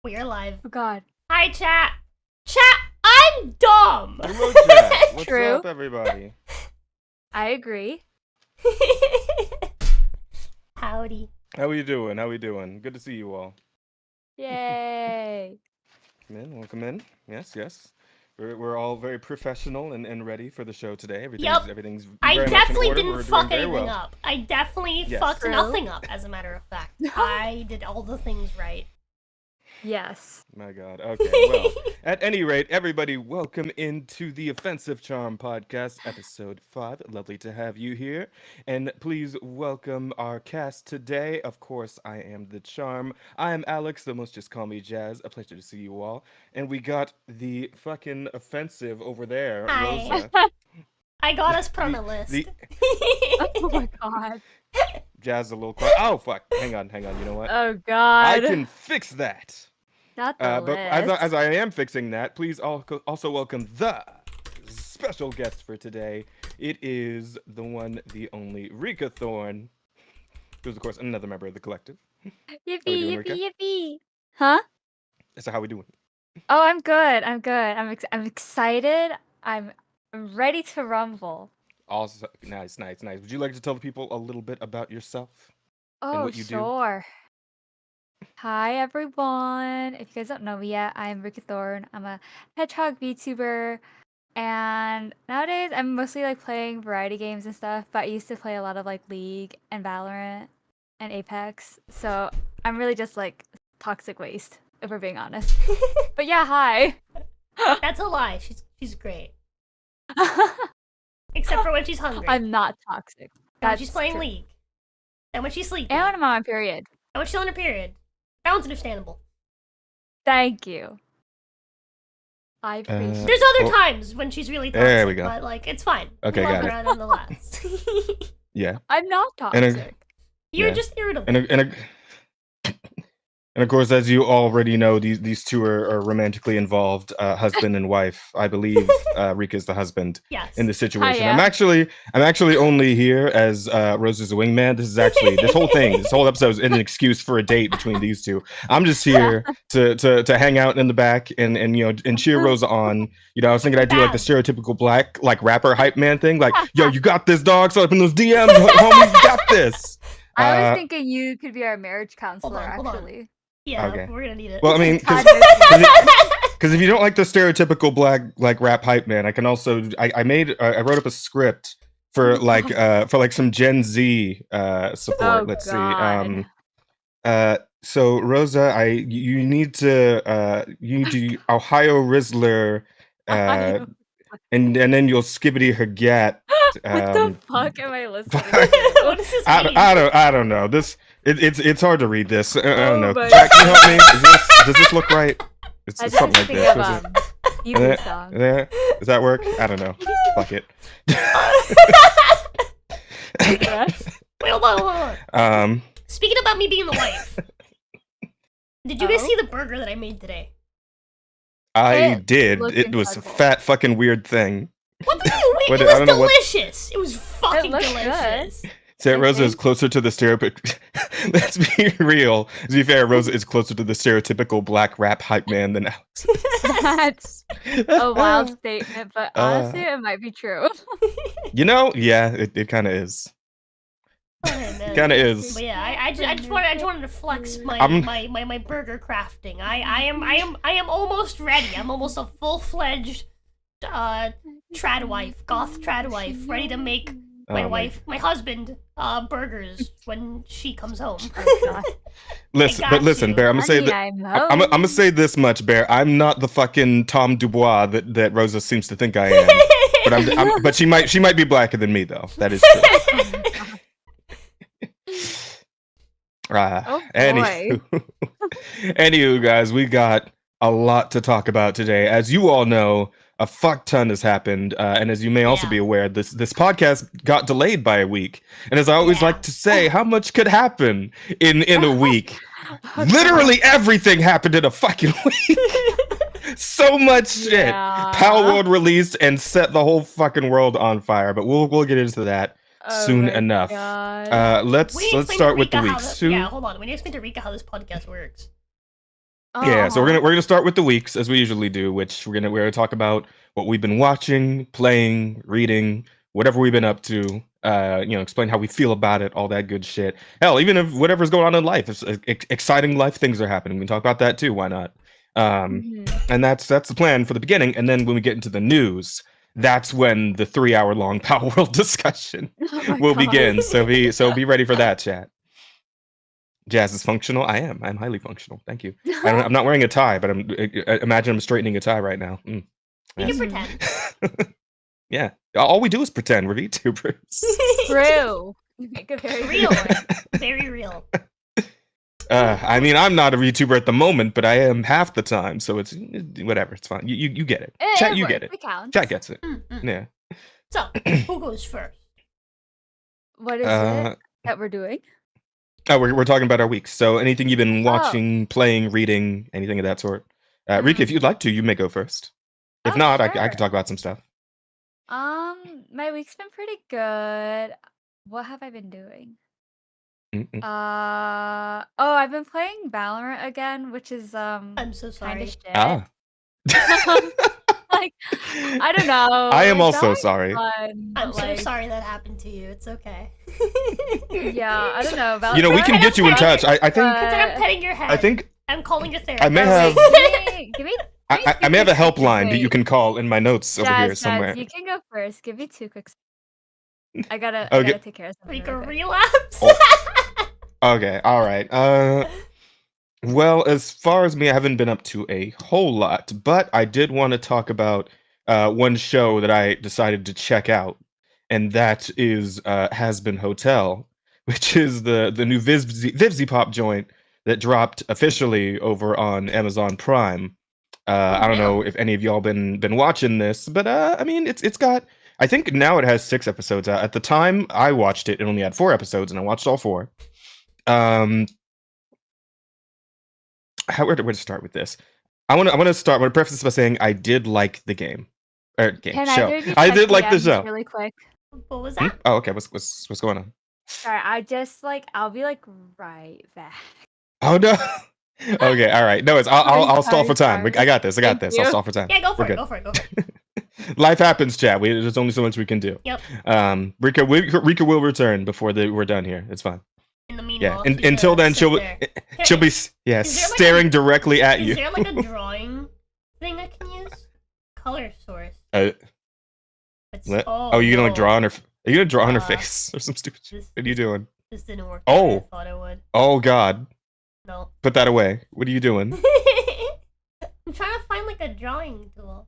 We are live. Oh God. Hi, chat. Chat, I'm dumb. Hello, chat. What's True. up, everybody? I agree. Howdy. How are you doing? How are you doing? Good to see you all. Yay. Come in, welcome in. Yes, yes. We're all very professional and ready for the show today. Everything's I very definitely much in didn't order. fuck We're doing anything very well. up. I definitely Yes. fucked True. nothing up, as a matter of fact. I did all the things right. Yes. My God. Okay, well, at any rate, everybody, welcome into the Offensive Charm Podcast, Episode 5. Lovely to have you here. And please welcome our cast today. Of course, I am the Charm. I am Alex, the most just call me Jazz. A pleasure to see you all. And we got the fucking offensive over there, Hi. Rosa. I got us put on a list. Oh my God. Jazz a little quiet. Oh, fuck. Hang on. You know what? Oh God. I can fix that. Not the But list. as I am fixing that, please also welcome the special guest for today. It is the one, the only Rika Thorne, who's of course another member of the collective. Yippee, doing, yippee, Rika? yippee. Huh? So how we doing? Oh, I'm good. I'm excited. I'm ready to rumble. Also, nice. Would you like to tell the people a little bit about yourself? Oh, what you do? sure. Hi, everyone. If you guys don't know me yet, I'm Ricky Thorne. I'm a hedgehog VTuber. And nowadays, I'm mostly like playing variety games and stuff, but I used to play a lot of like League and Valorant and Apex. So I'm really just like toxic waste, if we're being honest. But yeah, hi. That's a lie. She's great. Except for when she's hungry. I'm not toxic. And when she's playing true. League. And when she's sleeping. And when I'm on my period. And when she's on her period. That one's understandable. Thank you. I appreciate There's other times when she's really toxic, There we go. but like it's fine. Okay, Love got it. her nonetheless. Yeah. I'm not And a- toxic. You're Yeah. just irritable. And of course, as you already know, these two are romantically involved, husband and wife. I believe Rika's the husband Yes. in this situation. am. I'm actually only here as Rose's wingman. This whole episode is an excuse for a date between these two. I'm just here to hang out in the back and cheer Rosa on. You know, I was thinking I'd do like the stereotypical black like rapper hype man thing, like, yo, you got this, dog. So up in those DMs, homie, you got this. I was thinking you could be our marriage counselor, hold on. actually. Yeah, Okay. we're gonna need it. Well, I mean, God because if you don't like the stereotypical black like rap hype man, I can also I wrote up a script for like some Gen Z support. Oh, Let's God. see. So Rosa, you need to Ohio Rizzler, Ohio. and then you'll skibbity her gat. What the fuck am I listening to? What does this mean? I don't know. It's hard to read this. I don't know. my Jack, can you help me? Does this look right? It's I just something like think this. of Is Hebrew it- song. Does that work? I don't know. Fuck it. Yes. Wait, hold on. Um. Speaking about me being the wife, did you guys Oh? see the burger that I made today? I It did. looked It was a incredible. fat fucking weird thing. What do you mean? What- It I was don't know what- delicious. It was fucking looked delicious. So I Rosa is think- closer to the stereotypical. Let's be real. To be fair, Rosa is closer to the stereotypical black rap hype man than Alex. That's a wild statement, but honestly, it might be true. You know, yeah, it kind of is. Okay, man. Kind of is. But yeah, I just wanted to flex I'm- my burger crafting. I am almost ready. I'm almost a full-fledged trad wife, goth trad wife, ready to make my husband burgers when she comes home. Oh, God. Listen, you. Bear. I'm gonna say Honey, that. I'm I'm gonna say this much, Bear. I'm not the fucking Tom Dubois that Rosa seems to think I am. But she might be blacker than me though. That is true. Oh, Anywho, guys, we got a lot to talk about today. As you all know, a fuck ton has happened, and as you may also Yeah. be aware, this podcast got delayed by a week. And as I always Yeah. like to say, how much could happen in a week? Oh, Literally everything happened in a fucking week. So much shit. Yeah. Pal World released and set the whole fucking world on fire. But we'll get into that Oh soon my enough. God. Let's We need to explain start to with the Rika week. how Sue, yeah, hold on. We need to explain to Rika how this podcast works. Yeah, so we're Uh-huh. gonna start with the weeks as we usually do, which we're gonna talk about what we've been watching, playing, reading, whatever we've been up to. Explain how we feel about it, all that good shit. Hell, even if whatever's going on in life, if exciting life things are happening, we can talk about that too. Why not? Mhm. And that's the plan for the beginning. And then when we get into the news, that's when the 3 hour long Power World discussion Oh my will god. begin. So be ready for that, chat. Jazz is functional. I am. I'm highly functional. Thank you. I'm not wearing a tie, but imagine I'm straightening a tie right now. You Yes. can Mhm. pretend. Yeah. All we do is pretend we're VTubers. True. You make a very good Real. point. Very real. I mean, I'm not a VTuber at the moment, but I am half the time, so it's whatever. It's fine. You get it. Chat, you get Works. it. It counts. Chat gets it. Mm-mm. Yeah. So, who goes first? What is Uh, it that we're doing? we're talking about our weeks. So anything you've been Oh. watching, playing, reading, anything of that sort. Rika, if you'd like to, you may go first. If Oh, not, I sure. can talk about some stuff. My week's been pretty good. What have I been doing? Mm-mm. I've been playing Valorant again, which is I'm so kind of sorry. shit. Ah. Like, I don't know. I am like, also Valorant's sorry. fun, I'm but, so like, sorry that happened to you. It's okay. yeah, I don't know. You know, we can Pretend get you in I'm touch. I think Pretend I'm petting your head. I think I'm calling your therapist. I may Oh, have wait, give me I may have a helpline that you can call in my notes over here Jazz, somewhere. you can go first. Give me 2 quick. I gotta Okay. take care of something. Rika really quick. relapse. Okay, all right. Well, as far as me, I haven't been up to a whole lot, but I did want to talk about one show that I decided to check out, and that is Has Been Hotel, which is the new Vivzy Pop joint that dropped officially over on Amazon Prime. I don't know if any of y'all been watching this, but I mean, it's got. I think now it has 6 episodes out. At the time I watched it, it only had 4 episodes, and I watched all 4. Where to start with this? I want to preface this by saying I did like the game. Can Show. either of you I check did like the DMs show. really quick? What was that? Oh, okay. What's going on? Sorry, I'll be like right back. Oh no. Okay, all right. No, I'll stall for time. sorry. I got this. Thank I'll you. stall for time. Yeah, go for We're it. good. Go for it. Go for it. Life happens, chat. There's only so much we can do. Yep. Rika will return before we're done here. It's fine. In the Yeah. meanwhile, Until then, she'll be Is there, like, staring directly at you. Is there like a drawing thing I can use? Color source. What? Oh, you gonna like draw on her? Are you gonna draw on her face or some stupid shit? What are you doing? This didn't work the way I thought it would. Oh God. No. Put that away. What are you doing? I'm trying to find like a drawing tool.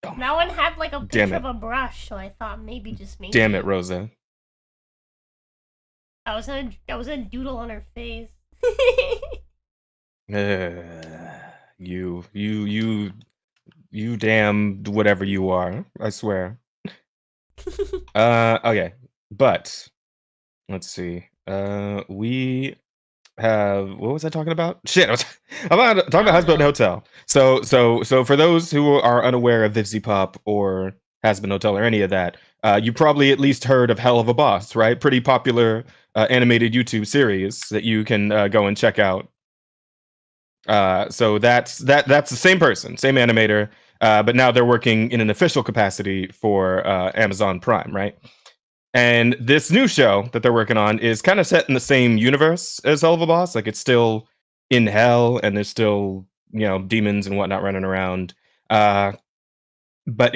Oh, That one had like a damn picture it. of a brush, so I thought maybe. Damn it, Rosa. I was gonna doodle on her face. You damn whatever you are. I swear. Okay, but let's see. We have what was I talking about? Shit, I'm talking about Has Been Hotel. So for those who are unaware of Vivzy Pop or Has Been Hotel or any of that, you probably at least heard of Hell of a Boss, right? Pretty popular animated YouTube series that you can go and check out. So that's the same person, same animator, but now they're working in an official capacity for Amazon Prime, right? And this new show that they're working on is kind of set in the same universe as Hell of a Boss. Like it's still in hell, and there's still demons and whatnot running around. But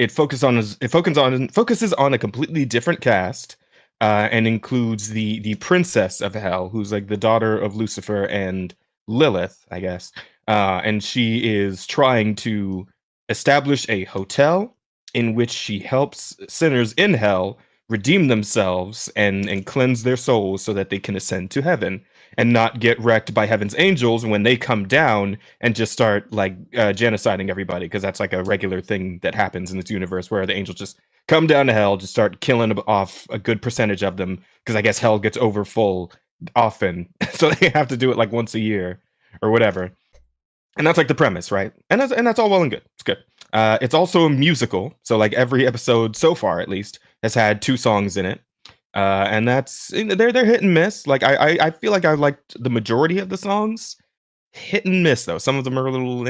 it focuses on a completely different cast, and includes the princess of hell, who's like the daughter of Lucifer and Lilith, I guess. And she is trying to establish a hotel in which she helps sinners in hell redeem themselves and cleanse their souls so that they can ascend to heaven and not get wrecked by heaven's angels when they come down and just start like genociding everybody, because that's like a regular thing that happens in this universe where the angels just come down to hell, just start killing off a good percentage of them, because I guess hell gets over full often, so they have to do it like once a year or whatever. And that's like the premise, right? And that's all well and good. It's good. It's also a musical, so like every episode so far, at least, has had 2 songs in it, and they're hit and miss. Like I feel like I liked the majority of the songs, hit and miss though. Some of them are a little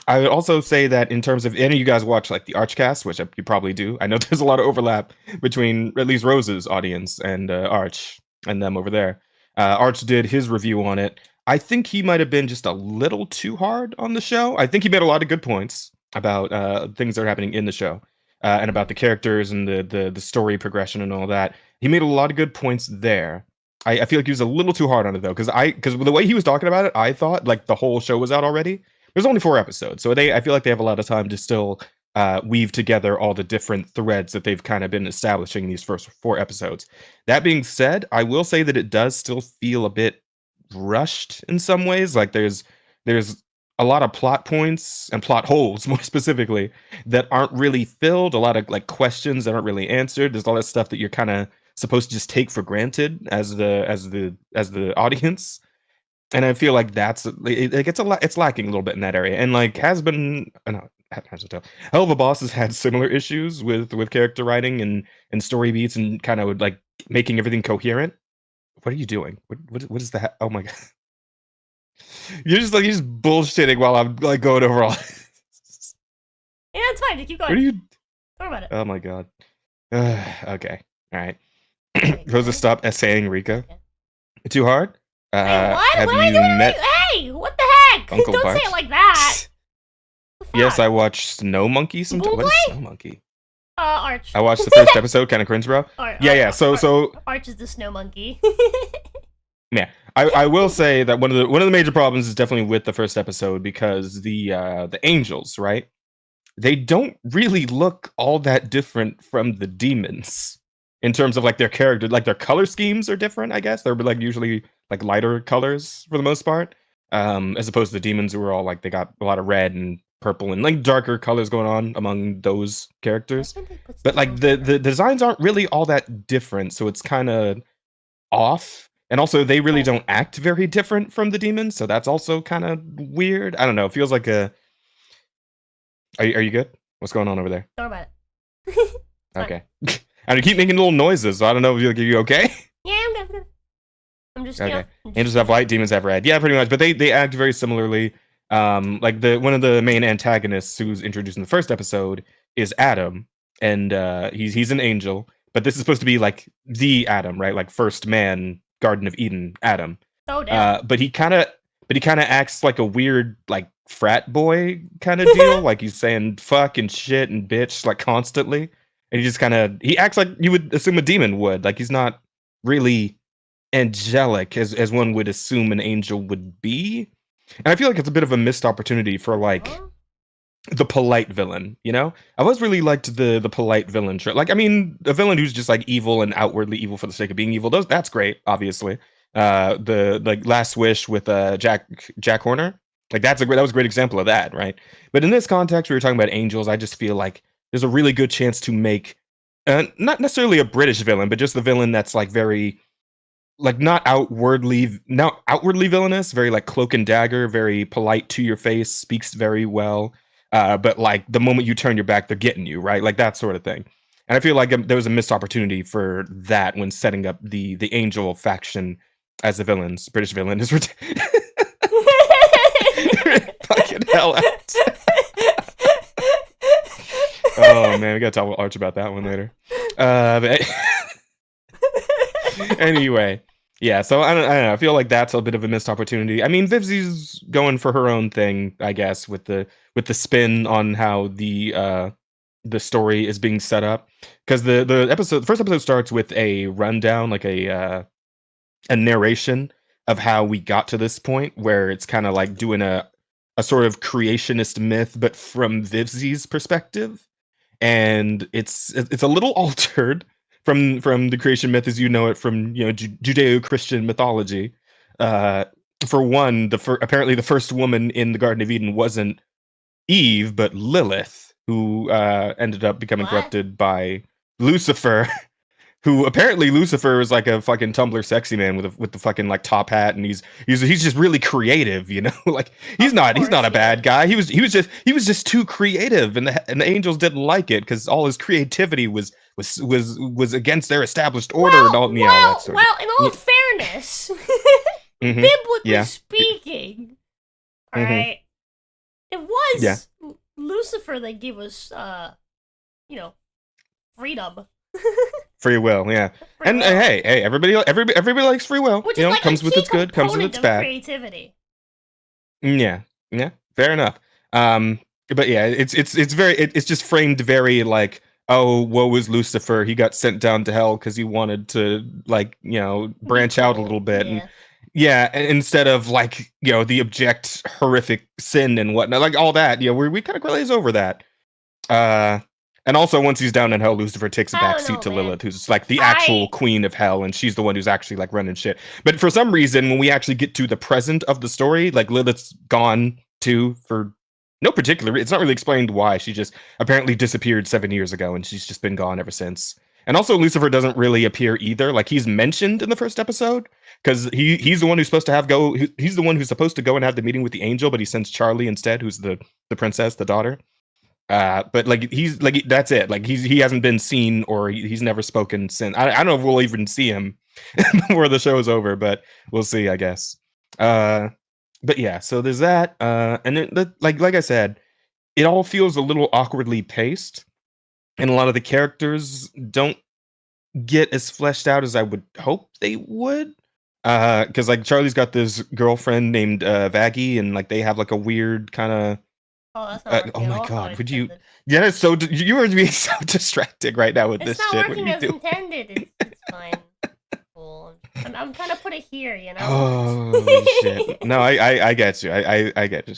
I would also say that in terms of any of you guys watch like the Archcast, which you probably do. I know there's a lot of overlap between at least Rose's audience and Arch and them over there. Arch did his review on it. I think he might have been just a little too hard on the show. I think he made a lot of good points about things that are happening in the show and about the characters and the story progression and all that. He made a lot of good points there. I feel like he was a little too hard on it though, because the way he was talking about it, I thought like the whole show was out already. There's only 4 episodes, so I feel like they have a lot of time to still weave together all the different threads that they've kind of been establishing in these first 4 episodes. That being said, I will say that it does still feel a bit rushed in some ways. Like there's a lot of plot points and plot holes, more specifically, that aren't really filled. A lot of like questions that aren't really answered. There's all that stuff that you're kind of supposed to just take for granted as the audience. And I feel like it gets it's lacking a little bit in that area, and like has been no, has to tell. Hell of a Boss has had similar issues with character writing and story beats and kind of like making everything coherent. What are you doing? What is that? Oh my god! You're just bullshitting while I'm like going over all. Yeah, it's fine. Just keep going. What are you? Talk about it. Oh my god. Okay. All right. Rosa, stop essaying Rika. Too hard. Hey, what? Have What am I you doing? met Hey, what the heck? Uncle Don't Bart? say it like that. Yes, I watch Snow Monkey sometimes. What is Boy? Snow Monkey? Arch. I watched the first episode, kind of cringe, bro. Yeah. So Arch is the snow monkey. yeah, I will say that one of the major problems is definitely with the first episode because the angels, right? They don't really look all that different from the demons in terms of like their character, like their color schemes are different. I guess they're like usually like lighter colors for the most part, as opposed to the demons who are all like they got a lot of red and purple and like darker colors going on among those characters. But like the designs aren't really all that different, so it's kind of off. And also they really don't act very different from the demons, so that's also kind of weird. I don't know. It feels like a. Are you good? What's going on over there? Don't worry about it. Okay. And you keep making little noises, so I don't know if you okay. Yeah, I'm good. I'm just Okay. You know, Angels have white, demons have red. Yeah, pretty much. But they act very similarly. Like one of the main antagonists who's introduced in the first episode is Adam, and he's an angel. But this is supposed to be like the Adam, right? Like first man, Garden of Eden, Adam. Oh damn. But he kind of acts like a weird like frat boy kind of deal. Like he's saying fuck and shit and bitch like constantly. And he just he acts like you would assume a demon would. Like he's not really angelic as one would assume an angel would be. And I feel like it's a bit of a missed opportunity for like the polite villain, you know? I've always really liked the polite villain. Like, I mean, a villain who's just like evil and outwardly evil for the sake of being evil, that's great, obviously. The like Last Wish with Jack Horner. Like that was a great example of that, right? But in this context, we were talking about angels, I just feel like there's a really good chance to make not necessarily a British villain, but just the villain that's like very like not outwardly villainous, very like cloak and dagger, very polite to your face, speaks very well. But like the moment you turn your back, they're getting you, right? Like that sort of thing. And I feel like there was a missed opportunity for that when setting up the angel faction as the villains. British villain is fucking hell out. Oh man, we gotta talk with Arch about that one later. But anyway, yeah. So I don't know. I feel like that's a bit of a missed opportunity. I mean, Vivzi's going for her own thing, I guess, with the spin on how the story is being set up. Because the first episode starts with a rundown, like a narration of how we got to this point, where it's kind of like doing a sort of creationist myth, but from Vivzi's perspective. And it's a little altered from the creation myth as you know it from Judeo-Christian mythology. For one, apparently the first woman in the Garden of Eden wasn't Eve, but Lilith, who ended up becoming corrupted by Lucifer. Who apparently Lucifer is like a fucking Tumblr sexy man with the fucking like top hat, and he's just really creative, you know. Like he's not a bad guy. He was just too creative, and the angels didn't like it because all his creativity was against their established order and all that sort of. Well, in all fairness, Mhm. biblically Yeah. speaking, all Mhm. right, it Yeah. was Lucifer that gave us, you know, freedom, Free will, yeah. free And will, hey, everybody likes free will. which You is know, like a comes with key its good, comes with component its of bad. creativity. Yeah, yeah, fair enough. Um, but yeah, it's just framed very like, oh, woe is Lucifer. He got sent down to hell because he wanted to like Be branch out a cool, little bit, and yeah. yeah, instead of like the abject horrific sin and whatnot, like all that. We kind of glaze over that. Uh, and also once he's down in hell, Lucifer takes a I back don't seat know, to man. Lilith, who's like the actual I queen of hell, and she's the one who's actually like running shit. But for some reason, when we actually get to the present of the story, like Lilith's gone too for no particular. It's not really explained why. She just apparently disappeared 7 years ago, and she's just been gone ever since. And also, Lucifer doesn't really appear either. Like he's mentioned in the first episode because he's the one who's supposed to he's the one who's supposed to go and have the meeting with the angel, but he sends Charlie instead, who's the princess, the daughter. But like he's like that's it. Like he hasn't been seen or he's never spoken since. I don't know if we'll even see him before the show is over, but we'll see, I guess. But yeah, so there's that. And then like I said, it all feels a little awkwardly paced, and a lot of the characters don't get as fleshed out as I would hope they would. Because like Charlie's got this girlfriend named Vaggie, and like they have like a weird kind of oh, that's not oh working at my all how god, I would you? intended. Yeah, so you are being so distracting right now with It's this not shit. What are working you as doing? intended. It's fine. Cool. I'm trying to put it here, you know. Holy shit! No, I get you. I get you.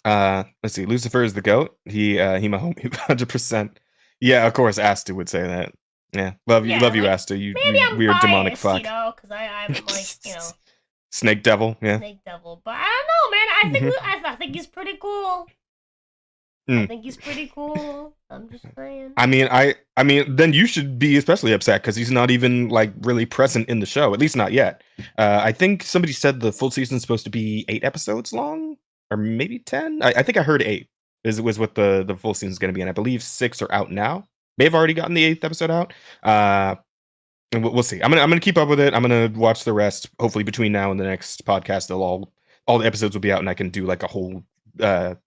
Let's see. Lucifer is the goat. He my homie 100%. Yeah, of course, Asta would say that. Yeah, Yeah, love you, like Asta. maybe You I'm weird demonic biased, you fuck. know, because I'm like, Snake devil. Yeah. snake devil. But I don't know, man. I think Mhm. I think he's pretty cool. I Mm. think he's pretty cool. I'm just saying. I mean, then you should be especially upset because he's not even like really present in the show. At least not yet. I think somebody said the full season's supposed to be 8 episodes long, or maybe 10. I think I heard 8. Was what the full season's going to be, and I believe 6 are out now. May have already gotten the 8th episode out. And we'll see. I'm gonna keep up with it. I'm gonna watch the rest. Hopefully, between now and the next podcast, they'll all the episodes will be out, and I can do like a whole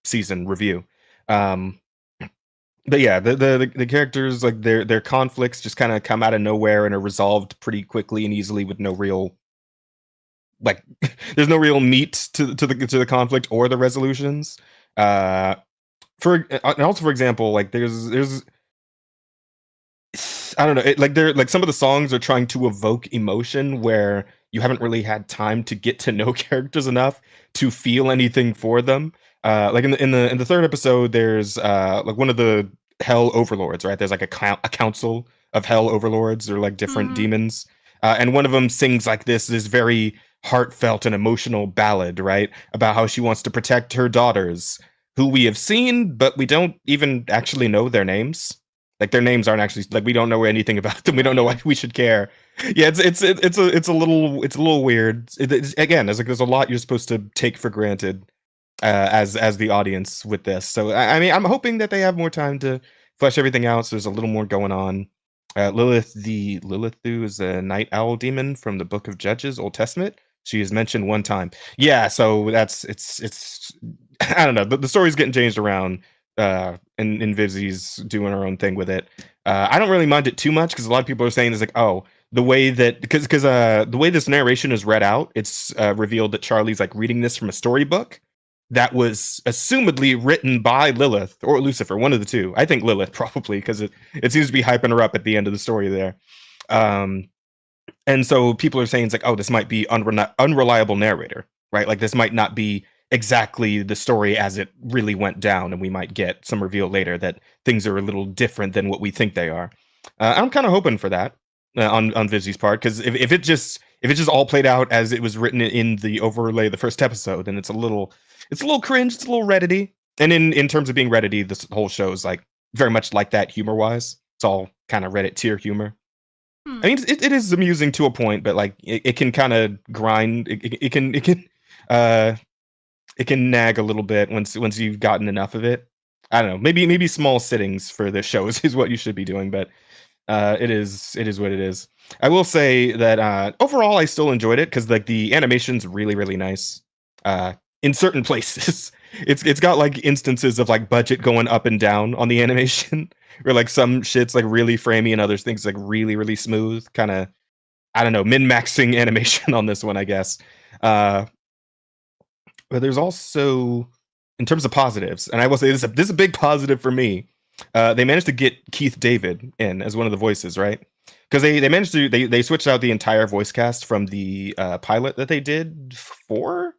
season review. Um, but yeah, the characters, like their conflicts just kind of come out of nowhere and are resolved pretty quickly and easily with no real like there's no real meat to the conflict or the resolutions. Uh, and also for example, like there's I don't know, like they're like some of the songs are trying to evoke emotion where you haven't really had time to get to know characters enough to feel anything for them. Like in the third episode, there's like one of the hell overlords, right? There's like a council of hell overlords or like different Mm-hmm. demons, and one of them sings like this very heartfelt and emotional ballad, right, about how she wants to protect her daughters, who we have seen, but we don't even actually know their names. Like their names aren't actually like we don't know anything about them. We don't know why Lame. we should care. Yeah, it's a little weird. Again, there's a lot you're supposed to take for granted as the audience with this. So I mean, I'm hoping that they have more time to flesh everything out. So there's a little more going on. Lilithu is a night owl demon from the Book of Judges, Old Testament. She is mentioned one time. Yeah, so it's I don't know. The story's getting changed around, and Vizzy's doing her own thing with it. I don't really mind it too much because a lot of people are saying is like, oh, the way that because the way this narration is read out, it's revealed that Charlie's like reading this from a storybook that was assumedly written by Lilith or Lucifer, one of the two. I think Lilith probably because it seems to be hyping her up at the end of the story there. Um, and so people are saying it's like, oh, this might be unreliable narrator, right? Like this might not be exactly the story as it really went down, and we might get some reveal later that things are a little different than what we think they are. I'm kind of hoping for that on Vizzy's part because if it just all played out as it was written in the overlay of the first episode, then it's a little cringe, it's a little reddity. And in terms of being reddity, this whole show is like very much like that humor wise. It's all kind of Reddit tier humor. Hmm. I mean, it is amusing to a point, but like it can kind of grind. Uh it can nag a little bit once you've gotten enough of it. I don't know. Maybe small sittings for the shows is what you should be doing, but It is what it is. I will say that overall I still enjoyed it because like the animation's really nice. In certain places, it's got like instances of like budget going up and down on the animation, where like some shit's like really framey and other things like really smooth. Kind of I don't know min maxing animation on this one, I guess. Uh, but there's also in terms of positives, and I will say this is a big positive for me. They managed to get Keith David in as one of the voices, right? Because they managed to they switched out the entire voice cast from the pilot that they did 4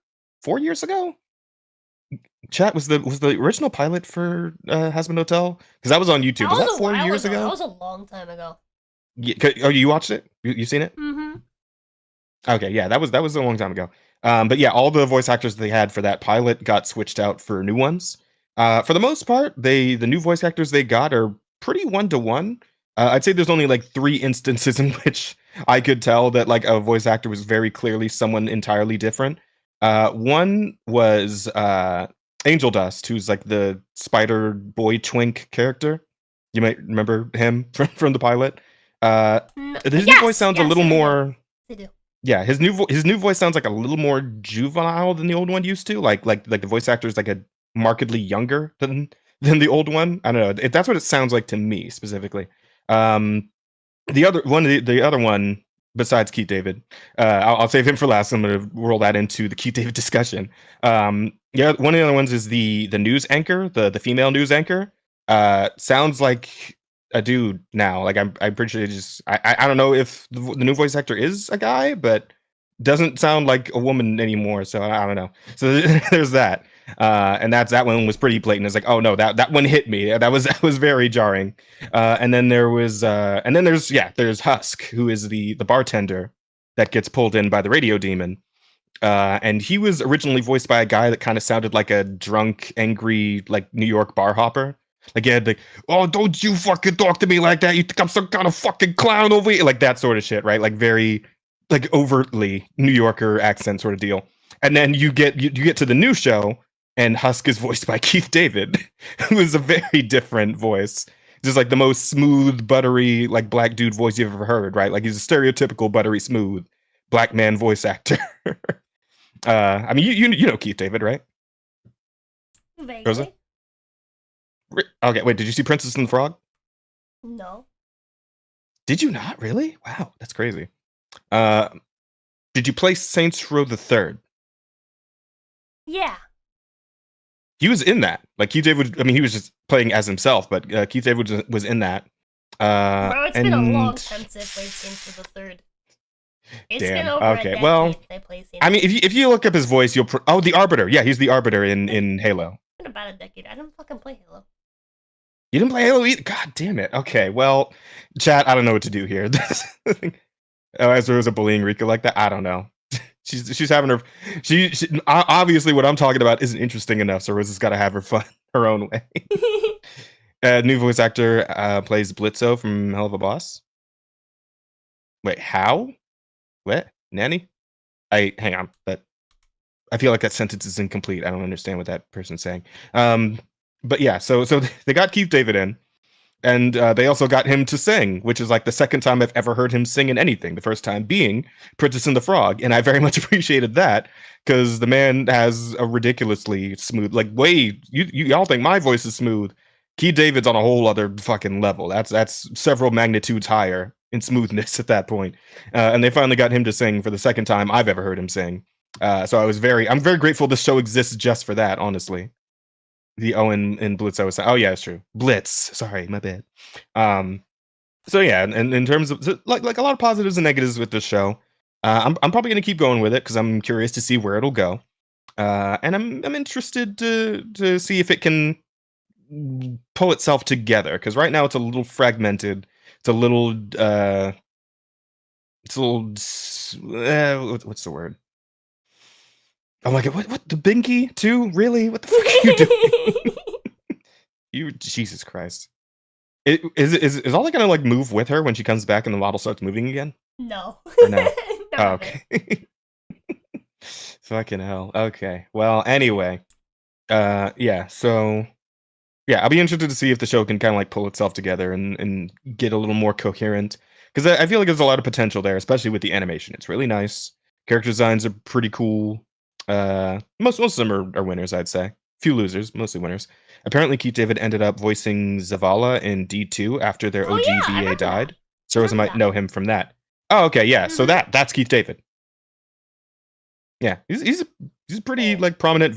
years ago. Chat was the original pilot for Hazbin Hotel because that was on YouTube. Was that 4 years ago? That was a long time ago. Yeah, oh, you watched it? You seen it? Mm-hmm. Okay, yeah, that was a long time ago. But yeah, all the voice actors they had for that pilot got switched out for new ones. For the most part, the new voice actors they got are pretty one to one. I'd say there's only like 3 instances in which I could tell that like a voice actor was very clearly someone entirely different. One was Angel Dust, who's like the Spider Boy Twink character. You might remember him from the pilot. His new voice sounds a little more. They do. Yeah, his new voice sounds like a little more juvenile than the old one used to. Like the voice actor is like a markedly younger than the old one. I don't know. That's what it sounds like to me specifically. The other one besides Keith David, I'll save him for last. I'm going to roll that into the Keith David discussion. Yeah, one of the other ones is the news anchor, the female news anchor. Sounds like a dude now. Like I'm pretty sure I don't know if the new voice actor is a guy, but doesn't sound like a woman anymore. So I don't know. So there's that. And that one was pretty blatant. It's like, oh no, that one hit me. That was very jarring. And then there's Husk, who is the bartender that gets pulled in by the radio demon. And he was originally voiced by a guy that kind of sounded like a drunk, angry, like New York bar hopper. Like he had like, oh, don't you fucking talk to me like that. You think I'm some kind of fucking clown over here? Like that sort of shit, right? Like very like overtly New Yorker accent sort of deal. And then you get to the new show, and Husk is voiced by Keith David, who is a very different voice. Just like the most smooth, buttery, like black dude voice you've ever heard, right? Like he's a stereotypical buttery smooth black man voice actor. I mean, you know Keith David, right? Vaguely. Rosa? Okay, wait, did you see Princess and the Frog? No. Did you not? Really? Wow, that's crazy. Did you play Saints Row the Third? Yeah. He was in that. Like Keith David, I mean, he was just playing as himself, but Keith David was in that. Bro, it's been a long time since I played Saints Row the Third. It's been over a decade since I played Saints. I mean, if you look up his voice, you'll the Arbiter. Yeah, he's the Arbiter in Halo. It's been about a decade. I didn't fucking play Halo. You didn't play Halo either? God damn it. Okay, well, chat, I don't know what to do here. As there was a bullying Rika like that, I don't know. She's having her. She obviously what I'm talking about isn't interesting enough, so Rosa's got to have her fun her own way. New voice actor plays Blitzo from Hell of a Boss. Wait, how? What? Nanny? Hang on. I feel like that sentence is incomplete. I don't understand what that person's saying. But yeah, so they got Keith David in, and they also got him to sing, which is like the second time I've ever heard him sing in anything. The first time being Princess and the Frog, and I very much appreciated that because the man has a ridiculously smooth, like y'all think my voice is smooth. Keith David's on a whole other fucking level. That's several magnitudes higher in smoothness at that point. And they finally got him to sing for the second time I've ever heard him sing. So I'm very grateful this show exists just for that, honestly. The Owen and Blitzo was, oh yeah, it's true. Blitz. Sorry, my bad. So yeah, and in terms of like a lot of positives and negatives with this show, I'm probably gonna keep going with it because I'm curious to see where it'll go. And I'm interested to see if it can pull itself together because right now it's a little fragmented. It's a little what's the word? Oh my god, what the binky too? Really? What the fuck are you doing? You Jesus Christ. Is all gonna like move with her when she comes back and the model starts moving again? No. Or no? Oh, okay. Fucking hell. Okay. Well, anyway. Yeah, so yeah, I'll be interested to see if the show can kind of like pull itself together and get a little more coherent. Because I feel like there's a lot of potential there, especially with the animation. It's really nice. Character designs are pretty cool. Most of them are winners, I'd say. Few losers, mostly winners. Apparently, Keith David ended up voicing Zavala in D2 after their Oh, OG yeah, I VA remember died. that. So Rosa might know him from that. Oh, okay, yeah. So Mhm. that's Keith David. Yeah, he's a pretty Oh. like prominent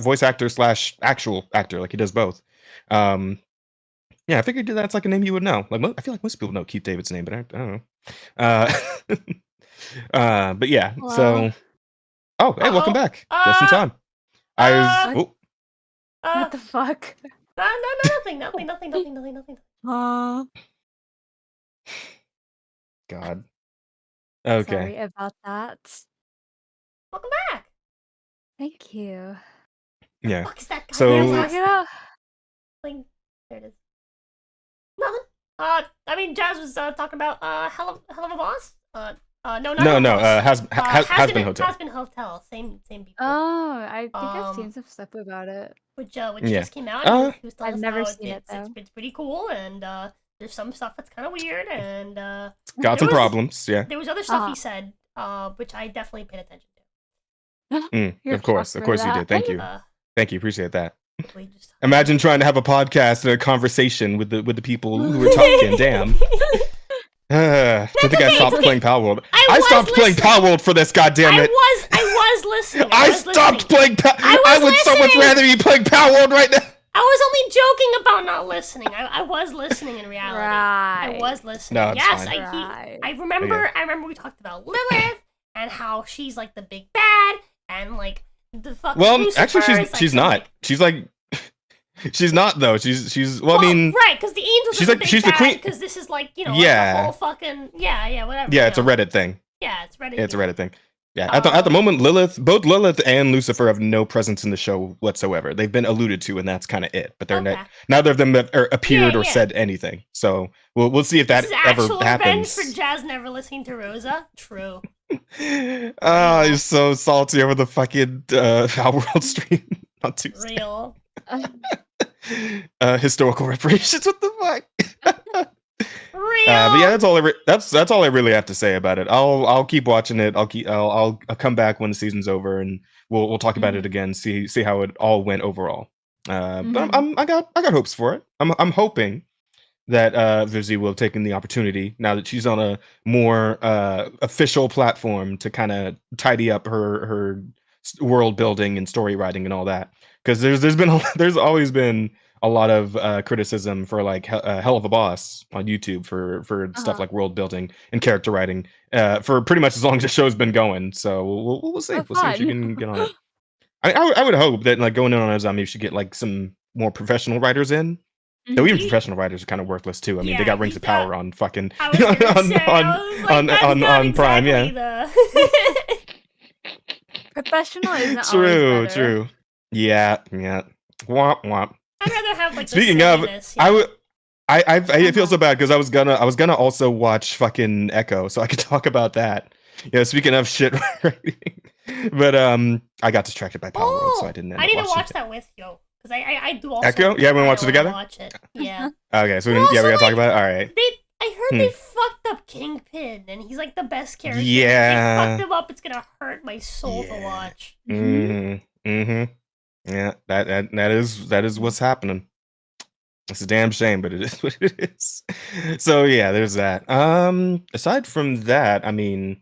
voice actor slash actual actor. Like he does both. Yeah, I figured that's like a name you would know. Like I feel like most people know Keith David's name, but I don't know. Uh, but yeah. Hello? So, oh, hey, welcome Uh-oh. back. Just in time. I was. What? Oh, What the fuck? No, nothing. Uh, God. Okay. Sorry about that. Welcome back. Thank you. Yeah. Fuck is that guy? So- Let's look it up. Like, there it is. Nothing. I mean, Jazz was talking about hell of a boss. No, not No, Hell of a no. Boss. Has been hotel. Has been hotel. Same people. Oh, I think I've seen Um, some stuff about it. which Yeah. just came out. And he was telling I've us never how seen it, though. it's pretty cool, and there's some stuff that's kind of weird, and Got some was- problems. Yeah. there was other stuff Uh-huh. he said, which I definitely paid attention to. You're Of course fucked you for did. Thank you. Uh, Thank you. Appreciate that. we just Imagine trying to have a podcast and a conversation with the people who were talking. Damn. Don't think I stopped playing Power World. I stopped playing Power World for this. Goddamn it! I was listening. I stopped playing. I would so much listening. rather be playing Power World right now. I was only joking about not listening. I was listening in reality. Right. I was listening. No, it's yes, fine. Right. I remember. I remember we talked about Lilith and how she's like the big bad and like the fucking. Well, Lucifer actually, is, like, she's some, not. like- She's like, she's not though. She's. Well, I mean, right? Because the angels. she's are like- the she's the queen- Because this is like Yeah. like the whole fucking whatever. yeah, you it's a know. Reddit thing. Yeah, it's Reddit. Yeah, it's a humor. Reddit thing. Yeah, at the Um, moment, both Lilith and Lucifer have no presence in the show whatsoever. They've been alluded to, and that's kind of it. But they're Okay. neither of them have appeared or Yeah. said anything. So we'll see if that This is ever actual happens. revenge for Jazz never listening to Rosa. True. Oh, you're so salty over the fucking Power World stream on Tuesday. Real. Historical reparations. What the fuck? Real. But yeah, that's all I really have to say about it. I'll keep watching it. I'll come back when the season's over, and we'll talk about it again. See how it all went overall. But I got hopes for it. I'm hoping that Vizzy will have taken the opportunity now that she's on a more official platform to kind of tidy up her world building and story writing and all that. Because there's always been a lot of criticism for like Hell of a Boss on YouTube for stuff Uh-huh. like world building and character writing for pretty much as long as the show's been going. So we'll see. Oh, We'll see if she fun. can get on it. I would hope that like going in on Azami, she get like some more professional writers in. Though even Mhm. professional writers are kind of worthless too. I mean, they Yeah, got Rings of Power on fucking I was gonna say, on Prime. Yeah, The... Professional isn't always true, better. true. Yeah. Womp womp. I'd rather have like. Speaking the of, silliness, I feel so bad because I was gonna also watch fucking Echo, so I could talk about that. Yeah, speaking of shit writing, but I got distracted by Power World, so I didn't. End I up need to watching watch that with you because I do also. Echo? Yeah, we kinda watch it wanna together? Watch it. Yeah. Okay, so Well, we gotta also, talk about it. All right. I heard they fucked up Kingpin, and he's like the best character. Yeah. If they fucked him up, it's gonna hurt my soul to Yeah. watch. Mm-hmm. Yeah, that is what's happening. It's a damn shame, but it is what it is. So yeah, there's that. Aside from that, I mean,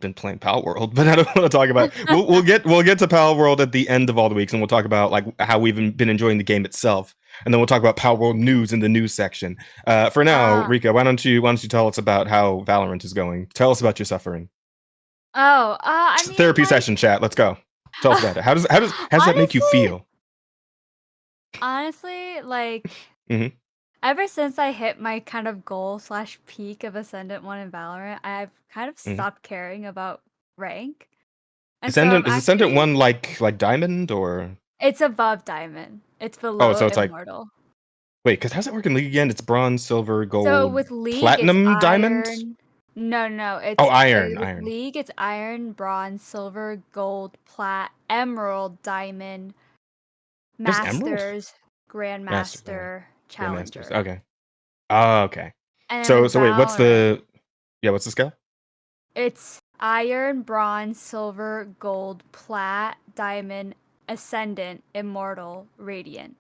been playing Pal World, but I don't want to talk about. We'll get to Pal World at the end of all the weeks, and we'll talk about like how we've been enjoying the game itself, and then we'll talk about Pal World news in the news section. For now, Rika, why don't you tell us about how Valorant is going? Tell us about your suffering. Oh, I mean, Therapy like, session chat. Let's go. Tell us about it. How does that make you Honestly, feel? Honestly, like, Mhm. ever since I hit my kind of goal slash peak of Ascendant 1 in Valorant, I've kind of Mhm. stopped caring about rank. And so I'm Ascendant actually, one like Diamond or it's above Diamond. It's below so it's like Immortal. wait, because how's it work in League again? It's bronze, silver, gold, So with League, platinum, it's diamond. iron. No, it's Oh, iron, with iron. League, it's iron, bronze, silver, gold, plat, emerald, diamond, There's emerald? masters. Grandmaster Grandmasters. Challenger. Okay. Oh, okay. And then So with wait, what's Valorant, what's the scale? it's Iron, Bronze, Silver, Gold, Plat, Diamond, Ascendant, Immortal, Radiant.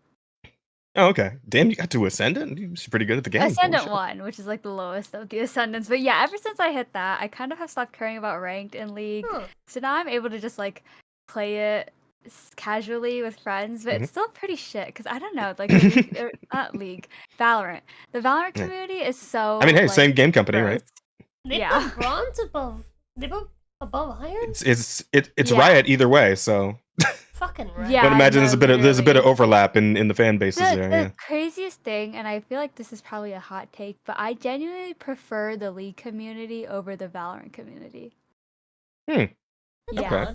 Oh, okay. Damn, you got to Ascendant? You're pretty good at the game. Holy Ascendant shit. 1, which is like the lowest of the Ascendants. But yeah, ever since I hit that, I kind of have stopped caring about ranked in League. Huh. So now I'm able to just like play it casually with friends, but it's still pretty shit because I don't know, like the League, not League, Valorant. The Valorant Yeah. community is so. I mean, hey, like, same game company, gross. right? They Yeah. put bronze above. They put above iron. It's Yeah. Riot either way, so Fucking right. Yeah, I would imagine no, there's a bit of literally. overlap in the fan bases The there. Yeah. craziest thing, and I feel like this is probably a hot take, but I genuinely prefer the League community over the Valorant community. Hmm. Yeah. Okay.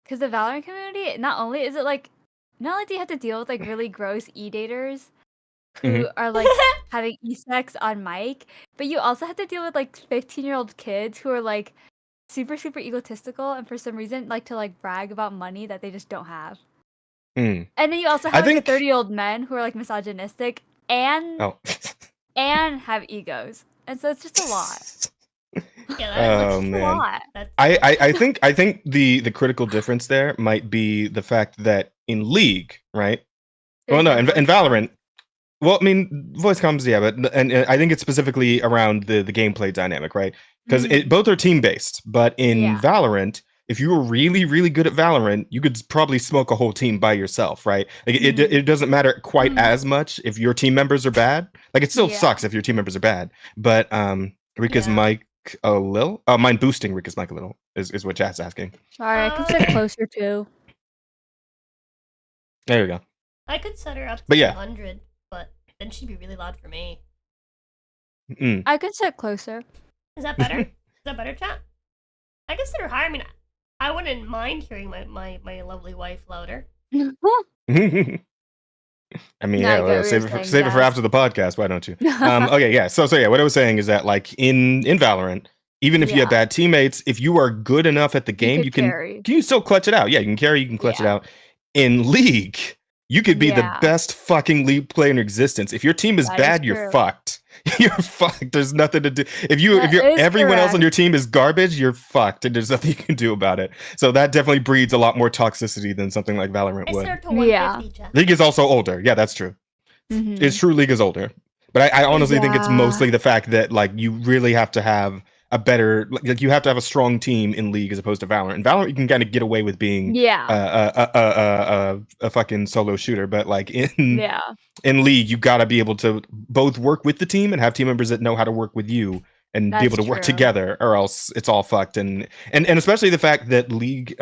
Because the Valorant community, not only is it like, not only do you have to deal with like really gross e-daters who are like having e-sex on mic, but you also have to deal with like 15-year-old kids who are like super, super egotistical and for some reason like to like brag about money that they just don't have. Hmm. And then you also I have like think. the 30-year-old men who are like misogynistic and Oh. and have egos. And so it's just a lot. Yeah, It's Oh just a man. lot. I think the critical difference there might be the fact that in League, right? Well, There's no, no in voice Valorant. comms. Well, I mean, voice comms, yeah, but and I think it's specifically around the gameplay dynamic, right? Because Mhm. both are team based, but in Yeah. Valorant, if you were really really good at Valorant, you could probably smoke a whole team by yourself, right? Like it doesn't matter quite as much if your team members are bad. Like it still Yeah. sucks if your team members are bad, but Rika's Yeah. mic a little, mind boosting Rika's mic a little is what chat's asking. Sorry, I can sit closer too. There you go. I could set her up to But yeah. 200, but then she'd be really loud for me. Mm. I can sit closer. Is that better? Is that better, chat? I can set her higher. I mean, I wouldn't mind hearing my lovely wife louder. I mean, No, I yeah, get well, what save you're it for saying, after Jazz. the podcast. Why don't you? Okay, yeah. So yeah, what I was saying is that like in Valorant, even if you Yeah. have bad teammates, if you are good enough at the game, could you can carry. still clutch it out. Yeah, you can carry, you can clutch it Yeah. out. In League, you could be the Yeah. best fucking League player in existence. If your team is That is bad, you're true. fucked. You're fucked. There's nothing to do. If That you're is everyone else on correct. your team is garbage, you're fucked, and there's nothing you can do about it. So that definitely breeds a lot more toxicity than something like Valorant I would. set her to 150, chat. League is also older. Yeah, that's true. It's true League is older. But I honestly think it's mostly the fact that like you really have to have a better like you have to have a strong team in League as opposed to Valorant. In Valorant you can kind of get away with being a fucking solo shooter, but like in League you got to be able to both work with the team and have team members that know how to work with you and be able to work together, or else it's all fucked. And especially the fact that League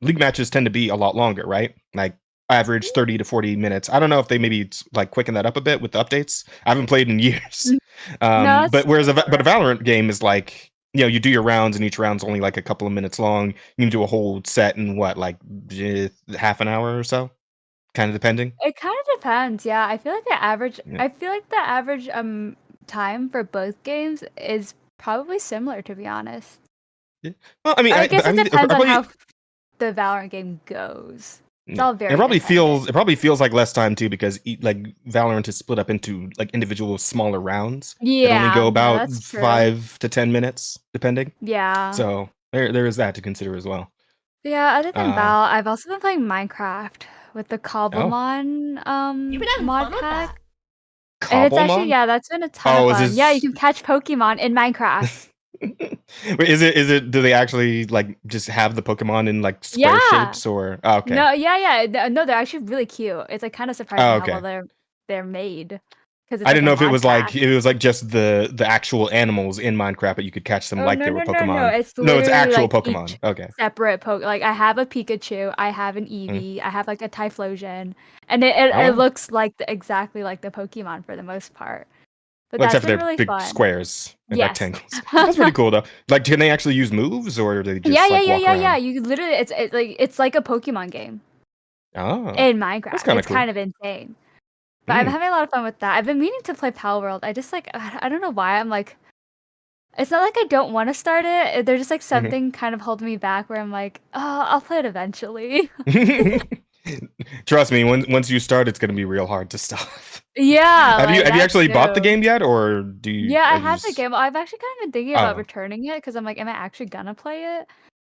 matches tend to be a lot longer, right? Like average 30 to 40 minutes. I don't know if they maybe like quicken that up a bit with the updates. I haven't played in years. But whereas a Valorant game is like, you know, you do your rounds and each round's only like a couple of minutes long. You can do a whole set in what, like half an hour or so, kind of depending. It kind of depends. Yeah, I feel like the average. I feel like the average time for both games is probably similar, to be honest. Yeah. Well, I mean, I guess it depends on probably, how the Valorant game goes. It's all very. It probably feels like less time too, because like Valorant is split up into like individual smaller rounds that only go about 5 to 10 minutes, depending. Yeah. So there is that to consider as well. Yeah. Other than Val, I've also been playing Minecraft with the Cobblemon You've been having mod fun with pack. that. And it's actually that's been a ton of fun. Yeah, you can catch Pokemon in Minecraft. Wait, is it? Do they actually like just have the Pokemon in like square shapes or? Oh, okay. No, no, they're actually really cute. It's like kind of surprising how well they're made. I didn't know if it was like just the actual animals in Minecraft, but you could catch them like they were Pokemon. No, it's actual like Pokemon. Okay. Separate like I have a Pikachu, I have an Eevee, I have like a Typhlosion, and it looks like exactly like the Pokemon for the most part. But well, that's except for been they're really big fun. squares and rectangles. That's pretty cool though. Like, can they actually use moves, or are they just walk around? Yeah. You literally, it's like a Pokemon game. Oh. In Minecraft, that's kind of cool. Kind of insane. But I'm having a lot of fun with that. I've been meaning to play Pal World. I just like I don't know why. I'm like, it's not like I don't want to start it. There's just like something kind of holding me back where I'm like, oh, I'll play it eventually. Trust me, once you start, it's gonna be real hard to stop. Yeah, Have you like, that's actually bought the true. game yet, or do you? Yeah, I Are you have the just? game. I've actually kind of been thinking about Oh, returning it because I'm like, am I actually gonna play it?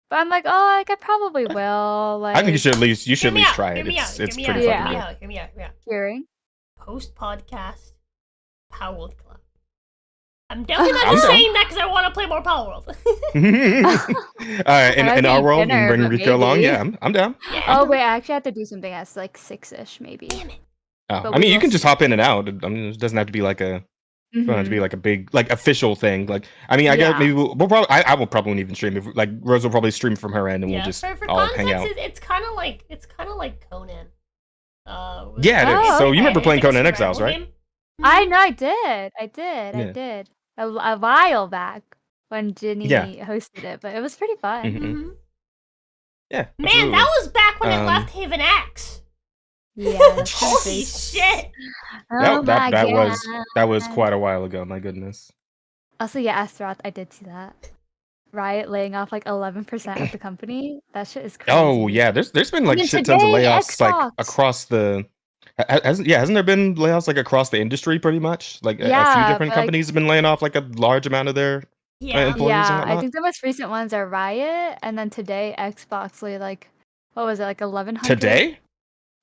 But I'm like, oh, like I probably will. I think you Like, should at least Hear me out. try Hear it. me out. Hear It's me pretty out. Hear fucking me yeah, good. out. Hear me out. Hear me out. hearing. Post podcast, Power World Club. I'm definitely not I'm just down. saying that because I want to play more Power World. All right, I might in be our world, and dinner, bring but Rico along. maybe. Yeah, I'm down. Yeah. Oh wait, I actually have to do something that's like 6-ish maybe. Damn it. Oh, But I we mean, you will can just see. hop in and out. I mean, it doesn't have to be like a. Don't have to be Mhm. like a big like official thing. Like I mean, I guess Yeah. maybe we'll probably I will probably won't even stream. If, like Rose will probably stream from her end, and we'll Yeah. just For all hang context, out. it's kind of like Conan. Yeah, it is. Oh, So you remember okay. playing It's like a Conan Exiles, survival right? game. I know I did. I Yeah. did. A while back when Ginny Yeah. hosted it, but it was pretty fun. Mhm. Mhm. Yeah. Man, Absolutely. that was back when it Um, left Haven X. Yeah, that's pretty Holy crazy. shit. Oh my that was god. quite a while ago. My goodness. Also, yeah, Astaroth, I did see that. Riot laying off like 11% of the company. That shit is crazy. Oh yeah, there's been And like then shit tons of today, layoffs like Xbox. across the. Hasn't there been layoffs like across the industry pretty much? Like a few Yeah, different but like, companies have been laying off like a large amount of their Yeah. employees and yeah, I whatnot. think the most recent ones are Riot, and then today Xbox laid like, what was it, like 1,100? Today?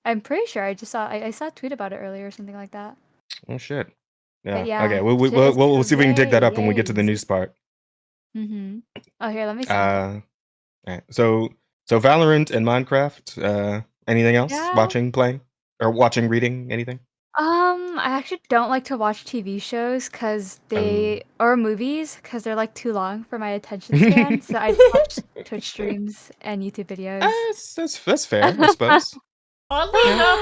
I'm pretty sure. I just saw I saw a tweet about it earlier or something like that. Oh shit. But Yeah. Okay. yeah, We'll, shit is we'll see if we can dig that up when we get to the crazy. news part. Mm-hmm. Oh, here, let me see. Alright. So Valorant and Minecraft. Anything else? Yeah. Watching, playing, or watching, reading, anything? I actually don't like to watch TV shows or movies because they're like too long for my attention span. So I just watch Twitch streams and YouTube videos. That's fair, I suppose. Oddly enough,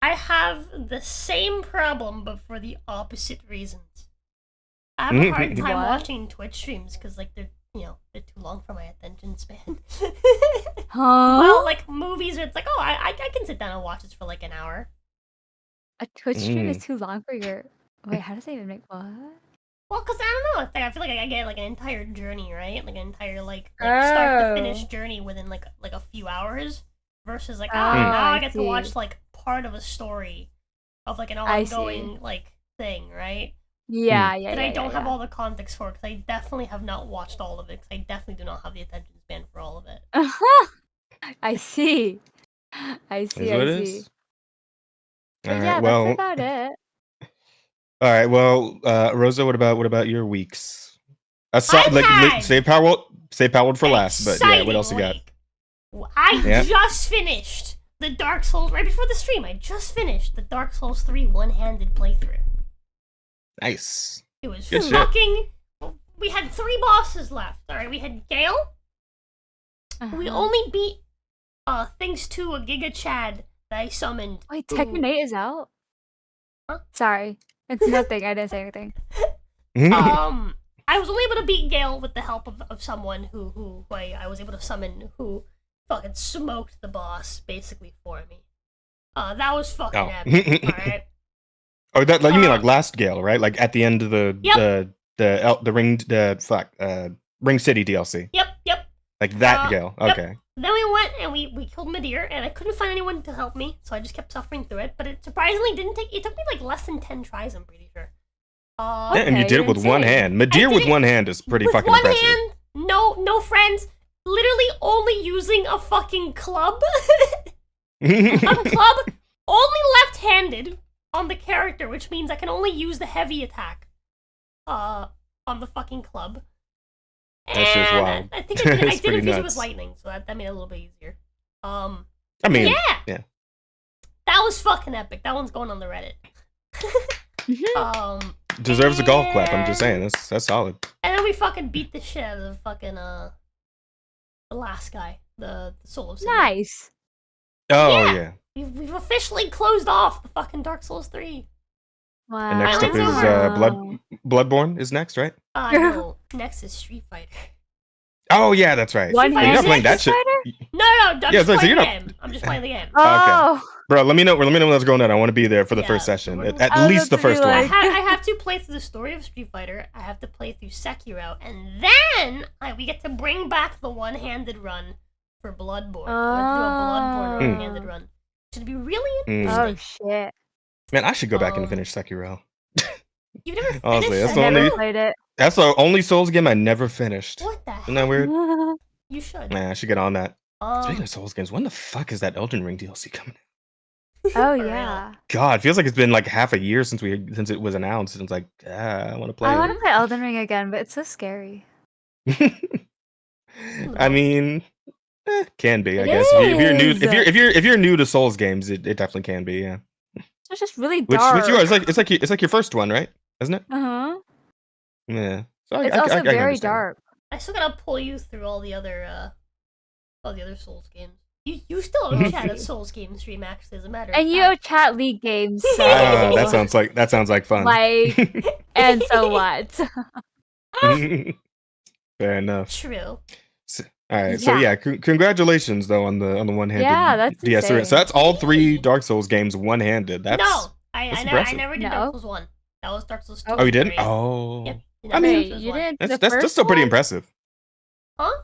I have the same problem, but for the opposite reasons. I have a hard time What? watching Twitch streams because, like, they're too long for my attention span. Huh? Well, like movies, it's like, oh, I can sit down and watch this for like an hour. A Twitch stream is too long for your. Wait, how does that even make what? Well, cause I don't know, it's like, I feel like I get like an entire journey, right? Like an entire like start to finish Oh. journey within like a few hours, versus like, oh, Oh, now I I get to see. watch like part of a story of like an I see. ongoing like thing, right? Yeah, yeah, That yeah. I don't have yeah. all the context for, because I definitely have not watched all of it, because I definitely do not have the attention span for all of it. I see. I see. Is what I it see. is. But All yeah, right. Well. that's about it. All right. Well, Rosa, what about your weeks? Aside, I've like, had save Power for an last. But yeah, what else you got? exciting week. I Yeah. just finished the Dark Souls right before the stream. I just finished the Dark Souls 3 one-handed playthrough. Nice. It was Good shit. fucking. We had 3 bosses left. All right, we had Gale. We Uh-huh. only beat thanks to a Giga Chad that I summoned. Wait, who- Terminate is out? Huh? Sorry. It's nothing. I didn't say anything. I was only able to beat Gale with the help of someone who I was able to summon, who fucking smoked the boss basically for me. That was fucking Oh. epic. Alright. Oh, that like, you mean like last Gale, right? Like at the end of the Yep. the Ring City DLC. Yep. Like that Gale. Yep. Okay. Then we went and we killed Midir, and I couldn't find anyone to help me, so I just kept suffering through it. But it surprisingly didn't take. It took me like less than 10 tries, I'm pretty sure. Yeah, and you Okay, did it with one insane. hand. Madeir did with it one hand is pretty with fucking one impressive. hand, no friends, literally only using a fucking club. A club, only left-handed on the character, which means I can only use the heavy attack on the fucking club. That's just And wild. I think I It's did pretty infuse it with nuts. lightning, so that made it a little bit easier. I mean, Yeah. That was fucking epic. That one's going on the Reddit. deserves a golf clap. I'm just saying, that's solid. And then we fucking beat the shit out of the fucking the last guy, the Soul of Sin. Nice. Oh Yeah. yeah. We've officially closed off the fucking Dark Souls 3. Wow. And next up is Bloodborne is next, right? No, next is Street Fighter. Oh yeah, that's right. One You're not handed playing that shit, No, I'm Yeah, just so playing you're the not- game. I'm just playing the game. Oh. bro. Let me know what's going on. I want to be there for the first Yeah, session, we're- at I was least the about to be first I, one. like- I have to play through the story of Street Fighter. I have to play through Sekiro, and then we get to bring back the one-handed run for Bloodborne. We have to do a Bloodborne Oh. one-handed run. Should be really Mm. Oh interesting. shit! Man, I should go back and finish Sekiro. You've never finished Honestly, that's I the never only- Sekiro? played it. That's the only Souls game I never finished. What the Isn't that heck? weird? You should. Man, I should get on that. Speaking Um, of Souls games, when the fuck is that Elden Ring DLC coming? Oh real. yeah. God, it feels like it's been like half a year since it was announced, and it's like, I want to play I it. want to play Elden Ring again, but it's so scary. I mean, can be, I It guess. If you're new, is. if you're new to Souls games, it definitely can be, yeah. It's just really Which dark. you are? It's like your first one, right? Isn't it? Uh-huh. Yeah. So It's I also can very understand that. dark. I still gotta pull you through all the other Souls games. You still owe chat a Souls game stream, actually, as a matter of And you fact. chat League games, so That sounds like fun. like, and so what? Fair enough. True. All right, so Yeah. yeah, congratulations though on the one-handed Yeah, that's DS. So insane. that's all 3 Dark Souls games one-handed. That's No, I impressive. never did No. Dark Souls 1. That was Dark Souls 2. Oh, you didn't? 3. Oh, Yep. did I not mean, do Wait, Dark Souls you 1. didn't do the that's first still pretty one? impressive. Huh?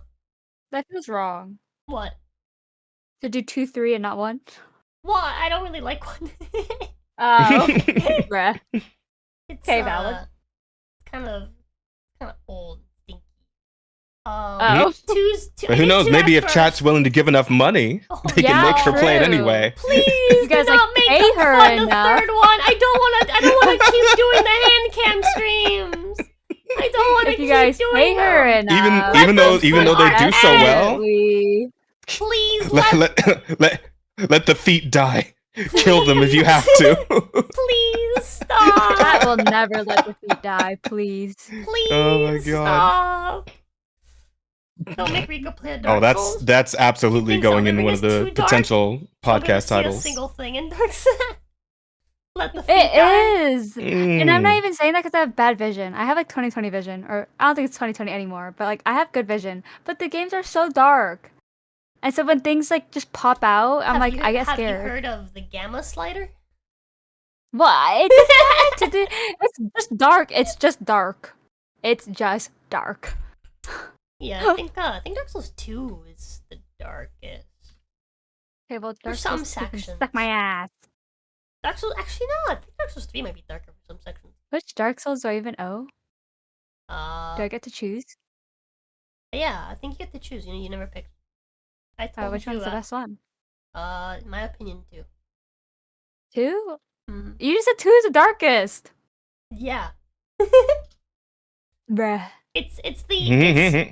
That feels wrong. What? To do 2, 3, and not 1. Well, I don't really like one. Oh, bruh. It's Okay, valid. kind of old, stinky. Oh. But who knows? Maybe if chat's willing to give enough money, they can make her play it true. anyway. Please You guys, do not like, make pay them her fun the enough. third one. I don't want to keep doing the hand cam streams. I don't want to If you keep guys doing pay her them. enough. Even though they do so well, Definitely. Please let the feet die. Kill them if you have to. please stop. That will never let the feet die, please. Please Oh my God. stop. Don't make Rico play a Dark Oh, Souls. that's absolutely Think going in Elden one Ring of is the too dark? potential I'm gonna podcast see a titles. single thing in Dark Souls. Let the feet It die. is. And I'm not Mm. even saying that because I have bad vision. I have like 20/20 vision, or I don't think it's 20/20 anymore, but like I have good vision. But the games are so dark. And so when things like just pop out, I'm like, I get Have you scared. heard of the gamma slider? What? It doesn't have to do. It's just dark. It's just dark. It's just dark. Yeah, I think Dark Souls 2 is the darkest. Okay, well, Dark some Souls 2 can sections. suck my ass. Dark Souls, actually no, I think Dark Souls 3 might be darker for some sections. Which Dark Souls do I even owe? Do Uh, I get to choose? yeah, I think you get to choose. You never picked. I told Which you. one's the best one? In my opinion, 2. 2? Mm-hmm. You just said 2 is the darkest. Yeah. Bruh.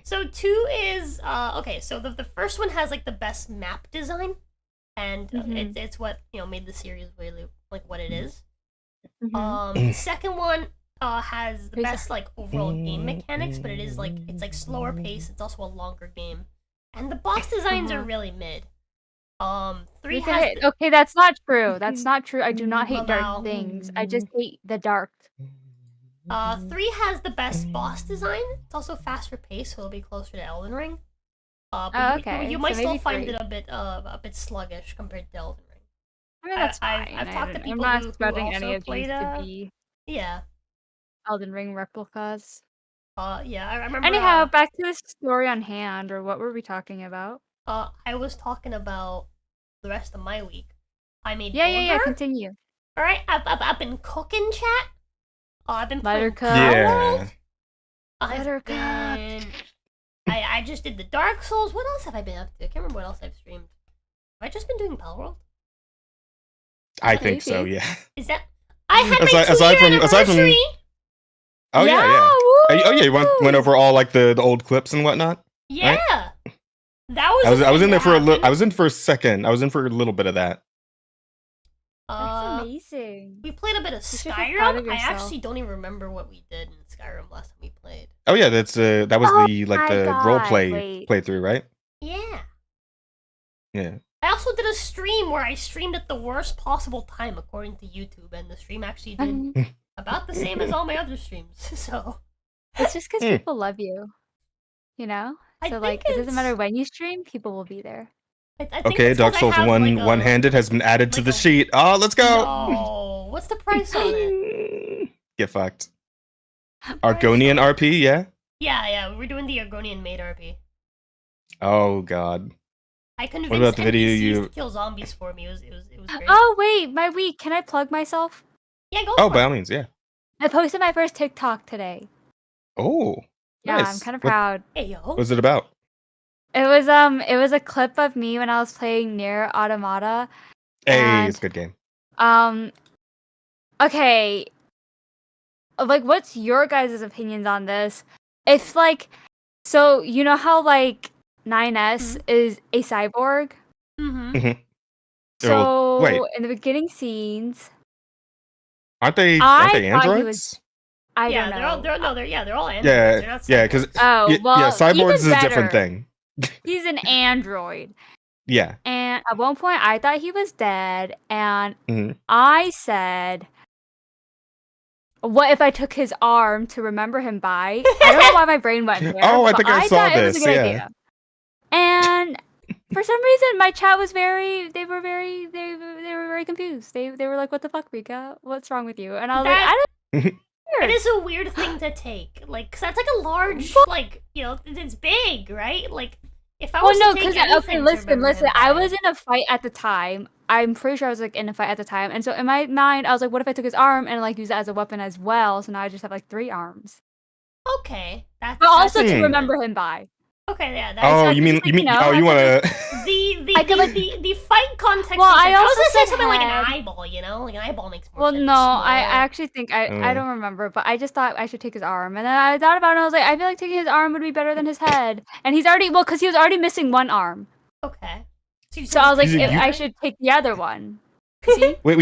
So 2 is okay. So the first one has like the best map design, and it's what made the series really like what it is. The second one has the best like overall game mechanics, but it's like slower pace. It's also a longer game, and the boss designs are really mid. 3 has Okay, that's not true. That's not true. I do not hate Wow. dark things. I just hate the dark. 3 has the best boss design. It's also faster paced, so it'll be closer to Elden Ring. But okay. you might So still maybe find 3. it a bit sluggish compared to Elden Ring. I mean, that's I've fine. talked to I'm people not who expecting also any of these played, to be Yeah. Elden Ring replicas. Yeah, I remember. Anyhow, back to the story on hand, or what were we talking about? I was talking about the rest of my week. I made Yeah. Bulgur. Continue. All right, I've been cooking, chat. I've been playing Buttercup. Yeah. Buttercup. I just did the Dark Souls. What else have I been up to? I can't remember what else I've streamed. Have I just been doing Palworld? I think so. Maybe. Yeah. Is that? I had my Aside 2-year from- anniversary. Oh yeah. Oh yeah. You went over all like the old clips and whatnot. Yeah. Right? That was. I was in there for a little. little. I was in for a second. I was in for a little bit of that. That's amazing. We played a bit of You should be proud of Skyrim. I yourself. actually don't even remember what we did in Skyrim last time we played. Oh yeah, that was Oh the my role God, play wait. playthrough, right? Yeah. Yeah. I also did a stream where I streamed at the worst possible time according to YouTube, and the stream actually did about the same as all my other streams. So It's just because Hmm. people love you. You know? I So, think like, it doesn't it's- matter when you stream, people will be there. I think Okay, it's 'cause Dark I Souls have, one like, a- one-handed has been added to like the a- sheet. Oh, let's go. No, what's the price on it? Get fucked. Price Argonian on it? RP, yeah. Yeah, we're doing the Argonian maid RP. Oh god. I What convinced about the video NPCs to you? kill zombies for me. It was great. Oh wait, my week. Can I plug myself? Yeah, go Oh, for by it. all means, yeah. I posted my first TikTok today. Oh, Yeah, nice. I'm kind of What proud. Hey yo. was it about? It was a clip of me when I was playing Nier Automata. Hey, it's And a good game. okay, like what's your guys' opinions on this? If like, so you know how like 9S is a cyborg? Mm-hmm. Mhm. So wait. in the beginning scenes, Aren't they I thought he androids? was. I Yeah, don't know. they're all androids. Yeah, They're not yeah, because cyborgs. Oh yeah, well, cyborgs is even a different better. thing. He's an android. Yeah. And at one point, I thought he was dead, and Mhm. I said, "What if I took his arm to remember him by?" I don't know why my brain went there, Oh, I but think I saw thought it was a this. good Yeah. idea. And for some reason, my chat was they were very confused. They were like, "What the fuck, Rika? What's wrong with you?" And I was like, That- "I don't." It Weird. is a weird thing to take. Like, 'cause that's like a large, like, it's big, right? Like, if I was Well, no, to take because anything okay, to listen. remember him I by- was in a fight at the time. I'm pretty sure I was like in a fight at the time, and so in my mind, I was like, "What if I took his arm and like use it as a weapon as well?" So now I just have like 3 arms, Okay, that's but also to Hmm. remember him by. Okay, yeah. Oh, I you could mean just, you like, mean you know, oh I you could want to? The fight context. Well, was I like, also was gonna say said something like an head. eyeball. Like an eyeball makes more Well, sense. no, It's I small. actually think I don't remember, but I just thought I should take his arm, and then I thought about it. And I was like, I feel like taking his arm would be better than his head, and he's already because he was already missing one arm, Okay. you so I was like, He's a I youth- should take the other one. See? Wait,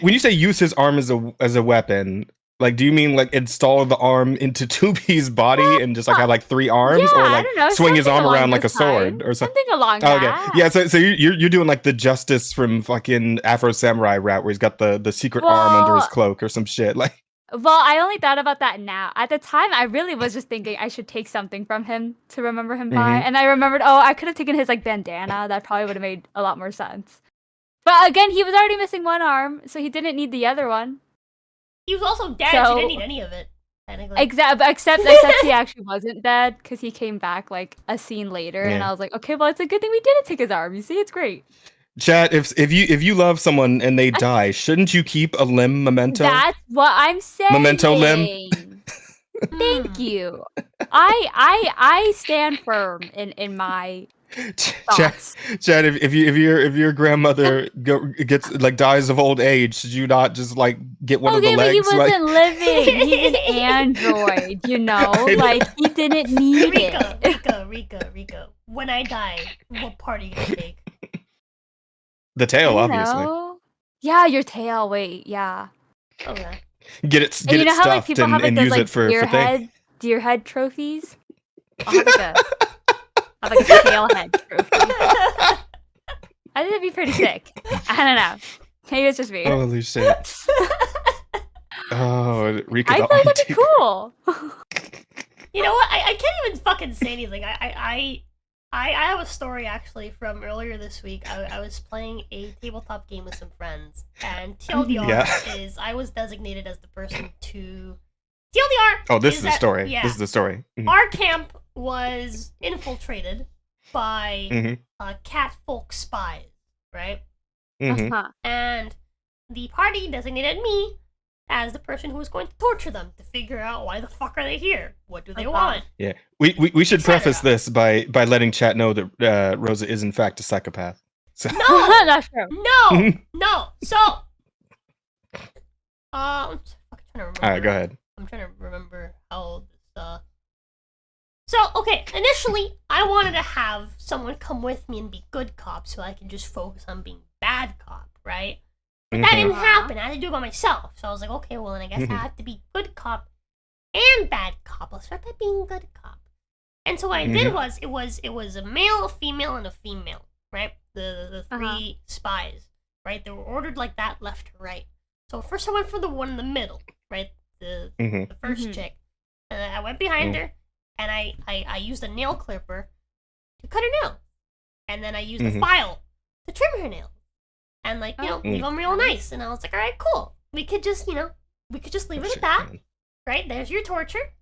when you say use his arm as a weapon, like do you mean like install the arm into 2B's body and just like have like 3 arms, Yeah, or I like don't know, swing his something arm along around like a those sword lines. or something? Something along Okay, that. yeah. So you're doing like the Justice from fucking Afro Samurai route where he's got the secret arm under his Well- cloak or some shit. Like Well, I only thought about that now. At the time, I really was just thinking I should take something from him to remember him by. Mhm. And I remembered, oh, I could have taken his like bandana. That probably would have made a lot more sense. But again, he was already missing one arm, so he didn't need the other one. He was also dead. So So- you didn't need any of it. Technically. Except he actually wasn't dead because he came back like a scene later, and Yeah. I was like, okay, well, it's a good thing we didn't take his arm. You see, it's great. chat, if you love someone and they die, shouldn't you keep a limb memento? That's what I'm saying. Memento limb? Thank you. I stand firm in my Chat, thoughts. Chad, if your grandmother gets like dies of old age, should you not just like get one of the Okay, but he legs? wasn't living. He's an android, you know? I know. Like, he didn't need Rika, it. Rika. When I die, what part are you gonna take? The tail, I obviously. know. Yeah, your tail. Wait, yeah. Okay. Get it And you know how like stuffed people have like and those use like it for thing. deer head trophies? I'll have like a tail head trophy. I think that'd be pretty sick. I don't know. Maybe it's just me. Holy shit! Oh, Rika, I the feel like that'd be auntie. cool. You know what? I can't even fucking say anything. I have a story actually from earlier this week. I was playing a tabletop game with some friends, and TLDR Yeah. is I was designated as the person to TLDR. Oh, this is the that- story. Yeah, This is the story. Mhm. our camp was infiltrated by Mhm. cat folk spies, right? Mhm. Uh-huh. And the party designated me as the person who was going to torture them to figure out why the fuck are they here? What do they Oh, want? Yeah, we should Etc. preface this by letting chat know that Rosa is in fact a psychopath. So. No, That's true. no. So, I'm fucking trying to remember. All right, go ahead. I'm trying to remember how this. So, okay, initially, I wanted to have someone come with me and be good cop so I can just focus on being bad cop, right? But that Mhm. didn't Uh-huh. happen. I had to do it by myself. So I was like, okay, well, then I guess I have to be good cop and bad cop. I'll start by being good cop. And so what I did was, it was a male, a female, and a female, right? The three spies, right? They were ordered like that, left to right. So first I went for the one in the middle, right? The first Mhm. chick. And I went behind her, and I used a nail clipper to cut her nail. And then I used a file to trim her nail. And like, leave them real nice. And I was like, all right, cool. We could just, leave it at that. Right? There's your torture.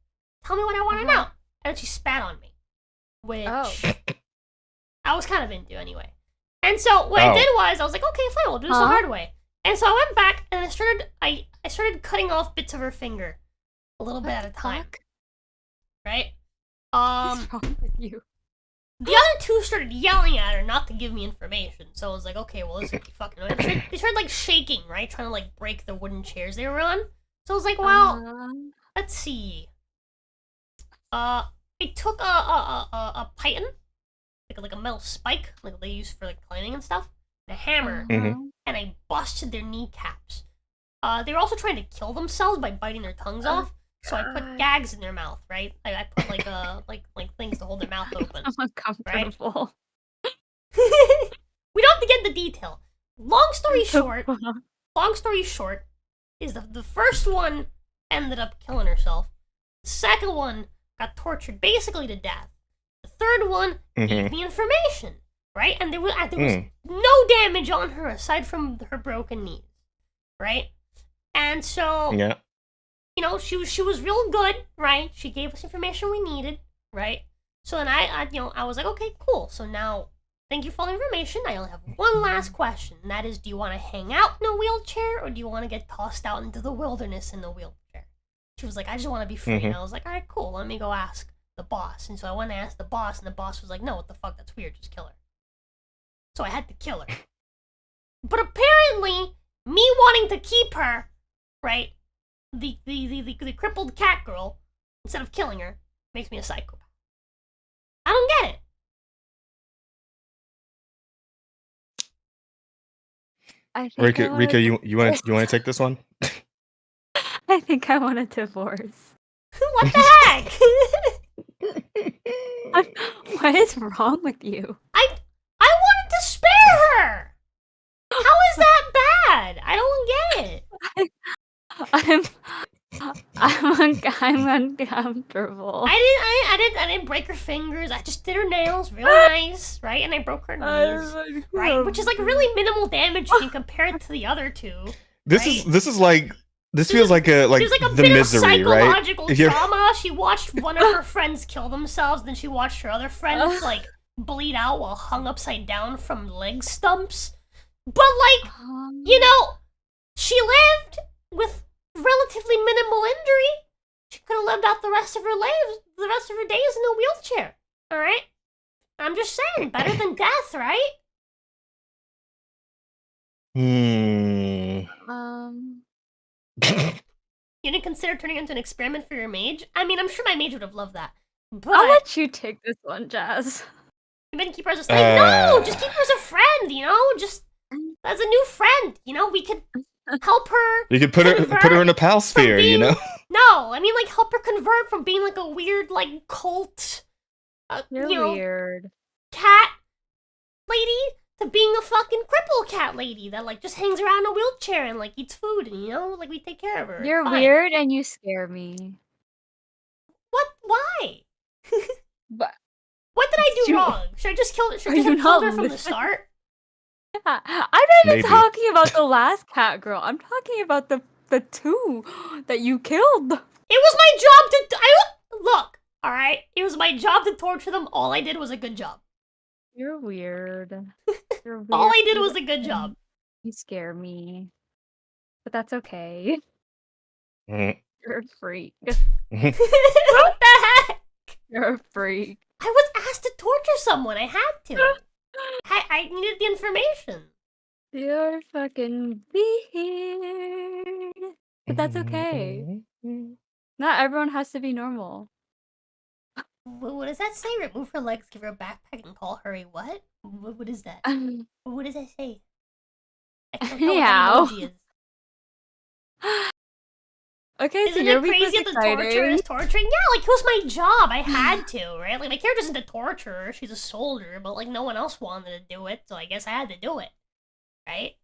Tell me what I want to know. And she spat on me. Which, Oh. I was kind of into anyway. And so what I did was I was like, okay, fine, we'll do this the hard way. And so I went back and I started cutting off bits of her finger, a little bit at a time. Right? What's wrong with you? The other two started yelling at her not to give me information. So I was like, okay, well, this is fucking annoying. They started like shaking, right? Trying to like break the wooden chairs they were on. So I was like, well, let's see. I took a python, like a metal spike, like they use for like climbing and stuff, and a hammer, and I busted their kneecaps. They were also trying to kill themselves by biting their tongues off. So I put gags in their mouth, right? I put like like things to hold their mouth open. I'm uncomfortable. Right? We don't have to get into detail. Long story short, is the first one ended up killing herself. The second one got tortured basically to death. The third one gave me information, right? And there was no damage on her aside from her broken knees, right? And so, you know, she was real good, right? She gave us information we needed, right? So then I was like, okay, cool. So now, thank you for all the information. I only have one last question, and that is, do you want to hang out in a wheelchair, or do you want to get tossed out into the wilderness in a wheelchair? She was like, I just want to be free. And I was like, all right, cool. Let me go ask the boss. And so I went and asked the boss, and the boss was like, no, what the fuck? That's weird. Just kill her. So I had to kill her. But apparently, me wanting to keep her, right, the crippled cat girl, instead of killing her, makes me a psychopath. I don't get it. Rika, you want to take this one? I think I want a divorce. What the heck? What is wrong with you? I wanted to spare her. How is that bad? I don't get it. I'm uncomfortable. I didn't break her fingers. I just did her nails real nice, right? And I broke her knees, right? Which is like really minimal damage when you compare it to the other two. This feels like the bit Misery, of psychological trauma. She watched one of her friends kill themselves, then she watched her other friend like bleed out while hung upside down from leg stumps. But like, you know, she lived with relatively minimal injury. She could have lived out the rest of her days in a wheelchair. All right, I'm just saying, better than death, right? You didn't consider turning into an experiment for your mage? I mean, I'm sure my mage would have loved that. But I'll let you take this one, Jazz. You didn't keep her as a slave? No, just keep her as a friend, you know? Just as a new friend, you know? We could help her. You could put her in a pal sphere, you know? No, I mean, like, help her convert from being like a weird, like, cult, You're you know, weird. cat lady to being a fucking cripple cat lady that like just hangs around in a wheelchair and like eats food and, you know, like we take care of her. You're weird and you scare me. What? Why? But what did I do wrong? Should I just kill her? Should I just have killed her from the start? I'm not even talking about the last cat girl. I'm talking about the two that you killed. It was my job to look. All right, it was my job to torture them. All I did was a good job. You're weird. You're weird. All I did was a good job. You scare me. But that's okay. You're a freak. What the heck? You're a freak. I was asked to torture someone. I had to. I needed the information. You're fucking weird. But that's okay. Not everyone has to be normal. What does that say? Remove her legs, give her a backpack, and call her a what? What is that? What does that say? I can't tell what that emoji is. Okay, Isn't it crazy that the torture is torturing? Yeah, like, it was my job. I had to, right? Like, my character isn't a torturer. She's a soldier, but, like, no one else wanted to do it, so I guess I had to do it. Right?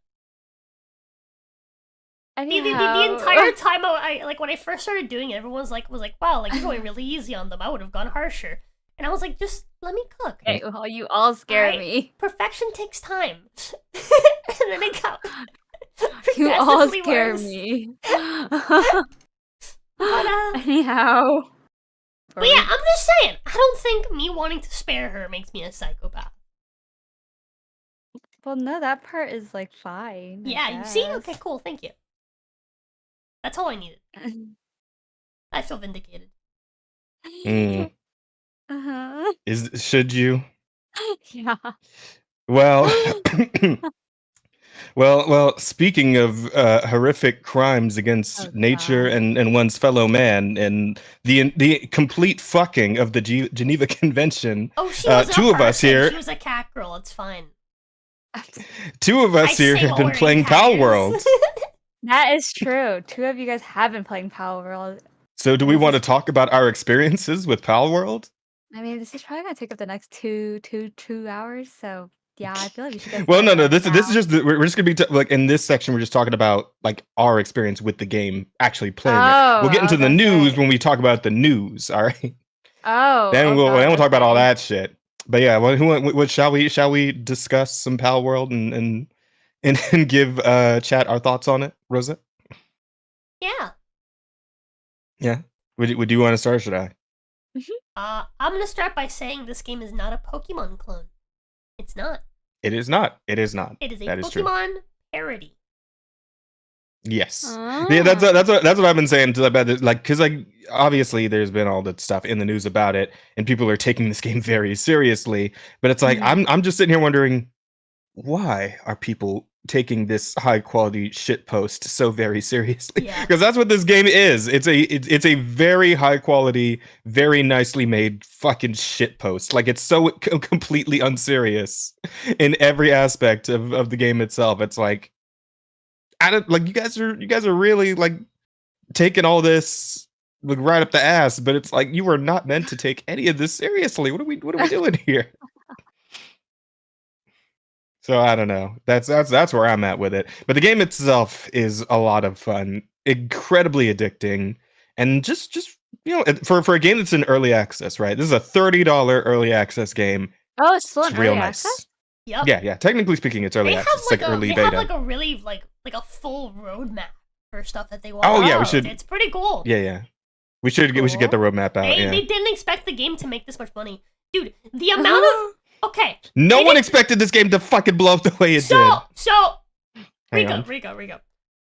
The entire time, like, when I first started doing it, everyone was like, wow, like, you're going really easy on them. I would have gone harsher. And I was like, just let me cook. Okay, well, you all scare me. Perfection takes time. And then it got you all scare me. But, anyhow. But yeah, I'm just saying, I don't think me wanting to spare her makes me a psychopath. Well, no, that part is like fine. Yeah, you see? Okay, cool, thank you. That's all I needed. I feel vindicated. Mm. Uh-huh. Should you? Yeah. Well, well. Speaking of horrific crimes against Oh, nature God. and one's fellow man, and the complete fucking of the Geneva Convention, Oh, she was two a of us person. here, She was a cat girl. It's fine. two of us I here sing have been while playing wearing cat Pal ears. World. That is true. Two of you guys have been playing Power World. So, do we want to talk about our experiences with Pal World? I mean, this is probably gonna take up the next two hours. So yeah, I feel like we should get Well, started no. right This is now. just we're just gonna be like in this section. We're just talking about like our experience with the game, actually playing it. We'll Oh, get I into was the gonna news say. when we talk about the news. All right. Oh, Then oh we'll God, talk about all okay. that shit. But yeah, what shall we discuss some Pal World and and give chat our thoughts on it, Rosa? Yeah. Yeah. Would you want to start or should I? I'm gonna start by saying this game is not a Pokemon clone. It's not. It is not. It is not. It is a That is true. Pokemon parody. Yes. Oh. Yeah, that's what I've been saying to about this, like, because like obviously there's been all that stuff in the news about it, and people are taking this game very seriously. But it's like I'm just sitting here wondering, why are people taking this high quality shit post so very seriously? Yeah. Because that's what this game is. It's a very high quality, very nicely made fucking shit post. Like it's so completely unserious in every aspect of the game itself. It's like I don't like you guys are really like taking all this like right up the ass, but it's like you were not meant to take any of this seriously. What are we doing here? So I don't know. That's where I'm at with it. But the game itself is a lot of fun, incredibly addicting, and just for a game that's in early access, right? This is a $30 early access game. Oh, it's still It's in real early nice. access? Yep. Yeah. Technically speaking, it's early access. It's like early they beta. have like a really like a full roadmap for stuff that they want. Oh yeah, we should. It's pretty cool. Yeah. We should get the roadmap out. They didn't expect the game to make this much money, dude. The amount of no one expected this game to fucking blow up the way it did. So Hang on. Rico.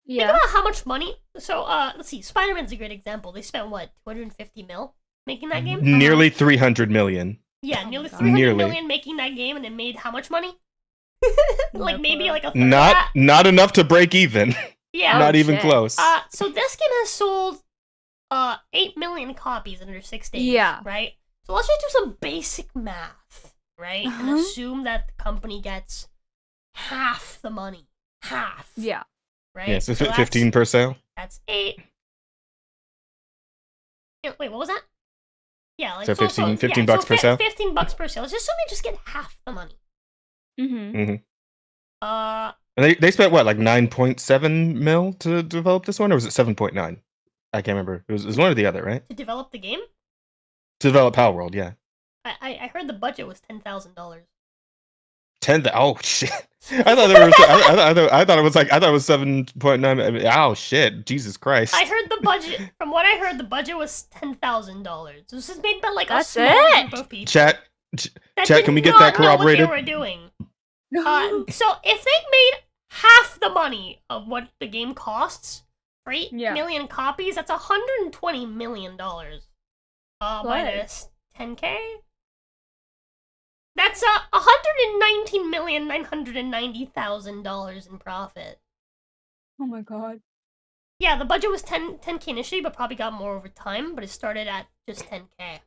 Yeah. Think about how much money. So let's see. Spider-Man's a great example. They spent what 250 mil making that game. Nearly 300 million. Yeah, Oh nearly my God. 300 million making that game, and it made how much money? Like No maybe clue. like a third of that? Not enough to break even. Yeah. Not even shit. close. So this game has sold 8 million copies in under 6 days. Yeah. Right? So let's just do some basic math, right? And assume that the company gets half the money. Half. Yeah. Right? Yeah, so that's- 15 per sale. That's 8. Wait, what was that? Yeah, like So 15 bucks per sale? 15 bucks per sale. Let's just assume they just get half the money. Mm-hmm. And they spent what, like 9.7 mil to develop this one, or was it 7.9? I can't remember. It was one or the other, right? To develop the game? To develop Power World, yeah. I heard the budget was $10,000. 10. Oh shit! I thought there was. I thought it was like. I thought it was 7.9. Oh shit! Jesus Christ! I heard the budget. From what I heard, the budget was $10,000. This is made by like That's a small it? group of people. Chat, that chat. did Can we get not that corroborated? Know what they were doing. So if they made half the money of what the game costs for 8 million copies, that's $120 million. Minus 10K. That's $119,990,000 in profit. Oh my God. Yeah, the budget was 10K initially, but probably got more over time. But it started at just 10K.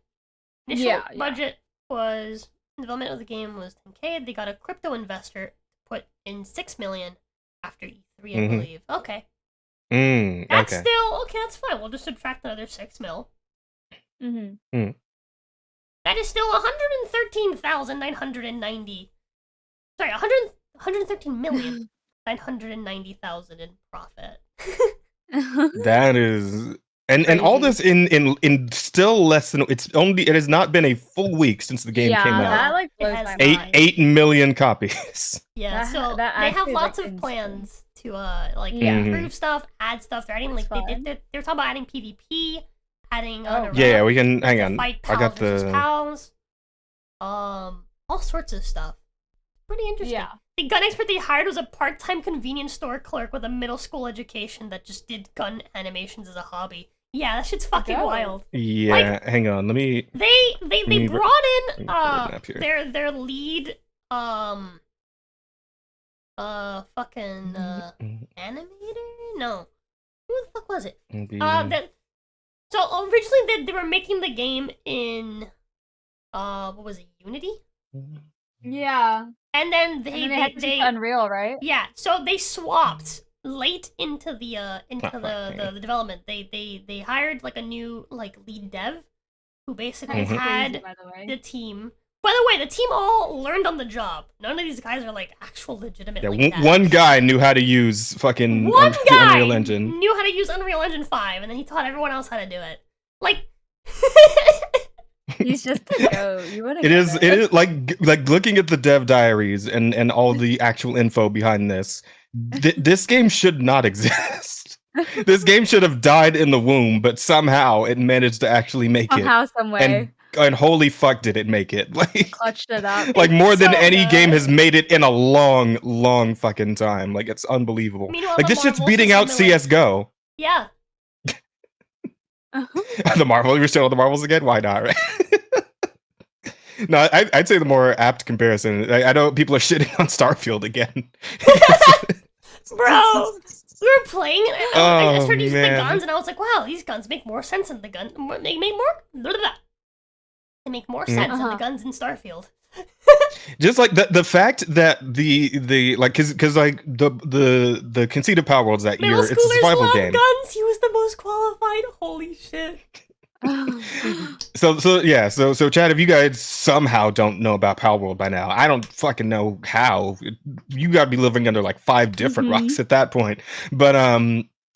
Initial budget was development of the game was 10K. They got a crypto investor to put in 6 million after E3, I believe. Okay. That's still okay. That's fine. We'll just subtract another 6 mil. That is still 113,990. Sorry, 113,990,000 in profit. That is, and all this in still less than it has not been a full week since the game came out. That like blows my eight mind. 8 million copies. Yeah, so that they have actually is, lots like, of insane. plans to like Yeah. improve stuff, add stuff. They're adding like That's they're talking about adding PvP, adding Yeah, we can hang on. fight I pals got versus the pals, all sorts of stuff. Pretty interesting. Yeah. the gun expert they hired was a part-time convenience store clerk with a middle school education that just did gun animations as a hobby. Yeah, that shit's fucking Dope. wild. Yeah, hang on. Let me. They me brought let in me pull it up here. their lead fucking animator? No. Who the fuck was it? So originally they were making the game in what was it, Unity? Yeah. And then And they then they had to do Unreal, right? yeah, so they swapped late into the development. They hired like a new like lead dev who basically That is had crazy, by the way. the team. By the way, the team all learned on the job. None of these guys are like actual legitimate. Yeah, like, one devs. guy knew how to use fucking One the guy Unreal Engine. knew how to use Unreal Engine 5, and then he taught everyone else how to do it. Like, He's just a goat. You wouldn't It get is. it. It is like looking at the dev diaries and all the actual info behind this. This game should not exist. This game should have died in the womb, but somehow it managed to actually make Somehow, some way. and holy fuck did it make it. Like Clutched it up. like more than so any game good. has made it in a long fucking time. Like it's unbelievable. Meanwhile, Like the this shit's Marvels beating is out similar. CS:GO. Yeah. The Marvel, you're still on the Marvels again? Why not, right? No, I'd say the more apt comparison. I know people are shitting on Starfield again. Bro, we were playing, and I Oh, started using the man. guns, and I was like, wow, these guns make more sense than the gun. They make more. Blah, blah, blah. They make more sense than the guns in Starfield. Just like the fact that the like because like the conceit of Power Worlds that Middle year, it's a schoolers survival love game. guns. He was the most qualified. Holy shit. So Chad, if you guys somehow don't know about Power World by now, I don't fucking know how. You gotta be living under like 5 different rocks at that point. But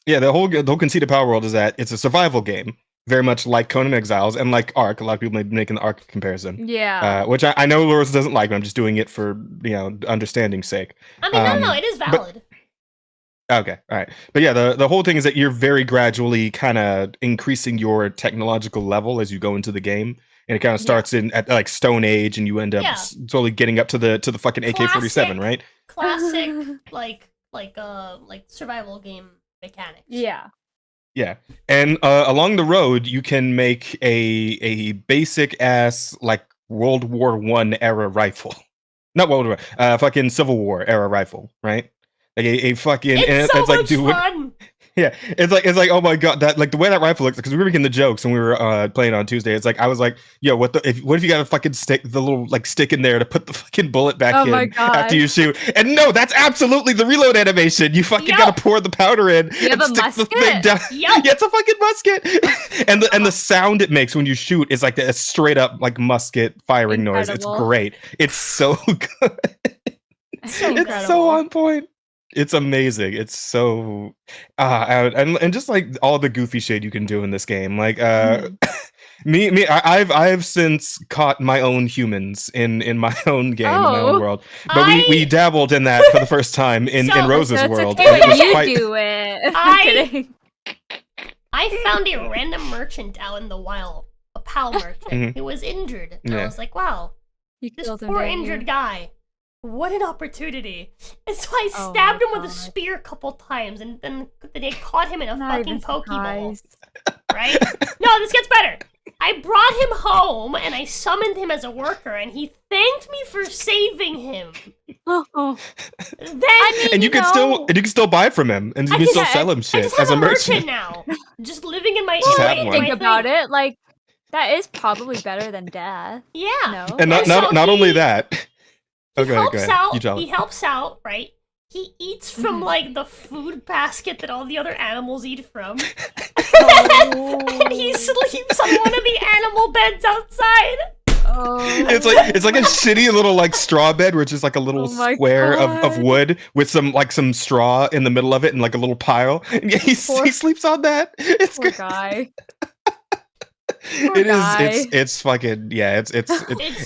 yeah, the whole conceit of Power World is that it's a survival game, very much like Conan Exiles and like Ark. A lot of people may be making the Ark comparison. Yeah. Which I know Loris doesn't like, but I'm just doing it for understanding's sake. I mean, no, it is valid. Okay, all right. But yeah, the whole thing is that you're very gradually kind of increasing your technological level as you go into the game. And it kind of starts in at like Stone Age, and you end up slowly getting up to the fucking AK-47, right? Classic, like survival game mechanics. Yeah. Yeah, and along the road, you can make a basic ass like World War I era rifle, not World War, fucking Civil War era rifle, right? Like a fucking, It's so much fun. Yeah, it's like oh my god, that like the way that rifle looks, because we were making the jokes and we were playing on Tuesday. It's like I was like, yo, what if you got a fucking stick, the little like stick in there to put the fucking bullet back Oh in my God. after you shoot? And no, that's absolutely the reload animation. You fucking gotta pour the powder in You and have a stick the thing musket? down. Yep. Yeah, it's a fucking musket. and the sound it makes when you shoot is like a straight up like musket firing noise. It's Incredible. great. It's so good. So It's incredible. so on point. It's amazing. It's so and just like all the goofy shit you can do in this game. Like I've since caught my own humans in my own game, in my own world. But we dabbled in that for the first time in Rose's So it's world. okay and it when was you quite do it. I'm I- kidding. I found a random merchant out in the wild, a PAL merchant. Mhm. He was injured. And Yeah. I was like, wow, You this killed him, poor didn't you? injured guy. What an opportunity. And so I Oh stabbed my him with a God. spear a couple times, and then they caught him in a Not fucking even Pokeball. surprised. Right? No, this gets better. I brought him home, and I summoned him as a worker, and he thanked me for saving him. Oh. Then and you can still buy from him, and you can still sell him I shit just have as a merchant. now. Just living in my Just have in one. my Think about thing. it, like that is probably better than death. Yeah. No. And not And so not only he- that. He Okay, go helps ahead. out. You tell He it. helps out, right? He eats from like the food basket that all the other animals eat from. And he sleeps on one of the animal beds outside. Oh. It's like a shitty little like straw bed where it's just like a little Oh my square of God. wood with some straw in the middle of it and like a little pile. And yeah, he sleeps on that. It's Poor good. guy. It is guy. it's fucking yeah, it's It's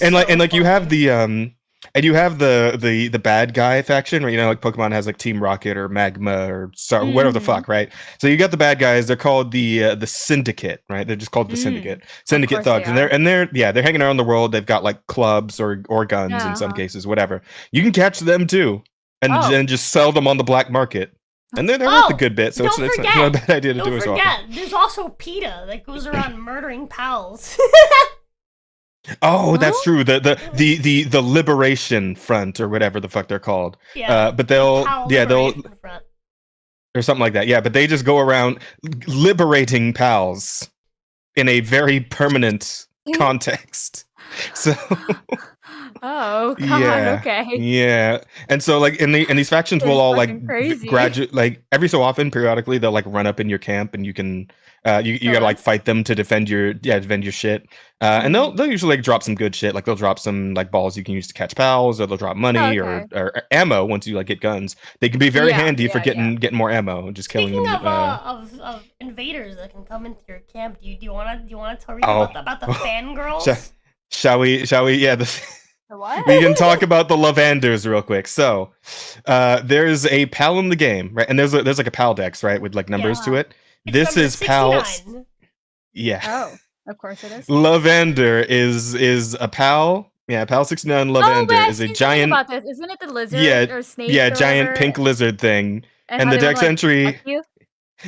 and like so you have funny. And you have the bad guy faction, where like Pokemon has like Team Rocket or Magma or Star, whatever the fuck, right? So you got the bad guys. They're called the Syndicate, right? They're just called the Syndicate, Syndicate course they thugs, and they're hanging around the world. They've got like clubs or guns in some cases, whatever. You can catch them too, and then just sell them on the black market. And they're worth a good bit, so it's not a bad idea to do as well. Don't forget, there's also PETA that goes around murdering pals. Oh, that's true. The Liberation Front or whatever the fuck they're called. Yeah. But they'll Front. or something like that. Yeah, but they just go around liberating pals in a very permanent context. So oh god, yeah, okay. Yeah. And so like in these factions will all like graduate, like every so often periodically they'll like run up in your camp and you can you gotta like fight them to defend your shit. And they'll usually like drop some good shit. Like they'll drop some like balls you can use to catch pals, or they'll drop money or ammo once you like get guns. They can be very handy for getting more ammo, just killing them. Speaking of invaders that can come into your camp, do you wanna tell me about the fangirls? Shall we? Yeah. What? We can talk about the Lavanders real quick. So, there's a pal in the game, right? And there's like a pal dex, right, with like numbers to it. This is 69. pal. Yeah. Oh, of course it is. Lavander is a pal. Yeah, pal 69 Lavander is a giant. About this. Isn't it the lizard or snake? Yeah, giant pink lizard thing. And the dex entry.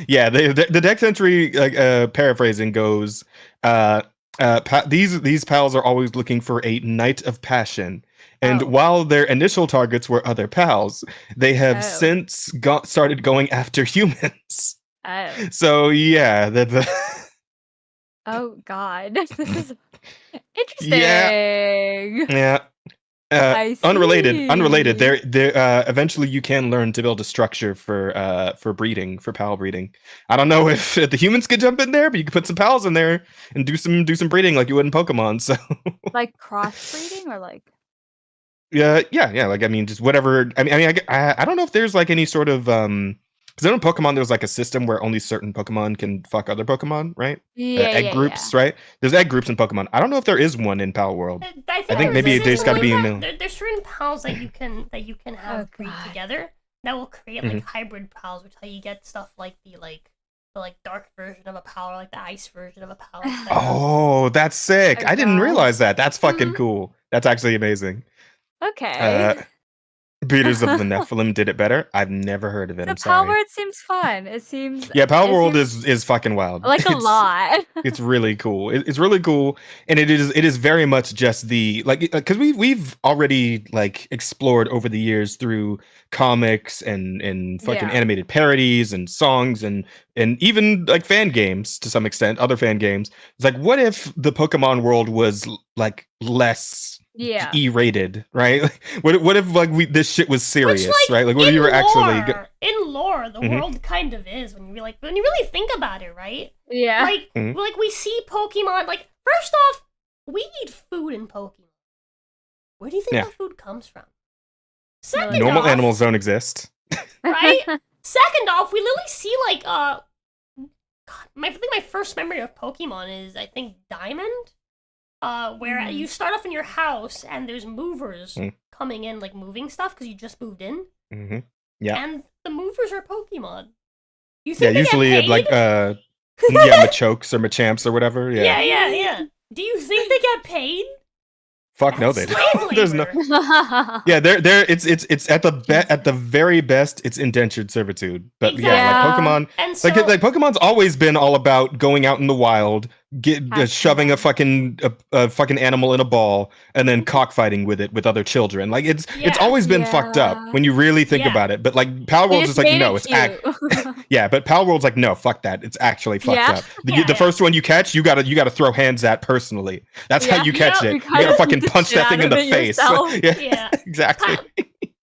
Yeah, the dex entry, like paraphrasing goes, these pals are always looking for a knight of passion, and while their initial targets were other pals, they have since started going after humans. So yeah, oh god, this is interesting. Yeah. Unrelated. There. Eventually, you can learn to build a structure for breeding, for pal breeding. I don't know if the humans could jump in there, but you could put some pals in there and do some breeding like you would in Pokemon. So, like crossbreeding or like. Yeah. Like I mean, just whatever. I don't know if there's like any sort of because in Pokemon there's like a system where only certain Pokemon can fuck other Pokemon, right? Egg groups, right? There's egg groups in Pokemon. I don't know if there is one in Pal World. I think maybe there's got to be there's certain pals that you can have breed together that will create like hybrid pals, which how you get stuff like the dark version of a pal or like the ice version of a pal. Oh, that's sick! I didn't realize that. That's fucking cool. That's actually amazing. Okay. Breeders of the Nephilim did it better. I've never heard of it. I'm sorry. Pal World seems fun. It seems. Yeah, Pal World is fucking wild. Like a lot. It's really cool. It's really cool, and it is very much just the because we've already like explored over the years through comics and fucking animated parodies and songs and even like fan games to some extent, other fan games. It's like, what if the Pokemon world was like less E-rated, right? Like, what if like this shit was serious, right? Like what if you were actually in lore, the world kind of is when you really think about it, right? Yeah. Like we see Pokemon. Like first off, we eat food in Pokemon. Where do you think that food comes from? Second normal off, animals don't exist, right? Second off, we literally see like I think my first memory of Pokemon is I think Diamond. Where you start off in your house and there's movers coming in, like moving stuff because you just moved in. Yeah. And the movers are Pokemon. You think usually get paid? Like Machokes or Machamps or whatever. Yeah. Do you think they get paid? Fuck no, they don't. There's no. Yeah, they're it's at the very best, it's indentured servitude. But yeah, like Pokemon, and so, like Pokemon's always been all about going out in the wild, shoving a fucking animal in a ball, and then cockfighting with it with other children. Like it's always been fucked up when you really think about it. But like Pal World's is like no, it's but Pal World's like no, fuck that. It's actually fucked up. The first one you catch, you gotta throw hands at personally. That's how you catch it. You gotta fucking punch that thing in the face. Yeah, exactly.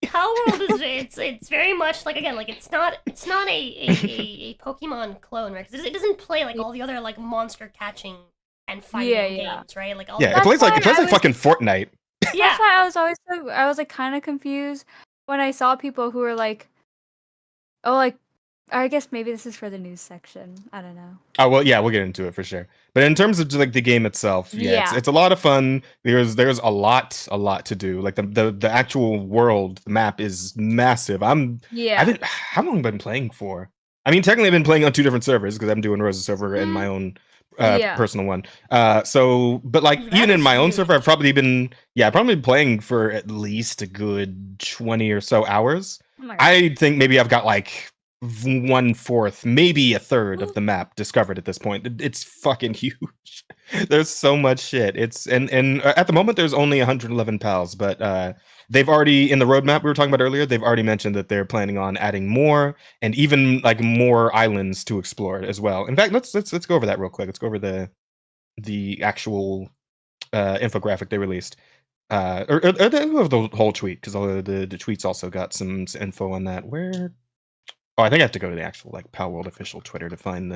Pal World is it's very much like again like it's not a Pokemon clone, right? Because it doesn't play like all the other like monster catching and fighting games, right? Like all it plays like fucking Fortnite. Yeah, that's why I was like kind of confused when I saw people who were like, oh, like I guess maybe this is for the news section. I don't know. Oh well, yeah, we'll get into it for sure. But in terms of just, like the game itself, yeah, Yeah. it's a lot of fun. There's a lot to do. Like the actual world, the map is massive. Yeah. How long have I been playing for? I mean, technically, I've been playing on 2 different servers because I'm doing Rosa's server and my own Yeah. personal one. But like That even in is my own huge. server, I've probably been playing for at least a good 20 or so hours. Oh my god. I think maybe I've got like 1/4, maybe a third of the map discovered at this point. It's fucking huge. There's so much shit. It's and at the moment there's only 111 pals, but they've already in the roadmap we were talking about earlier. They've already mentioned that they're planning on adding more and even like more islands to explore as well. In fact, let's go over that real quick. Let's go over the actual infographic they released. Or the whole tweet because the tweets also got some info on that. Where Oh, I think I have to go to the actual like Pal World official Twitter to find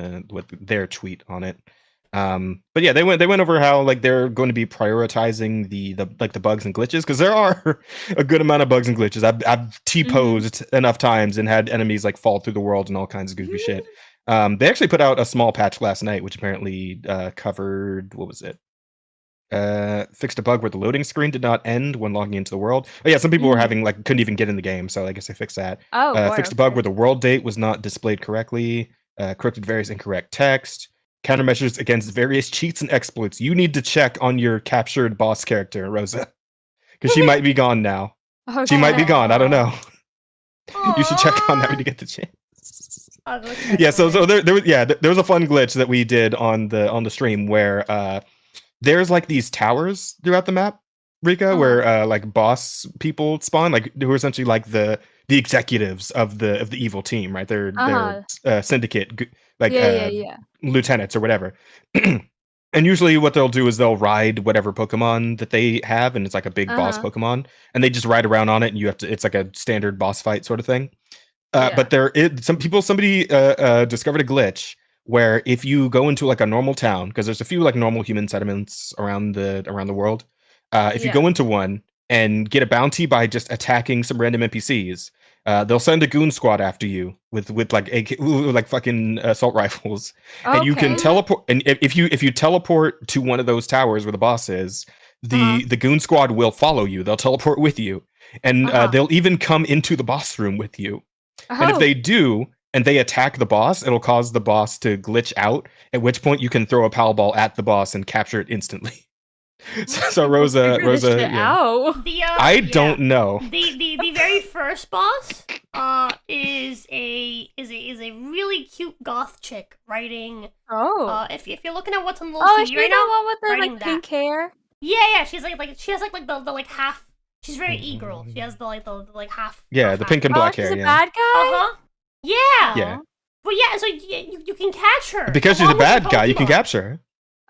their tweet on it. But yeah, they went over how like they're going to be prioritizing the bugs and glitches because there are a good amount of bugs and glitches. I've T-posed enough times and had enemies like fall through the world and all kinds of goofy shit. They actually put out a small patch last night, which apparently covered what was it? Fixed a bug where the loading screen did not end when logging into the world. Oh yeah, some people were having like couldn't even get in the game, so I guess they fixed that. Oh, boy, Fixed a bug okay. where the world date was not displayed correctly. Corrected various incorrect text. Countermeasures against various cheats and exploits. You need to check on your captured boss character, Rosa, because she might be gone now. Oh, She might be gone. I don't know. You should check on that when Aw. you get the chance. I'll go check Yeah, on so it. there was a fun glitch that we did on the stream where there's like these towers throughout the map, Rika, where like boss people spawn, like who are essentially like the executives of the evil team, right? They're syndicate Yeah. lieutenants or whatever. And usually what they'll do is they'll ride whatever Pokemon that they have, and it's like a big boss Pokemon, and they just ride around on it, and it's like a standard boss fight sort of thing. But somebody discovered a glitch where if you go into like a normal town, because there's a few like normal human settlements around the world, if you go into one and get a bounty by just attacking some random NPCs, they'll send a goon squad after you with like fucking assault rifles, and you can teleport. And if you teleport to one of those towers where the boss is, the goon squad will follow you. They'll teleport with you, and they'll even come into the boss room with you. And if they do, and they attack the boss, it'll cause the boss to glitch out, at which point you can throw a pal ball at the boss and capture it instantly. So Rosa, yeah. I don't know. The very first boss is a really cute goth chick writing. If you're looking at what's on the little is TV she right the now, one with the writing like pink hair? Yeah, she's she has like the like half. She's very e-girl. She has the half. Yeah, half the pink and Oh, black she's hair. a Yeah. bad guy? Yeah. Yeah. But yeah, so you can catch her. Because she's a along with your bad guy, you can Pokemon. capture her.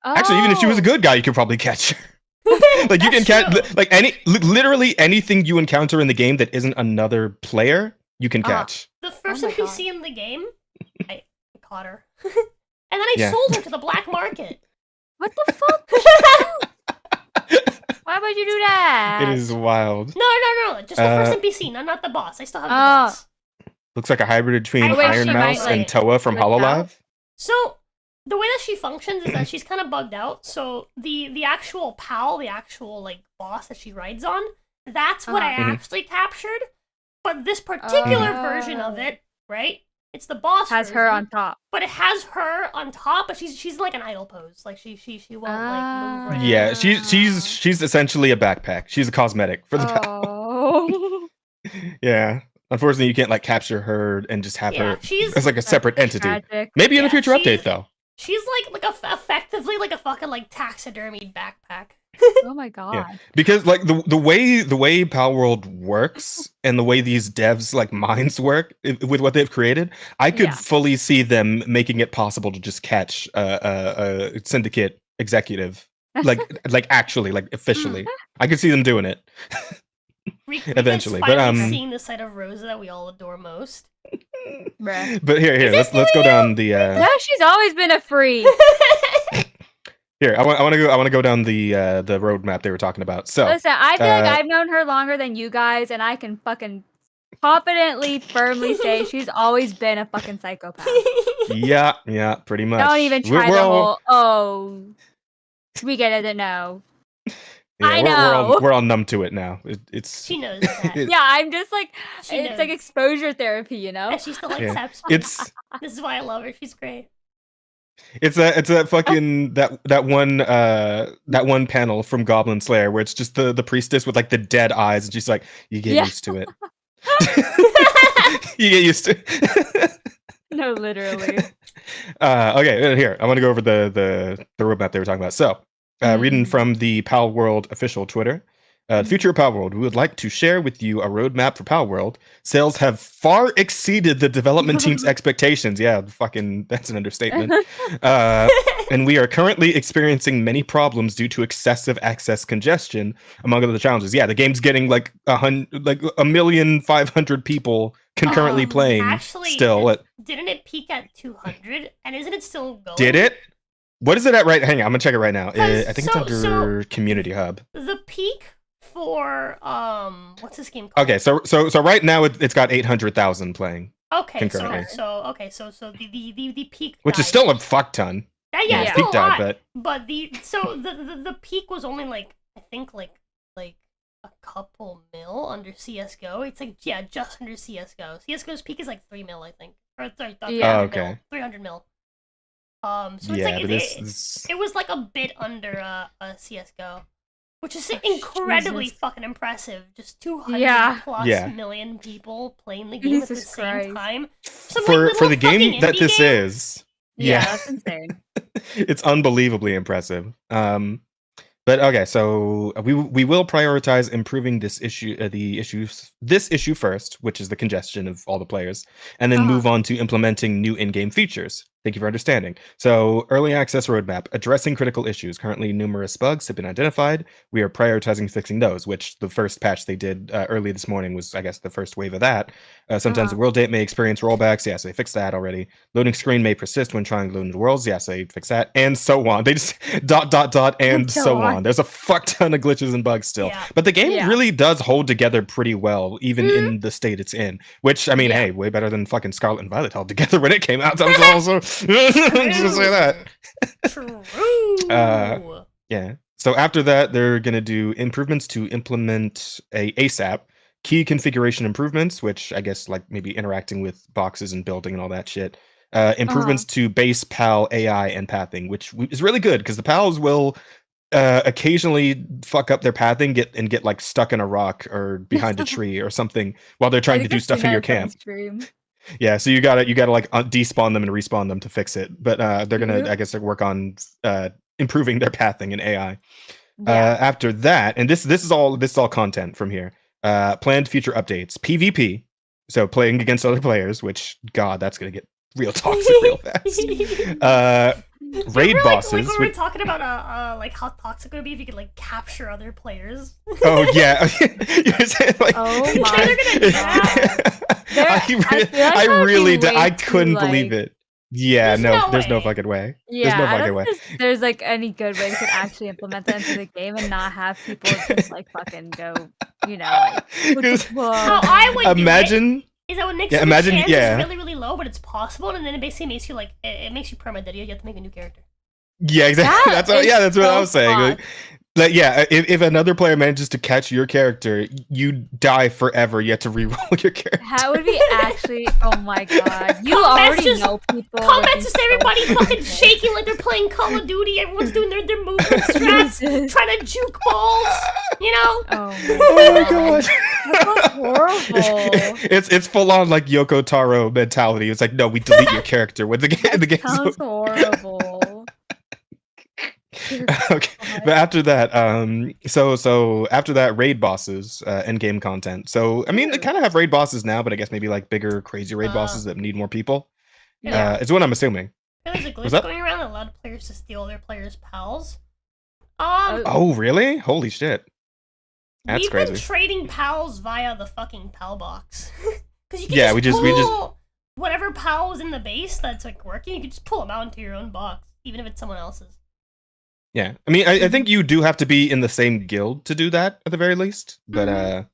Actually, even if she was a good guy, you could probably catch her. Like you can That's catch true. like literally anything you encounter in the game that isn't another player, you can catch. The first my NPC God. in the game, I caught her. And then I sold her to the black market. What the fuck? Why would you do that? It is wild. No. Just the first NPC, not the boss. I still have the boss. Looks like a hybrid between Oh, wait, Iron she Mouse might, and like, Toa from glitch out? Hololive. So the way that she functions is that she's kind of bugged out. So the actual pal, the actual like boss that she rides on, that's what I actually captured. But this particular version of it, right? It's the boss has version, her on top. but it has her on top. But she's like an idle pose. Like she won't like move. Right Yeah, she's essentially a backpack. She's a cosmetic for the pal. Oh. Yeah. Unfortunately, you can't like capture her and just have her as like a separate entity. Tragic. Maybe in a future update though. She's like effectively like a fucking like taxidermied backpack. Oh my god. Yeah. Because like the way Pal World works and the way these devs like minds work with what they've created, I could fully see them making it possible to just catch a syndicate executive like actually like officially. I could see them doing it. Eventually, but seeing the side of Rosa that we all adore most. Bruh. But here, let's go down the. No, she's always been a freak. Here, I want to go down the roadmap they were talking about. So listen, I feel like I've known her longer than you guys, and I can fucking confidently, firmly say she's always been a fucking psychopath. Yeah, pretty much. Don't even try the whole, we get it, no. Yeah, I know. we're all numb to it now. It's She knows that. Yeah, I'm just like, She it's knows. like exposure therapy, you know? And she still Yeah. accepts me. It's This is why I love her. She's great. it's a fucking that one panel from Goblin Slayer where it's just the priestess with like the dead eyes and she's like, you get used to it. You get used to it. No, literally. Okay, here. I want to go over the roadmap they were talking about. So, reading from the Pal World official Twitter. The future of Pal World. We would like to share with you a roadmap for Pal World. Sales have far exceeded the development team's expectations. Yeah, fucking, that's an understatement. And we are currently experiencing many problems due to excessive access congestion, among other challenges. Yeah, the game's getting like 1,500,000 people concurrently playing. Actually, still, didn't it peak at 200? And isn't it still going? Did it? What is it at right? Hang on, I'm gonna check it right now. I think it's under so Community Hub. The peak for what's this game called? Okay, so right now it's got 800,000 playing. Okay, concurrently. so the peak, which is still a fuck ton. Yeah, it's still peak a lot. died, But the peak was only like, I think like a couple mil under CS:GO. It's like, yeah, just under CS:GO. CS:GO's peak is like 3 mil, I think. Or sorry, 300 mil. So it's yeah, like but it was like a bit under a CS:GO, which is incredibly fucking impressive. Just 200 plus million people playing the game at the same time. For the game that this is. Yeah, that's insane. It's unbelievably impressive. But okay, so we will prioritize improving this issue first, which is the congestion of all the players, and then move on to implementing new in-game features. Thank you for understanding. So, early access roadmap, addressing critical issues. Currently, numerous bugs have been identified. We are prioritizing fixing those, which the first patch they did early this morning was, I guess, the first wave of that. Sometimes the world date may experience rollbacks. Yes, they fixed that already. Loading screen may persist when trying to load into worlds. Yes, they fixed that. And so on. They just ... and so on. There's a fuck ton of glitches and bugs still. Yeah. But the game really does hold together pretty well, even in the state it's in. Which, I mean, hey, way better than fucking Scarlet and Violet held together when it came out. So also... just say that. True. Yeah. So after that, they're gonna do improvements to implement a ASAP key configuration improvements, which I guess like maybe interacting with boxes and building and all that shit. Improvements to base PAL AI and pathing, which is really good because the PALs will occasionally fuck up their pathing, get like stuck in a rock or behind a tree or something while they're trying to do stuff in your camp. Yeah, so you gotta like despawn them and respawn them to fix it. But they're gonna, I guess, work on improving their pathing and AI. After that, and this is all content from here. Planned future updates, PvP, so playing against other players. Which, God, that's gonna get real toxic real fast. Raid bosses. Like when we were talking about like how toxic it would be if you could like capture other players. Oh yeah. You're saying, like, oh my god. I couldn't believe it. Yeah, there's no fucking way. Yeah, there's no fucking way. There's like any good way to actually implement that into the game and not have people just like fucking go, you know, like how I would imagine. Is that what makes the chance is really, really low, but it's possible, and then it basically makes you like it makes you permadeath. You have to make a new character. Yeah, exactly. That's what I was saying. Like, yeah, if another player manages to catch your character, you die forever. You have to reroll your character. That would be actually. Oh my god! You already know people. Comments just everybody fucking shaking like they're playing Call of Duty. Everyone's doing their movement strats, trying to juke balls. You know? Oh my god! That's horrible. It's full on like Yoko Taro mentality. It's like, no, we delete your character when the game. Sounds horrible. Okay, but after that, so after that, raid bosses, end game content. So I mean, they kind of have raid bosses now, but I guess maybe like bigger, crazy raid bosses that need more people. Is what I'm assuming. There's a glitch going around that allowed players to steal their players' pals. Oh really? Holy shit! That's crazy. We've been trading pals via the fucking pal box. Because you can we just whatever pal is in the base that's like working, you can just pull them out into your own box, even if it's someone else's. Yeah, I mean, I think you do have to be in the same guild to do that at the very least. But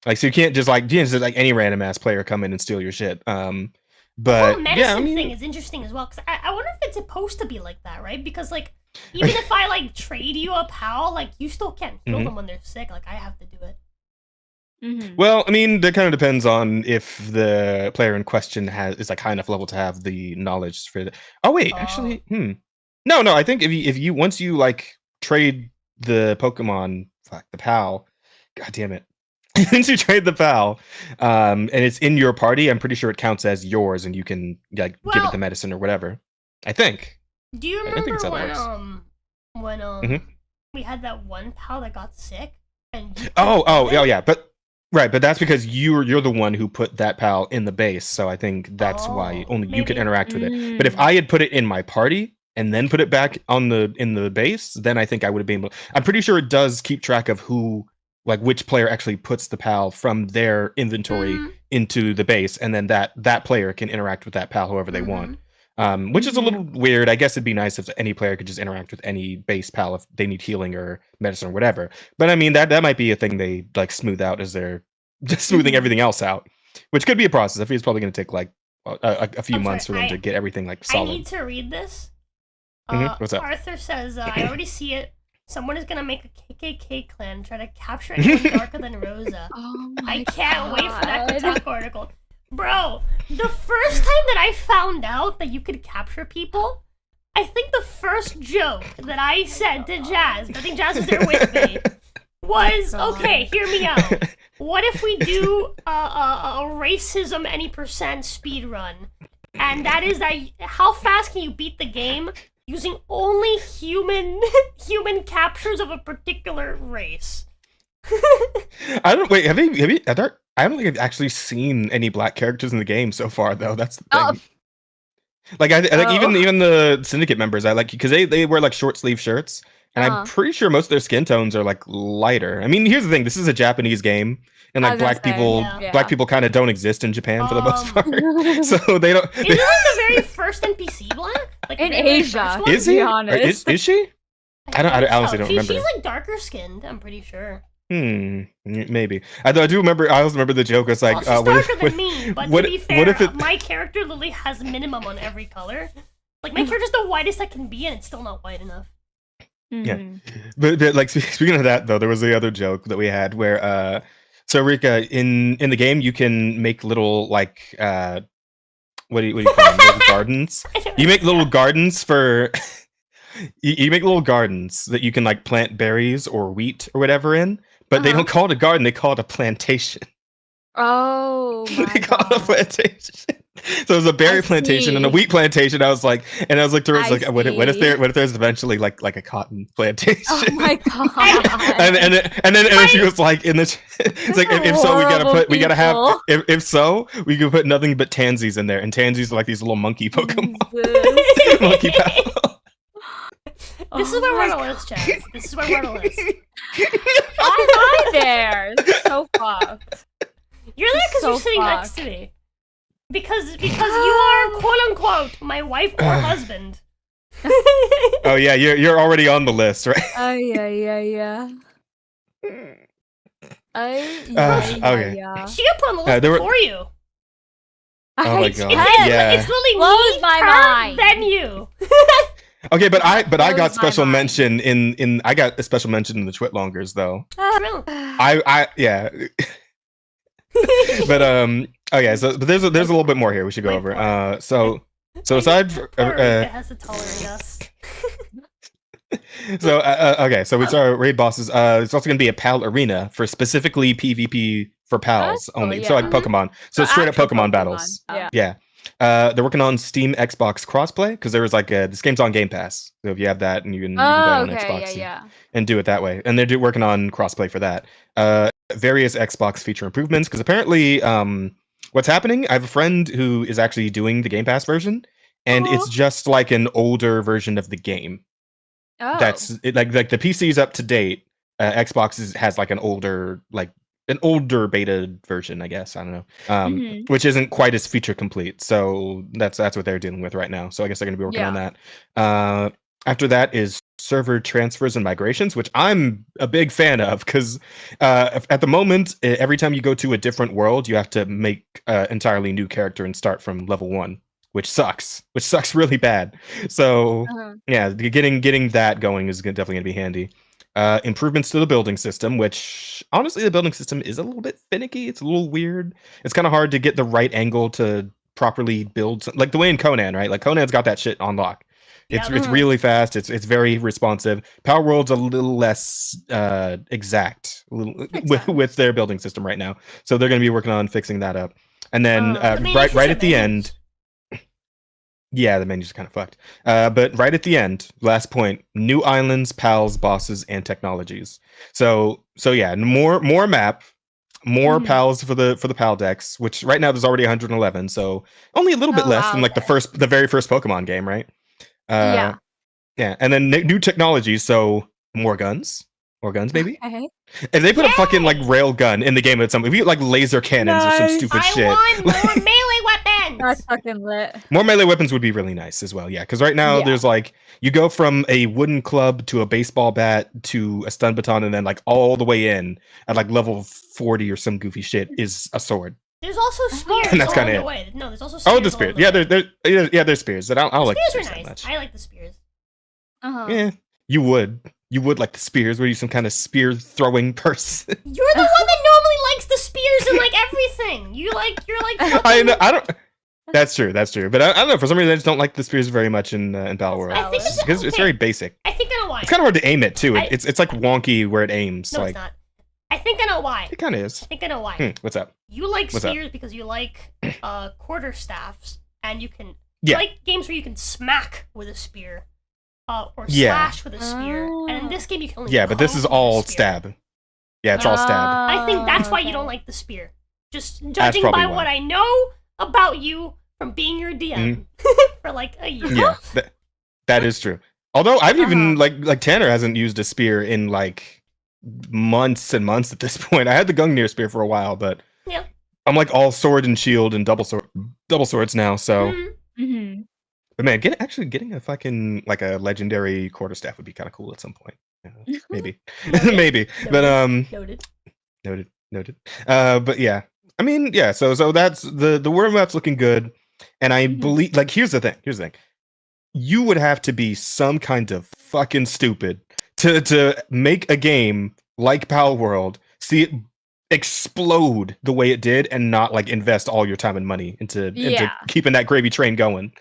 Like, so you can't just like any random ass player come in and steal your shit. The But whole medicine thing is interesting as well, because I wonder if it's supposed to be like that, right? Because, like, even if I, like, trade you a pal, like, you still can't heal them when they're sick. Like, I have to do it. Well, I mean, that kind of depends on if the player in question is like high enough level to have the knowledge for the. Oh wait, actually, no. I think if you once you like trade the Pokemon, the pal, god damn it, once you trade the pal, and it's in your party, I'm pretty sure it counts as yours, and you can like give it the medicine or whatever. I think. Do you remember when Mm-hmm. we had that one pal that got sick? And Yeah, but. Right, but that's because you're the one who put that pal in the base, so I think that's why only you can interact with it. But if I had put it in my party and then put it back in the base, then I think I would have been able. I'm pretty sure it does keep track of which player actually puts the pal from their inventory into the base, and then that player can interact with that pal however they want. Which is a little weird. I guess it'd be nice if any player could just interact with any base pal if they need healing or medicine or whatever. But I mean, that might be a thing they like smooth out as they're just smoothing everything else out, which could be a process. I think it's probably going to take like a few months for them to get everything like solid. I need to read this. What's up? Arthur says, I already see it. Someone is going to make a KKK clan try to capture anyone darker than Rosa. I can't wait for that Kotaku article. Bro, the first time that I found out that you could capture people, I think the first joke that I said to Jazz, I think Jazz was there with me, was, okay, hear me out. What if we do a racism any percent speed run? And that is that, how fast can you beat the game using only human captures of a particular race? I don't wait. Have you? I don't think I've actually seen any black characters in the game so far, though. That's the thing. Like I like even the syndicate members, I like because they wear like short sleeve shirts, and I'm pretty sure most of their skin tones are like lighter. I mean, here's the thing: this is a Japanese game, and like black people kind of don't exist in Japan for the most part, so they don't. Isn't the very first NPC black? Like in Asia, is he? Is she? I honestly don't remember. She's like darker skinned. I'm pretty sure. Maybe. I do remember. I always remember the joke was like, she's darker than me. But to be fair, my character literally has minimum on every color. Like my character's the whitest I can be, and it's still not white enough. Yeah, but like speaking of that though, there was the other joke that we had where so Rika in the game you can make little like what do you call them? Little gardens. You make little gardens for. You make little gardens that you can like plant berries or wheat or whatever in, but they don't call it a garden; they call it a plantation. Oh, they call it a plantation. So there's a berry plantation and a wheat plantation. I was like, to Rose, like, what if there's eventually like a cotton plantation? Oh my god! and then she was like, it's like if so, we gotta have if so, we could put nothing but tansies in there, and tansies are like these little monkey Pokemon, monkey pal. This is where we're on the list, Chaz. This is where we're on the list. Why am I there? This is so fucked. You're there because you're sitting next to me. Because you are quote unquote my wife or husband. Oh yeah, you're already on the list, right? Oh yeah. Okay. She got put on the list before you. Oh my god. It's literally blows me, my mind. Then you. Okay, but I got special mention in I got a special mention in the Twitlongers though. Yeah. But okay, so but there's a little bit more here we should go over. So aside from has to tolerate us. So okay, so we saw raid bosses. It's also gonna be a pal arena for specifically PvP for pals only. So like Pokemon. So straight up Pokemon battles. Yeah. They're working on Steam Xbox crossplay because there was like this game's on Game Pass. So if you have that and you can play on Xbox and do it that way. And they're working on crossplay for that. Various Xbox feature improvements because apparently what's happening, I have a friend who is actually doing the Game Pass version and it's just like an older version of the game. That's it, like the PC is up to date. Xbox has like an older beta version, I guess. I don't know. Which isn't quite as feature complete. So that's what they're dealing with right now. So I guess they're going to be working on that. After that is server transfers and migrations, which I'm a big fan of because at the moment, every time you go to a different world, you have to make an entirely new character and start from level 1, which sucks really bad. So yeah, getting that going is definitely gonna be handy. Improvements to the building system, which honestly the building system is a little bit finicky. It's a little weird. It's kind of hard to get the right angle to properly build, like the way in Conan, right? Like Conan's got that shit on lock. It's really fast. It's very responsive. Power World's a little less exact with their building system right now, so they're going to be working on fixing that up. And then right at the end. Yeah, the menu's kind of fucked. But right at the end, last point: new islands, pals, bosses, and technologies. So yeah, more map, more pals for the pal decks. Which right now there's already 111, so only a little bit less than like the very first Pokemon game, right? Yeah, and then new technologies. So more guns maybe. Okay. If they put a fucking like rail gun in the game at some, if you get like laser cannons or some stupid shit. I want more melee weapons. That's fucking lit. More melee weapons would be really nice as well. Yeah, because right now there's like you go from a wooden club to a baseball bat to a stun baton, and then like all the way in at like level 40 or some goofy shit is a sword. There's also spears. And that's kind of it. Way. No, there's also spears. Oh, the spears. Yeah, there's spears. I don't like spears. Are nice. I like the spears. Yeah, you would like the spears. Were you some kind of spear throwing person? You're the one that normally likes the spears and like everything. You're like. I know. I don't. That's true. But I don't know. For some reason, I just don't like the spears very much in Battle World. I think because it's very basic. I think I know why. It's kind of hard to aim it too. It's like wonky where it aims. No, like, it's not. I think I know why. It kind of is. I think I know why. What's up? You like spears because you like quarter staffs, and you can like games where you can smack with a spear, or slash with a spear. And in this game, you can only but this is all stab. Yeah, it's all stab. I think that's why you don't like the spear. Just judging by what I know about you from being your DM for like a year. Yeah, that is true. Although I've even like Tanner hasn't used a spear in like months and months at this point. I had the Gungnir spear for a while, but I'm like all sword and shield and double swords now. So, but man, getting a fucking like a legendary quarterstaff would be kind of cool at some point. Maybe, maybe. But noted. But yeah, I mean, yeah. So that's the world map's looking good, and I believe like here's the thing. You would have to be some kind of fucking stupid to make a game like Pal World, see it explode the way it did, and not like invest all your time and money into keeping that gravy train going.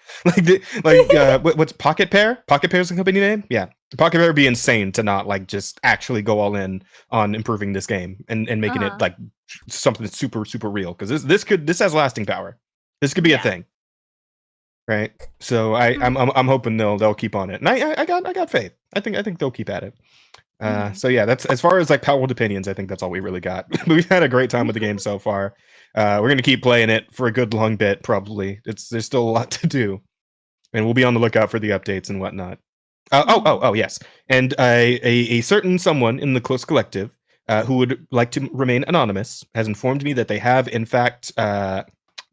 What's Pocket Pair? Pocket Pair's the company name? Yeah, Pocket Pair would be insane to not like just actually go all in on improving this game and making it like something super super real, because this has lasting power. This could be a thing. Right, so I'm hoping they'll keep on it, and I got faith. I think they'll keep at it. So yeah, that's as far as like Power World opinions. I think that's all we really got. We've had a great time with the game so far. We're gonna keep playing it for a good long bit. Probably there's still a lot to do, and we'll be on the lookout for the updates and whatnot. Oh yes, and a certain someone in the Close Collective who would like to remain anonymous has informed me that they have in fact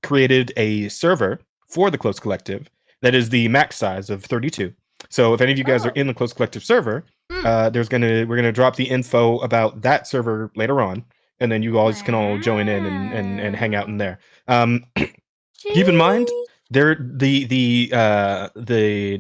created a server for the Close Collective that is the max size of 32. So if any of you guys are in the Close Collective server, we're gonna drop the info about that server later on, and then you guys can all join in and hang out in there. Keep in mind, the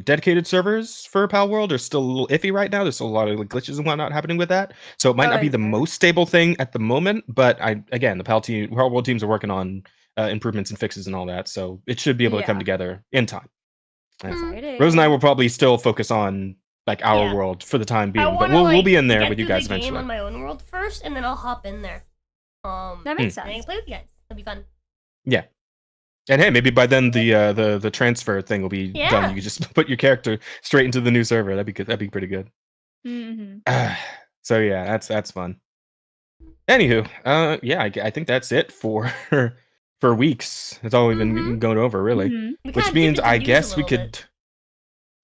dedicated servers for Pal World are still a little iffy right now. There's still a lot of glitches and whatnot happening with that, so it might not be the most stable thing at the moment. But the Pal World teams are working on improvements and fixes and all that, so it should be able to come together in time. Rose and I will probably still focus on like our world for the time being, but we'll be in there with you guys eventually. Game on my own world first, and then I'll hop in there. That makes sense. And I can play with you guys. It'll be fun. Yeah, and hey, maybe by then the transfer thing will be done. You can just put your character straight into the new server. That'd be good. That'd be pretty good. So yeah, that's fun. Anywho, I think that's it for weeks. That's all we've been going over, really. Which means I guess we could.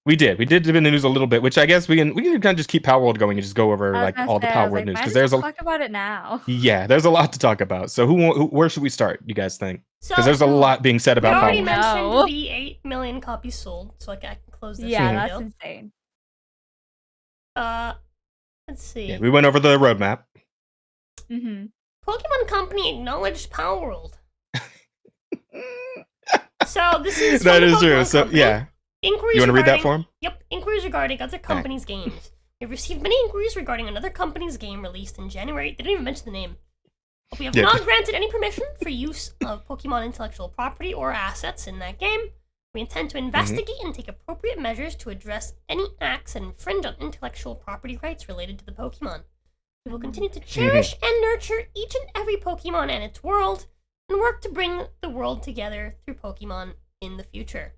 We did dip in the news a little bit, which I guess we can kind of just keep Power World going and just go over like all the Power World news, because there's talk about it now. Yeah, there's a lot to talk about. So where should we start? You guys think? Because there's a lot being said about Power World. We already mentioned the 8 million copies sold, so like I can close this. Yeah, that's insane. let's see. Yeah, we went over the roadmap. Mm-hmm. Pokemon Company acknowledged Palworld. So this is That from the is true. Pokemon So Company. yeah, Inquiries you want to read that regarding- for him? Yep, inquiries regarding other companies' games. We've received many inquiries regarding another company's game released in January. They didn't even mention the name. But we have not granted any permission for use of Pokemon intellectual property or assets in that game. We intend to investigate and take appropriate measures to address any acts that infringe on intellectual property rights related to the Pokemon. We will continue to cherish and nurture each and every Pokemon and its world, and work to bring the world together through Pokemon in the future.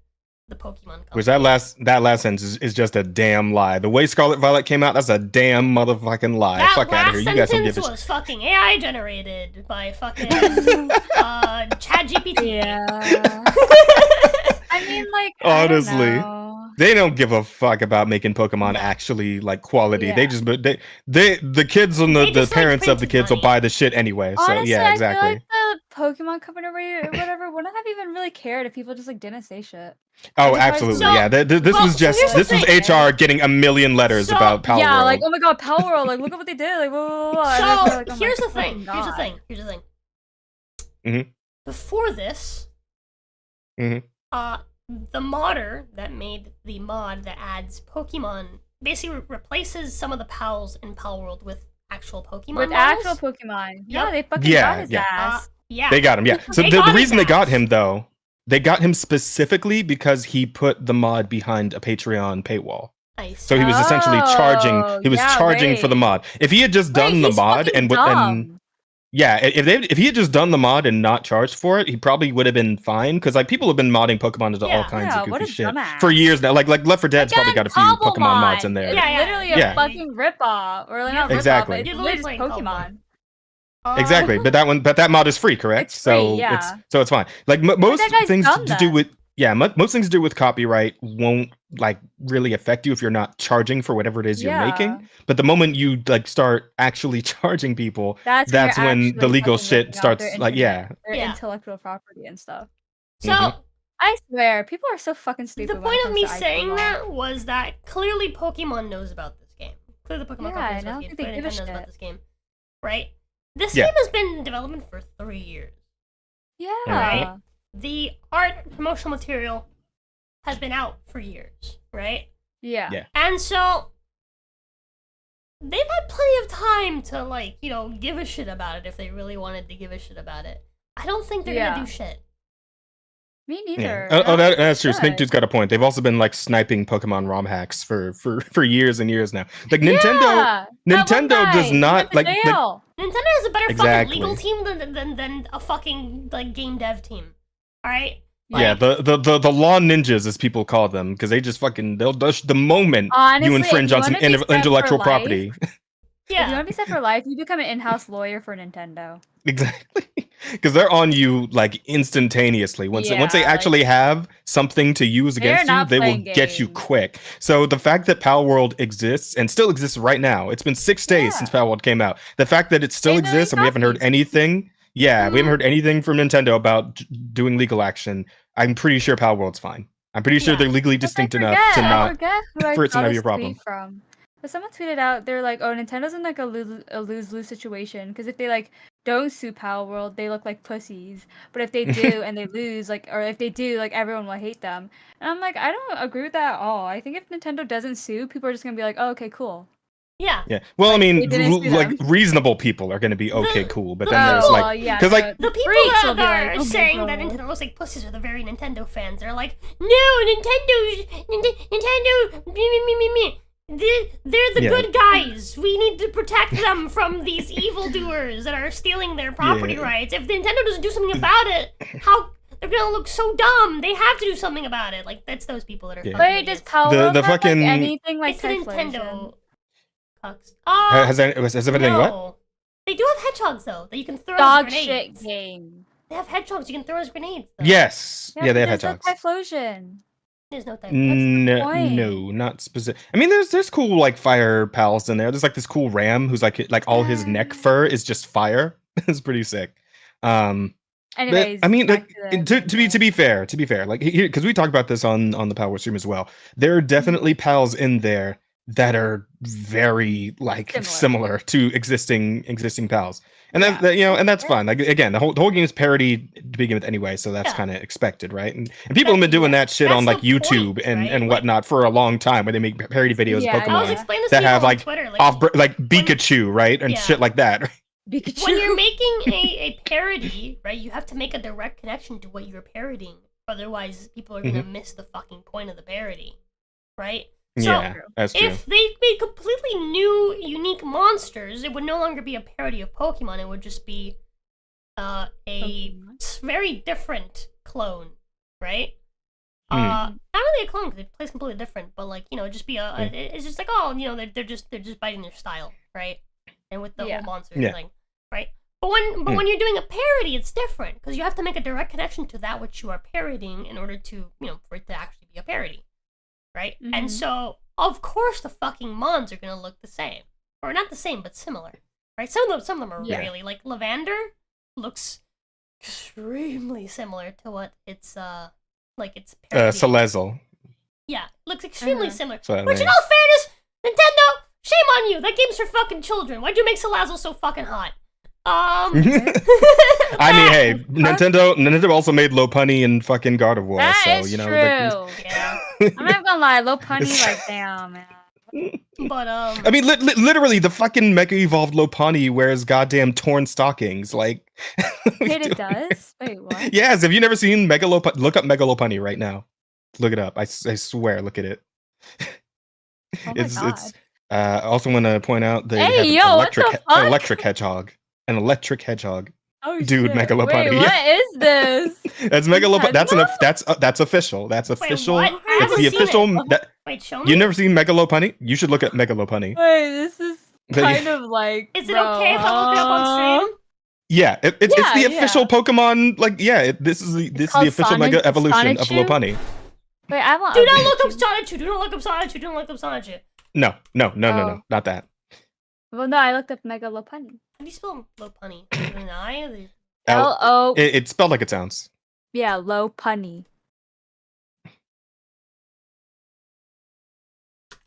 The Pokemon Company. Which that last sentence is just a damn lie. The way Scarlet Violet came out, that's a damn motherfucking lie. That Fuck out of here. You guys don't give a was fucking AI generated by fucking ChatGPT. Yeah. I mean, like, Honestly. I don't know. They don't give a fuck about making Pokemon actually like quality. Yeah. They just the kids and They the just, like, parents of the printed kids will money. buy the shit anyway. So Honestly, yeah, exactly. I feel like the Pokemon Company or whatever wouldn't have even really cared if people just like didn't say shit. Oh, Like, absolutely. So- Yeah. This well, was so just here's the this was thing. HR getting a million letters So- about Power Yeah, World. like, oh my god, Power World, like, look at what they did, like, blah, blah, blah, blah. And So they're like, oh my here's the fucking thing. Here's the God. thing. Here's the thing. Mhm. Before this, Mhm. the modder that made the mod that adds Pokemon basically replaces some of the pals in Palworld with actual Pokemon With models. actual Pokemon. Yep. Yeah, they fucking Yeah, got his yeah. ass. Yeah. They got him, yeah. So They the got his reason they got ass. him though, they got him specifically because he put the mod behind a Patreon paywall. Nice. So he was essentially charging. He was yeah, charging for the wait. mod. If he had just done Wait, the he's mod fucking and dumb. yeah, if he had just done the mod and not charged for it, he probably would have been fine. Because like people have been modding Pokemon into all Yeah. kinds Yeah, of what goofy a shit dumbass. for years now. Like Left 4 Dead's probably Again, got a few Cobble Pokemon mods in Mod. there. It's Yeah, literally yeah. a fucking ripoff. Or like, not Exactly. ripoff, but You're it's literally literally playing Pokemon. Exactly, but that mod is free, correct? It's free, so yeah. it's fine. Like most that guy's things dumb to do then. with most things to do with copyright won't like really affect you if you're not charging for whatever it is you're making. But the moment you like start actually charging people, That's when the legal shit starts like their Yeah. intellectual property and stuff. So Mhm. I swear, people are so fucking stupid. the when it point of comes me to IP saying law. that was that clearly Pokemon knows about this game. Clearly, the Pokemon Yeah, Company I knows don't about think this they game. give a Nintendo knows about shit. this game, right? This Yeah. game has been in development for 3 years. Yeah. Right. The art promotional material has been out for years, right? Yeah. Yeah. And so they've had plenty of time to like, give a shit about it if they really wanted to give a shit about it. I don't think they're gonna do shit. Me Yeah. neither. That's true. Snake Good. Dude's got a point. They've also been like sniping Pokemon ROM hacks for years and years now. Like Nintendo Yeah, that one does guy, he not went to like jail. Nintendo has a better Exactly. fucking legal team than a fucking like game dev team. All right. yeah, the law ninjas as people call them because they just fucking they'll dash the moment Honestly, you if infringe you on some wanna be set for intellectual life- property. If you Yeah. want to be set for life, you become an in-house lawyer for Nintendo. Exactly. Because they're on you like instantaneously. Once they Yeah, like- actually have something to use They're against you, not they will playing get you games. quick. So the fact that Pal World exists and still exists right now, it's been 6 days since Pal World came out. The fact that it still They made exists and we haven't heard copies. anything. Yeah, we haven't heard anything from Nintendo about doing legal action. I'm pretty sure Pal World's fine. I'm pretty sure Yeah. they're legally But distinct I enough forget, to I not. forget who I for it to saw not be this a problem. tweet from. But someone tweeted out, they're like, "Oh, Nintendo's in like a lose-lose situation because if they like don't sue Power World, they look like pussies. But if they do and they lose, like, or if they do, like, everyone will hate them." And I'm like, I don't agree with that at all. I think if Nintendo doesn't sue, people are just gonna be like, "Oh, okay, cool." Yeah. Yeah. Well, I Like, mean, they didn't sue like them. reasonable people are going to be okay, cool, but then Oh, there's well, like, yeah, 'cause, like, The people freaks will that be are like, "Oh my saying that God." Nintendo looks like pussies are the very Nintendo fans. They're like, no, Nintendo, me. They're the Yeah. good guys. We need to protect them from these evildoers that are stealing their property Yeah. rights. If Nintendo doesn't do something about it, how they're gonna look so dumb? They have to do something about it. Like that's those people that are. Yeah. fucking Wait, does idiots. Power The- World the have fucking- like anything like It's a typhlosion? Nintendo. Cucks. has everything what? No. They do have hedgehogs though that you can throw as Dog grenades. shit game. They have hedgehogs you can throw as grenades. Though. Yes. Yeah, they have there's hedgehogs. no typhlosion. There's no type. No, point? no, not specific. I mean, there's cool like fire pals in there. There's like this cool ram who's like all his neck fur is just fire. It's pretty sick. But, Anyways, I mean, back like, to to be fair, like because we talked about this on the Power stream as well. There are definitely pals in there that are very like Similar. similar to existing pals, and Yeah. and that's fun. Like again, the whole game is parody to begin with anyway, so that's Yeah. kind of expected, right? And people have been doing that shit That's on like the YouTube point, and right? and Like- whatnot for a long time, where they make parody videos Yeah, of I was Pokemon explaining this that to people have on like Twitter, like Pikachu, right, and Yeah. shit like that. Pikachu. when you're making a parody, right, you have to make a direct connection to what you're parodying. Otherwise, people are gonna miss the fucking point of the parody, right? So, Yeah, that's true. if they made completely new, unique monsters, it would no longer be a parody of Pokemon. It would just be a Pokemon. very different clone, right? Hmm. Not really a clone because it plays completely different, but like just be it's just like they're just biting their style, right? And with the whole monster thing, right? But when you're doing a parody, it's different because you have to make a direct connection to that which you are parodying in order to for it to actually be a parody, right? And so of course the fucking mons are gonna look the same, or not the same, but similar, right? Some of them are really like Lavender looks extremely similar to what it's like it's parodying. Celezel. Yeah, looks extremely similar. So, Which, in all fairness, Nintendo, shame on you. That game's for fucking children. Why'd you make Salazzle so fucking hot? I mean, hey, Nintendo also made Lopunny and fucking God of War, That so is you know. true. Yeah, I'm not gonna lie, Lopunny, like, damn, man. but I mean, literally, the fucking Mega Evolved Lopunny wears goddamn torn stockings. Like, Wait, it does? Wait, what? yes. Have you never seen Mega Lopunny? Look up Mega Lopunny right now. Look it up. I swear. Look at it. Oh my God. It's. I also want to point out that Hey, they yo, have what the fuck? electric hedgehog, an electric hedgehog. Oh, Dude, shit. Mega Lopunny. Wait, what is this? That's Mega Lopunny. Nintendo? That's official. That's official. what? I It's haven't the seen official. it. That, wait, show me. you never seen Mega Lopunny? You should look at Mega Lopunny. Wait, this is But- kind of like. Is it okay if I look it up on stream? Yeah, it's the Yeah, official yeah. Pokemon. Like, yeah, this is the called official Mega Evolution of Sonichu? Lopunny. Wait, I want. Do not look up Sonichu. Do not look up Sonichu. Do not look up Sonichu. No, Oh. not that. Well, no, I looked up Mega Lopunny. How do you spell Lopunny? With an I? Or the- L-O. It's spelled like it sounds. Yeah, Lopunny.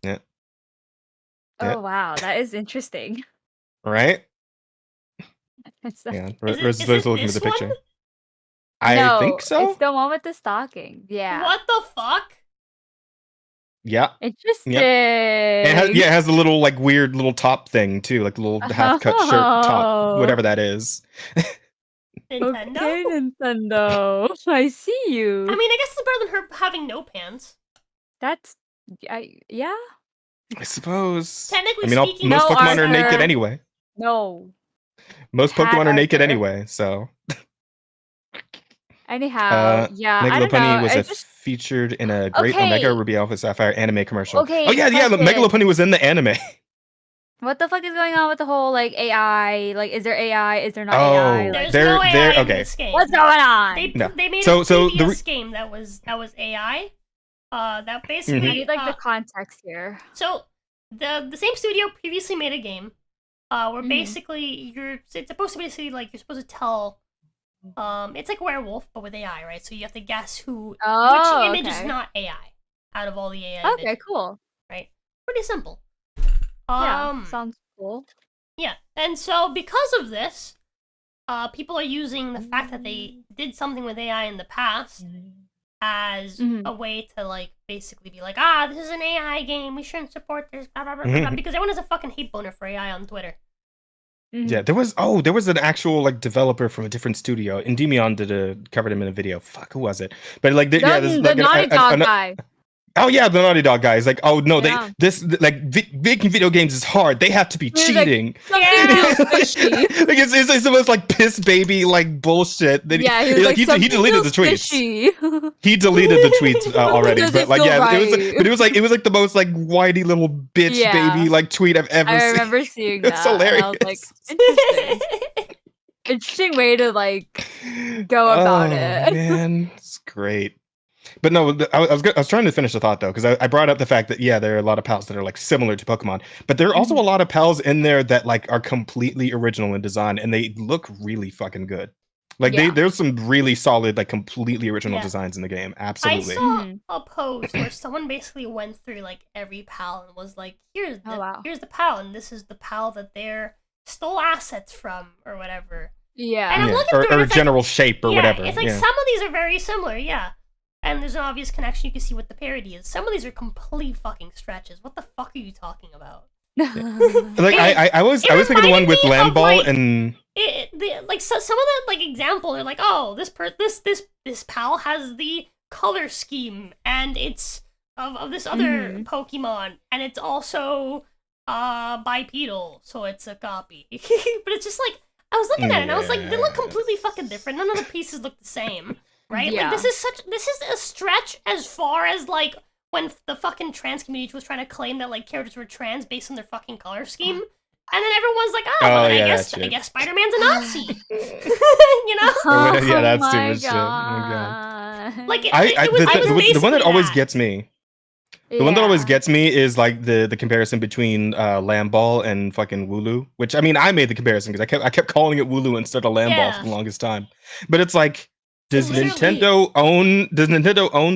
Yeah. Oh, Yeah. wow, that is interesting. Right? It's Yeah. Is it- Rose is is it looking at this the picture. one? I No, think so. It's the one with the stocking. Yeah. What the fuck? Yeah. Interesting. It has the little like weird little top thing too, like the little half cut shirt top, Oh. whatever that is. Nintendo? Okay, Nintendo. I see you. I mean, I guess it's better than her having no pants. That's yeah. I suppose. Technically I mean, speaking, most no, Pokemon are naked Arthur. anyway. No. Most Hat Pokemon are naked Arthur. anyway, so. Anyhow, yeah, I Mega don't know. Lopunny was I just featured in a Great Okay. Omega Ruby Alpha Sapphire anime commercial. Okay, Oh yeah, Mega question. Lopunny was in the anime. what the fuck is going on with the whole like AI? Like, is there AI? Is there not Oh, AI? Like, there's they're- no AI in okay. this game. what's going on? They, No. they made So- a so the previous game that was AI. That I basically need like the context here. so the same studio previously made a game where Mhm. basically it's supposed to basically like you're supposed to tell it's like a werewolf but with AI, right? So you have to guess which Oh, image is okay. not AI out of all the AI Okay, images, cool. right? Pretty simple. Yeah, sounds cool. Yeah, and so because of this, people are using the fact that they did something with AI in the past as Mhm. a way to like basically be like, this is an AI game, we shouldn't support this, blah blah blah, blah, Mhm. because everyone has a fucking hate boner for AI on Twitter. Mhm. Yeah, there was an actual like developer from a different studio. Endymion covered him in a video. Fuck, who was it? But like, yeah, this is The like Naughty Dog guy. Oh yeah, the Naughty Dog guys. Like, oh no, Yeah. making video games is hard. They have to be He's like, cheating. Something Yeah. feels fishy. Like it's almost like piss baby like bullshit. That Yeah, he was like, he something deleted the feels tweets. fishy. He deleted the tweets already. Doesn't But like, feel yeah, right. it was like the most like whitey little bitch Yeah. baby like tweet I've ever I seen. remember seeing that. It's and I was like, hilarious. interesting. Interesting way to like go about Oh, it. man, it's great. But no, I was trying to finish the thought though, because I brought up the fact that yeah, there are a lot of pals that are like similar to Pokemon, but there are also a lot of pals in there that like are completely original in design and they look really fucking good. Like Yeah. there's some really solid, like completely original Yeah. designs in the game. I Absolutely. saw a post where someone basically went through like every PAL and was like, here's Oh, wow. here's the PAL, and this is the PAL that they're stole assets from or whatever. Yeah. And I'm Yeah. looking through it, Or it's general shape or yeah, whatever. it's like yeah. some of these are very similar, yeah. And there's an obvious connection you can see what the parody is. Some of these are complete fucking stretches. What the fuck are you talking about? Like It- I was it thinking the one reminded with me land of, ball like, and like some of the like examples are like, oh, this pal has the color scheme and it's of this other Pokemon and it's also bipedal, so it's a copy. But it's just like I was looking at it and I was like, they look completely fucking different. None of the pieces look the same, right? Yeah. Like this is a stretch as far as like when the fucking trans community was trying to claim that like characters were trans based on their fucking color scheme. And then everyone's like, oh, well, then I guess Spider-Man's a Nazi. You know? Yeah, that's my stupid shit. Oh my God. Like, The one that always gets me. The one that always gets me is like the comparison between Lamball and fucking Wooloo, which I mean I made the comparison because I kept calling it Wooloo instead of Lamball for the longest time. But it's like, does Nintendo own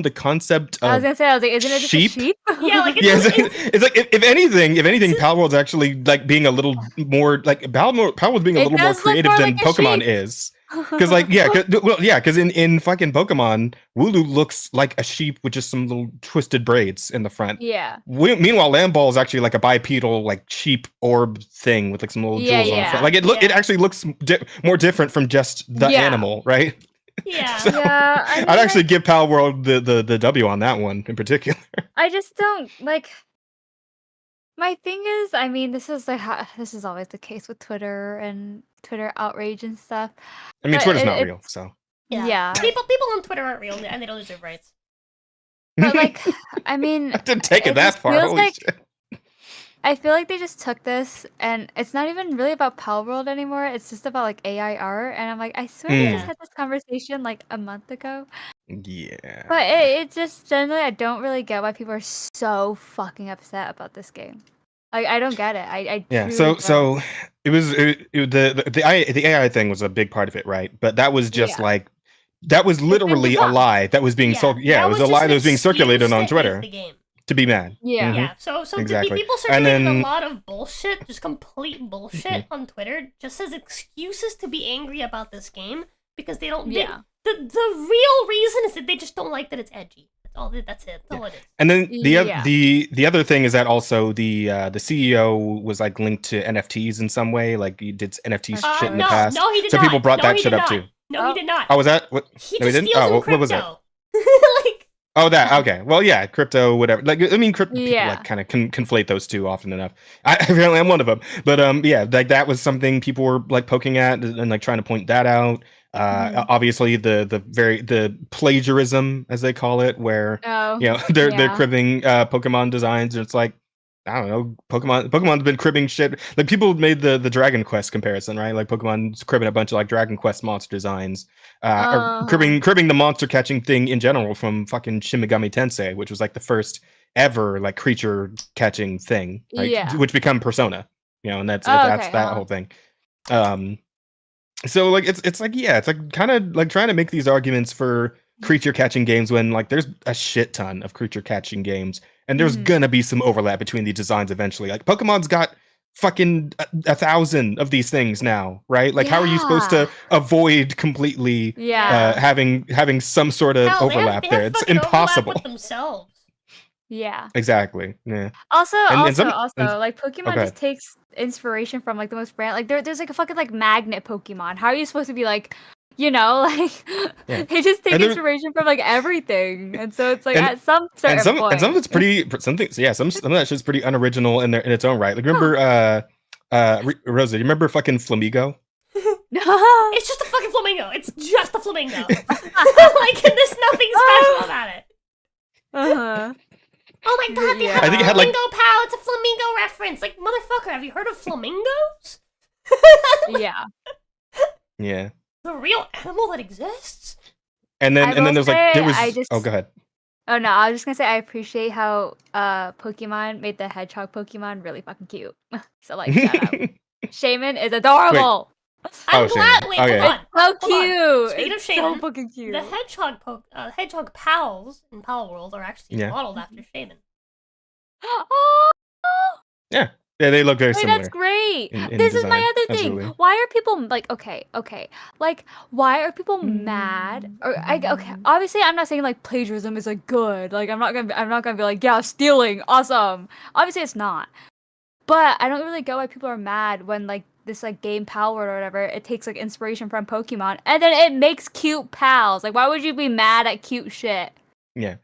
the concept of I was gonna say, isn't it just a sheep? Yeah, like it's like if anything, Palworld's actually like being a little more like Palworld's being a little more creative than like Pokemon is. Because like because in fucking Pokemon, Wooloo looks like a sheep with just some little twisted braids in the front. Yeah. Meanwhile, Lamball is actually like a bipedal like sheep orb thing with like some little jewels on the front. Like it actually looks more different from just the animal, right? Yeah. So, I'd actually give Palworld the W on that one in particular. I just don't like. My thing is, I mean, this is always the case with Twitter and Twitter outrage and stuff. I mean, Twitter's not real, so yeah. People on Twitter aren't real and they don't deserve rights. But like, I mean, I didn't take it that far. Holy shit. I feel like they just took this, and it's not even really about Palworld anymore. It's just about like AI art, and I'm like, I swear we just had this conversation like a month ago. Yeah. But it just generally, I don't really get why people are so fucking upset about this game. Like, I don't get it. I yeah. So it was the AI thing was a big part of it, right? But that was just like that was literally a lie that was being sold. Yeah, it was a lie that was being circulated on Twitter. To be mad. Yeah. Yeah. So exactly. People circulated a lot of bullshit, just complete bullshit on Twitter, just as excuses to be angry about this game because they don't. Yeah. The real reason is that they just don't like that it's edgy. That's it. That's all it is. And then the other thing is that also the CEO was like linked to NFTs in some way, like he did NFT shit in the past. No, he did so not. People brought that shit up too. No, he did not. Oh, was that what? He just steals in crypto. What was that? Like. Oh, that okay. Well, yeah, crypto, whatever. Like, I mean, people like kind of conflate those two often enough. Apparently, I'm one of them. But yeah, like that was something people were like poking at and like trying to point that out. Obviously, the plagiarism, as they call it, where they're cribbing Pokemon designs. And it's like, I don't know, Pokemon's been cribbing shit. Like people made the Dragon Quest comparison, right? Like Pokemon's cribbing a bunch of like Dragon Quest monster designs, or cribbing the monster catching thing in general from fucking Shin Megami Tensei, which was like the first ever like creature catching thing, right? Yeah. Which become Persona, and that's that whole thing. So like it's like it's like kind of like trying to make these arguments for creature catching games when like there's a shit ton of creature catching games and there's gonna be some overlap between the designs eventually. Like Pokemon's got fucking 1,000 of these things now, right? Like how are you supposed to avoid completely having some sort of overlap there? It's impossible. With themselves. Yeah. Exactly. Yeah. Also, like Pokemon just takes inspiration from like the most brand. Like there's like a fucking like magnet Pokemon. How are you supposed to be like, like they just take inspiration from like everything, and so it's like at some certain point. And some of it's pretty some of that shit's pretty unoriginal in its own right. Like remember Rosa, you remember fucking Flamingo? No, it's just a fucking flamingo. It's just a flamingo. Like there's nothing special about it. Oh my god, they have a flamingo pal. It's a flamingo reference. Like motherfucker, have you heard of flamingos? Yeah. Yeah. The real animal that exists. And then there's like go ahead. Oh no, I was just gonna say I appreciate how Pokemon made the hedgehog Pokemon really fucking cute. So like shout out. Shaman is adorable. I'm Oh, glad. Shannon. Wait, Okay. hold on. So Hold on. cute. Speaking of It's so Shaman, fucking cute. the hedgehog pals in Pal World are actually Yeah. modeled after Shaman. Oh, Yeah. Yeah, they look very wait, similar. that's great. in This is design. my other thing. Absolutely. Why are people like okay, like why are people mad? Or okay, obviously I'm not saying like plagiarism is like good. Like I'm not gonna be like yeah, stealing, awesome. Obviously it's not. But I don't really get why people are mad when like this like game powered or whatever, it takes like inspiration from Pokemon and then it makes cute pals. Like why would you be mad at cute shit? Yeah.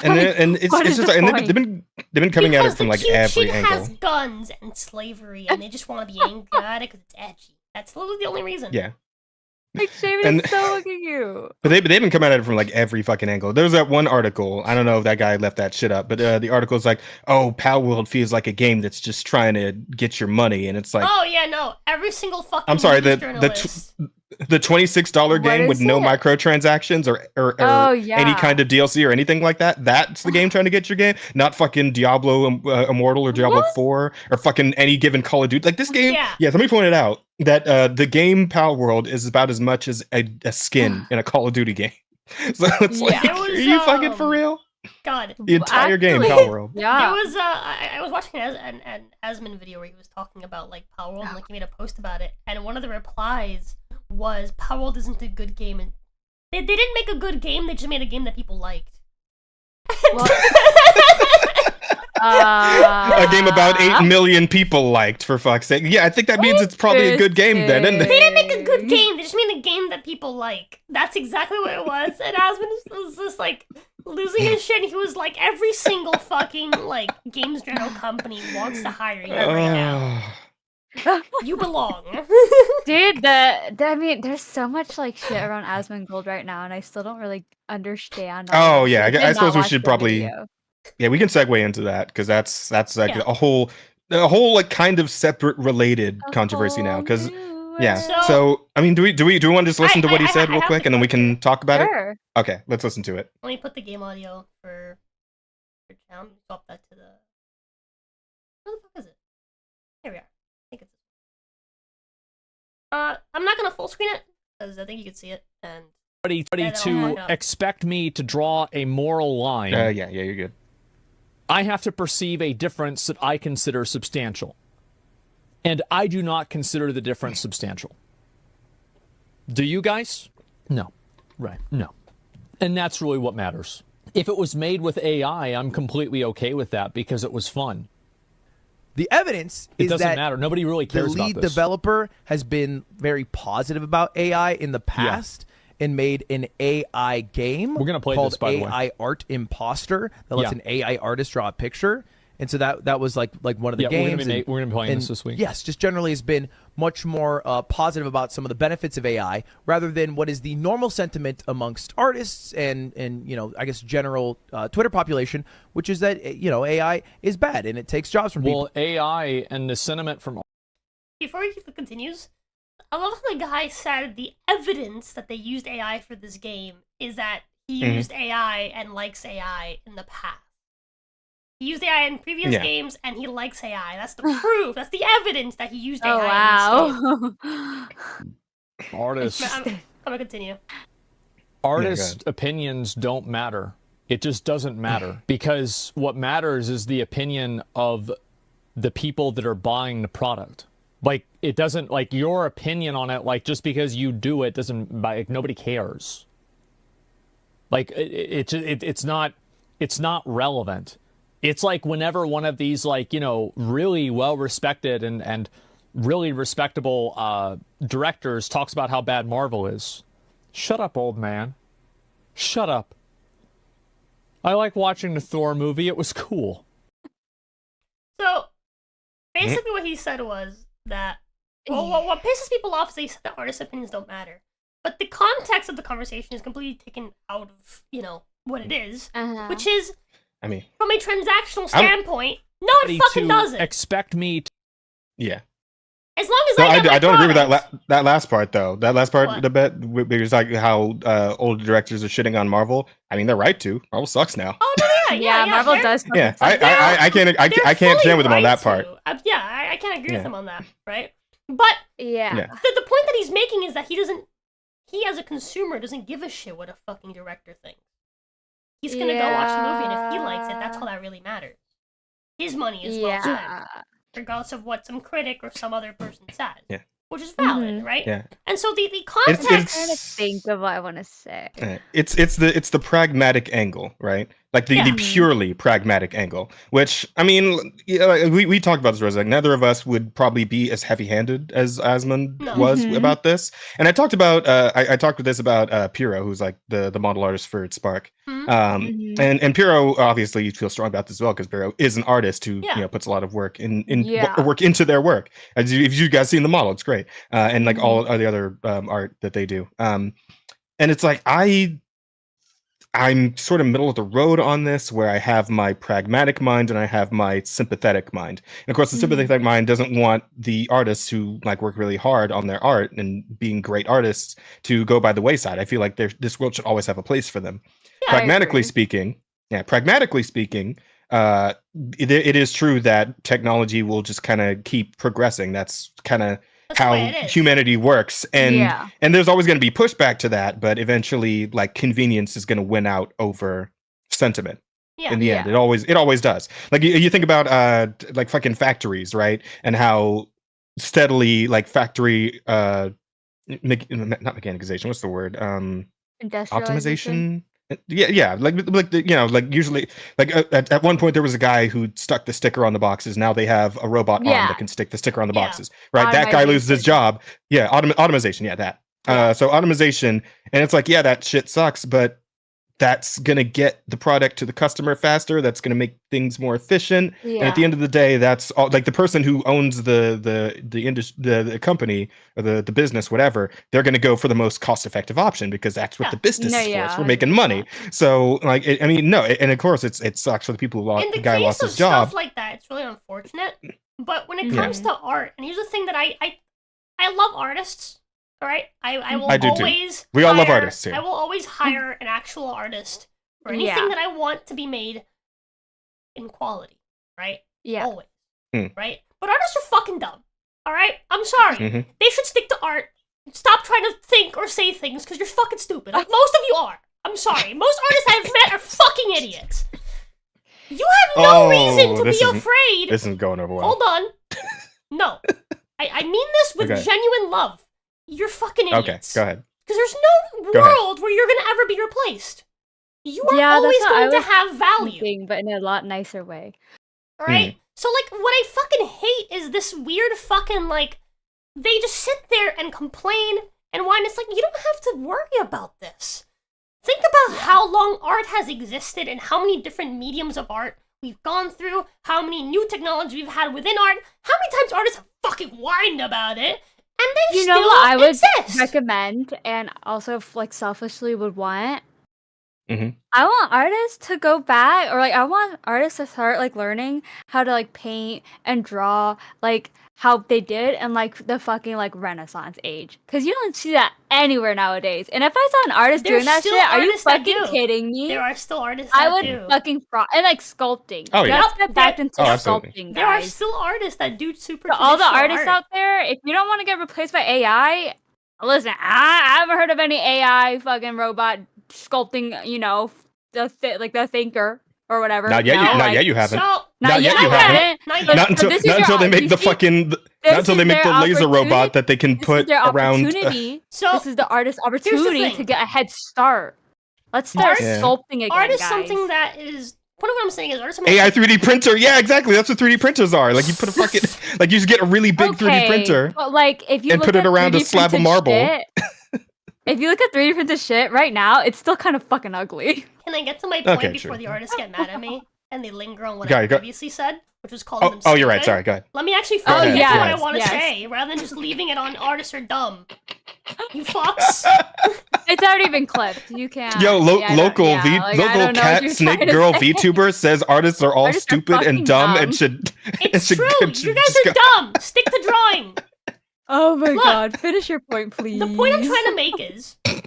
And it's what it's is just the like, and point? they've been coming at it Because from the like cute every shit angle. has guns and slavery, and they just want to be angry at it because it's edgy. That's literally the only reason. Yeah. Like Shaman And- is so fucking cute. But they've been coming at it from like every fucking angle. There was that one article. I don't know if that guy left that shit up, but the article's like, "Oh, Pal World feels like a game that's just trying to get your money," and it's like, Oh yeah, no. Every single fucking I'm sorry, news the journalist. the $26 What game with is no it? microtransactions or Oh, any yeah. kind of DLC or anything like that. That's the game trying to get your game, not fucking Diablo Immortal or Diablo What? 4 or fucking any given Call of Duty. Like this game, Yeah. let me point it out that the game Pal World is about as much as a skin in a Call of Duty game. So it's like, Yeah. It was, are you fucking for real? God. The entire game, Actually- Pal World. There Yeah. was I was watching an Asmon video where he was talking about like Power World and like he made a post about it, and one of the replies was Power World isn't a good game, and they didn't make a good game, they just made a game that people liked. Well- A game about 8 million people liked, for fuck's sake. Yeah, I think that means it's probably a good game then, isn't They it? didn't make a good game, they just made a game that people like. That's exactly what it was. And Asmon was just like losing his shit, and he was like, every single fucking like games journal company wants to hire you right now. You belong. Dude, I mean, there's so much like shit around Asmongold right now, and I still don't really understand. Oh, all of it. yeah, I did I not suppose we watch should the probably- video. Yeah, we can segue into that because that's like Yeah. a whole like kind of separate related controversy now. Because yeah, so I mean, do we want to just listen to what he said I real have quick the and then we clip can here. talk about it? Sure. Okay, let's listen to it. Let me put the game audio for sound. Swap that to the. Where the fuck is it? Here we are. I think it's. I'm not gonna full screen it because I think you can see it. And Ready Yeah, to that'll fuck up. expect me to draw a moral line. Yeah, you're good. I have to perceive a difference that I consider substantial. And I do not consider the difference substantial. Do you guys? No. Right. No. And that's really what matters. If it was made with AI, I'm completely okay with that because it was fun. The evidence It is doesn't that matter. Nobody really the cares lead about this. developer has been very positive about AI in the past and made an AI game We're gonna play called this, by the way. AI Art Imposter that lets Yeah. an AI artist draw a picture. And so that was like one of the Yeah, games. we're gonna be playing and this week. Yes, just generally has been much more positive about some of the benefits of AI rather than what is the normal sentiment amongst artists and I guess general Twitter population, which is that AI is bad and it takes jobs from people. Well, AI and the sentiment from before he continues, I love how the guy said the evidence that they used AI for this game is that he used AI and likes AI in the past. He used AI in previous games, and he likes AI. That's the proof. That's the evidence that he used AI Oh in this game. wow. artists. I'm gonna continue. Artists' opinions don't matter. It just doesn't matter because what matters is the opinion of the people that are buying the product. Like it doesn't like your opinion on it. Like just because you do it doesn't like nobody cares. Like it's not relevant. It's like whenever one of these like really well respected and really respectable directors talks about how bad Marvel is. Shut up, old man. Shut up. I like watching the Thor movie. It was cool. So, basically, what he said was that what pisses people off is they said that artists' opinions don't matter, but the context of the conversation is completely taken out of what it is, which is. I mean, From a transactional standpoint, no, it fucking doesn't. Expect me to. Yeah. As long as No, I get my I don't agree with product. that last part though. That last part What? of the bet, because like how old directors are shitting on Marvel. I mean, they're right to. Marvel sucks now. Oh no, yeah, Marvel they're- does. Yeah, fucking suck. I can't they're stand with them on fully that part. right to. Yeah, I can't agree with Yeah. them on that, right? But Yeah. the point that he's making is that he as a consumer doesn't give a shit what a fucking director thinks. He's gonna go watch the movie, and if he likes it, that's all that really matters. His money is well spent, regardless of what some critic or some other person says. Yeah. Which is valid, right? Yeah. And so the context. I'm trying to think of what I want to say. It's the pragmatic angle, right? Like the purely pragmatic angle. Which I mean, we talked about this. Rose. Like neither of us would probably be as heavy-handed as Asmund was about this. And I talked about I talked with this about Piro, who's like the model artist for Spark. And Piro obviously feels strong about this as well because Piro is an artist who puts a lot of work work into their work. As if you guys seen the model, it's great. And like all the other art that they do. And it's like I'm sort of middle of the road on this, where I have my pragmatic mind and I have my sympathetic mind. And of course, the sympathetic mind doesn't want the artists who like work really hard on their art and being great artists to go by the wayside. I feel like this world should always have a place for them. Yeah, pragmatically speaking, it is true that technology will just kind of keep progressing. That's kind of how humanity works, and there's always going to be pushback to that, but eventually like convenience is going to win out over sentiment in the end. It always does. Like you think about like fucking factories, right? And how steadily like factory not mechanization, what's the word, optimization. Like usually, like at one point there was a guy who stuck the sticker on the boxes. Now they have a robot arm that can stick the sticker on the boxes. Right, that guy loses his job. Automation. So automation, and it's like that shit sucks, but that's gonna get the product to the customer faster. That's gonna make things more efficient. And at the end of the day, that's all. Like the person who owns the company or the business, whatever, they're gonna go for the most cost effective option because that's what the business is for. It's for making money. So like, and of course, it sucks for the people who the guy lost his job. Stuff like that, it's really unfortunate. But when it comes to art, and here's the thing that I love artists. All right, I will always. We all love artists here. I will always hire an actual artist for anything that I want to be made in quality, right? Yeah. Always. Right? But artists are fucking dumb. All right? I'm sorry. They should stick to art. Stop trying to think or say things because you're fucking stupid. Like, most of you are. I'm sorry. Most artists I've met are fucking idiots. You have no reason to be afraid. This isn't going over well. Hold on. No. I mean this with genuine love. You're fucking idiots. Okay, go ahead. Because there's no world where you're going to ever be replaced. You are always going to have value. But in a lot nicer way. Right? So, like, what I fucking hate is this weird fucking, like, they just sit there and complain and whine. It's like, you don't have to worry about this. Think about how long art has existed and how many different mediums of art we've gone through, how many new technology we've had within art, how many times artists have fucking whined about it. And they know what I would exist. recommend, and also like selfishly would want. I want artists to go back, or like I want artists to start like learning how to like paint and draw, like how they did in like the fucking like Renaissance age, because you don't see that anywhere nowadays. And if I saw an artist doing that shit, are you fucking kidding me? There are still artists that I would fucking and like sculpting. Oh yeah, let's get back into sculpting, guys. There are still artists that do super. So all the artists out there, if you don't want to get replaced by AI, listen, I haven't heard of any AI fucking robot sculpting, the thinker or whatever. Not yet. No, You haven't. So, not yet. You haven't. Not until they make the fucking. Not until they make the laser robot that they can put around. So this is the artist's opportunity to get a head start. Let's start sculpting again, art is guys. something that is. What I'm saying is, art is something AI 3D printer. Yeah, exactly. That's what 3D printers are. Like you put a fucking, like you just get a really big 3D printer. But like if you and put it around a slab of marble. If you look at 3D printed shit right now, it's still kind of fucking ugly. Can I get to my point before the artists get mad at me and they linger on what I previously said, which was calling them stupid? Oh, you're right. Sorry, go ahead. Let me actually get to what I want to say, rather than just leaving it on artists are dumb. You fucks. It's already been clipped. You can't. Yo, local cat snake girl VTuber says artists are all stupid and dumb and should. It's true. You guys are dumb. Stick to drawing. Oh my god, finish your point, please. The point I'm trying to make is that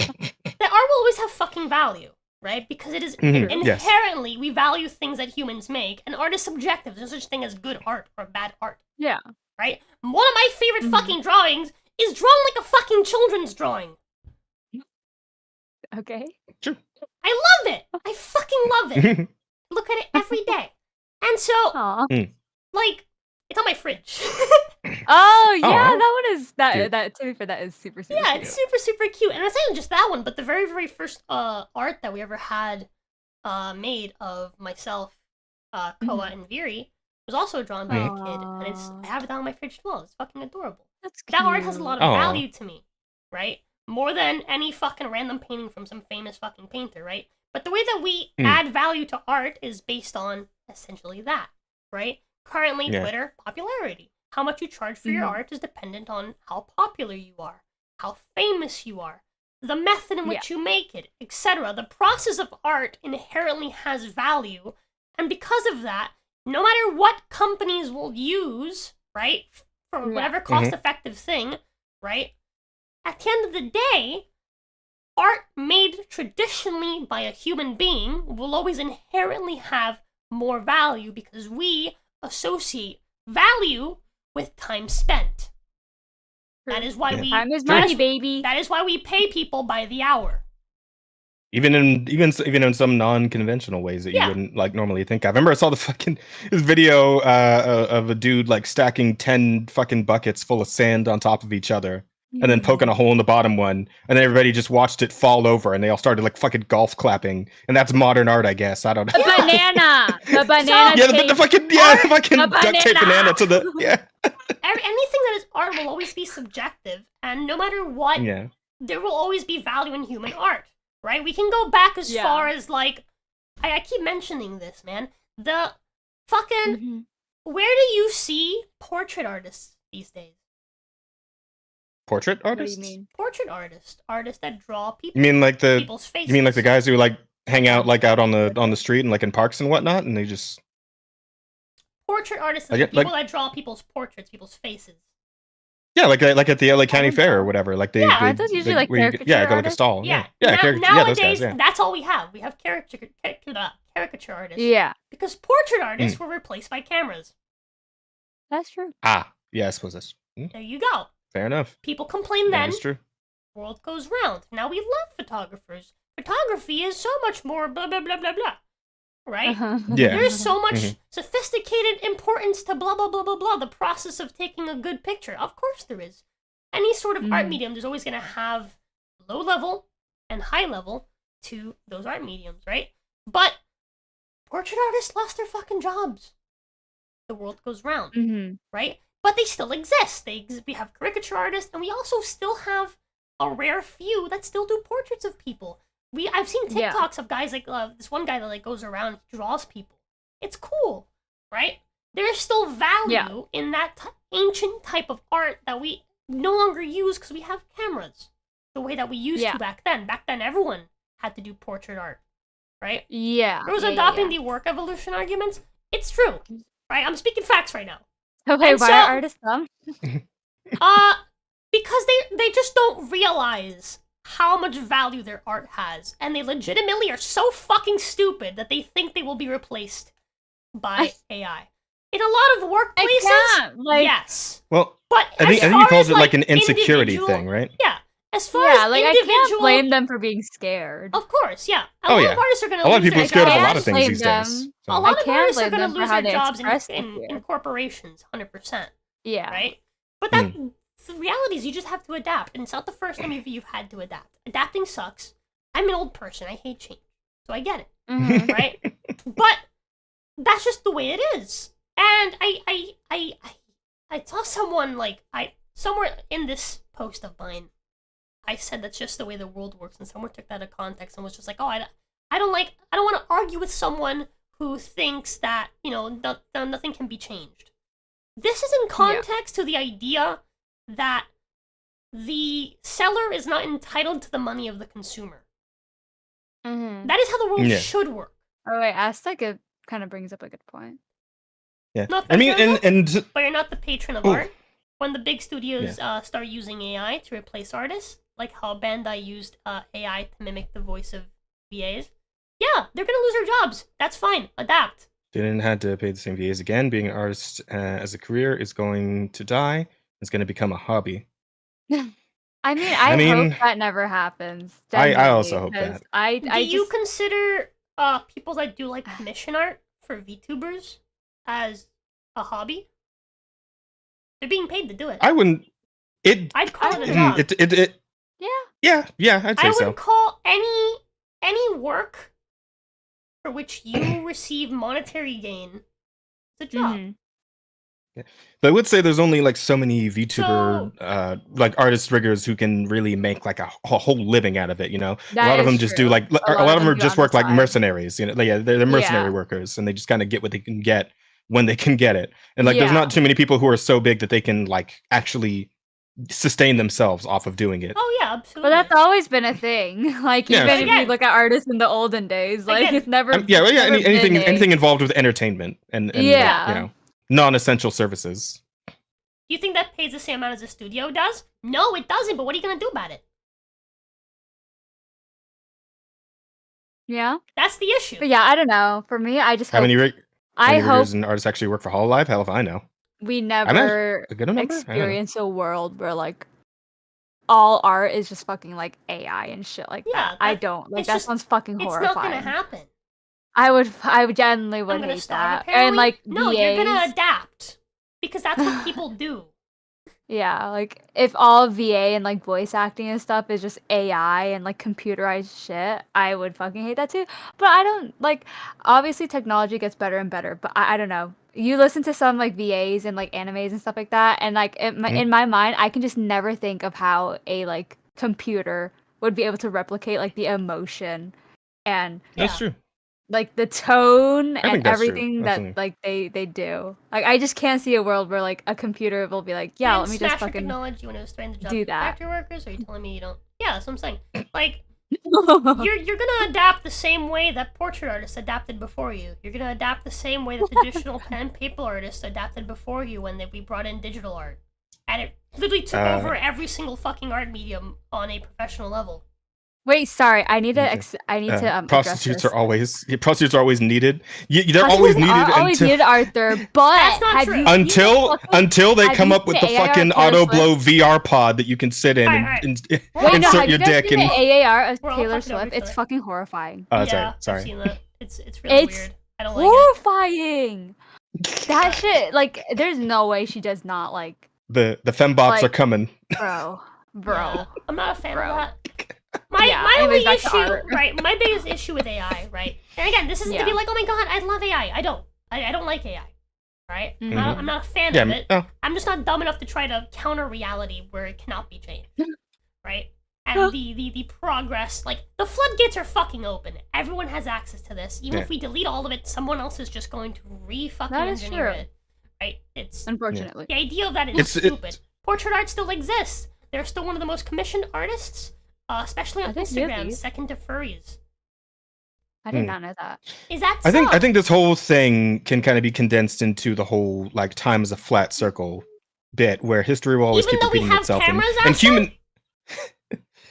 art will always have fucking value, right? Because it is inherently, we value things that humans make, and art is subjective. There's no such thing as good art or bad art. Yeah. right? One of my favorite fucking drawings is drawn like a fucking children's drawing. Okay. Sure. I love it. I fucking love it. Look at it every day. And so, Aw. like, it's on my fridge. Oh yeah, Aw. that one is Cute. that. To be fair, that is super super. Yeah, cute. it's super, super cute. And it's not even just that one, but the very, very first art that we ever had made of myself, Koa, and Viri was also drawn by a kid. And I have it down on my fridge as well. It's fucking adorable. That's cute. That art has a lot of Aw. value to me, right? More than any fucking random painting from some famous fucking painter, right? But the way that we add value to art is based on essentially that, right? Currently, Twitter, popularity. How much you charge for your art is dependent on how popular you are, how famous you are, the method in which you make it, etc. The process of art inherently has value, and because of that, no matter what companies will use, right, for whatever cost-effective thing, right, at the end of the day, art made traditionally by a human being will always inherently have more value because we associate value with time spent. That is why time is money, baby. That is why we pay people by the hour. Even in some non-conventional ways that you wouldn't like normally think of. I remember I saw this video of a dude like stacking 10 fucking buckets full of sand on top of each other. And then poking a hole in the bottom one, and then everybody just watched it fall over, and they all started like fucking golf clapping, and that's modern art, I guess. I don't know. The banana. The fucking duct tape banana to the Anything that is art will always be subjective, and no matter what, there will always be value in human art, right? We can go back as far as like, I keep mentioning this, man. The fucking where do you see portrait artists these days? Portrait artists? What do you mean? Portrait artists that draw people. You mean like people's faces. You mean like the guys who like hang out like out on the street and like in parks and whatnot, and they just portrait artists are the people that draw people's portraits, people's faces. Yeah, like at the LA County Fair or whatever. Like aren't those usually like caricature go like a artists? stall. Nowadays, those guys, that's all we have. We have caricature artists. Yeah. Because portrait artists were replaced by cameras. That's true. Ah, yeah, I suppose that's there you go. Fair enough. People complain then. That's true. World goes round. Now we love photographers. Photography is so much more blah blah blah blah blah. Right? Yeah. There's so much sophisticated importance to blah blah blah blah blah. The process of taking a good picture. Of course there is. Any sort of art medium, there's always gonna have low level and high level to those art mediums, right? But portrait artists lost their fucking jobs. The world goes round, right? But they still exist. We have caricature artists, and we also still have a rare few that still do portraits of people. I've seen TikToks of guys like this one guy that like goes around, he draws people. It's cool, right? There's still value in that ancient type of art that we no longer use because we have cameras. The way that we used to back then. Back then, everyone had to do portrait art, right? Yeah. There was adopting the work evolution arguments. It's true, right? I'm speaking facts right now. Okay, why are artists dumb? Because they just don't realize how much value their art has, and they legitimately are so fucking stupid that they think they will be replaced by AI. In a lot of workplaces, yes. Well, but I think he calls it like an insecurity thing, right? Yeah. As far as like individual, I can't blame them for being scared. Of course, yeah. A lot of artists are going to lose a lot of people are scared of a lot of things these them. days. A lot of artists are going to for lose how their they jobs express in corporations, 100%. Yeah. Right? But that the reality is you just have to adapt. And it's not the first time you've had to adapt. Adapting sucks. I'm an old person. I hate change. So I get it. Right? But that's just the way it is. And I saw someone somewhere in this post of mine, I said that's just the way the world works, and someone took that out of context and was just like, oh, I don't want to argue with someone who thinks that, nothing can be changed. This is in context to the idea that the seller is not entitled to the money of the consumer. That is how the world should work. Oh wait, Aztec kind of brings up a good point. Yeah, but you're not the patron of art. When the big studios start using AI to replace artists, like how Bandai used AI to mimic the voice of VAs, they're gonna lose their jobs. That's fine. Adapt. Didn't have to pay the same VAs again. Being an artist as a career is going to die. It's going to become a hobby. I mean, I hope mean, that never happens. I also Genuinely, hope 'cause that. Do you consider people that do like commission art for VTubers as a hobby? They're being paid to do it. I wouldn't. I'd call it a job. Yeah, I'd say I so. would call any work for which you receive monetary gain a job. Mhm. But I would say there's only like so many VTuber like artist riggers who can really make like a whole living out of it. You know, a That lot of is them just do true. like a lot of them do just on the work like side. mercenaries. You know, yeah, they're mercenary Yeah. workers, and they just kind of get what they can get when they can get it. And like, there's Yeah. not too many people who are so big that they can like actually sustain themselves off of doing it. Oh yeah, But absolutely. that's always been a thing. Like Yeah, even if Again. you look at artists in the olden days, like Again. it's never. Yeah, well, yeah. never been Anything involved with entertainment and Yeah. you know, non-essential services. Do you think that pays the same amount as a studio does? No, it doesn't. But what are you gonna do about it? Yeah. That's the issue. But yeah, I don't know. For me, I just How hope. many I hope riggers and artists actually work for Hololive? Hell if I know. we imagine never a good number? I don't know. experience a world where like all art is just fucking like AI and shit like Yeah, that. I that- don't like it's that just- sounds fucking It's horrifying. not gonna happen. I genuinely I'm would gonna hate stop. that. Apparently, And like no, VAs, you're gonna adapt because that's what people do. yeah, like if all VA and like voice acting and stuff is just AI and like computerized shit, I would fucking hate that too. But I don't like obviously technology gets better and better, but I don't know. You listen to some like VAs and like animes and stuff like that, and like in my mind, I can just never think of how a like computer would be able to replicate like the emotion and That's Yeah. true. like the tone I think and that's true, everything that absolutely. like they do. Like I just can't see a world where like a computer will be like, yeah, And let me smash just your fucking technology when it was trying to do that. factory workers. Are you telling me you don't? Yeah, that's what I'm saying. Like you're gonna adapt the same way that portrait artists adapted before you. You're gonna adapt the same way that traditional pen and paper artists adapted before you when we brought in digital art, and it literally took over every single fucking art medium on a professional level. Wait, sorry. I need to Okay. I need to address Prostitutes this. are always needed. They're Prostitutes always needed are always until needed, Arthur. But That's not have true. you seen the until they have come you up with seen the the AAR fucking of Taylor auto Swift? blow VR pod that you can sit in Alright, and Wait, no, insert have your you guys dick seen and. the AAR of We're all Taylor fucking over Swift? each It's other. fucking horrifying. Oh, Yeah, sorry. I've seen that. It's really It's weird. I don't like it. horrifying. That shit, like, there's no way she does not like, The fembots are like- coming. bro. Yeah, I'm not a fan Bro. of that. My Yeah, my anyways, only back to issue, art. right? My biggest issue with AI, right? And again, this isn't to be Yeah. like, oh my god, I love AI. I don't. I don't like AI. Right? Mhm. I'm not a fan Yeah. of it. Oh, I'm just not dumb enough to try to counter reality where it cannot be changed. Right? And the progress, like the floodgates are fucking open. Everyone has access to this. Even Yeah. if we delete all of it, someone else is just going to re-fucking That is engineer true. it. Right? It's Unfortunately. the idea of that is It's- stupid. Portrait art still exists. They're still one of the most commissioned artists, especially on I think Instagram, really. second to furries. I did not know that. Is that I so? think this whole thing can kind of be condensed into the whole like time is a flat circle bit where history will always Even keep though we repeating have itself cameras and outside? human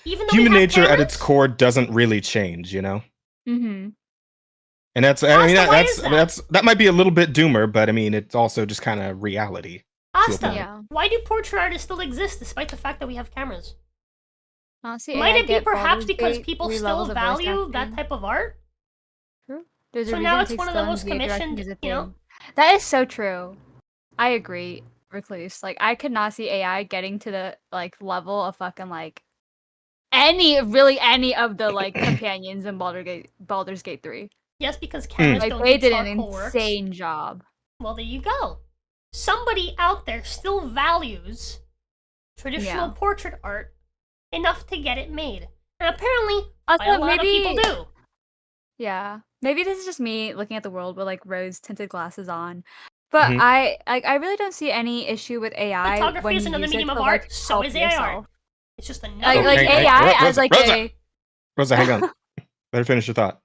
Even though we human have nature at its cameras? core doesn't really change, you know? Mm-hmm. And that's Asta, why is that? that might be a little bit doomer, but I mean it's also just kind of reality. Asta, point. Yeah. why do portrait artists still exist despite the fact that we have cameras? Honestly, Might AI it be get perhaps Baldur's because Gate people 3 still levels of voice value that acting. type of art? There's a So reason now it it's takes one of the so long most to be a directing commissioned, is a you know? thing. That is so true. I agree, Recluse. Like, I could not see AI getting to the like level of fucking like any of the like companions in Baldur's Gate 3. Yes, because cameras Like don't they do did an charcoal works. insane job. Well, there you go. Somebody out there still values traditional Yeah. portrait art enough to get it made. And apparently, Also, quite a lot maybe of people do. Yeah. Maybe this is just me looking at the world with like rose tinted glasses on. But Mhm. I really don't see any issue with AI Photography when is you another use it medium to of like art, so help is AI art. yourself. It's just Like another like Hey, way. hey, AI as Rosa, like Rosa. a Rosa, hang on. Better finish your thought.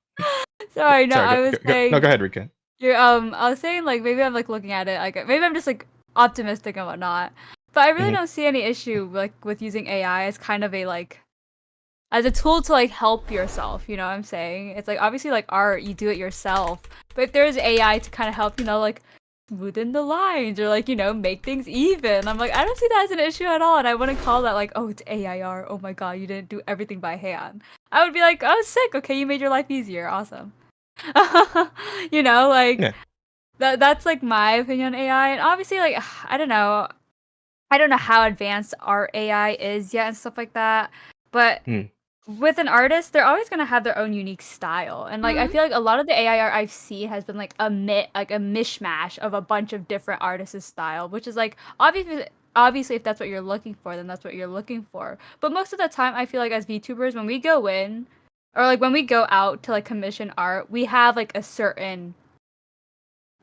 sorry, no, Sorry, I was saying no, go ahead, Rika. I was saying like maybe I'm like looking at it like maybe I'm just like optimistic and whatnot. But I really Mhm. don't see any issue like with using AI as kind of a like as a tool to like help yourself, you know what I'm saying? It's like obviously like art, you do it yourself. But if there's AI to kind of help, like smoothen the lines or like, make things even. I'm like, I don't see that as an issue at all. And I wouldn't call that like, oh, it's AI art. Oh my god, you didn't do everything by hand. I would be like, oh, sick. Okay, you made your life easier. Awesome. Like Yeah. that's like my opinion on AI. And obviously, like, I don't know how advanced our AI is yet and stuff like that. But with an artist, they're always gonna have their own unique style. And like I feel like a lot of the AI art I've seen has been like a mishmash of a bunch of different artists' style, which is like obviously if that's what you're looking for, then that's what you're looking for. But most of the time I feel like as VTubers, when we go in or like when we go out to like commission art, we have like a certain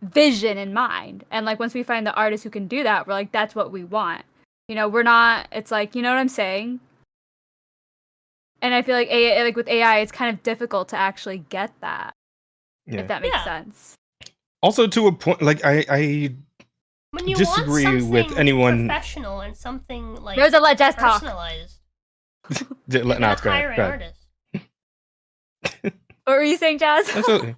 vision in mind. And like once we find the artist who can do that, we're like, that's what we want. We're not, it's like, you know what I'm saying? And I feel like like with AI, it's kind of difficult to actually get that. Yeah. If that makes sense. Also, to a point, like I when you disagree want with anyone. Professional and something like there's a let Jess talk. Personalized. No, it's hire an artist. What were you saying, Jazz? Absolutely.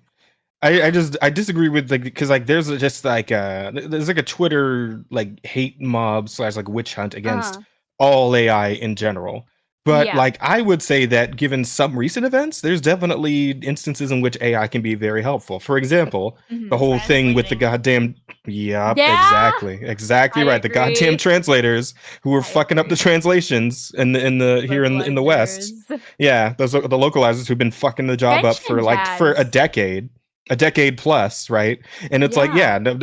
I disagree with like because like there's just like there's like a Twitter like hate mob / like witch hunt against all AI in general. But like I would say that given some recent events, there's definitely instances in which AI can be very helpful. For example, the whole thing with the goddamn exactly right. The goddamn translators who were fucking up the translations in the West. Yeah, those the localizers who've been fucking the job up for a decade. A decade plus, right? And it's like,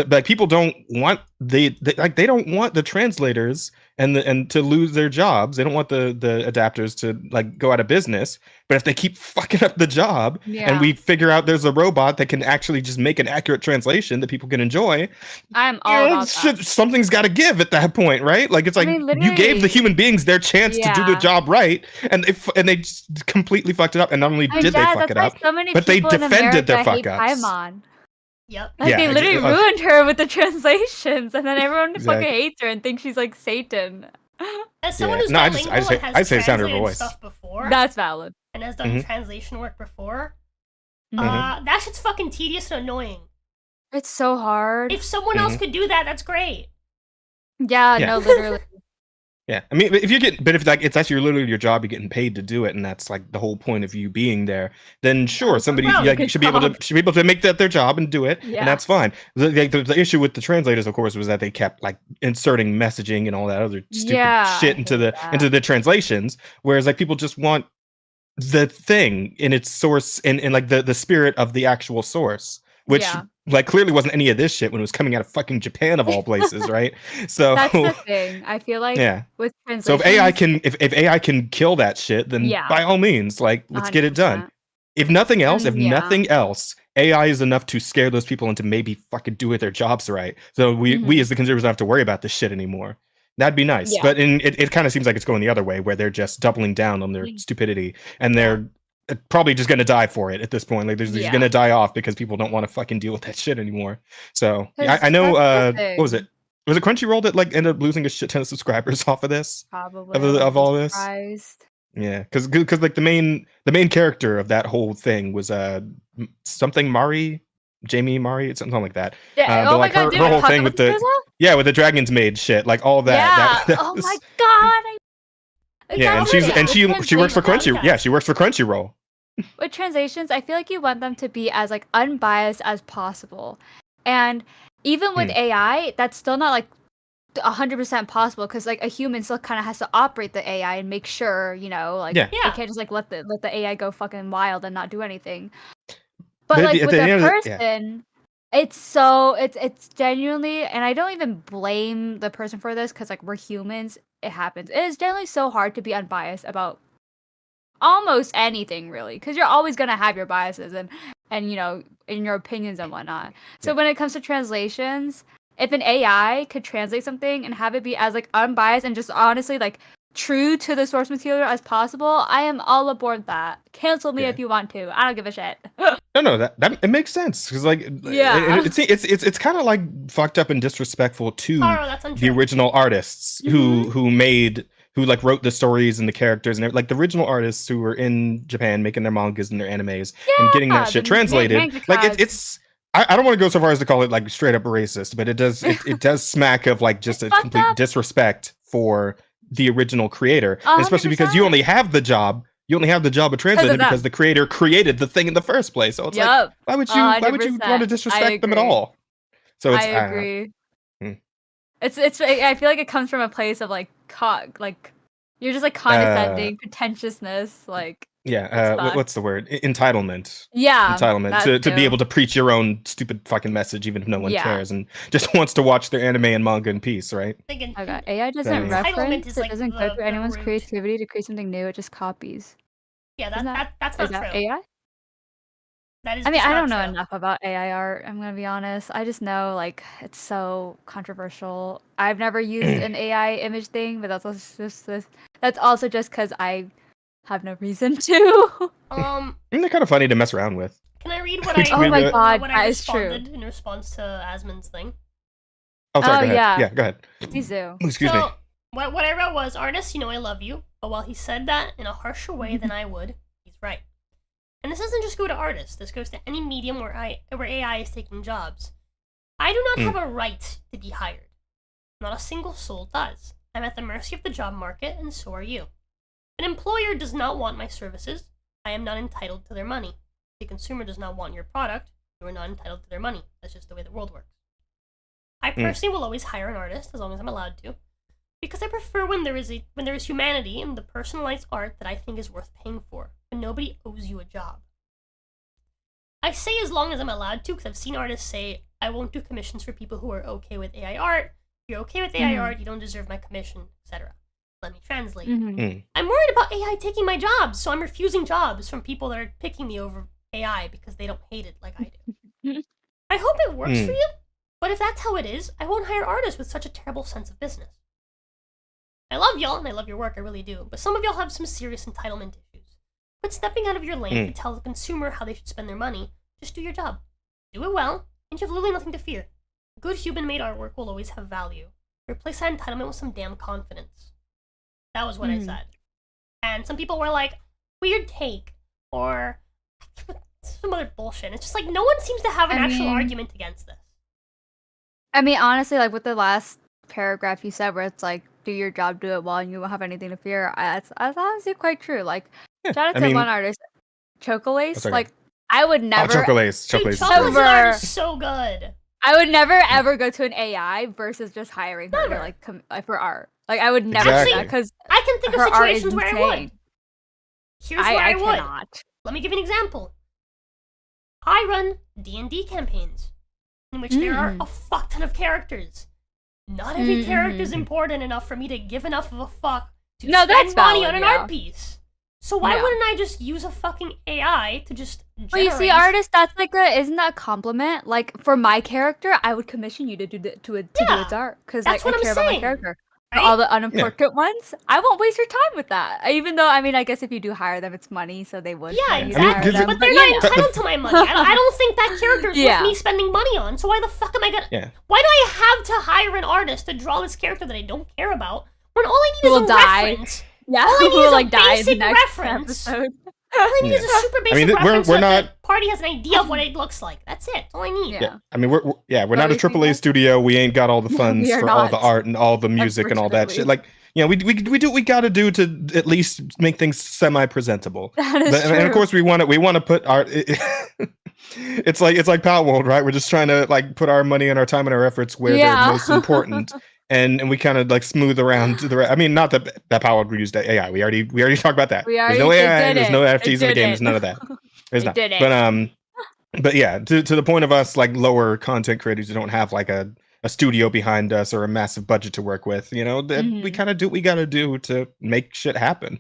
like people don't want they don't want the translators and to lose their jobs. They don't want the adapters to like go out of business. But if they keep fucking up the job and we figure out there's a robot that can actually just make an accurate translation that people can enjoy, I'm all about that. Something's got to give at that point, right? Like it's like you gave the human beings their chance to do the job right, and they just completely fucked it up. And not only did they fuck it up, but they defended their fuck ups. Yep. Like they literally ruined her with the translations, and then everyone fucking hates her and thinks she's like Satan. As someone who's bilingual and has translated stuff before, that's valid, and has done translation work before, that shit's fucking tedious and annoying. It's so hard. If someone else could do that, that's great. Yeah, no, literally. Yeah, I mean, if like it's actually literally your job, you're getting paid to do it, and that's like the whole point of you being there. Then sure, somebody should be able to make that their job and do it, and that's fine. The issue with the translators, of course, was that they kept like inserting messaging and all that other stupid shit into the translations, whereas like people just want the thing in its source and like the spirit of the actual source, which like clearly wasn't any of this shit when it was coming out of fucking Japan of all places, right? So that's the thing. I feel like with translations, so if AI can kill that shit, then by all means, like let's 100%. Get it done. If nothing else, AI is enough to scare those people into maybe fucking doing their jobs right. So we as the consumers don't have to worry about this shit anymore. That'd be nice. But it kind of seems like it's going the other way, where they're just doubling down on their stupidity, and they're probably just gonna die for it at this point. Like they're just gonna die off because people don't want to fucking deal with that shit anymore. So I know what was it Crunchyroll that like ended up losing a shit ton of subscribers off of this? Probably of all this. Surprised. Yeah, because like the main character of that whole thing was something Jamie Mari, something like that. Oh my god, her whole thing with the Dragon's Maid shit, like all that. Yeah. Oh my god. And she works for Crunchyroll. Yeah, she works for Crunchyroll. With translations, I feel like you want them to be as like unbiased as possible, and even with AI, that's still not like 100% possible, because like a human still kind of has to operate the AI and make sure, they can't just like let the AI go fucking wild and not do anything. But like with a person, it's genuinely, and I don't even blame the person for this, because like we're humans, it happens. It is generally so hard to be unbiased about almost anything, really, because you're always gonna have your biases and in your opinions and whatnot. So when it comes to translations, if an AI could translate something and have it be as like unbiased and just honestly like true to the source material as possible, I am all aboard that. Cancel me if you want to. I don't give a shit. No, that it makes sense, because like it's kind of like fucked up and disrespectful to the original artists who made who like wrote the stories and the characters and like the original artists who were in Japan making their mangas and their animes and getting that shit translated. Like it's I don't want to go so far as to call it like straight up racist, but it does smack of like just a complete disrespect for the original creator, especially because you only have the job of translating because the creator created the thing in the first place. So it's like, why would you want to disrespect them at all? So it's, I agree. It's I feel like it comes from a place of like you're just like condescending, pretentiousness, like what's the word? Entitlement. Yeah. Entitlement to be able to preach your own stupid fucking message even if no one cares and just wants to watch their anime and manga in peace, right? Okay. AI doesn't reference, it doesn't go through anyone's creativity to create something new, it just copies. Yeah, that's not true. AI? That is I mean, I don't know true. enough about AI art, I'm gonna be honest. I just know like it's so controversial. I've never used an AI image thing, but that's also just because I have no reason to. They're kind of funny to mess around with. Can I read what I Oh my god, what that I is true. responded in response to Asmon's thing? Oh, sorry, go ahead. Yeah. Yeah, go ahead. Please do. Excuse me. What I wrote was, artists, you know I love you, but while he said that in a harsher way than I would, he's right. And this doesn't just go to artists, this goes to any medium where AI is taking jobs. I do not have a right to be hired. Not a single soul does. I'm at the mercy of the job market, and so are you. An employer does not want my services. I am not entitled to their money. The consumer does not want your product. You are not entitled to their money. That's just the way the world works. I personally will always hire an artist as long as I'm allowed to, because I prefer when there is humanity in the personalized art that I think is worth paying for, but nobody owes you a job. I say as long as I'm allowed to, because I've seen artists say, I won't do commissions for people who are okay with AI art. If you're okay with AI art, you don't deserve my commission, etc. Let me translate. I'm worried about AI taking my jobs, so I'm refusing jobs from people that are picking me over AI because they don't hate it like I do. I hope it works for you, but if that's how it is, I won't hire artists with such a terrible sense of business. I love y'all, and I love your work, I really do, but some of y'all have some serious entitlement issues. Quit stepping out of your lane to tell the consumer how they should spend their money. Just do your job. Do it well, and you have literally nothing to fear. Good human-made artwork will always have value. Replace that entitlement with some damn confidence. That was what I said. And some people were like, weird take, or some other bullshit. It's just like, no one seems to have an actual argument against this. I mean, honestly, like with the last paragraph you said where it's like, do your job, do it well, and you won't have anything to fear, that's honestly quite true. Like, shout out to one artist, Chocolace. Like, I would never... Chocolace. Chocolace is so good. I would never ever go to an AI versus just hiring her to, like for art. Like I would never do that because I can think of situations where I would. Here's where I would. Cannot. Let me give you an example. I run D&D campaigns in which there are a fuck ton of characters. Not every character is important enough for me to give enough of a fuck to spend money on an art piece. So why wouldn't I just use a fucking AI to just generate... Well, you see, artist, that's like isn't that a compliment? Like, for my character, I would commission you to do its art. Because like, I care about my character. Right? For all the unimportant ones, I won't waste your time with that. Even though, I mean, I guess if you do hire them, it's money, so they would. Yeah, exactly. But they're not entitled to my money. I don't think that character is worth me spending money on, so why the fuck am I gonna... Yeah. Why do I have to hire an artist to draw this character that I don't care about, when all I need is a reference? Yeah, all I need is like a basic reference. All I need is a super basic reference so that the party has an idea of what it looks like. That's it. That's all I need. Yeah. I mean, we're not a AAA studio. We ain't got all the funds for all the art and all the music and all that shit. Like, you know, we do what we gotta do to at least make things semi-presentable. That is true. And of course, we want to put our... It's like Power World, right? We're just trying to like put our money and our time and our efforts where they're most important. And we kind of like smooth around to the rest. I mean, not that Power would use AI. We already talked about that. There's no AI. There's no NFTs in the game. There's none of that. There's not. But yeah, to the point of us like lower content creators who don't have like a studio behind us or a massive budget to work with, you know, that we kind of do what we got to do to make shit happen.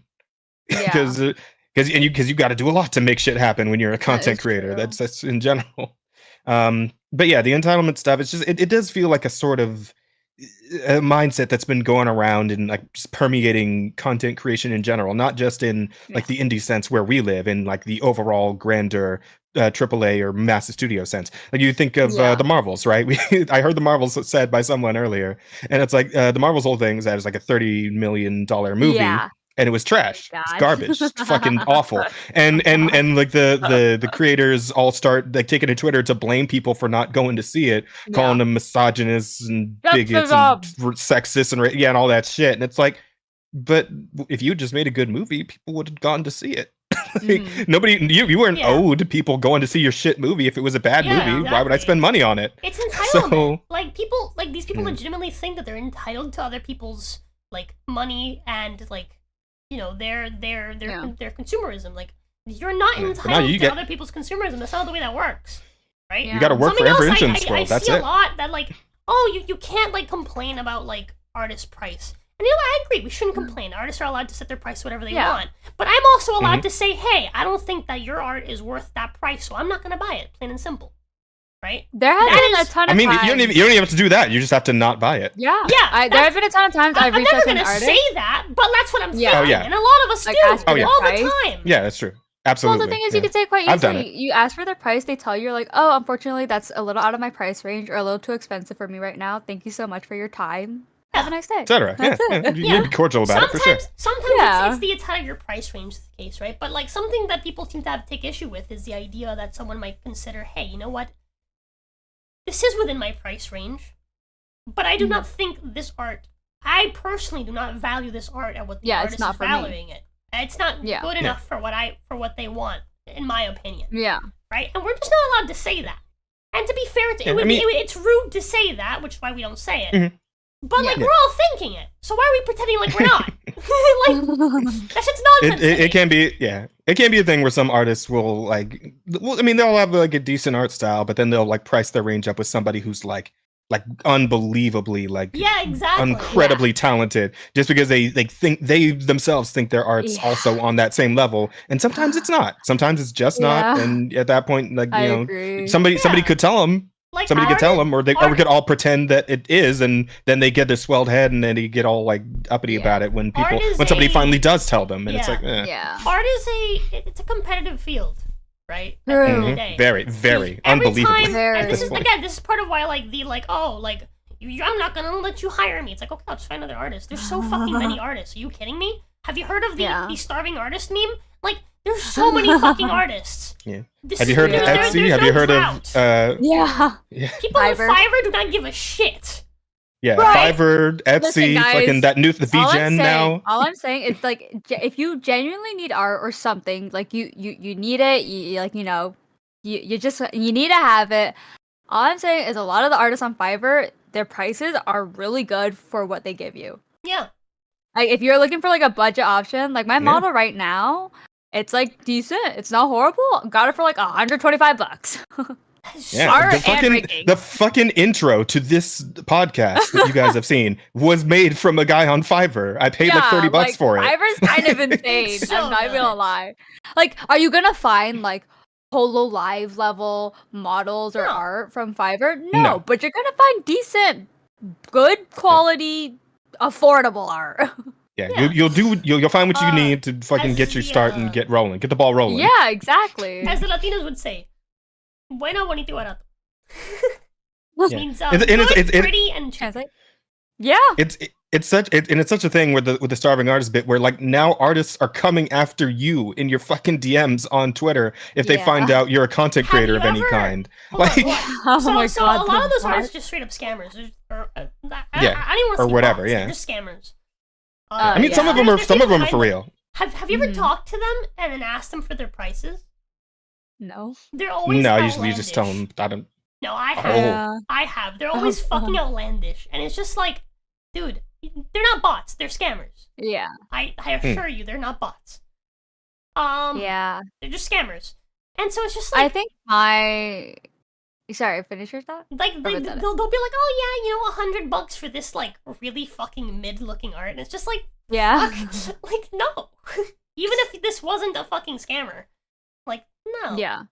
Because you got to do a lot to make shit happen when you're a content creator. True. That's in general. But yeah, the entitlement stuff. It's just it does feel like a sort of a mindset that's been going around and like just permeating content creation in general, not just in like the indie sense where we live, in like the overall grander AAA or massive studio sense. Like you think of the Marvels, right? I heard the Marvels said by someone earlier, and it's like the Marvels whole thing is that it's like a $30 million movie. Yeah. And it was trash. God. It's garbage. It's fucking awful. And like the creators all start like taking to Twitter to blame people for not going to see it, calling them misogynists and bigots and sexist and and all that shit. And it's like, but if you just made a good movie, people would have gone to see it. Nobody, you weren't owed people going to see your shit movie. If it was a bad movie, exactly. Why would I spend money on it? It's entitlement. So, like these people legitimately think that they're entitled to other people's like money and like, you know, their consumerism. Like, you're not entitled to other people's consumerism. That's not the way that works, right? You got to work for every inch in this world. That's it. I see a lot that like, oh, you can't like complain about like artist price. And you know, I agree. We shouldn't complain. Artists are allowed to set their price whatever they want. But I'm also allowed to say, hey, I don't think that your art is worth that price, so I'm not going to buy it. Plain and simple. Right? There has been a ton of times. You don't even have to do that. You just have to not buy it. Yeah. There have been a ton of times I've reached out to an artist. I'm never going to say that, but that's what I'm thinking. Oh, yeah. And a lot of us do all the time. Yeah, that's true. Absolutely. Well, the thing is, you can say quite easily. You ask for their price, they tell you, like, oh, unfortunately, that's a little out of my price range or a little too expensive for me right now. Thank you so much for your time. Have a nice day. Etc. You be cordial about it for sure. Sometimes it's the it's out of your price range case, right? But like something that people seem to take issue with is the idea that someone might consider, hey, you know what? This is within my price range, but I do not think this art. I personally do not value this art at what the artist is valuing it. It's not good enough for what they want, in my opinion. Yeah. Right, and we're just not allowed to say that. And to be fair, it's rude to say that, which is why we don't say it. But like we're all thinking it, so why are we pretending like we're not? Like that shit's nonsense. It can be, it can be a thing where some artists will like, well, I mean, they'll have like a decent art style, but then they'll like price their range up with somebody who's like unbelievably like incredibly talented, just because they think they themselves think their art's also on that same level, and sometimes it's not. Sometimes it's just not, and at that point, like somebody could tell them. Like somebody could tell them, or we could all pretend that it is, and then they get their swelled head, and then they get all like uppity about it when somebody finally does tell them, and it's like, art is it's a competitive field, right? At the end of the day. Very, very unbelievable. And this is part of why I'm not gonna let you hire me. It's like, okay, I'll just find another artist. There's so fucking many artists. Are you kidding me? Have you heard of the starving artist meme? Like, there's so many fucking artists. Yeah. Have you heard of Etsy? Have you heard of people on Fiverr do not give a shit. Yeah, right. Fiverr, Etsy, listen, guys, fucking that new VGen now. All I'm saying is like, if you genuinely need art or something, like you need it, you need to have it. All I'm saying is a lot of the artists on Fiverr, their prices are really good for what they give you. Yeah. Like if you're looking for like a budget option, like my model right now, it's like decent. It's not horrible. Got it for like $125. Yeah, the fucking intro to this podcast that you guys have seen was made from a guy on Fiverr. I paid like $30 for it. Fiverr's kind of insane. I'm not even gonna lie. Like, are you gonna find like HoloLive level models or art from Fiverr? No, but you're gonna find decent, good quality, affordable art. Yeah, you'll find what you need to fucking get your start and get rolling, get the ball rolling. Yeah, exactly. As the Latinos would say, bueno, bonito, barato. Means it's pretty and cheap. Yeah. It's such a thing with the starving artist bit where like now artists are coming after you in your fucking DMs on Twitter if they find out you're a content creator of any kind. Like, so a lot of those artists just straight up scammers, I don't want to say whatever. They're just scammers. I mean, some of them are for real. Have you ever talked to them and then asked them for their prices? No. They're always usually you just tell them I don't. No, I have. I have. They're always fucking outlandish, and it's just like, dude, they're not bots. They're scammers. Yeah. I assure you, they're not bots. Yeah. They're just scammers, and so it's just like I think Sorry, finish your thought. Like they'll be like, oh yeah, $100 for this like really fucking mid-looking art, and it's just like, fuck. Like no, even if this wasn't a fucking scammer, like no. Yeah.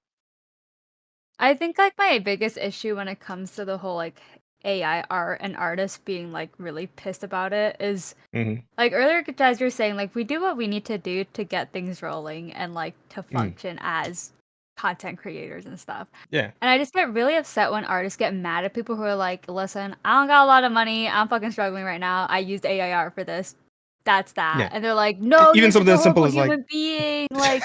I think like my biggest issue when it comes to the whole like AI art and artists being like really pissed about it is like earlier, as you're saying, like we do what we need to do to get things rolling and like to function as content creators and stuff. Yeah. And I just get really upset when artists get mad at people who are like, listen, I don't got a lot of money. I'm fucking struggling right now. I used AI art for this. That's that. Yeah. And they're like, no, Even you're something such as a simple horrible as, like- human being. Like,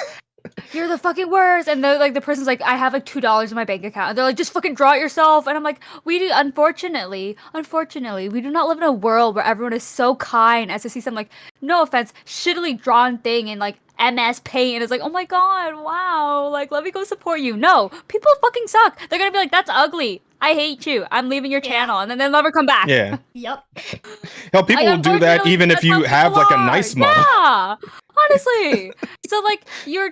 you're the fucking worst. And they're like, the person's like, I have like $2 in my bank account. And they're like, just fucking draw it yourself. And I'm like, unfortunately, we do not live in a world where everyone is so kind as to see some, like, no offense, shittily drawn thing in like MS Paint. And it's like, oh my God, wow. Like, let me go support you. No, people fucking suck. They're gonna be like, that's ugly. I hate you. I'm leaving your channel. And then they'll never come back. Yeah. Yep. Hell, people will do that unfortunately, even if that's how you have people like a are. nice model. Yeah, honestly. So like you're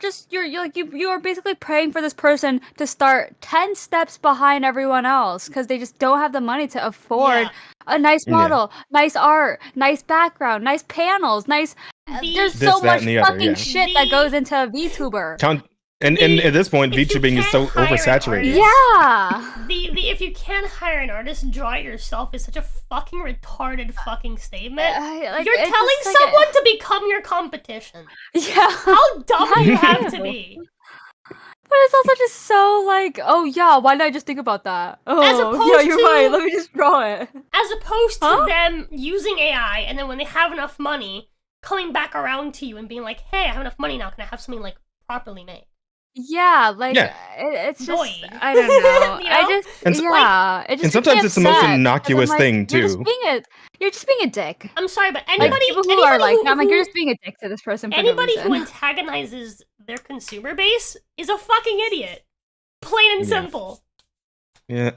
like you are basically praying for this person to start 10 steps behind everyone else because they just don't have the money to afford Yeah. a nice model, nice art, nice background, nice panels, nice. There's This, so that, much and the other, fucking yeah. shit that goes into a VTuber. And at this point, If you VTubing is so can't hire an oversaturated. artist- Yeah. The if you can't hire an artist, draw it yourself is such a fucking retarded fucking statement. Like, You're it's telling just, like, someone to become your competition. Yeah. How dumb do you have to be? But it's also just so like, oh yeah, why did I just think about that? Oh, yeah, opposed you're to- right. Let me just draw it. As opposed to Huh? them using AI and then when they have enough money, coming back around to you and being like, hey, I have enough money now, can I have something like properly made? Yeah, like Yeah. it's just Annoying. I don't know. You know? I just And so- yeah, it just and makes me sometimes it's the most upset, 'cause I'm innocuous like, thing, You're just too. you're just being a dick. I'm sorry, but Like anybody people who anybody are like, who, I'm like, you're who- just being a dick to this person for anybody no who reason. antagonizes their consumer base is a fucking idiot. Plain and Yeah. simple. Yeah.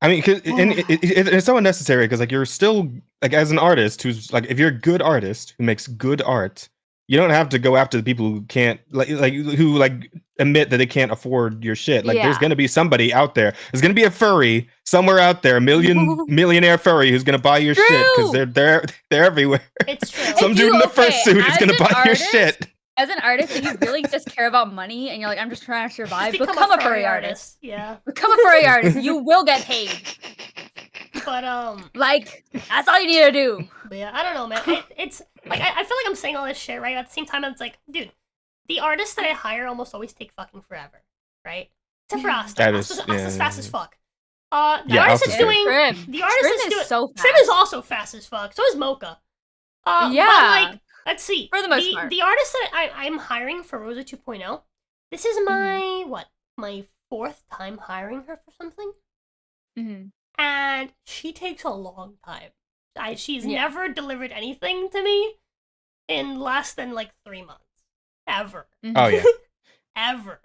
I mean, it's so unnecessary because like you're still like as an artist who's like if you're a good artist who makes good art, you don't have to go after the people who can't like who like admit that they can't afford your shit. Like there's Yeah. gonna be somebody out there. There's gonna be a furry somewhere out there, a millionaire furry who's gonna buy your shit because True. they're everywhere. It's true. Some dude in the fursuit is as gonna an buy your artist, shit. As an artist, if you really just care about money and you're like, I'm just trying to survive, Just become a furry artist. Yeah. Become a furry artist. You will get paid. But Like, that's all you need to do. But yeah, I don't know, man. It's like I feel like I'm saying all this shit, right? At the same time, it's like, dude, the artists that I hire almost always take fucking forever, right? Except for Asta. That Asta's is- fast as fuck. The Yeah, artist Asta's is great. doing. Trim. The artist Trim is doing. so fast. Trim is also fast as fuck. So is Mocha. But Yeah. like, let's see. For the most part. The artist that I'm hiring for Rosa 2.0, this is my my fourth time hiring her for something. Mm-hmm. And she takes a long time. She's Yeah. never delivered anything to me in less than like 3 months. Ever. Oh yeah. Ever.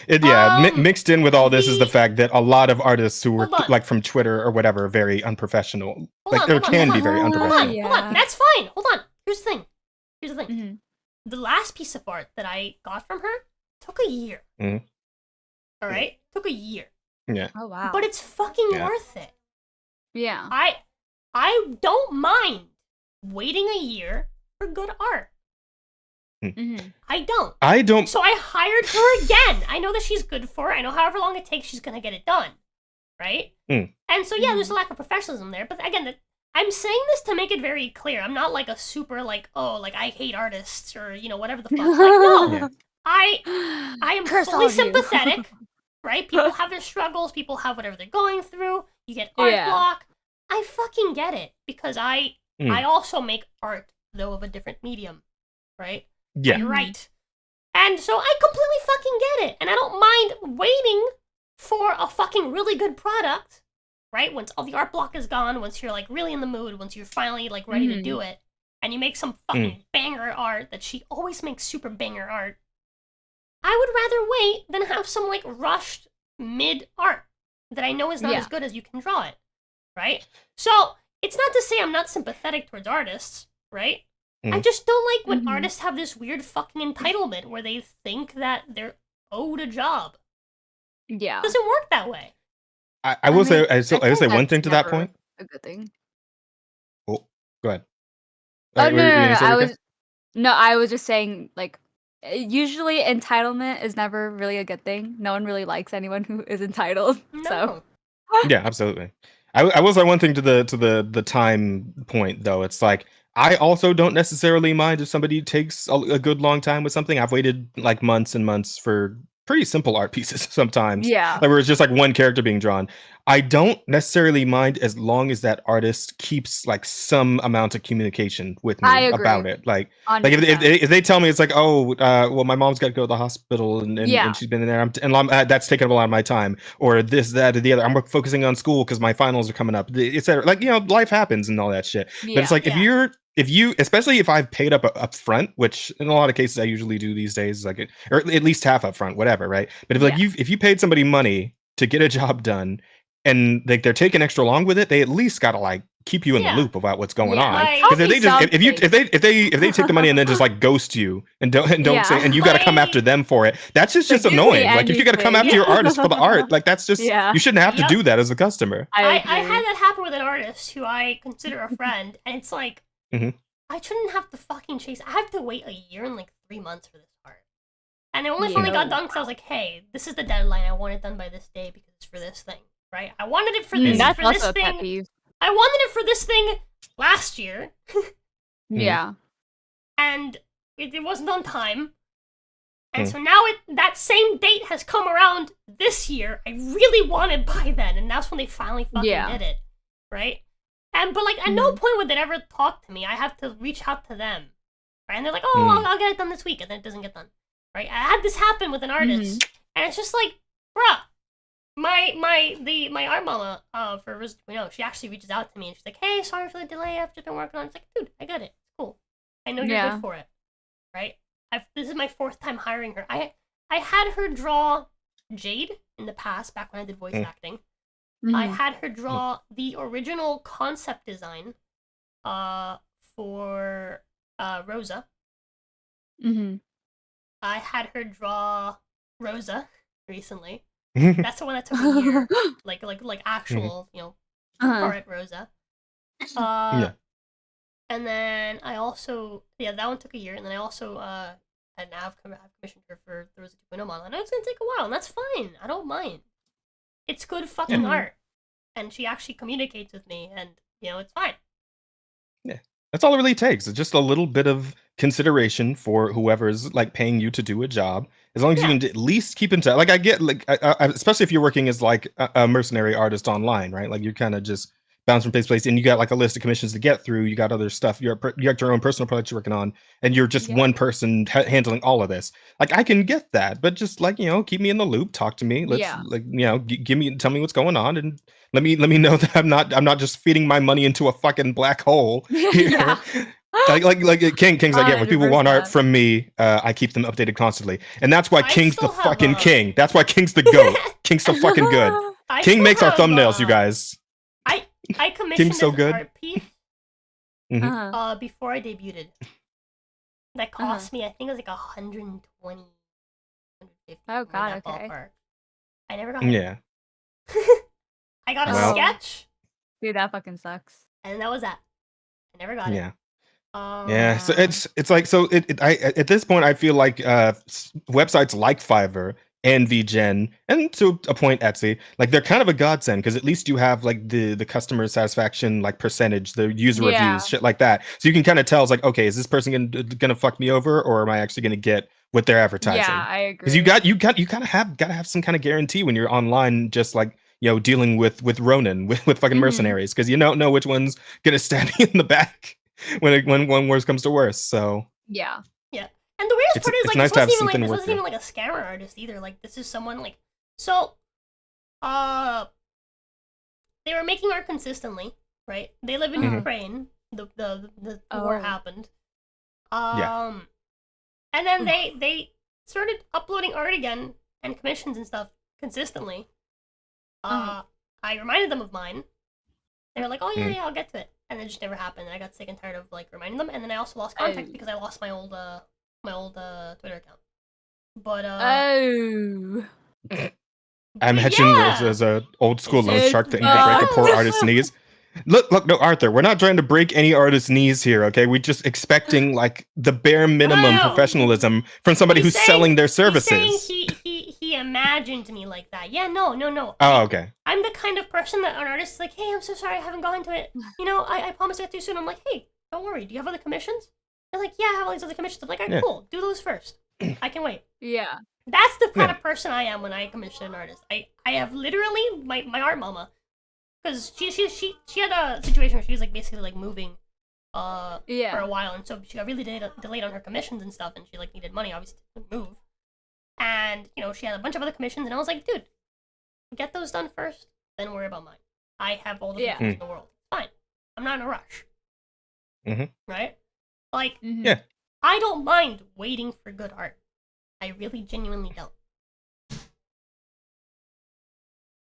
It yeah, mixed in with all this is the the- fact that a lot of artists who work Hold on. like from Twitter or whatever are very unprofessional. Hold on, Or can be very hold on, unprofessional. Yeah. hold on. That's fine. Hold on. Here's the thing. Mm-hmm. The last piece of art that I got from her took a year. Mhm. All right? Took a year. Yeah. Oh wow. But it's fucking Yeah. worth it. yeah. I don't mind waiting a year for good art. Mm-hmm. I don't. I don't So I hired her again. I know that she's good for it. I know however long it takes, she's gonna get it done, right? Mm. And so yeah, there's a lack of professionalism there. But again, I'm saying this to make it very clear. I'm not like a super like I hate artists or whatever the fuck. Like no, Yeah. I am Curse all fully of you. sympathetic. Right? People have their struggles. People have whatever they're going through. You get art Yeah. block. I fucking get it because I Mm. also make art though of a different medium, right? yeah. You're right. And so I completely fucking get it. And I don't mind waiting for a fucking really good product, right? Once all the art block is gone, once you're like really in the mood, once you're finally like ready to do it, and you make some fucking banger art that she always makes super banger art, I would rather wait than have some like rushed mid art that I know is not Yeah. as good as you can draw it, right? So it's not to say I'm not sympathetic towards artists, right? I just don't like when artists have this weird fucking entitlement where they think that they're owed a job. Yeah. It doesn't work that way. I will say mean, I will think say one that's thing to that never point. A good thing. Oh, go ahead. Oh Were no, you no, gonna no, say I Rika? was no, I was just saying like usually entitlement is never really a good thing. No one really likes anyone who is entitled. So No. Yeah, absolutely. I will say one thing to the time point though. It's like I also don't necessarily mind if somebody takes a good long time with something. I've waited like months and months for pretty simple art pieces sometimes, Yeah. like where it's just like one character being drawn. I don't necessarily mind as long as that artist keeps like some amount of communication with I me agree. about it. Like if 100%. they tell me it's like, oh, well, my mom's got to go to the hospital and Yeah. she's been in there, that's taking up a lot of my time, or this, that, or the other. I'm focusing on school because my finals are coming up, etc. Like, you know, life happens and all that shit. But it's like if you, especially if I've paid up front, which in a lot of cases I usually do these days, like, or at least half up front, whatever, right? But if like if you paid somebody money to get a job done, and like they're taking extra long with it, they at least gotta like keep you in the loop about what's going on. Because if they just if they take the money and then just like ghost you and don't say, and you gotta come after them for it, that's just annoying. Like if you gotta come after your artist for the art, like that's just you shouldn't have to do that as a customer. I had that happen with an artist who I consider a friend, and it's like I shouldn't have to fucking chase. I have to wait a year and like 3 months for this art. And I only finally got done because I was like, hey, this is the deadline. I want it done by this day because it's for this thing, right? I wanted it for this, That's for also this a pet thing. peeve. I wanted it for this thing last year. Yeah. And it wasn't on time. And so now that same date has come around this year. I really wanted by then, and that's when they finally fucking did it, right? But like at no point would they ever talk to me. I have to reach out to them, right? And they're like, "Oh, I'll get it done this week," and then it doesn't get done, right? I had this happen with an artist, and it's just like, bruh, my art mama for Rose 2.0, she actually reaches out to me and she's like, "Hey, sorry for the delay. I've just been working on it." It's like, dude, I get it. It's cool. I know you're good for it, right? This is my 4th time hiring her. I had her draw Jade in the past, back when I did voice acting. I had her draw the original concept design for Rosa. I had her draw Rosa recently. That's the one that took a year. like actual, you know, current Rosa. And then I also, that one took a year, and then I also had now commissioned her for the Rosa 2.0 model. I know it's gonna take a while, and that's fine. I don't mind. It's good fucking art. And she actually communicates with me, and, you know, it's fine. Yeah. That's all it really takes. It's just a little bit of consideration for whoever's like paying you to do a job. As long as you can at least keep in touch. Like I get, like, especially if you're working as like a mercenary artist online, right? Like you're kind of just bounce from place to place, and you got like a list of commissions to get through. You got other stuff. You got your own personal projects you're working on, and you're just one person handling all of this. Like I can get that, but just like, you know, keep me in the loop. Talk to me. Let's like, you know, tell me what's going on, and let me know that I'm not just feeding my money into a fucking black hole here. like King's like, when people want art from me, I keep them updated constantly, and that's why King's the fucking king. That's why King's the GOAT. King's so fucking good. King makes our thumbnails, you guys. I commissioned so good. art piece before I debuted. That cost me, I think it was like 120, 150. Oh god, okay. Ballpark. I never got it. Yeah. I got a sketch. Dude, that fucking sucks. And that was that. I never got it. Yeah, so it's like, so I at this point I feel like websites like Fiverr and VGen, and to a point Etsy, like they're kind of a godsend, because at least you have like the customer satisfaction like percentage, the user reviews, shit like that, so you can kind of tell, it's like, okay, is this person gonna fuck me over, or am I actually gonna get what they're advertising? Yeah, I agree. Because you gotta have some kind of guarantee when you're online, just like, you know, dealing with Ronin, with fucking mercenaries, because you don't know which one's gonna stab you in the back when worse comes to worse. So yeah. And the weirdest part is, like, nice this wasn't even like a scammer artist either. Like, this is someone like, so they were making art consistently, right? They live in Ukraine. The war happened. And then they started uploading art again and commissions and stuff consistently. I reminded them of mine. They were like, "Oh yeah, I'll get to it," and it just never happened. And I got sick and tired of like reminding them. And then I also lost contact because I lost my old Twitter account. But I imagine as a old school loan shark thing to break a poor artist's knees. Look, no, Arthur, we're not trying to break any artist's knees here, okay? We're just expecting like the bare minimum professionalism from somebody who's selling their services. He imagined me like that. Yeah, no. Oh, okay. I'm the kind of person that an artist is like, "Hey, I'm so sorry I haven't gotten to it. You know, I promised to get to you soon." I'm like, "Hey, don't worry. Do you have other commissions? They're like, yeah, I have all these other commissions. I'm like, all right, Yeah. cool. Do those first. I can wait. Yeah. That's the kind Yeah. of person I am when I commission an artist. I have literally my art mama, because she had a situation where she was like basically like moving, for Yeah. a while, and so she got really delayed on her commissions and stuff, and she like needed money obviously to move, and you know she had a bunch of other commissions, and I was like, dude, get those done first, then worry about mine. I have all the Yeah. commissions in the world. Fine, I'm not in a rush. Mhm. Right? Like, Mhm. Yeah. I don't mind waiting for good art. I really genuinely don't.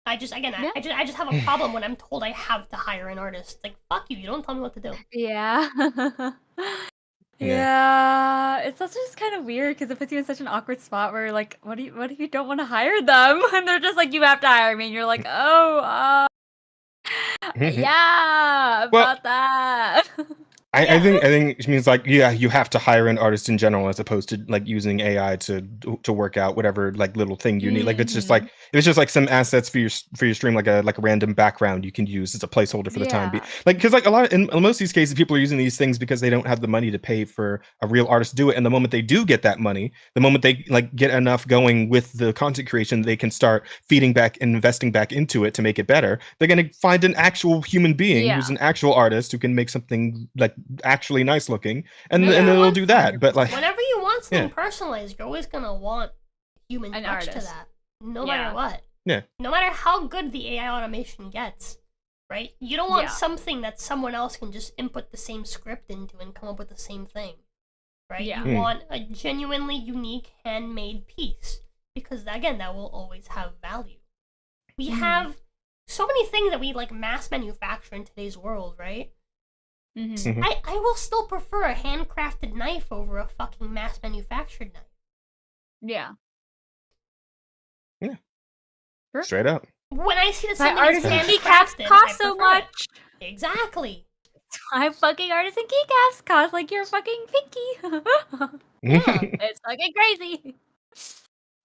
I just have a problem when I'm told I have to hire an artist. Like, fuck you don't tell me what to do. Yeah. Yeah, it's also just kind of weird because it puts you in such an awkward spot where like, what if you don't want to hire them and they're just like, you have to hire me, and you're like, oh, yeah, Well, about that. I think it means like, yeah, you have to hire an artist in general as opposed to like using AI to work out whatever like little thing you need. Like it's just like if it's just like some assets for your stream, like a random background you can use as a placeholder for the time being. Yeah. Like because like in most of these cases, people are using these things because they don't have the money to pay for a real artist to do it. And the moment they do get that money, the moment they like get enough going with the content creation, they can start feeding back and investing back into it to make it better. They're gonna find an actual human being who's an actual artist who can make something like actually nice looking, and it'll do that. But like whenever you want something personalized, you're always gonna want human An touch to artist. that, no matter what. Yeah. No matter how good the AI automation gets, right? You don't want something that someone else can just input the same script into and come up with the same thing, right? Yeah. You want a genuinely unique handmade piece, because again, that will always have value. We have so many things that we like mass manufacture in today's world, right? Mhm. I will still prefer a handcrafted knife over a fucking mass manufactured knife. Yeah. straight up. When I see that My something is artisan keycaps handcrafted, cost I so prefer it. much. Exactly. My fucking artisan keycaps cost like your fucking pinky. It's fucking crazy.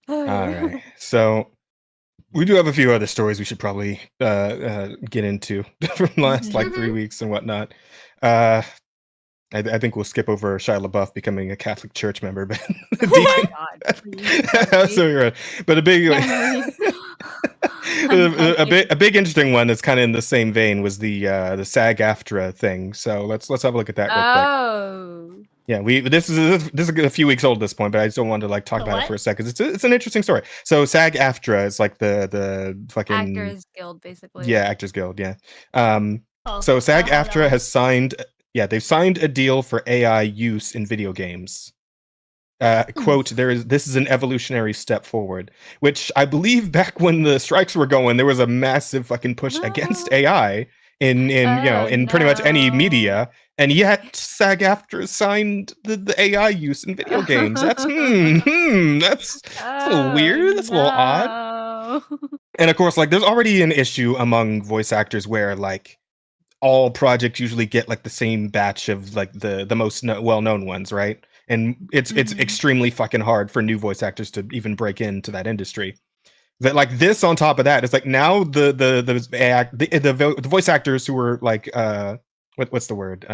All right, so we do have a few other stories we should probably get into from the last like 3 weeks and whatnot. I think we'll skip over Shia LaBeouf becoming a Catholic Church member, but Oh my god. Please, so you're right. But a big a big interesting one that's kind of in the same vein was the SAG-AFTRA thing. So let's have a look at that real quick. Oh. Yeah, this is a few weeks old at this point, but I still wanted to like talk The about it what? for a second. It's an interesting story. So SAG-AFTRA is like the fucking Actors Guild, basically. yeah, Actors Guild, yeah. Oh, So I don't know that SAG-AFTRA one. has signed they've signed a deal for AI use in video games. Quote, this is an evolutionary step forward, which I believe back when the strikes were going, there was a massive fucking push against AI in pretty much any media, and yet SAG-AFTRA signed the AI use in video games. That's that's a little weird. That's a little odd. And of course, like there's already an issue among voice actors where like all projects usually get like the same batch of like the most well-known ones, right? And it's extremely fucking hard for new voice actors to even break into that industry. That like this on top of that is like now the voice actors who were like what's the word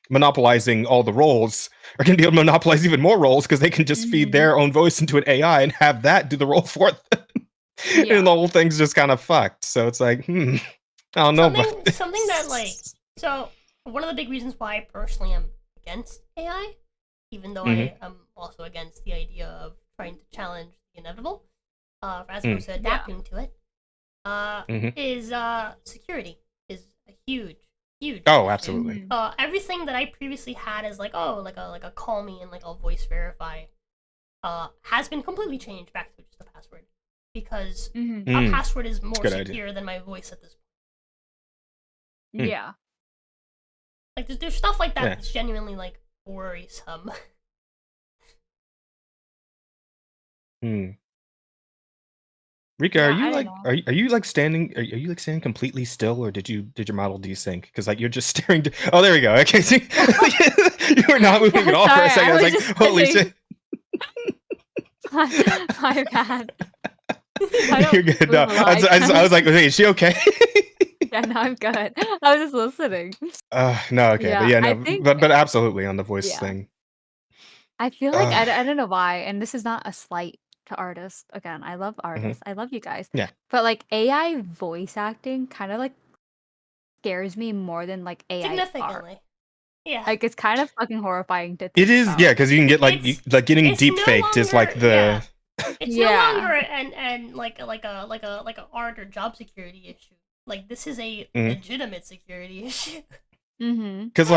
monopolizing all the roles are going to be able to monopolize even more roles because they can just feed their own voice into an AI and have that do the role for them. And the whole thing's just kind of fucked. So it's like I don't know about this. Something that like so one of the big reasons why I personally am against AI, even though I am also against the idea of trying to challenge the inevitable, as opposed to adapting to it, is security is a huge Oh, absolutely. everything that I previously had as like like a call me and like I'll voice verify has been completely changed back to just a password, because a password is more secure than my voice at this point. Yeah. Like there's stuff like that that's genuinely like worrisome. Rika, Yeah, are I you don't like know. are you like standing are you like standing completely still, or did your model desync? Because like you're just staring oh, there we go. Okay, see, you were not moving at all for a Sorry, second. I was like, just holy kidding. shit. My bad. I don't You're good. No, move a lot, I was like, hey, is she okay? Yeah, Yeah, no, I'm good. I was just listening. No, okay, but Yeah, yeah, I no, think but absolutely on the voice yeah. thing. I feel like Uh, I don't know why, and this is not a slight to artists. Again, I love mhm. artists. I love you guys. Yeah. But like AI voice acting kind of like scares me more than like AI art. Significantly. Yeah. Like it's kind of fucking horrifying to It think is, about. yeah, because you can get like It's- like getting it's deep no faked is like longer- yeah. the It's Yeah. no longer an like a art or job security issue. Like this is a Mhm. legitimate security issue. Mm-hmm. because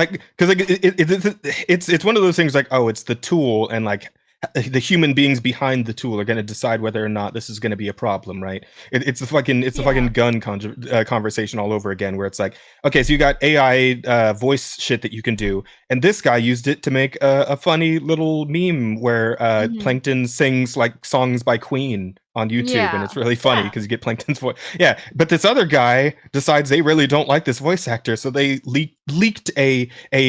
it's one of those things like, oh, it's the tool, and like the human beings behind the tool are going to decide whether or not this is going to be a problem, right? It's the fucking Yeah. gun conversation all over again, where it's like, okay, so you got AI voice shit that you can do, and this guy used it to make a funny little meme where Mhm. Plankton sings like songs by Queen on YouTube, and it's really funny Yeah. because you get Plankton's voice. Yeah, but this other guy decides they really don't like this voice actor, so they leaked a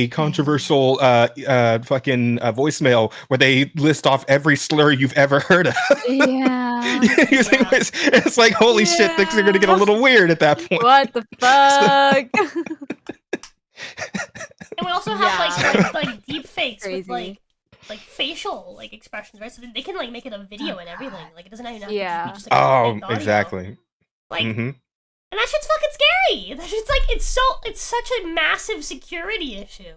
controversial fucking voicemail where they list off every slur you've ever heard of. Yeah. It's like, holy shit, things are gonna get a little weird at that point. What the fuck? And we also Yeah. have like deep fakes with Crazy. like facial like expressions, right? So they can like make it a video and everything. Like it doesn't even have to Yeah. just be just like Oh, faked audio. exactly. Like Mhm. and that shit's fucking scary. That shit's like it's such a massive security issue.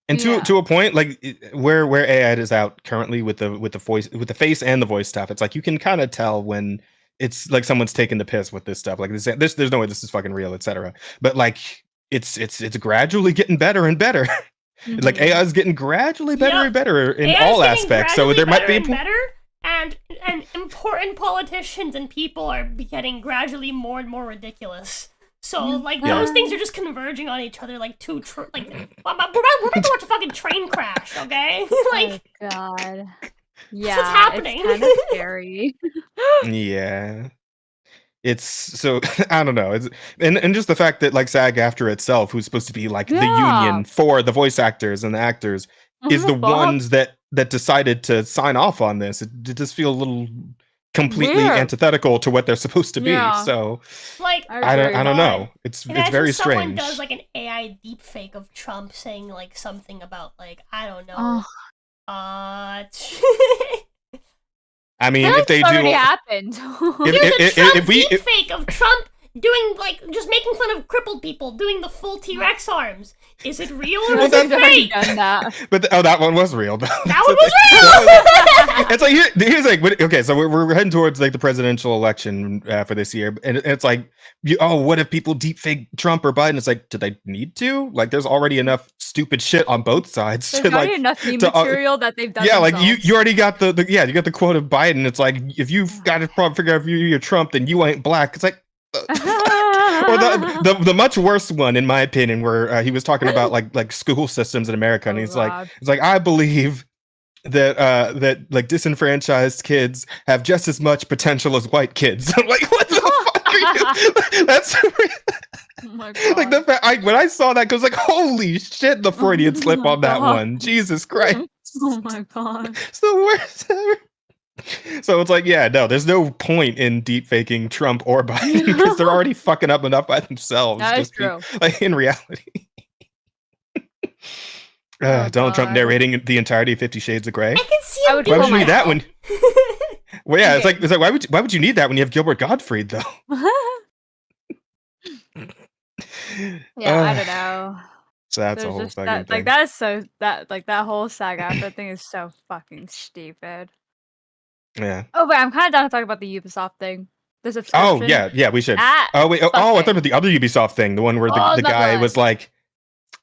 And Yeah. to a point, like where AI is out currently with the face and the voice stuff, it's like you can kind of tell when it's like someone's taking the piss with this stuff. Like there's no way this is fucking real, etc. But like it's gradually getting better and better. Like Mhm. AI is getting gradually better Yep. and better in AI 's all getting aspects. So gradually there might better be and better, and important politicians and people are getting gradually more and more ridiculous. So like those things are just converging on each other like two like we're about to watch a fucking train crash, okay? Like Oh god. Yeah. what's happening. It's kind of scary. yeah. It's so I don't know. It's and just the fact that like SAG-AFTRA itself, who's supposed to be like the Yeah. union for the voice actors and the actors, is the What the fuck? ones that decided to sign off on this. It just feel a little completely Weird. antithetical to what they're supposed to be. Yeah. So like I don't God. know. It's Imagine very someone strange. does like an AI deepfake of Trump saying like something about like I don't know. Oh, I mean, that if they already do, happened. if we deepfake of Trump doing like just making fun of crippled people doing the full T-Rex arms. Is it real or Well, is that's it They've already fake? done that. but that one was real. Though. That one was real. It's like here's like okay, so we're heading towards like the presidential election for this year, and it's like, what if people deepfake Trump or Biden? It's like, do they need to? Like, there's already enough stupid shit on both sides. There's to, already like, enough meme to, material that they've done. yeah, like themselves. you already got the you got the quote of Biden. It's like, if you've got to probably figure out if you're Trump, then you ain't black. It's like. Or the much worse one, in my opinion, where he was talking about like school systems in America, and he's like, it's like, I believe that that like disenfranchised kids have just as much potential as white kids. I'm like, what the fuck are you? That's Oh my god. like the fact when I saw that, I was like, holy shit, the Freudian slip my on that God. one. Jesus Christ. Oh my god. It's the worst ever. So it's like, yeah, no, there's no point in deep faking Trump or Biden because they're already fucking up enough by themselves. That is Just true. like in reality. Donald Trump God. narrating the entirety of 50 Shades of Grey. I can see I him would doing Why would you need that that. when? Well, yeah, Okay. it's like why would you need that when you have Gilbert Gottfried though? Yeah, I don't know. So that's a There's whole just fucking that, thing. like that is so that whole SAG-AFTRA thing is so fucking stupid. Yeah. Oh wait, I'm kind of down to talk about the Ubisoft thing. The Oh subscription. yeah, we should. That Oh wait, I thought fucking- about the other Ubisoft thing, the one where Oh, the not guy that. was like,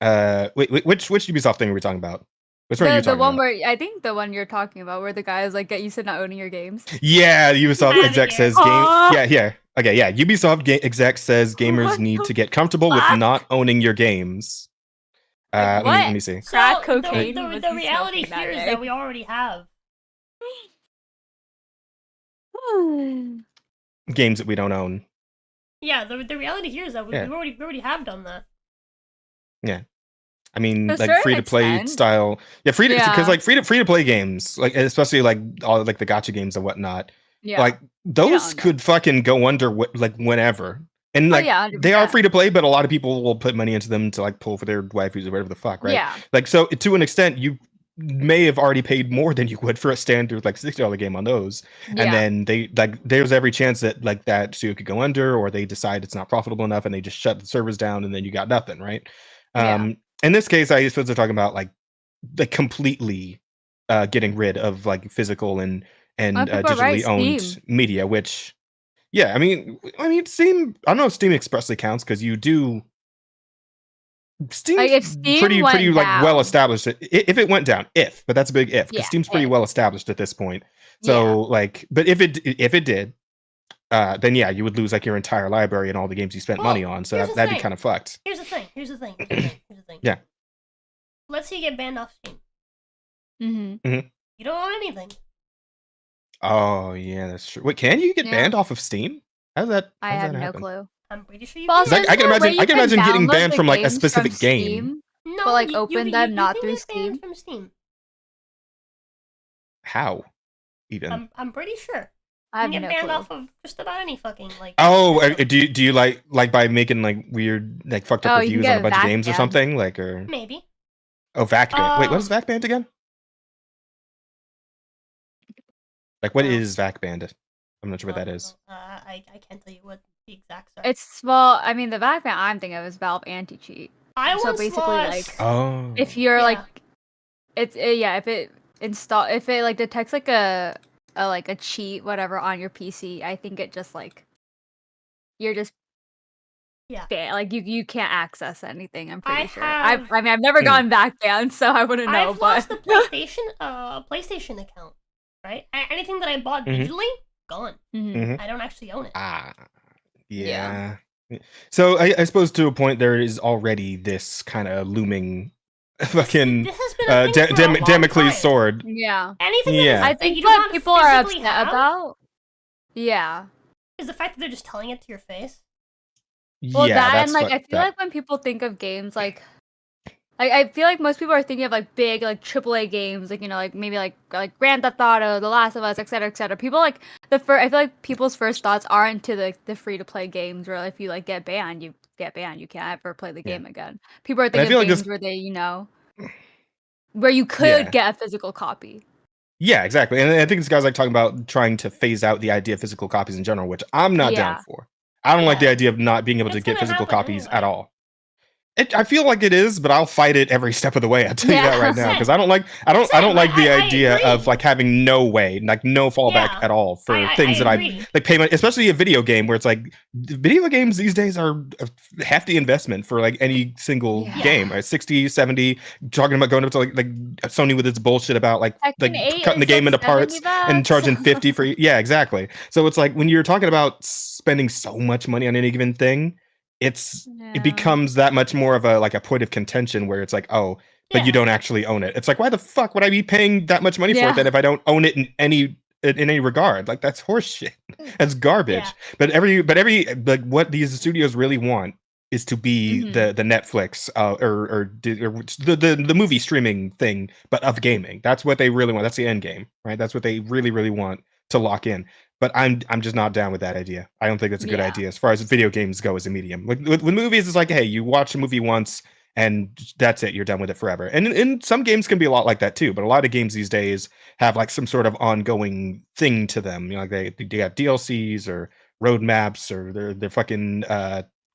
wait, which Ubisoft thing were we talking about? Which one are you The talking one about? where I think the one you're talking about, where the guy is like, "Get used to not owning your games." Yeah, the Ubisoft Outta exec here. says Aw. yeah. Okay, yeah. Ubisoft exec says gamers What need the to get comfortable with fuck? not owning your games. Like, Let me see. So Crack cocaine the was the he reality smoking that here is day? that we already have. Games that we don't own. Yeah, the reality here is that we Yeah. already have done that. I mean, To a like certain free to play extent. style. Yeah, free to Yeah. because like free to play games, like especially like all like the gacha games and whatnot. Yeah. Like those own them. could fucking go under like whenever. And like yeah, they are 100%. free to play, but a lot of people will put money into them to like pull for their waifus or whatever the fuck, right? Yeah. Like so to an extent, you may have already paid more than you would for a standard like $60 game on those. And Yeah. then they like there's every chance that like that studio could go under, or they decide it's not profitable enough and they just shut the servers down, and then you got nothing, right? Yeah. In this case, I suppose they're talking about like completely getting rid of like physical and People are right, digitally owned Steam. media, which yeah, I mean Steam, I don't know if Steam expressly counts because you do Steam's Like, if Steam pretty went like well down. established. If it went down, but that's a big if, because Yeah, Steam's pretty if. well established at this point. Yeah. So like, but if it did, then yeah, you would lose like your entire library and all the games you spent money on. So here's the that'd be thing. kind of fucked. Here's the thing. Yeah. Let's say you get banned off Steam. Mm-hmm. You don't own anything. Oh yeah, that's true. Wait, can you get Yeah. banned off of Steam? How does that? I How does have that no happen? clue. I'm pretty sure you Well, can. I can imagine. I can imagine getting download banned the from like a games specific from game. Steam, No, but, like, you open can- them you not can through get banned Steam? from Steam. How? Even. I'm pretty sure. I have You can no get banned clue. off of just about any fucking like. Oh, do you like by making like weird like fucked up Oh, you can reviews on a get bunch of VAC games or banned. something like or Maybe. oh VAC banned. Wait, what is VAC banned again? Like what is VAC banned? I'm not sure what that is. I can't tell you what the exact are. It's well, I mean, the back ban I'm thinking of is Valve anti-cheat. I So once basically, lost. like, Oh. if you're Yeah. like, it's if it if it like detects like a cheat whatever on your PC, I think it just like you're just Yeah. like you can't access anything. I'm pretty sure. have- I mean, I've never gotten back banned, so I wouldn't know. I've But lost a PlayStation account. Right? Anything that I bought Mhm. digitally, gone. Mhm. I don't actually own it. Yeah. So I suppose to a point there is already this kind of looming fucking This has been a thing for a long Damocles time. sword. yeah, Anything Yeah. that I is, like, think you do what not people are physically upset have about, yeah. is the fact that they're just telling it to your face. Well, Yeah, that that's and like I fucked feel up. like when people think of games like I feel like most people are thinking of like big like AAA games, like like maybe like Grand Theft Auto, The Last of Us, etc., etc. People like I feel like people's first thoughts aren't to the free to play games where if you like get banned, you get banned, you can't ever play the game again. People are I thinking feel of like games this- where they where you could Yeah. get a physical copy. Yeah, exactly. And I think this guy's like talking about trying to phase out the idea of physical copies in general, which I'm not down Yeah. for. I don't like the Yeah. idea of not being able to It's get gonna physical happen copies at anyway. all. I feel like it is, but I'll fight it every step of the way. I'll tell you that right now, Same. because I don't like the I idea agree. of like having no way, like no fallback Yeah. at all for I things that I agree. like pay money, especially a video game where it's like video games these days are a hefty investment for like any single Yeah. game, right? 60, 70, talking about going up to like Sony with its bullshit about like Tekken 8 cutting the is, game like, into parts 70 and charging bucks. 50 for yeah, exactly. So it's like when you're talking about spending so much money on any given thing, it Yeah. becomes that much more of a point of contention where it's like, oh, but you Yeah. don't actually own it. It's like, why the fuck would I be paying that much money for Yeah. it then if I don't own it in any regard? Like that's horseshit. That's garbage. Yeah. But every like what these studios really want is to be Mhm. the Netflix or the movie streaming thing, but of gaming. That's what they really want. That's the end game, right? That's what they really really want to lock in. But I'm just not down with that idea. I don't think that's a good Yeah. idea as far as video games go as a medium. Like with movies, it's like, hey, you watch a movie once and that's it. You're done with it forever. And some games can be a lot like that too. But a lot of games these days have like some sort of ongoing thing to them. You know, like they got DLCs or roadmaps or they're fucking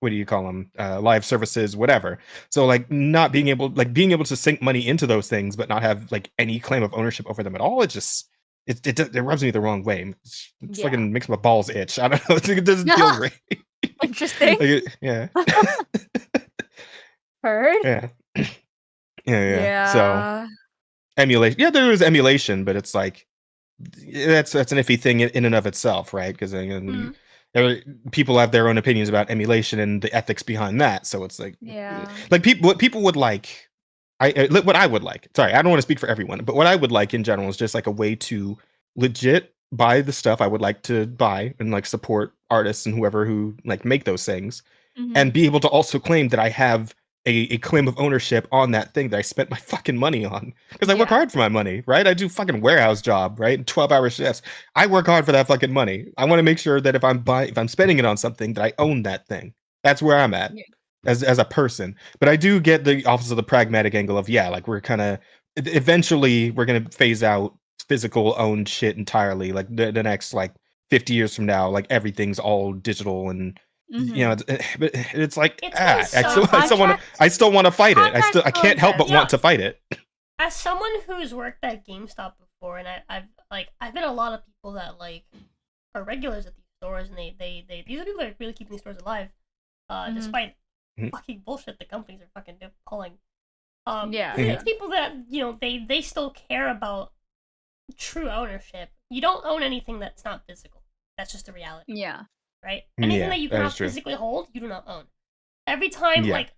what do you call them? Live services, whatever. So like not being able to sink money into those things, but not have like any claim of ownership over them at all. It rubs me the wrong way. It's Yeah. fucking makes my balls itch. I don't know. It doesn't feel great. Interesting. Yeah. Heard? Yeah. So emulation. Yeah, there is emulation, but it's like that's an iffy thing in and of itself, right? Because people have their own opinions about emulation and the ethics behind that. So it's like, Yeah. like what people would like. What I would like. Sorry, I don't want to speak for everyone, but what I would like in general is just like a way to legit buy the stuff I would like to buy and like support artists and whoever who like make those things, Mhm. and be able to also claim that I have a claim of ownership on that thing that I spent my fucking money on, because I work hard for my money, right? I do fucking warehouse job, right? 12-hour shifts. I work hard for that fucking money. I want to make sure that if I'm spending it on something, that I own that thing. That's where I'm at as a person. But I do get the office of the pragmatic angle of, yeah, like we're kind of eventually we're gonna phase out physical owned shit entirely. Like the next like 50 years from now, like everything's all digital and you know, it's like It's been I still want to fight it. I can't help but Yeah. want to fight it. As someone who's worked at GameStop before, and I've been a lot of people that like are regulars at these stores, and these are people that are really keeping these stores alive, despite fucking bullshit the companies are fucking pulling. It's people that they still care about true ownership. You don't own anything that's not physical. That's just the reality. Yeah. Right? Anything that you that cannot is true. physically hold, you do not own. Every time, like,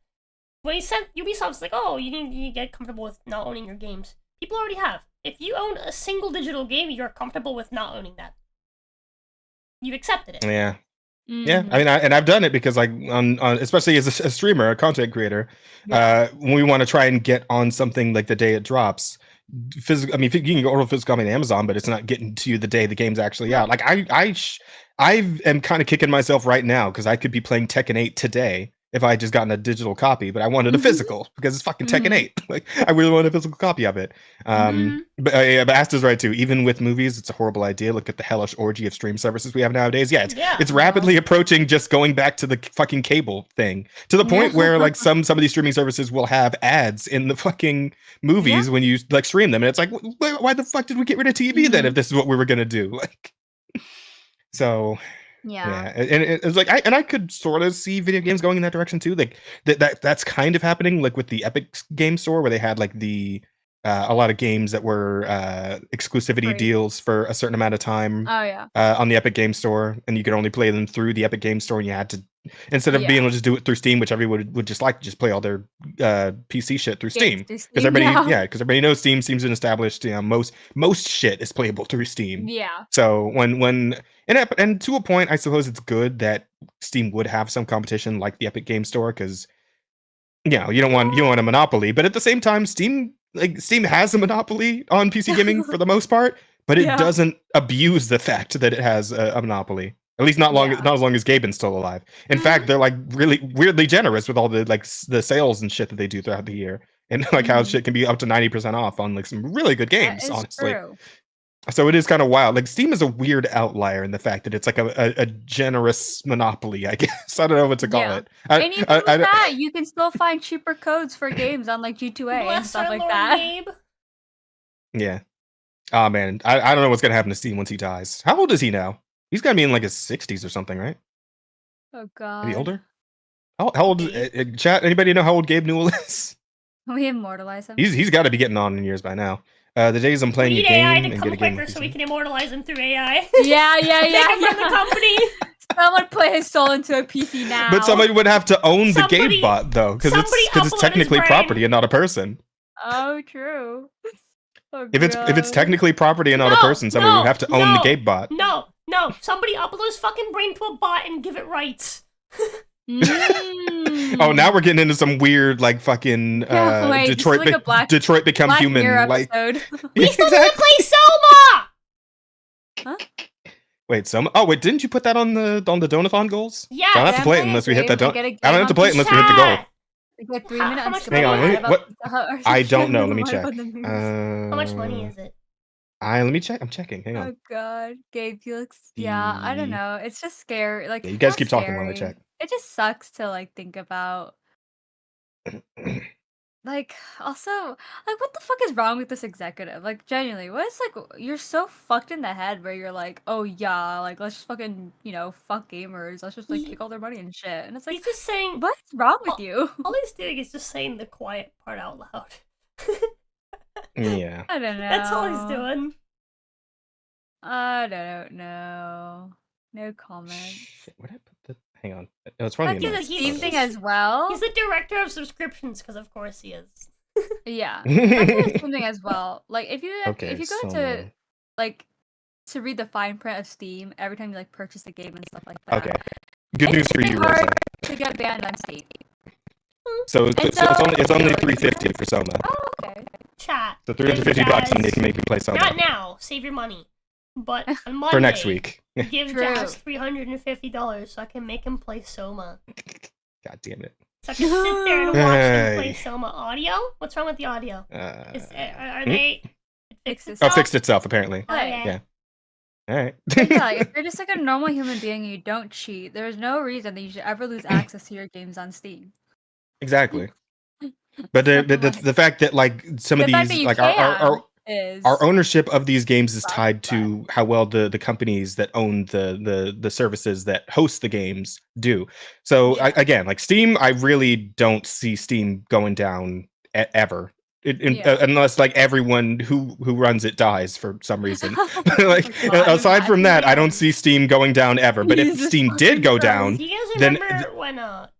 when he said Ubisoft's like, oh, you need to get comfortable with not owning your games. People already have. If you own a single digital game, you're comfortable with not owning that. You've accepted it. Yeah. Yeah, I mean, I've done it because, like, on especially as a streamer, a content creator, when we want to try and get on something like the day it drops, physical. I mean, you can order physical copy on Amazon, but it's not getting to you the day the game's actually out. Like, I am kind of kicking myself right now because I could be playing Tekken 8 today if I had just gotten a digital copy, but I wanted a physical because it's fucking Tekken 8. Like, I really want a physical copy of it. But Asta's right too. Even with movies, it's a horrible idea. Look at the hellish orgy of stream services we have nowadays. Yeah, it's rapidly approaching just going back to the fucking cable thing, to the point where like some of these streaming services will have ads in the fucking movies when you like stream them, and it's like, why the fuck did we get rid of TV then if this is what we were gonna do? Like, so. Yeah, and it's like I could sort of see video games going in that direction too. Like that's kind of happening, like with the Epic Game Store, where they had like the a lot of games that were exclusivity deals for a certain amount of time. On the Epic Game Store, and you could only play them through the Epic Game Store, and you had to, instead of being able to just do it through Steam, which everyone would just like to just play all their PC shit through Steam, because everybody knows Steam seems to establish, you know, most shit is playable through Steam. So when and to a point, I suppose it's good that Steam would have some competition like the Epic Game Store, because you know you don't want a monopoly, but at the same time, Steam has a monopoly on PC gaming for the most part, but it doesn't abuse the fact that it has a monopoly. At least not as long as Gaben's still alive. In fact, they're like really weirdly generous with all the like the sales and shit that they do throughout the year, and like how shit can be up to 90% off on like some really good games. Honestly. True. So it is kind of wild. Like Steam is a weird outlier in the fact that it's like a generous monopoly, I guess. I don't know what to call it. And even with that, you can still find cheaper codes for games on like G2A and stuff like that. Gabe. Yeah. Oh man, I don't know what's gonna happen to Steam once he dies. How old is he now? He's gotta be in like his 60s or something, right? Oh god. Maybe older? How old is chat? Anybody know how old Gabe Newell is? We immortalize him. He's got to be getting on in years by now. The days I'm playing we need a game AI and to come get a game quicker so we can immortalize him through AI. Yeah. They can run the company. Someone put his soul into a PC now. But somebody would have to own the Gabe bot though, because it's technically property and not a person. Oh, true. Oh, if it's technically property and not a person, somebody would have to own the Gabe bot. No, somebody upload his fucking brain to a bot and give it rights. Oh, now we're getting into some weird like fucking Detroit Become Black Human Mirror like episode. We still need to play Soma. Huh? Wait, Soma? Oh wait, didn't you put that on the Donathon goals? Yeah. So I don't have to play it unless we hit that. I don't have to play it unless we hit the goal. Like 3 minutes. Hang on, what? I don't know. Let me check. How much money is it? Let me check. I'm checking. Hang on. Oh god, Gabe, you look. Yeah, I don't know. It's just scary. Like you guys keep talking while I check. It just sucks to like think about. Like, also, like, what the fuck is wrong with this executive? Like, genuinely, what is like, you're so fucked in the head where you're like, oh yeah, like, let's just fucking, fuck gamers. Let's just like take all their money and shit. And it's like, he's just saying, what's wrong with you? All he's doing is just saying the quiet part out loud. Yeah. I don't know. That's all he's doing. I don't know. No comments. Where did I put the? Hang on. No, it's probably the Steam thing as well. He's the director of subscriptions, because of course he is. Yeah, I do the Steam thing as well. Like if you go to like to read the fine print of Steam every time you like purchase a game and stuff like that. Okay. Good news for you, Rosa. To get banned on Steam. So And it's only $350 for Soma. Oh, okay. Chat. So $350 and they can make you play Soma. Not now. Save your money. But on Monday, For next week. give True. Jazz $350 so I can make him play Soma. God damn it. So I can sit there and watch him play Soma. Audio? What's wrong with the audio? Are they... Fix this. Oh, fixed itself, apparently. Okay. Yeah. All right. Yeah, like, if you're just like a normal human being and you don't cheat, there's no reason that you should ever lose access to your games on Steam. Exactly. But the fact that like some of The fact that these you like is our ownership of these games is tied to how well the companies that own the services that host the games do. So Yeah. again, like Steam, I really don't see Steam going down ever. Unless like everyone who runs it dies for some reason. Like God, aside from that, I don't imagine. see Steam going down ever. But if Jesus Steam did go fucking down, Do you guys then remember when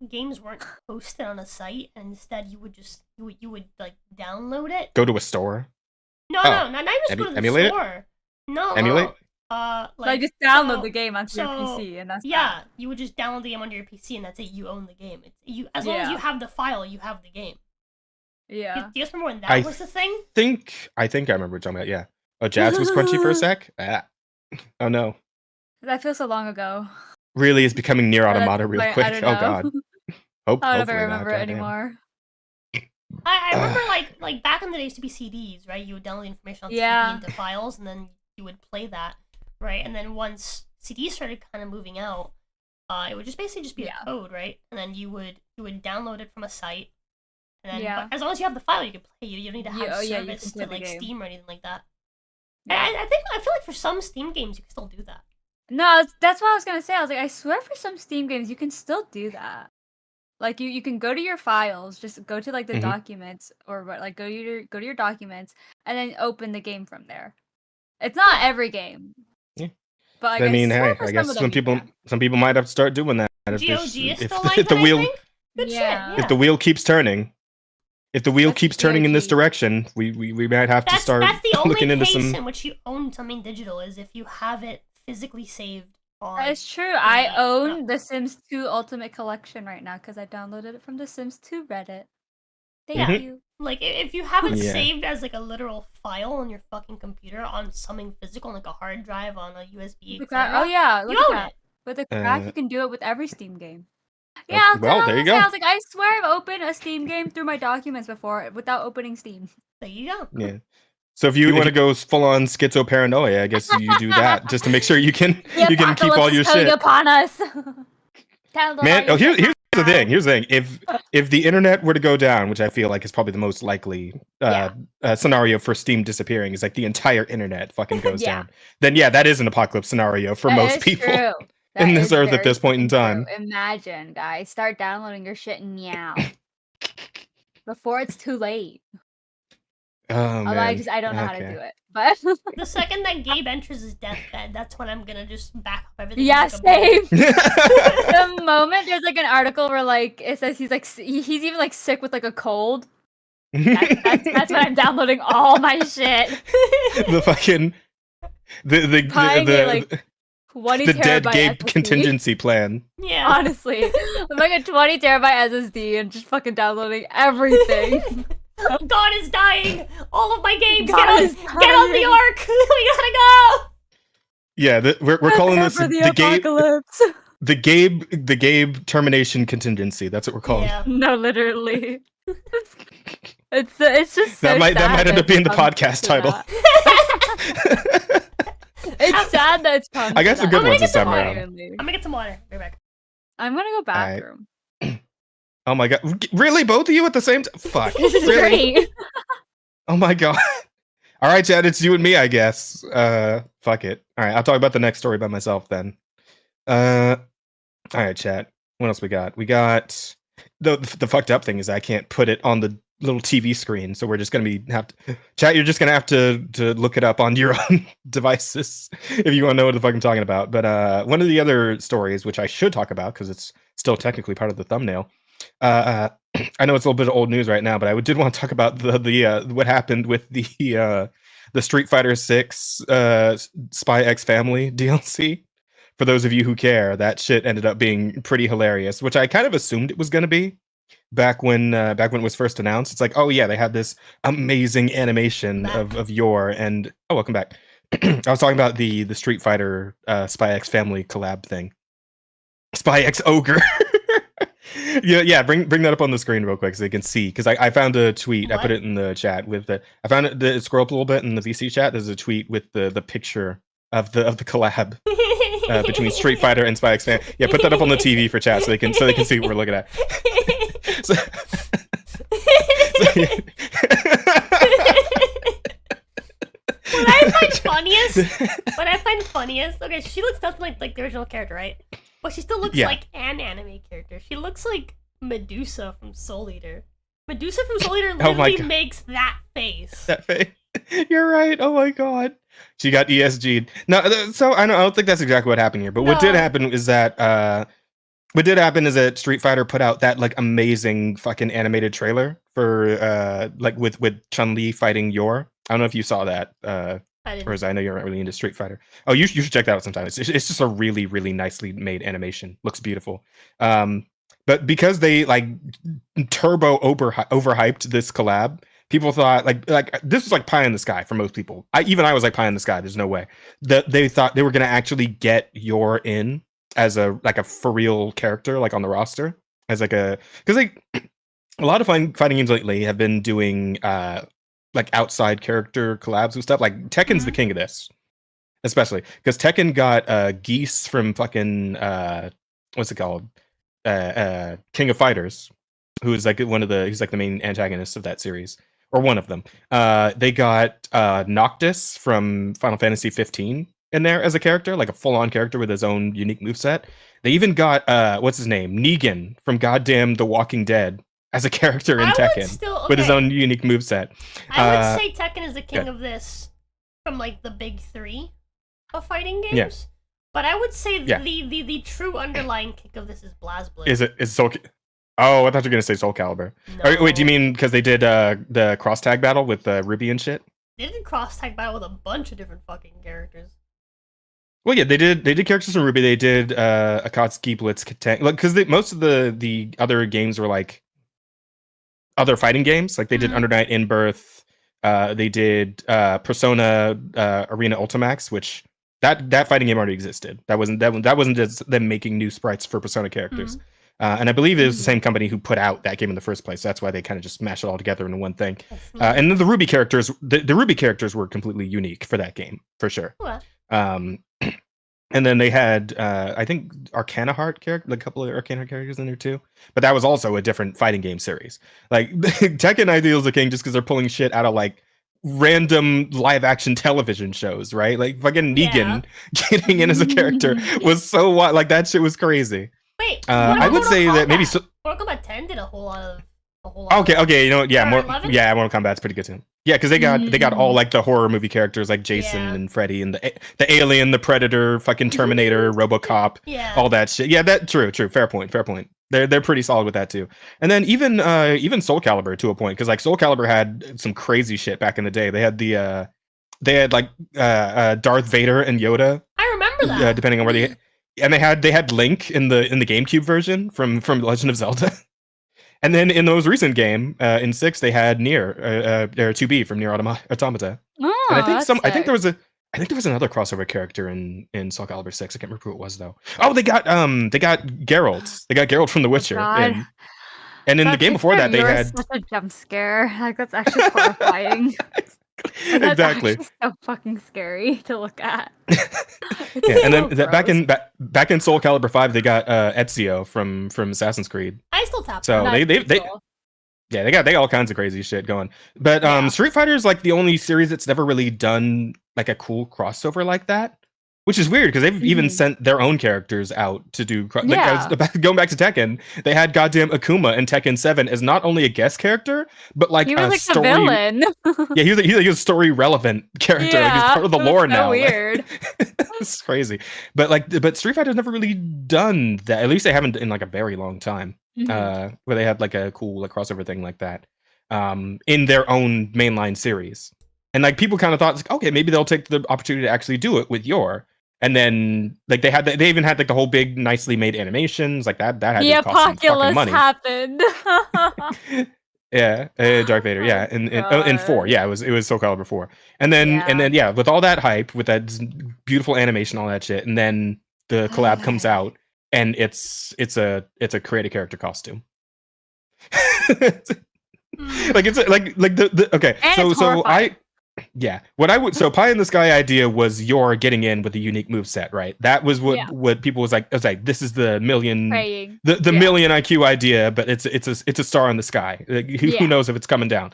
games weren't posted on a site and instead you would just you would like download it? go to a store, No, Oh. not even just go to the Emulate it? store. No, emulate. like just download so- the game onto your so, PC and that's Yeah, you would just download the game onto your PC and that's it. You own the game. It's you as long as Yeah. you have the file, you have the game. that. Yeah. Do you guys remember when that I was the thing? I think I remember what you're talking about. Yeah. Oh, Jazz was crunchy for a sec. Oh no. That feels so long ago. Really is becoming near That's automata real why I quick. don't Oh know. god. I don't know if I Hopefully remember not. it Goddamn. anymore. I remember like back in the day used to be CDs, right? You would download the information on Yeah. CD into files and then you would play that, right? And then once CDs started kind of moving out, it would just basically just be Yeah. a code, right? And then you would download it from a site. And then Yeah. but as long as you have the file, you can play. You don't need to have Yeah, you service can play to the like game. Steam or anything like that. Yeah. And I feel like for some Steam games you can still do that. No, that's what I was gonna say. I was like, I swear for some Steam games you can still do that. Like you can go to your files, just go to like the Mhm. documents or what, like go to your documents and then open the game from there. It's not every game. Yeah. But like, I mean, swear hey, for I some guess of them some you people can. might have to start doing that. GOG is If still the, like if the that, wheel I think. Good Yeah. shit. if the wheel keeps turning, if the wheel That's keeps turning in this GOG. direction, we might have to start That's the only looking into case some. in which you own something digital is if you have it physically saved on. That is true. I Yeah. own The Sims 2 Ultimate Collection right now because I downloaded it from The Sims 2 Reddit. Thank Yeah. you. Like if you have it Yeah. saved as like a literal file on your fucking computer on something physical, like a hard drive on a USB. The crack- oh yeah, look You at own that. it. With the crack, Uh, you can do it with every Steam game. Yeah, well, there you go. I was like, I swear I've opened a Steam game through my documents before without opening Steam. There you go. Yeah. So if you want to go full on schizoparanoia, I guess you do that just to make sure you can The you can keep all apocalypse your is coming shit. upon us. Man, here's the thing. Here's the thing. If the internet were to go down, which I feel like is probably the most likely scenario for Steam disappearing, is like the entire internet fucking goes Yeah. down. Then yeah, that is an apocalypse scenario for most people in this earth at this point in time. Imagine, guys, start downloading your shit now before it's too late. Oh Although man. I don't know how to Okay. do it, but The second that Gabe enters his deathbed, that's when I'm gonna just back up everything. yeah, and take a break. same. The moment there's like an article where like it says he's like he's even like sick with like a cold. That's when I'm downloading all my shit. The fucking the Buying a, like, 20 the dead terabyte Gabe SSD. contingency plan. Yeah. Honestly, I'm like a 20 terabyte SSD and just fucking downloading everything. God is dying. All of my games. God is Get on the dying. ark. We gotta go. Yeah, we're calling this for the the Gabe apocalypse. the Gabe termination contingency. That's what we're calling. Yeah. No, literally. It's just so That might sad end up being the it's come podcast to title. that. It's sad that it's come. I to got some that. good ones this time water. around. I'm gonna get some water. Be right back. I'm gonna go Alright. bathroom. Oh my god! Really, both of you at the same time? Fuck! This is Really? great. Oh my god! All right, Chad, it's you and me, I guess. Fuck it. All right, I'll talk about the next story by myself then. All right, Chad. What else we got? We got the fucked up thing is I can't put it on the little TV screen, so we're just gonna chat. You're just gonna have to look it up on your own devices if you want to know what the fuck I'm talking about. But one of the other stories, which I should talk about because it's still technically part of the thumbnail. I know it's a little bit of old news right now, but I did want to talk about the what happened with the Street Fighter 6 Spy X Family DLC. For those of you who care, that shit ended up being pretty hilarious, which I kind of assumed it was going to be. back when it was first announced. It's like, oh yeah, they had this amazing animation of Yor, and welcome back. I was talking about the Street Fighter Spy X Family collab thing. Spy X Ogre. yeah. Bring that up on the screen real quick so they can see. Because I found a tweet. What? I put it in the chat with the. I found it. Scroll up a little bit in the VC chat. There's a tweet with the picture of the collab between Street Fighter and Spy X Family. Yeah, put that up on the TV for chat so they can see what we're looking at. What I find funniest, okay, she looks nothing like the original character, right? But she still looks like an anime character. She looks like Medusa from Soul Eater. Medusa from Soul Eater literally makes that face. That face. You're right. Oh my god. She got ESG'd. No, so I don't think that's exactly what happened here. But what did happen is that Street Fighter put out that like amazing fucking animated trailer for like with Chun-Li fighting Yor. I don't know if you saw that. Or I know you're not really into Street Fighter. Oh, you should check that out sometime. It's just a really, really nicely made animation. Looks beautiful. But because they like turbo overhyped this collab, people thought like this was like pie in the sky for most people. I was like pie in the sky. There's no way that they thought they were gonna actually get Yor in as a for real character, like on the roster, as like because like a lot of fighting games lately have been doing like outside character collabs and stuff. Like Tekken's the king of this, especially because Tekken got Geese from fucking what's it called, King of Fighters, who is like he's like the main antagonist of that series, or one of them. They got Noctis from Final Fantasy 15 in there as a character, like a full-on character with his own unique moveset. They even got what's his name, Negan from goddamn The Walking Dead as a character in Tekken with his own unique moveset. I would say Tekken is the king of this from like the big three of fighting games. Yeah. But I would say the true underlying kick of this is BlazBlue. Is Soul? Oh, I thought you were gonna say Soul Calibur. No. Wait, do you mean because they did the cross tag battle with Ruby and shit? They did cross tag battle with a bunch of different fucking characters. Well, yeah, they did characters from Ruby. They did Akatsuki, Blitz, Katang, like because most of the other games were like other fighting games. Like they did Under Night In-Birth. They did Persona Arena Ultimax, which that fighting game already existed. That wasn't just them making new sprites for Persona characters. And I believe it was the same company who put out that game in the first place. So that's why they kind of just smashed it all together into one thing. And then the Ruby characters, the Ruby characters were completely unique for that game, for sure. And then they had, I think, Arcana Heart character, a couple of Arcana Heart characters in there too. But that was also a different fighting game series. Like Tekken Ideal's the king just because they're pulling shit out of like random live action television shows, right? Like fucking Negan getting in as a character was so wild. Like that shit was crazy. Wait, I would say that maybe Mortal Kombat 10 did a whole lot of. Okay, you know what? Yeah, Mortal Kombat's pretty good too. Yeah, because they got all like the horror movie characters like Jason and Freddy and the Alien, the Predator, fucking Terminator, RoboCop, all that shit. Yeah, that true. Fair point. They're pretty solid with that too. And then even Soul Calibur to a point, because like Soul Calibur had some crazy shit back in the day. They had like Darth Vader and Yoda. I remember that. Depending on where they had Link in the GameCube version from Legend of Zelda. And then in the most recent game, in 6, they had Nier, 2B from Nier Automata. Oh, and I think there was another crossover character in Soul Calibur 6. I can't remember who it was though. Oh, they got Geralt. They got Geralt from The Witcher. And in the game before that, they had such a jump scare. Like that's actually horrifying. Exactly. So fucking scary to look at. And then back in Soul Calibur 5, they got Ezio from Assassin's Creed. I still tap. So they got all kinds of crazy shit going. But Street Fighter is like the only series that's never really done like a cool crossover like that. Which is weird because they've even sent their own characters out to do. Going back to Tekken, they had goddamn Akuma in Tekken 7 as not only a guest character, but like he was like story. The villain. Yeah, he's like a story relevant character. Like he's part of the lore now. Weird. It's crazy. But Street Fighter's never really done that. At least they haven't in like a very long time. Where they had like a cool like crossover thing like that. In their own mainline series. And like people kind of thought, like, okay, maybe they'll take the opportunity to actually do it with Yor. And then like they even had like the whole big nicely made animations like that had The to cost some fucking apocalypse money. happened. Yeah, Darth Vader. Yeah, in 4. Yeah, it was Soul Calibur 4. And then yeah, with all that hype, with that beautiful animation, all that shit, and then the collab comes out, and it's a create a character costume. Like it's like the okay. And So what I would pie in the sky idea was you're getting in with a unique move set, right? That was what people was like. I was like, this is the million Praying. million IQ idea, but it's a star in the sky. Like, who knows if it's coming down?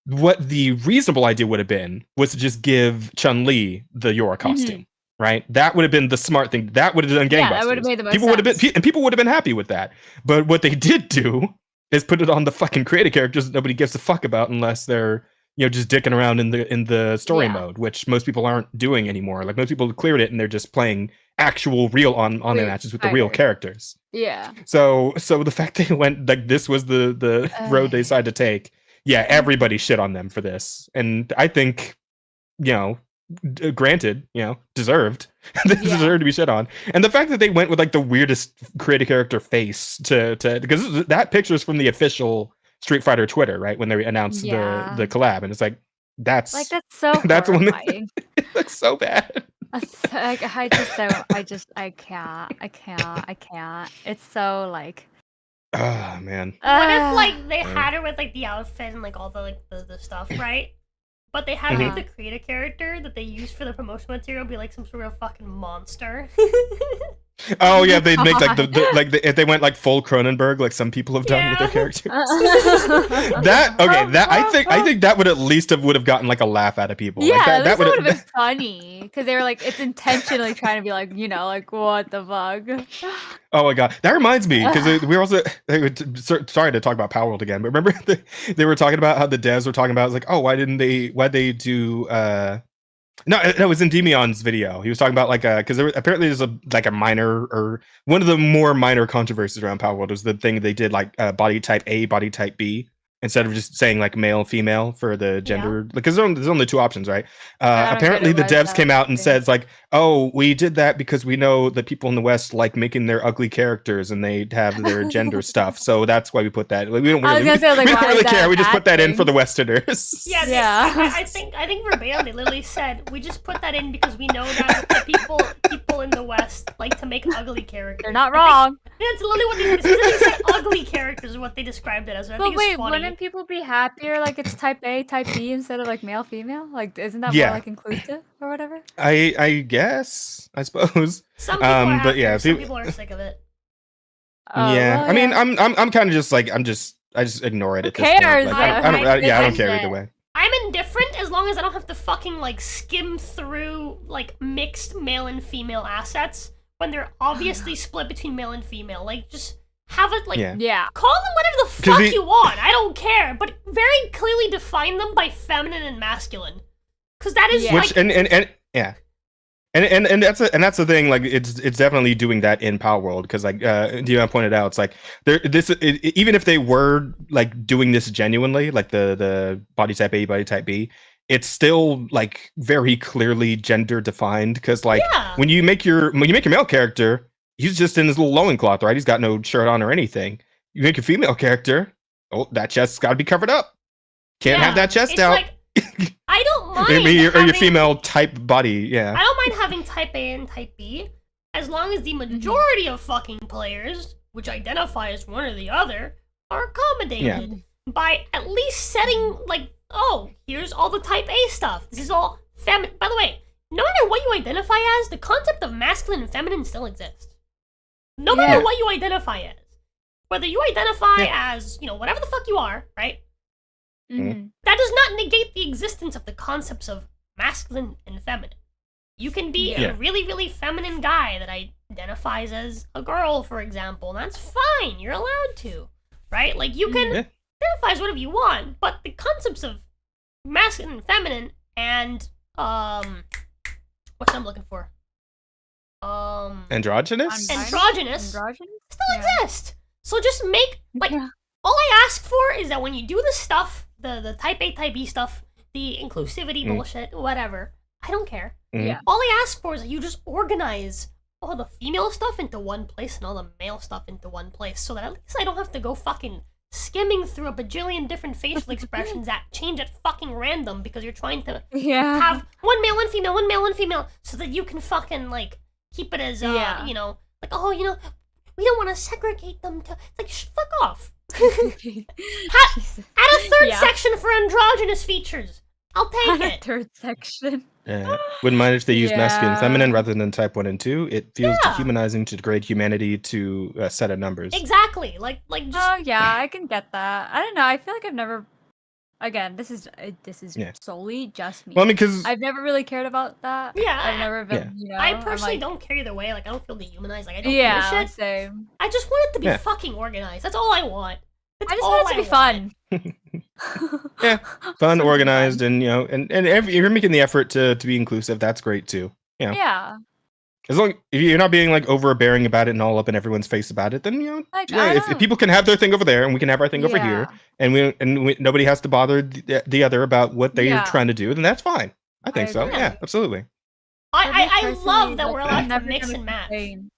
What the reasonable idea would have been was to just give Chun-Li the Yora costume, right? That would have been the smart thing. That would have done gangbusters. Yeah, that would have made the most people would have been and people would have been happy with that. But what they did do is put it on the fucking creative characters that nobody gives a fuck about unless they're just dicking around in the story mode, which most people aren't doing anymore. Like most people cleared it and they're just playing actual real on matches with the real characters. Yeah. So the fact they went like this was the road they decided to take. Yeah, everybody shit on them for this, and I think granted, deserved. They deserve to be shit on. And the fact that they went with like the weirdest creative character face to because that picture is from the official Street Fighter Twitter, right? When they announced the collab, and it's like that's so that's horrifying. It looks so bad. Like, I can't. It's so like. Oh man. What if like they had her with like the outfit and like all the like the stuff, right? But they had like the creator character that they used for the promotional material be like some sort of fucking monster. Oh yeah, they'd make like if they went like full Cronenberg, like some people have done with their characters. I think that would at least would have gotten like a laugh out of people. Yeah, like, that would have been funny because they were like it's intentionally trying to be like like what the fuck. Oh my god, that reminds me because we were also sorry to talk about Power World again, but remember they were talking about how the devs were talking about like why'd they do no, it was in Demion's video. He was talking about like because apparently there's a minor or one of the more minor controversies around Power World was the thing they did like body type A, body type B instead of just saying like male, female for the gender. Because there's only 2 options, right? Apparently the devs came out and said like, oh, we did that because we know that people in the West like making their ugly characters and they have their gender stuff, so that's why we put that. Like, we don't really care. We just put that in for the Westerners. Yeah. I think verbatim they literally said we just put that in because we know that the people in the West like to make ugly characters. They're not wrong. That's literally what they said. Ugly characters is what they described it as. I think it's funny. Wouldn't people be happier like it's type A, type B instead of like male, female? Like, isn't that more like inclusive or whatever? I guess, I suppose. Some people are happy, but yeah, some people are sick of it. I mean, I'm kind of just like I just ignore it at this point. Like, I don't care either way. I'm indifferent as long as I don't have to fucking like skim through like mixed male and female assets when they're obviously split between male and female. Like, just have it like call them whatever the fuck you want. I don't care, but very clearly define them by feminine and masculine, because that is like and that's the thing. Like, it's definitely doing that in Power World because like Dion pointed out, it's like even if they were like doing this genuinely, like the body type A, body type B, it's still like very clearly gender defined because like when you make your male character, he's just in his little loincloth, right? He's got no shirt on or anything. You make your female character, that chest's got to be covered up. Can't have that chest out. Like, I don't mind. Or your female type body, I don't mind having type A and type B, as long as the majority of fucking players, which identify as one or the other, are accommodated by at least setting like, oh, here's all the type A stuff. This is all feminine. By the way, no matter what you identify as, the concept of masculine and feminine still exists. No matter what you identify as. Whether you identify as, whatever the fuck you are, right? Mm-hmm. That does not negate the existence of the concepts of masculine and feminine. You can be a really, really feminine guy that identifies as a girl, for example, and that's fine. You're allowed to, right? Like, you can identify as whatever you want, but the concepts of masculine and feminine and, what's I'm looking for? Androgynous still exist. So just make, like, all I ask for is that when you do the stuff, the type A, type B stuff, the inclusivity bullshit, whatever, I don't care. Yeah. All I ask for is that you just organize all the female stuff into one place and all the male stuff into one place, so that at least I don't have to go fucking skimming through a bajillion different facial expressions that change at fucking random because you're trying to Yeah. have one male, one female, one male, one female, so that you can fucking like keep it as Yeah. you know, like, oh, you know, we don't want to segregate them to like fuck off. Jesus. Add a third Yeah. section for androgynous features. I'll take A it. third section. Yeah. Wouldn't mind if they used masculine and Yeah. feminine rather than type 1 and 2. It feels Yeah. dehumanizing to degrade humanity to a set of numbers. Exactly. Like just Oh yeah, I can get that. I don't know. I feel like I've never. Again, this is Yeah. solely just me. Well, I mean, because I've never really cared about that. Yeah, I've never been. You know, I I'm personally like, don't care either way. Like I don't feel dehumanized. Like I don't Yeah, give a shit. same. I just want it to be Yeah. fucking organized. That's all I want. That's I just all want it to be want. fun. Yeah, fun, Something organized, fun. and if you're making the effort to be inclusive, that's great too. You know, Yeah. as long if you're not being like overbearing about it and all up in everyone's face about it, then Like, yeah, I if don't- people can have their thing over there and we can have our thing over here, Yeah. and nobody has to bother the other about what they're Yeah. trying to do, then that's fine. I think so. agree. Yeah, absolutely. For me I personally, love that like, we're I'm allowed to never mix gonna and match. complain.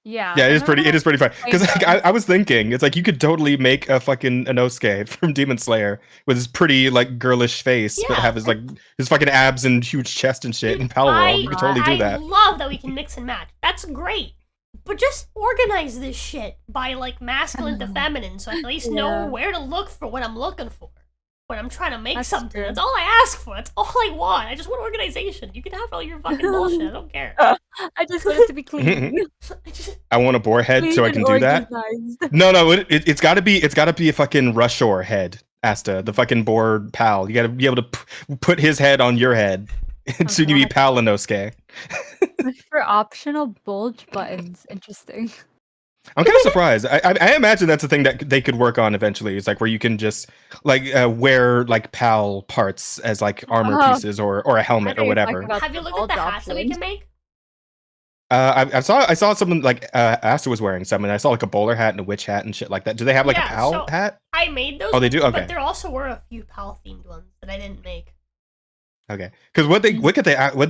Yeah. Yeah, I'm it is never pretty. It gonna is pretty fun because complain I was thinking it's like you could totally make a fucking Inosuke from Demon Slayer with his pretty like girlish face, but Yeah. have his like his fucking abs and huge chest and shit. Dude, In Power World, you could totally do I that. love that we can mix and match. That's great. But just organize this shit by like masculine to feminine, so I at least know Yeah. where to look for what I'm looking for when I'm trying to make That's something. true. That's all I ask for. That's all I want. I just want organization. You can have all your fucking bullshit. I don't care. I just want it to be clean. I just, I want a boar head so I can do that. Organized. No, it's got to be a fucking Rushore head, Asta, the fucking boar pal. You got to be able to put his head on your head, and soon you be God. Pal Inosuke. For optional bulge buttons. Interesting. I'm kind of surprised. I imagine that's a thing that they could work on eventually. It's like where you can just like wear like PAL parts as like armor Oh. pieces or a helmet or whatever. About have you the looked at the bulge hats that we option. can make? I saw someone like Asta was wearing some, and I saw like a bowler hat and a witch hat and shit like that. Do they have like Yeah, a PAL so- hat? I made those. Oh, they do? Okay. But there also were a few PAL themed ones that I didn't make. Okay, because what they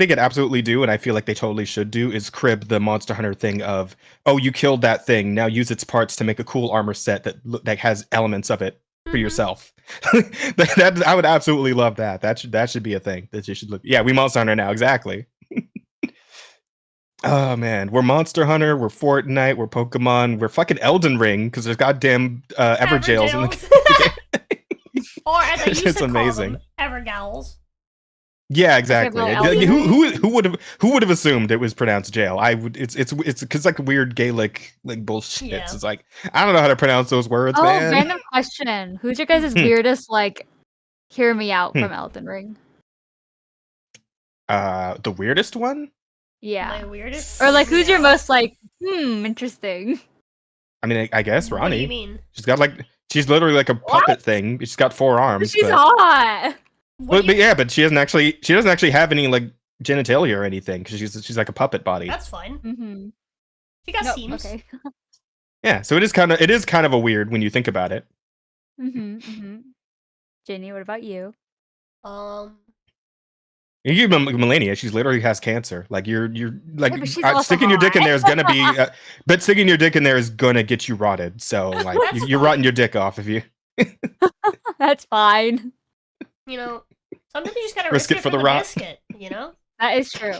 could absolutely do, and I feel like they totally should do, is crib the Monster Hunter thing of, oh, you killed that thing, now use its parts to make a cool armor set that has elements of it for Mhm. yourself. that I would absolutely love that. That should be a thing that you should look. Yeah, we Monster Hunter now, exactly. Oh man, we're Monster Hunter, we're Fortnite, we're Pokemon, we're fucking Elden Ring because there's goddamn Everjails in the. Or as I used It's to amazing. call them, Evergals. Yeah, exactly. well, Like, Elden who would have assumed it was pronounced jail? I would. It's because like weird Gaelic like bullshit. Yeah. It's like I don't know how to pronounce those words, Oh, man. random question. Who's your guys' weirdest, like, hear me out Hmm. from Elden Ring? The weirdest one. Yeah. My weirdest. Or, like, who's your Yeah. most, like, interesting? I mean, I guess What do you Ronnie. mean? She's literally like a puppet thing. She's got 4 arms. She's but, hot. What do but you- yeah, but she doesn't actually have any like genitalia or anything because she's like a puppet body. That's fine. Mm-hmm. She got Nope, seams. okay. Yeah, so it is kind of a weird when you think about it. Mm-hmm. Jenny, what about you? You give Melania, she literally has cancer. Like you're like but she's also sticking your dick in hot. there is gonna be, but sticking your dick in there is gonna get you rotted. So like That's you're fine. rotting your dick off if you That's fine. You know, sometimes you just gotta Risk risk it it for for the the rot. biscuit. You know. That is true.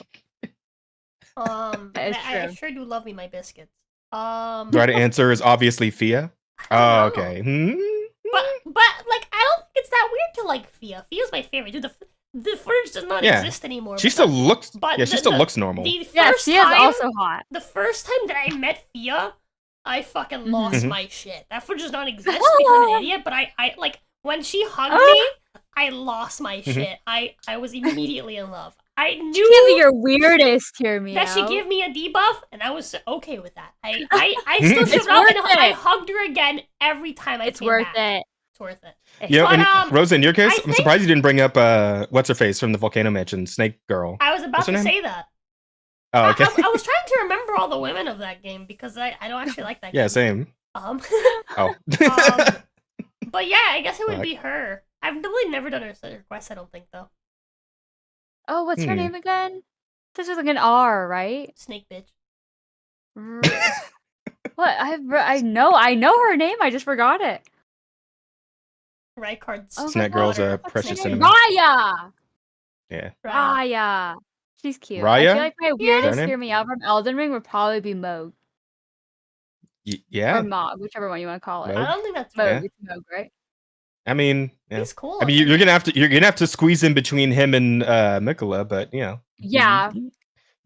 That is I true. sure do love me my biscuits. the right answer is obviously Fia. I Oh, don't know. okay. But like I don't think it's that weird to like Fia. Fia's my favorite. Dude, the footage does not Yeah. exist anymore. She but still looks. but Yeah, she the- still the- looks normal. The Yeah, first she is time, also hot. the first time that I met Fia, I fucking Mhm. lost Mhm. my shit. That footage does not exist because I'm an idiot. But I like when she hugged me, I lost my shit. I was immediately in love. I Give me knew your weirdest hear me that out. she gave me a debuff, and I was okay with that. I stood It's her up and worth I it. hugged her again every time I It's came worth back. it. It's worth it. You know, But, and Rosa, in your case, I I'm think- surprised you didn't bring up what's her face from the Volcano Mansion, Snake Girl. I was about What's her to name? say that. Oh, okay. I was trying to remember all the women of that game because I don't actually like that Yeah, game. same. Um, Oh. but yeah, I guess it would Fuck. be her. I've really never done her request, I don't think, though. Oh, what's her name again? This is like an R, right? Snake bitch. What? I know her name. I just forgot it. Rykard's Oh my Snack Girl's daughter. a What's precious her name? cinnamon. Raya. Yeah. Raya. She's cute. I Raya? feel like my Is that her weirdest name? hear me out from Elden Ring would probably be Moog Yeah. or Mog, whichever one you want to call it. I Moog? don't think that's Moog. Yeah. It's Moog, right? I mean, yeah. He's cool. I mean, you're gonna have to squeeze in between him and Mikola, but you know. Yeah.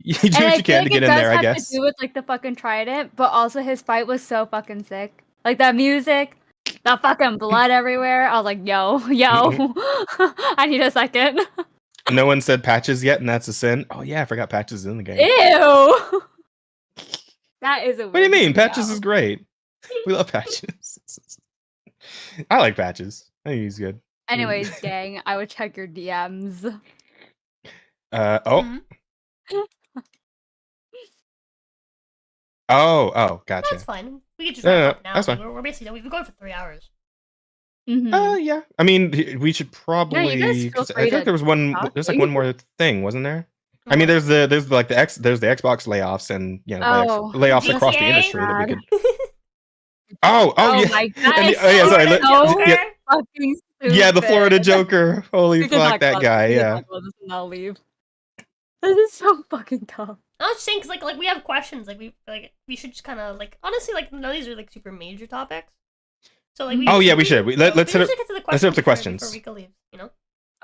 You do And what I you feel can like to get it in does there, I have guess. to do with like the fucking trident, but also his fight was so fucking sick. Like that music, the fucking blood everywhere. I was like, yo, I need a second. No one said Patches yet, and that's a sin. Oh yeah, I forgot Patches is in the game. Ew. That is a weird. What do you mean? hear me Patches out. is great. We love Patches. I like Patches. I think he's good. Anyways, gang, I would check your DMs. Mhm. Oh, gotcha. That's fine. We could just Yeah, wrap up now. that's Like, fine. we're basically done. We've been going for 3 hours. Yeah. I mean, we should probably. you guys feel 'cause I free feel like to there was one. talk. There's like one more thing, wasn't there? I mean, there's the Xbox layoffs and Oh. layoffs across the GTA? industry that we could. Oh yeah. my god. And oh, yeah, sorry. Florida so yeah, Joker. fucking yeah, the Florida stupid. Joker. Holy We can fuck, talk that about guy. this. We can Yeah. talk about this and I'll leave. This is so fucking tough. I was just saying, cause like we have questions. Like we should just kind of like honestly like none of these are like super major topics. So like Oh yeah, we should. Let's hit usually get to the let's hit up the questions questions. before Rika leaves. You know.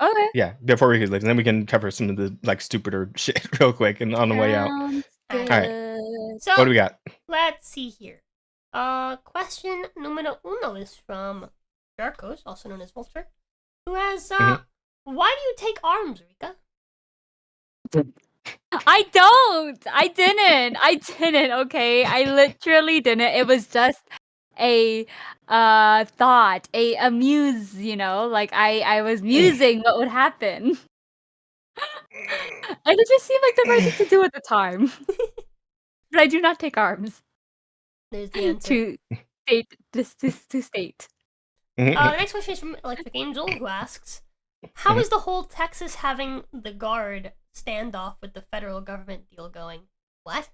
Okay. Yeah, before we could leave, and then we can cover some of the like stupider shit real quick and on the way out. Sounds Alright. good. So What do we got? let's see here. Question numero uno is from Jarkos, also known as Vulture, who has why do you take arms, Rika? I don't. I didn't. Okay. I literally didn't. It was just a thought, a muse, like I was musing what would happen. And it just seemed like the right thing to do at the time. But I do not take arms There's the answer. to state to state. The next question is from Electric Angel, who asks, how is the whole Texas having the guard standoff with the federal government deal going? What?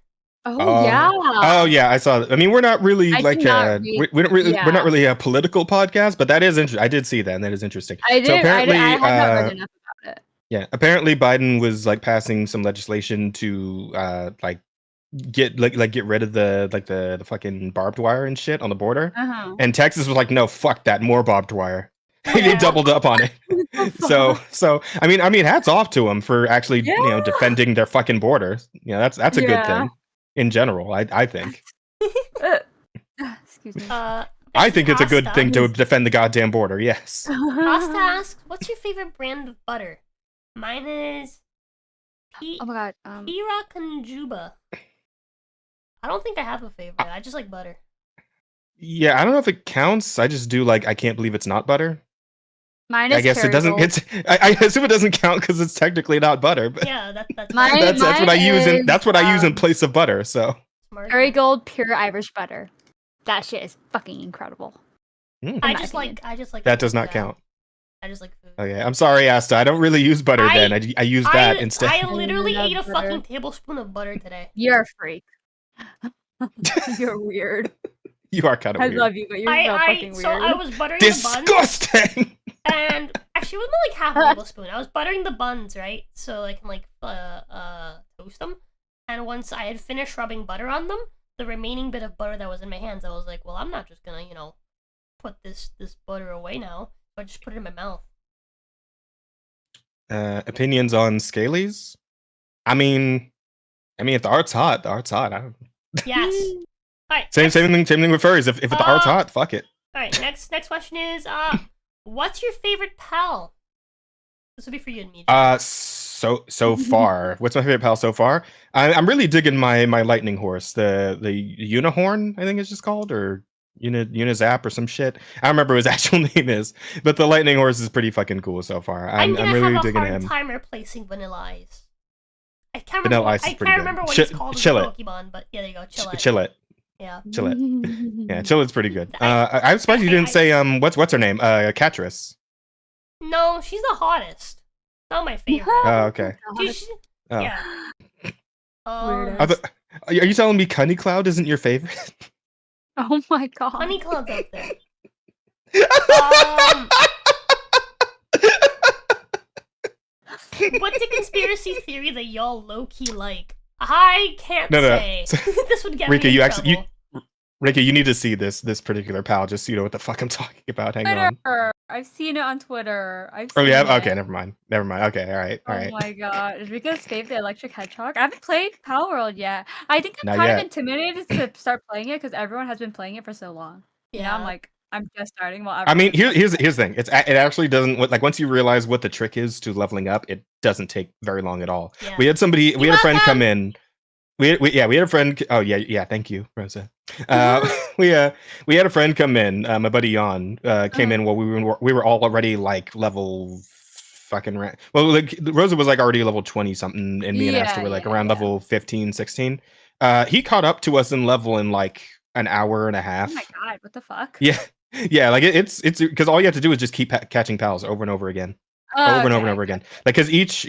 Oh yeah. Oh yeah, I saw that. I mean, we're not really I like cannot we read- don't really yeah. we're not really a political podcast, but that is interesting. I did see that, and that is interesting. I did. So apparently, I had not read enough about it. yeah, apparently Biden was like passing some legislation to like get rid of the fucking barbed wire and shit on the border. Uh-huh. And Texas was like, no, fuck that, more barbed wire. They Yeah. doubled up on it. So I mean, hats off to them for actually defending their fucking border. That's a good thing in general. I think. Excuse me. I think it's a good Asta- thing to defend the goddamn border. Yes. Asta asks, what's your favorite brand of butter? Mine is Oh my god. Pira Conjuba. I don't think I have a favorite. I just like butter. Yeah, I don't know if it counts. I just do like I can't believe it's not butter. Mine is I guess it doesn't. Kerrygold. I assume it doesn't count because it's technically not butter. But Yeah, that's Mine- that's what I use in is, that's what I use in place of butter. So smart. Kerrygold pure Irish butter. That shit is fucking incredible. Mm. I my just opinion. like that does food not now. count. I just like food. Okay, I'm sorry, Asta. I don't really use butter. Then I use that instead. I literally love ate a butter. fucking tablespoon of butter today. You're a freak. You're weird. You are kind of I weird. love you, but you're so fucking weird. So I was buttering the buns, Disgusting. and actually it was more like half a tablespoon. I was buttering the buns, right? So I can like toast them. And once I had finished rubbing butter on them, the remaining bit of butter that was in my hands, I was like, well, I'm not just gonna, put this butter away now, but just put it in my mouth. Opinions on Scalies? I mean, if the art's hot, the art's hot. I don't... Yes. All right. Same thing with furries. If the art's hot, fuck it. All right. Next question is what's your favorite pal? This will be for you and me. So far, what's my favorite pal so far? I'm really digging my lightning horse, the Unihorn, I think it's just called, or Unizap or some shit. I don't remember what his actual name is, but the lightning horse is pretty fucking cool so far. I'm gonna really have a digging hard him. time replacing Vanilla Ice. I can't Vanilla remember. Ice is I pretty can't good. remember what Chi- it's called as a Chillet. Pokemon, but yeah, there you go. Chillet. Chillet. Yeah. Chillet. Yeah, Chillet's pretty good. I'm surprised you didn't say what's her name? Catrice. No, she's the hottest. Not my favorite. Oh, okay. You should- Oh. Yeah. Weirdos. Are you telling me Cunny Cloud isn't your favorite? Oh my god. Honey Cloud's up there. What's a conspiracy theory that y'all low-key like? I can't say. This would get Rika, me in you trouble. actually Rika, you need to see this particular pal just so you know what the fuck I'm talking about. Hang on. Twitter. I've seen it on Twitter. Oh yeah, seen it. okay, never mind. Okay, all right. Oh my god. Is Rika's fave the electric hedgehog? I haven't played Power World yet. I think I'm Not kind yet. of intimidated to start playing it because everyone has been playing it for so long. You know, I'm Yeah. like, I'm just starting while I mean, everyone- here's the thing. It actually doesn't like once you realize what the trick is to leveling up, it doesn't take very long at all. Yeah. We had somebody, we had a friend welcome. come in. We had a friend. Oh yeah. Thank you, Rosa. We had a friend come in. My buddy Jan came in while we were all already like level fucking well, like Rosa was like already level 20 something, and me and Asta were like around level 15, 16. He caught up to us in level in like an hour and a half. Oh my god, what the fuck? Yeah, like it's because all you have to do is just keep catching pals over and over again. Over and over again. Like, because each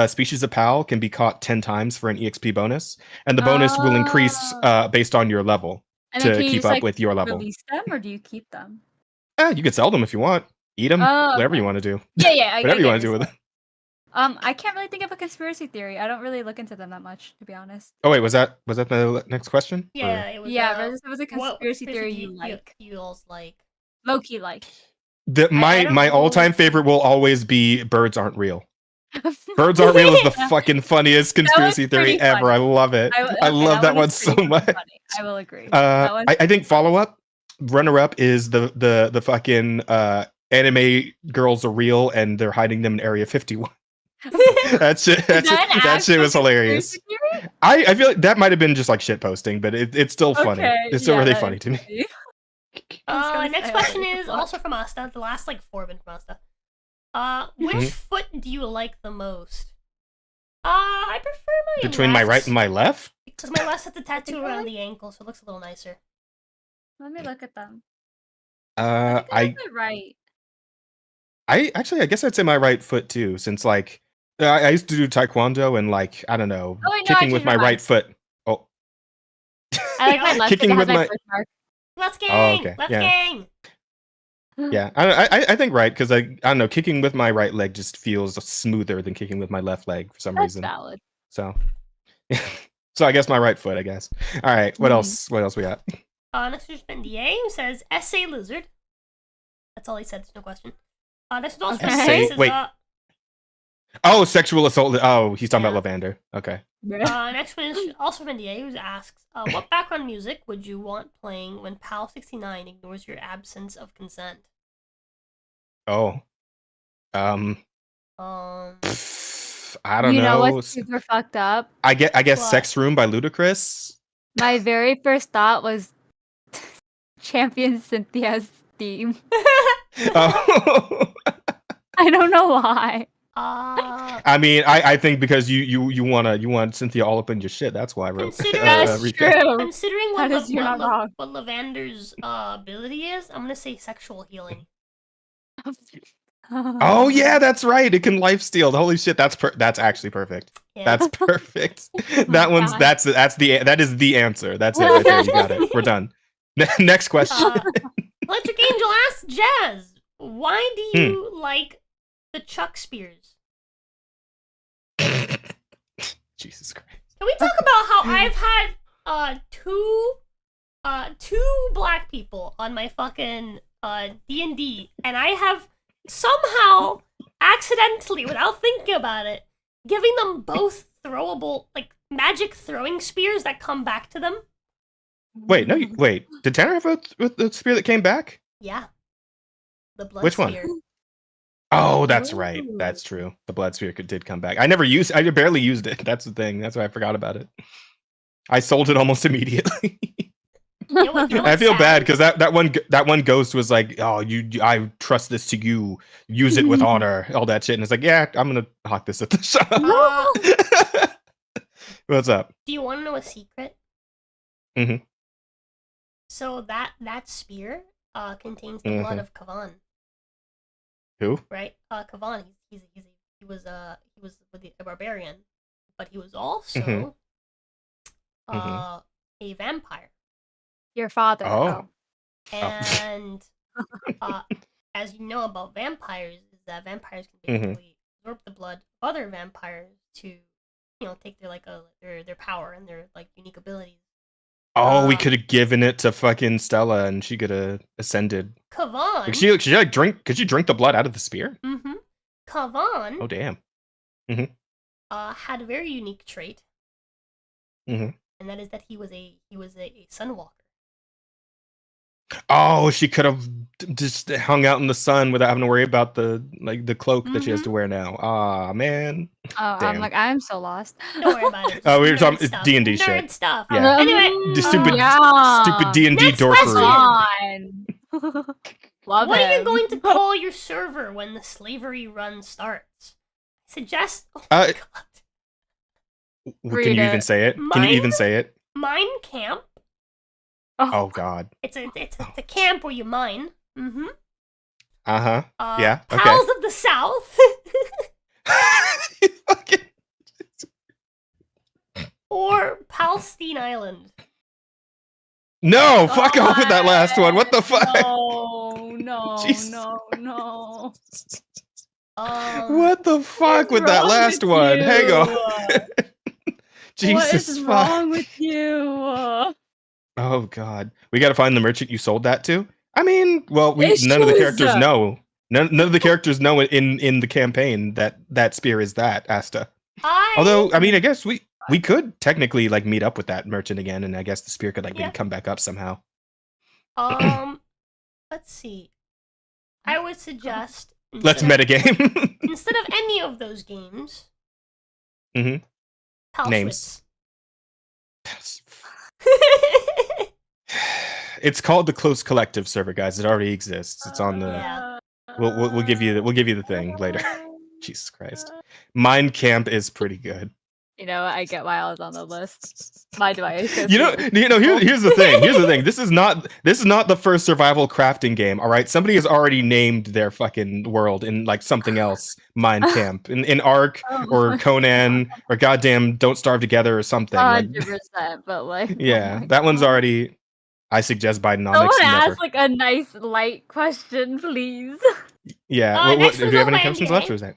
species of pal can be caught 10 times for an EXP bonus, and the bonus will increase based on your level And then to can you keep just, up like, with your level. Release them or do you keep them? You can sell them if you want, eat them, Oh, whatever you okay. want to do. Yeah, Whatever you want to do with them. I can't really think of a conspiracy theory. I don't really look into them that much, to be honest. Oh wait, was that the next question? Yeah, Or- it was. Yeah, but it was a what conspiracy theory you you like. You all's like. Low-key like. My don't all-time know. favorite will always be birds aren't real. Birds aren't real is the fucking funniest conspiracy theory pretty ever. funny. I love it. I love that one so much. Funny. I will agree. That one's I think follow-up runner-up is the fucking anime girls are real and they're hiding them in Area 51. that shit was hilarious. I feel like that might have been just like shit posting, but it's still funny. Okay, It's still yeah, really that funny is to me. funny. I was gonna Next say, question what the is fuck? also from Asta. The last like 4 have been from Asta. Which Mhm. foot do you like the most? I prefer my Between my right and my left? because my left has a tattoo around the ankle, so it looks a little nicer. Let me look at them. I like my right. I guess I'd say my right foot too, since like I used to do taekwondo and like I don't know, Oh, wait, no, I kicking with changed my my right mind. foot. Oh, I like my left Kicking because it has with my my- birthmark. Left gang, Oh, okay, left yeah. gang. yeah. I think right because I don't know, kicking with my right leg just feels smoother than kicking with my left leg for some That's reason. valid. So, so I guess my right foot. I guess. All right. What Mhm. else? What else we got? Next is NDA, who says SA lizard. That's all he said. There's no question. Next is also Okay. says, Wait. Oh, sexual assault. Oh, he's talking Yeah. about Lavander. Okay. Next one is also from NDA, who asks, what background music would you want playing when PAL 69 ignores your absence of consent? Oh. Um, I don't You know know. what's super fucked up? I guess What? Sex Room by Ludacris. My very first thought was Champion Cynthia's theme. Oh. I don't know why. I mean, I think because you want Cynthia all up in your shit. That's why I wrote. That's Rika. true. considering what, That is- you're not wrong. what Lavander's ability is, I'm gonna say sexual healing. Oh yeah, that's right. It can life steal. Holy shit, that's actually perfect. Yeah. That's perfect. Oh that my one's God. that is the answer. That's it right there. You got it. We're done. Next question. Electric Angel asks Jazz, why do you like the Chuck Spears? Jesus Christ. Can we talk about how I've had two black people on my fucking D&D, and I have somehow accidentally, without thinking about it, giving them both throwable, like magic throwing spears that come back to them? Wait, no, wait. Did Tanner have a spear that came back? Yeah. The blood Which one? spear. Oh, that's right. Ooh. That's true. The blood sphere did come back. I barely used it. That's the thing. That's why I forgot about it. I sold it almost immediately. You know what, I feel sad? bad because that one ghost was like, oh, I trust this to you. Use it with honor. All that shit, and it's like, yeah, I'm gonna hawk this at the shop. What's up? Do you want to know a secret? Mhm. So that spear contains the blood Mhm. of Kavan, Who? right? Kavan, he's a barbarian, but he was also a vampire. Your father. Oh. And as you know about vampires, is that vampires can basically absorb the blood of other vampires to, take their power and their like unique abilities. Oh, we could have given it to fucking Stella, and she could have ascended. Kavan. Could she like drink? Could she drink the blood out of the spear? Mm-hmm. Kavan. Oh damn. Had a very unique trait. And that is that he was a sunwalker. Oh, she could have just hung out in the sun without having to worry about the cloak that she has to wear now. Ah, man. Oh, Damn. I'm so lost. Don't worry about it. Oh, we were talking Nerd D&D stuff. shit. Nerd stuff. Yeah. Anyway, Stupid D&D Next dorkery. Come on. Love what are you him. going to call your server when the slavery run starts? Suggest. Oh Uh, God. Can Read you even it. say it? Can you even say it? Mine camp. Oh God. It's a camp where you mine. Yeah. Okay. Pals of the South. Or Palestine Island. No, fuck off with that last one. What the fuck? No, Jesus. no. What the fuck with that last one? Hang on. Jesus What is fuck. wrong with you? Oh God. We gotta find the merchant you sold that to. I mean, well, Issues. none of the characters know. None of the characters know in the campaign that spear is that Asta. Although, I mean, I guess we could technically like meet up with that merchant again, and I guess the spear could like maybe come back up somehow. Let's see. I would suggest Let's metagame. instead of any of those games. Names. Palschwitz. It's called the Close Collective server, guys. It already exists. It's on the. Yeah. We'll give you the thing later. Jesus Christ. Mind Camp is pretty good. You know, I get why I was on the list. Why do I? Here's the thing. This is not the first survival crafting game. All right, somebody has already named their fucking world in like something else. Mind Camp in Ark or Conan or goddamn Don't Starve Together or something. 100%, but like. Yeah, that one's already. I suggest Bidenomics. Someone Never. ask like a nice light question, please. Yeah. Next Do one's you have any over questions NDA. left, or is that?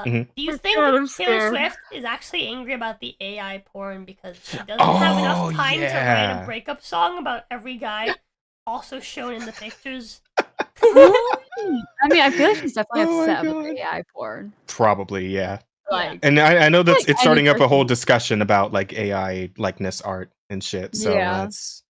Do you think God, I'm that Taylor scared. Swift is actually angry about the AI porn because she doesn't have enough time to write a breakup song about every guy also shown in the pictures? I mean, I feel like she's definitely Oh my upset about God. the AI porn. Probably, yeah. Like, And I know that's Like it's starting any up a whole person. discussion about like AI likeness art and shit. So Yeah. that's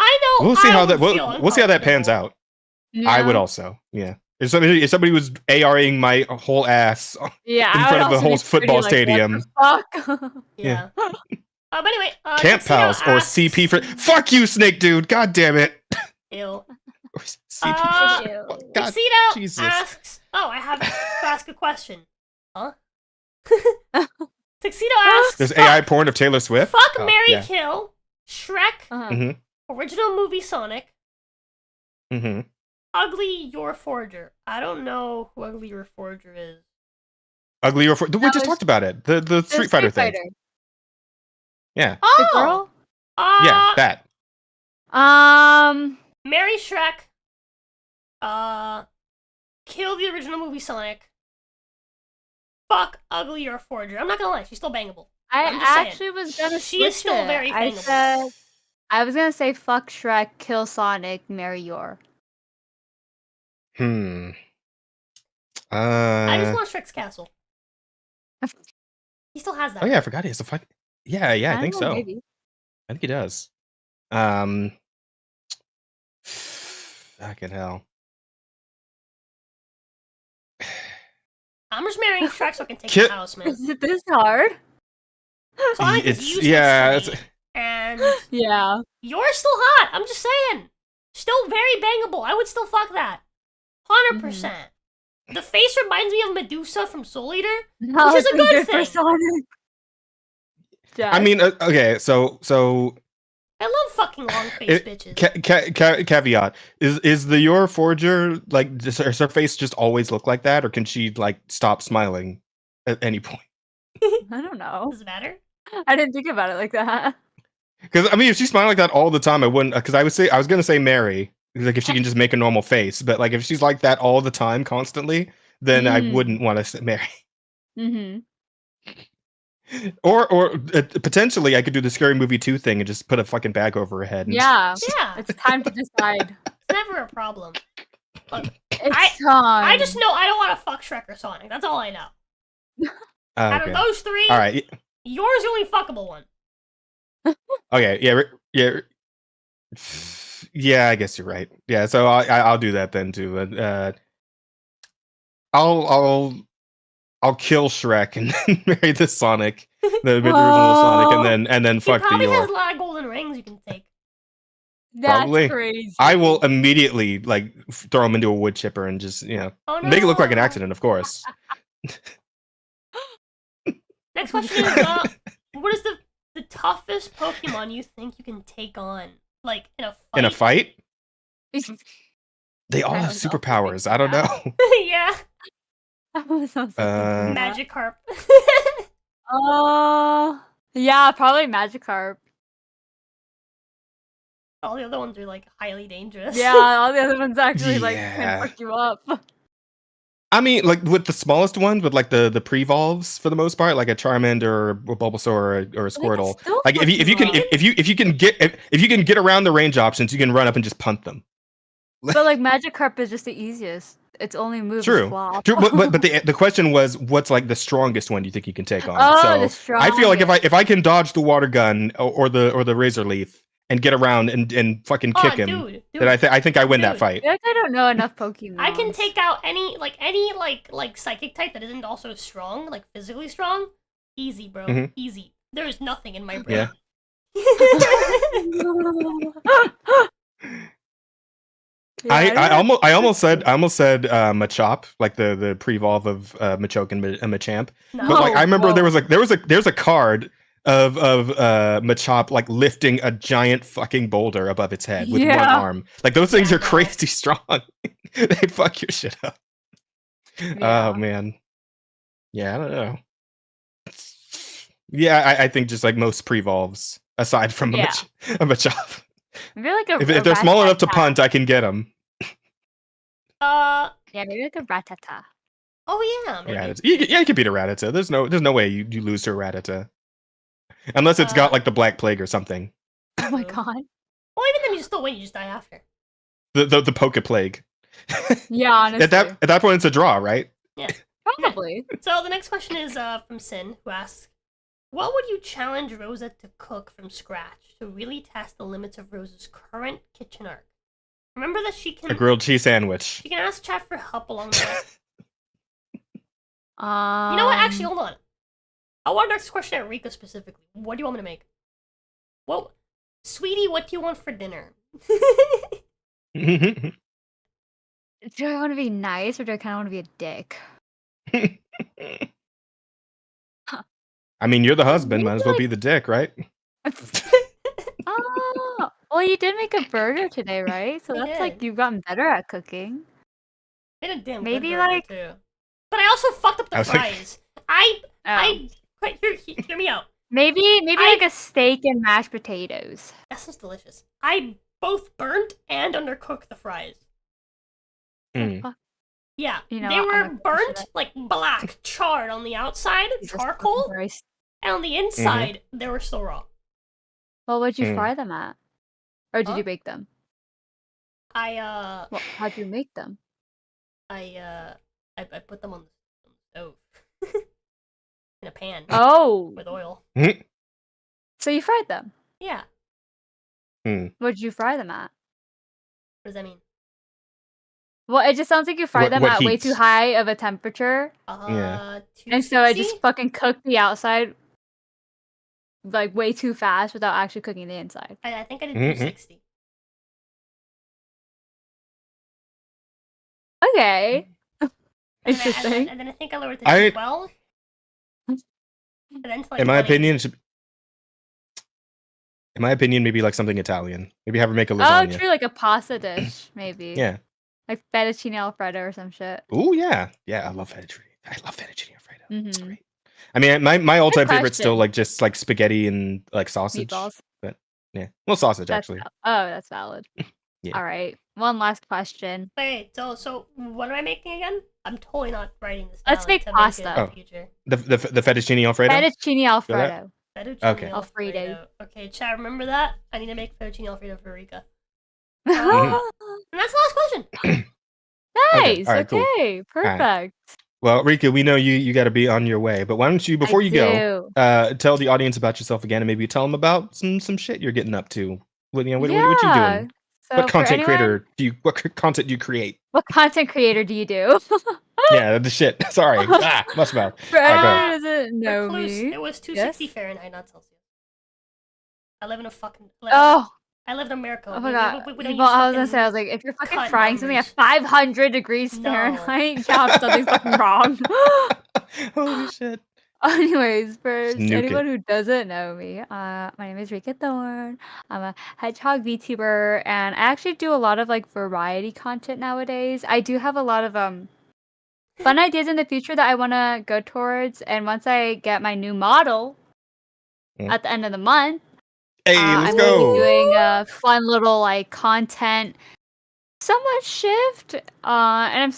I know. we'll see I how would that feel we'll see how that pans uncomfortable. out. I would also, yeah. If somebody was ARing my whole ass Yeah, in I front would of a also whole be pretty, football like, stadium. What the fuck? Yeah. But anyway, Camp Tuxedo Pals or asks- CP for fuck you, Snake Dude. God damn it. Ew. Or CP. Ew. What? God, Tuxedo Jesus. asks. Oh, I have to ask a question. Huh? Tuxedo asks. There's AI porn of Taylor Swift. Fuck, Oh, Mary, yeah. kill. Shrek. Uh-huh. Original movie Sonic. Mm-hmm. Ugly Your Forger. I don't know who Ugly Your Forger is. Ugly or we just was- talked about it. The The Street Fighter thing. Yeah. The Oh! girl? Yeah, that. Mary Shrek. Kill the original movie Sonic. Fuck Ugly Your Forger. I'm not gonna lie, she's still bangable. I'm I just saying. actually was gonna She is switch still it. very I bangable. said I was gonna say fuck Shrek, kill Sonic, marry Yor. Hmm. I just want Shrek's castle. He still has that. Oh yeah, I forgot he has a fuck. Yeah, I think don't know, so. maybe. I think he does. Fucking hell. I'm just marrying Shrek so I can take Ki- his house, man. Is it this hard? Sonic is It's useless yeah. to me, and Yeah. you're still hot. I'm just saying. Still very bangable. I would still fuck that. 100%. The face reminds me of Medusa from Soul Eater, That which is a was good for thing. Sonic. I mean, okay, so I love fucking long face bitches. caveat is the Your Forger like does her face just always look like that, or can she like stop smiling? at any point. I don't know. Does it matter? I didn't think about it like that. Because I mean, if she's smiling like that all the time, I wouldn't. Because I was gonna say Mary, like if she can just make a normal face, but like if she's like that all the time, constantly, then I wouldn't want to say Mary. Mm-hmm. Or potentially, I could do the Scary Movie 2 thing and just put a fucking bag over her head. And Yeah. Yeah, It's time to decide. it's never a problem. It's time. I just know I don't want to fuck Shrek or Sonic. That's all I know. Out of Okay. those three, All right. yours is the only fuckable one. Okay. Yeah. Yeah. I guess you're right. Yeah. So I'll do that then too. I'll kill Shrek and then marry the Sonic, the original Sonic, and then He fuck the probably has York. a lot of golden rings you can take. That's Probably. crazy. I will immediately like throw him into a wood chipper and just Oh no! make it look like an accident, of course. Next question is, what is the toughest Pokemon you think you can take on, like in a fight? In a fight, they all I have was also superpowers. thinking I don't that. know. Yeah, I was also thinking that. Magikarp. Yeah, probably Magikarp. All the other ones are like highly dangerous. Yeah, all the other ones actually like Yeah. can fuck you up. I mean, like with the smallest ones, with like the pre-volves for the most part, like a Charmander or a Bulbasaur or a Squirtle. still Like if you fuck can you up. if you can get around the range options, you can run up and just punt them. But like Magikarp is just the easiest. Its only move True. is flop. True, but the question was, what's like the strongest one you think you can take on? Oh, so the strongest. I feel like if I can dodge the water gun or the razor leaf and get around and fucking kick him, dude, then I think I win that dude. fight. I feel like I don't know enough Pokemon. I can take out any psychic type that isn't also strong, like physically strong. Easy, bro. Mhm. Easy. There's nothing in my brain. Yeah. Yeah, I almost said Machop, like the pre-volve of Machoke and Machamp. No. But like I remember whoa. there's a card of Machop like lifting a giant fucking boulder above its head with one Yeah. arm. Like those things Yeah, are no. crazy strong. They fuck your shit up. Yeah. Oh man. Yeah, I don't know. Yeah, I think just like most pre-volves, aside from Yeah. a Machop. Maybe like a If they're small enough to Rattata. punt, I can get them. Yeah, maybe like a Rattata. Oh yeah, maybe. Rattata. You can beat a Rattata. There's no way you lose to a Rattata. Unless it's got like the Black Plague or something. Oh my True. god. Well, even then you still win. You just die after. The Poke Plague. Yeah, honestly. At that point, it's a draw, right? Probably. So the next question is from Sin, who asks, "What would you challenge Rosa to cook from scratch to really test the limits of Rosa's current kitchen art? Remember that she A can grilled cheese sandwich. she can ask chat for help along the way. You You know what? Actually, hold on. I want to ask this question at Rika specifically. What do you want me to make? Well, sweetie, what do you want for dinner? do I want to be nice or do I kind of want to be a dick? I mean, you're the husband. Might as well be the dick, right? Oh, well, you did make a burger today, right? So I that's like did. you've gotten better at cooking. Been a damn Maybe, good burger, like- too. But I also fucked up the I was like- fries. I Oh. wait, hear me out. Maybe I- like a steak and mashed potatoes. That sounds delicious. I both burnt and undercooked the fries. Mm. Yeah, You know they what, were I'm not gonna burnt, say like black, charred on the outside, Jesus charcoal, fucking Christ. and on the inside, they were still raw. Well, what'd you Mm. fry them at? Or did Huh? you bake them? I Well, how'd you make them? I put them on the stove in a pan Oh, with oil. so you fried them. Yeah, What'd you fry them at? what does that mean? Well, it just sounds like you fried them What at way heat? too high of a temperature, Yeah. and so it 260? just fucking cooked the outside like way too fast without actually cooking the inside. I think I did Mhm. 260. Okay. And Interesting. then I think I lowered it to I- 12. And then to like In my 180. opinion, maybe like something Italian. Maybe have her make a Oh, lasagna. true, like a pasta dish, maybe. Yeah. Like fettuccine alfredo or some shit. Ooh, yeah. Yeah, I love fettuccine. I love fettuccine alfredo. It's Mhm. great. I mean, my all-time favorite's still question. like just like spaghetti and like sausage. Meatballs. But yeah, well, sausage That's actually. that's valid. Yeah. All right. One last question. Wait, so what am I making again? I'm totally not writing this down. Let's make to pasta. Make it in the Oh. future. The fettuccine alfredo. Fettuccine Alfredo. Fettuccine Okay. Alfredo. Okay, chat, remember that? I need to make fettuccine Alfredo for Rika. Mhm. And that's the last question. Nice. All right, cool. Okay. Perfect. Well, Rika, we know you got to be on your way, but why don't you, before you go, tell the audience about yourself again, and maybe tell them about some shit you're getting up to. What you doing? So What for content anyone, creator do you? What content do you create? what content creator do you do? Yeah, the shit. Sorry, must mouth. For All right, go anyone ahead. who doesn't know Recluse, me. it was Yes? 260 Fahrenheit, not Celsius. I live in a fucking. Oh, I live in America. oh my god. We don't Well, use I was gonna fucking say, I was like, if you're fucking cut frying something at numbers. 500 degrees No. Fahrenheit, yeah, something's fucking wrong. Holy shit. Anyways, for Just nuke anyone it. who doesn't know me, my name is Rika Thorne. I'm a hedgehog VTuber, and I actually do a lot of like variety content nowadays. I do have a lot of fun ideas in the future that I want to go towards, and once I get my new model at the end of the month, Hey, let's I'm gonna be go. doing a fun little like content somewhat shift. And I'm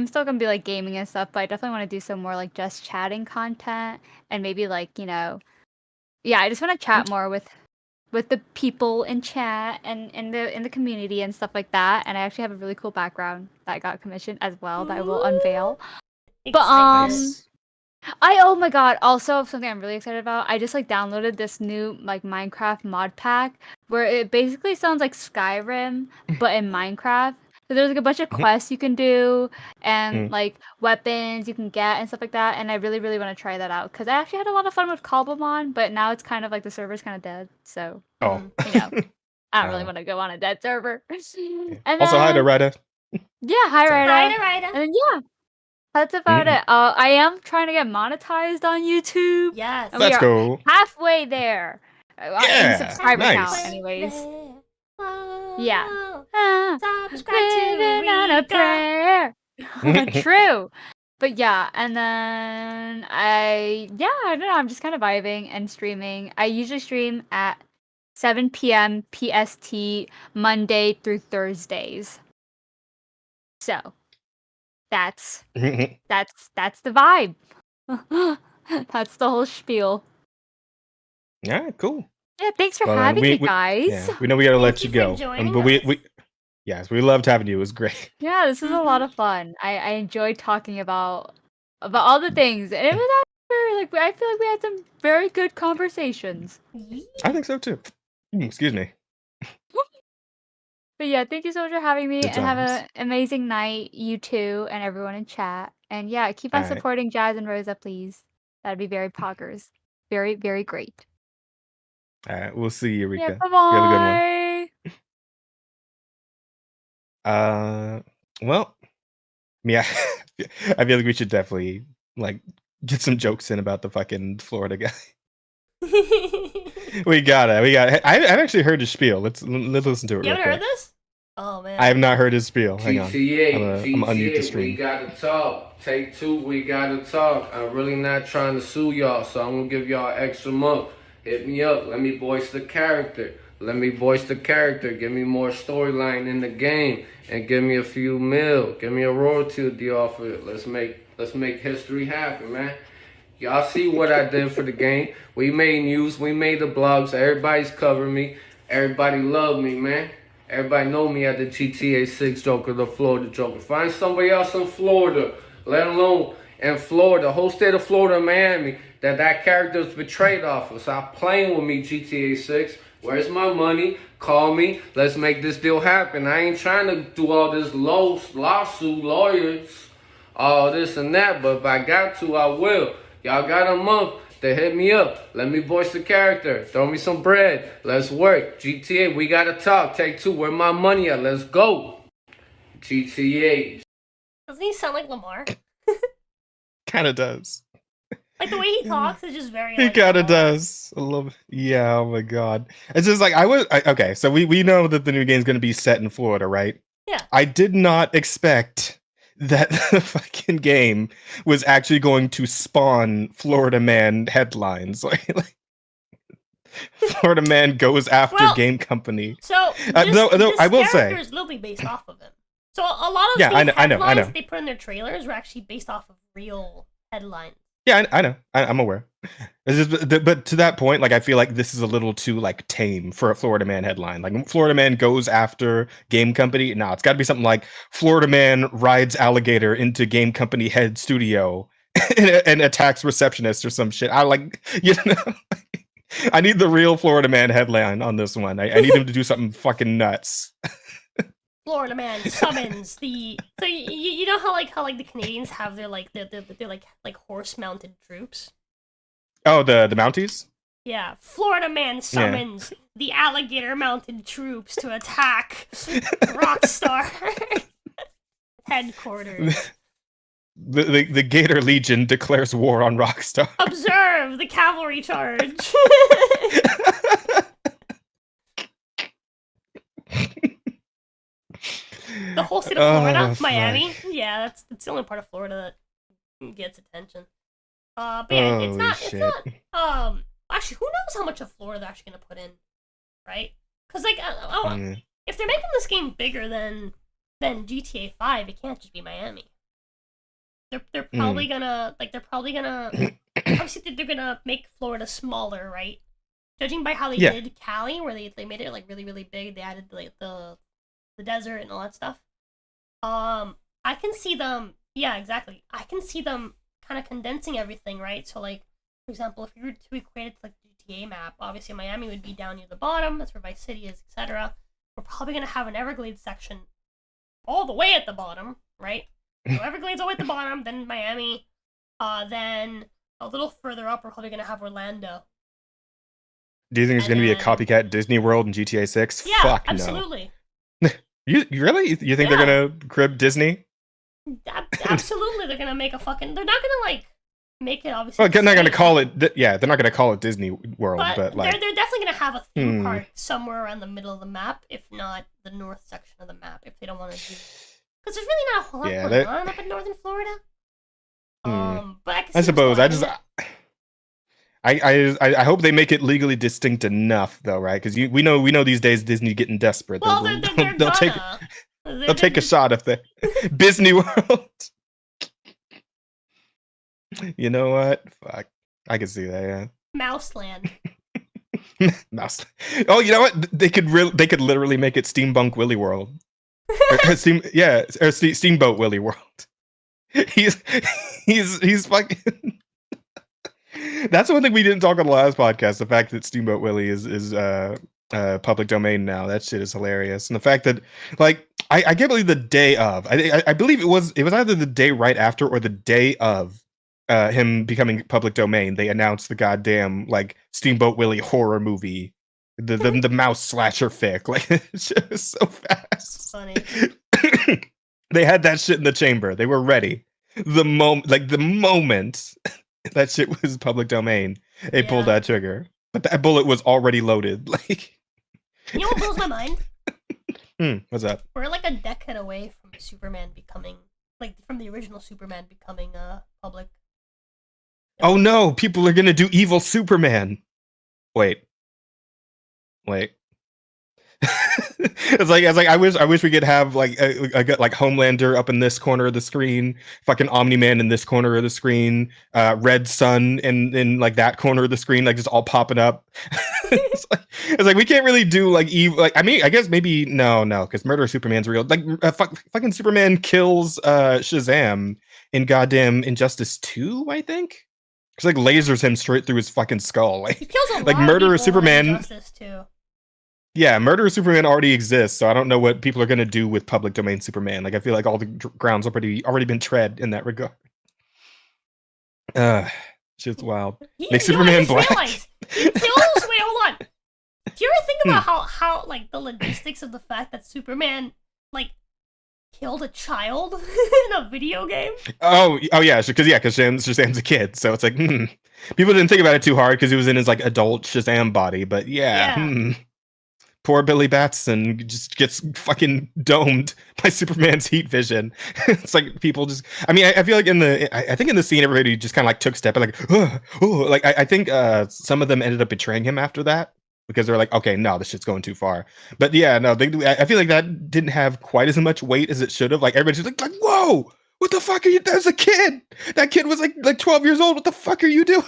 still gonna be like gaming and stuff, but I definitely want to do some more like just chatting content and maybe like, yeah, I just want to chat more with the people in chat and in the community and stuff like that. And I actually have a really cool background that I got commissioned as well that I will unveil. But Nice. oh my god, also something I'm really excited about. I just like downloaded this new like Minecraft mod pack where it basically sounds like Skyrim but in Minecraft. So there's like a bunch of quests you can do and like weapons you can get and stuff like that. And I really, really want to try that out because I actually had a lot of fun with Cobblemon, but now it's kind of like the server's kind of dead. So I don't really want to go on a dead server. And also, hi to then, Ryder. yeah, hi Sorry. Ryder. Ryder. And then, yeah. That's about it. I am trying to get monetized on YouTube. Yes. And we Let's are go. halfway there. Yeah, In subscriber nice. count, anyways. Whoa. Yeah. Subscribe to Living on a Rika. prayer. True. But yeah, and then I don't know. I'm just kind of vibing and streaming. I usually stream at 7 p.m. PST Monday through Thursdays. So that's the vibe. That's the whole spiel. Yeah, cool. Yeah, thanks for Well, having me, we- guys. Yeah, we know we gotta let you you for go. joining But us. yes, we loved having you. It was great. Yeah, this was a lot of fun. I enjoyed talking about all the things, and it was actually like I feel like we had some very good conversations. I think so too. Excuse me. But yeah, thank you so much for having me, Good and have times. an amazing night, you two, and everyone in chat. And yeah, keep on All right. supporting Jazz and Rosa, please. That'd be very poggers. Very, very great. All right, we'll see you, Rika. Yeah, You have a bye-bye. good one. Well, yeah, I feel like we should definitely like get some jokes in about the fucking Florida guy. We got it. I've actually heard his spiel. Let's listen to it. You real haven't heard quick. this? Oh man. I have not heard his spiel. Hang on. GTA, I'm gonna unmute the GTA, stream. we gotta talk. Take two, we gotta talk. I'm really not trying to sue y'all, so I'm gonna give y'all extra month. Hit me up, let me voice the character. Let me voice the character. Give me more storyline in the game, and give me a few mil. Give me a royalty deal off of it. Let's make history happen, man. Y'all see what I did for the game. We made news, we made the blogs. Everybody's covering me. Everybody love me, man. Everybody know me at the GTA 6 Joker, the Florida Joker. Find somebody else in Florida, let alone in Florida, whole state of Florida and Miami, that character's betrayed off of. Stop playing with me, GTA 6. Where's my money? Call me. Let's make this deal happen. I ain't trying to do all this lawsuit, lawyers, all this and that, but if I got to, I will. Y'all got a month to hit me up. Let me voice the character. Throw me some bread. Let's work. GTA, we gotta talk. Take two. Where my money at? Let's go. GTA. Doesn't he sound like Lamar? Kind of does. Like the way he talks is just very. He like, kind of Lamar. does. I love it. Yeah. Oh my god. It's just like okay. So we know that the new game's gonna be set in Florida, right? Yeah. I did not expect that the fucking game was actually going to spawn Florida Man headlines. Like Florida Man goes after game company. So though I will say, character is literally based off of him. So a lot of Yeah, the I know. headlines they put in their trailers were actually based off of real headlines. Yeah, I know. I'm aware. It's just, but to that point, like, I feel like this is a little too like tame for a Florida Man headline. Like, Florida Man goes after game company. No, it's got to be something like Florida Man rides alligator into game company head studio and attacks receptionist or some shit. I like, you know, I need the real Florida Man headline on this one. I need him to do something fucking nuts. Florida Man summons the. So you know how the Canadians have their horse mounted troops. Oh, the Mounties. Yeah, Florida Man summons the alligator mounted troops to attack Rockstar headquarters. The Gator Legion declares war on Rockstar. Observe the cavalry charge. The whole state of Florida, Miami. Fuck. Yeah, that's the only part of Florida that gets attention. But yeah, it's not. Actually, who knows how much of Florida they're actually gonna put in, right? Because if they're making this game bigger than GTA 5, it can't just be Miami. They're probably gonna obviously they're gonna make Florida smaller, right? Judging by how they did Cali, where they made it like really really big, they added like the desert and all that stuff. I can see them. Yeah, exactly. I can see them kind of condensing everything, right? So, like, for example, if you were to equate it to like the GTA map, obviously Miami would be down near the bottom. That's where Vice City is, etc. We're probably gonna have an Everglades section all the way at the bottom, right? So Everglades all the way at the bottom, then Miami, then a little further up, we're probably gonna have Orlando. Do you think there's gonna be a copycat Disney World in GTA 6? Yeah, Fuck absolutely. No. You really? You think they're gonna crib Disney? Absolutely, they're gonna make a fucking. They're not gonna like make it obviously. Well, they're not gonna call it. They're not gonna call it Disney World, but like they're definitely gonna have a theme park somewhere around the middle of the map, if not the north section of the map, if they don't want to do. Because there's really not a whole lot going on up in northern Florida. But I suppose I hope they make it legally distinct enough, though, right? Because we know these days Disney getting desperate. Well, they'll take a shot if they Disney World. You know what? Fuck, I can see that. Yeah. Mouseland. Mouse. Oh, you know what? They could literally make it Steampunk Willy World. Steamboat Willy World. He's fucking. That's one thing we didn't talk on the last podcast. The fact that Steamboat Willie is public domain now. That shit is hilarious. And the fact that, like, I can't believe the day of. I believe it was either the day right after or the day of him becoming public domain. They announced the goddamn like Steamboat Willie horror movie, the mouse slasher fic. Like, it's just so fast. Funny. They had that shit in the chamber. They were ready. The moment that shit was public domain, they pulled that trigger. But that bullet was already loaded. Like, you know what blows my mind? What's up? We're like a decade away from Superman becoming, like, from the original Superman becoming public. Oh no! People are gonna do evil Superman. Wait. It's like I wish we could have like like Homelander up in this corner of the screen, fucking Omni-Man in this corner of the screen, Red Sun in like that corner of the screen, like just all popping up. It's like we can't really do like evil. Like, I mean, I guess maybe no, because Murder Superman's real. Like fucking Superman kills Shazam in goddamn Injustice 2, I think. It's like lasers him straight through his fucking skull. Like, he kills a like lot Murderer of people Superman. in Injustice 2. Yeah, Murderer Superman already exists, so I don't know what people are gonna do with public domain Superman. Like, I feel like all the grounds already been tread in that regard. Shit's wild. Make Superman black. He kills. Wait, hold on. Do you ever think about how like the logistics of the fact that Superman like killed a child in a video game? Oh yeah, because Shazam's a kid, so it's like people didn't think about it too hard because he was in his like adult Shazam body, but yeah. poor Billy Batson just gets fucking domed by Superman's heat vision. It's like people just. I mean, I feel like I think in the scene, everybody just kind of like took a step and like, like I think some of them ended up betraying him after that because they're like, okay, no, this shit's going too far. But yeah, no, I feel like that didn't have quite as much weight as it should have. Like everybody's like, whoa, what the fuck are you? There's a kid. That kid was like 12 years old. What the fuck are you doing?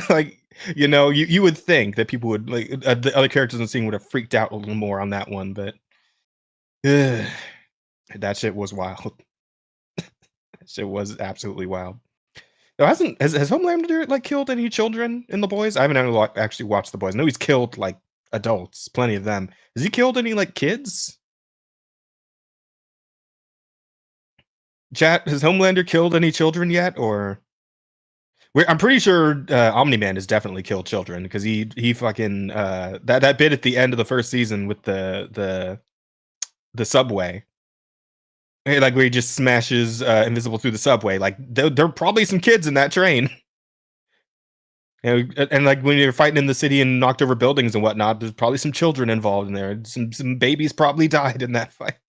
Like. You would think that people would like the other characters in the scene would have freaked out a little more on that one, but that shit was wild. That shit was absolutely wild. Now, has Homelander like killed any children in The Boys? I haven't actually watched The Boys. I know he's killed like adults, plenty of them. Has he killed any like kids? Chat, has Homelander killed any children yet, or? I'm pretty sure Omni-Man has definitely killed children because he fucking that bit at the end of the first season with the subway, like where he just smashes Invisible through the subway. Like there are probably some kids in that train, and like when you're fighting in the city and knocked over buildings and whatnot, there's probably some children involved in there. Some babies probably died in that fight.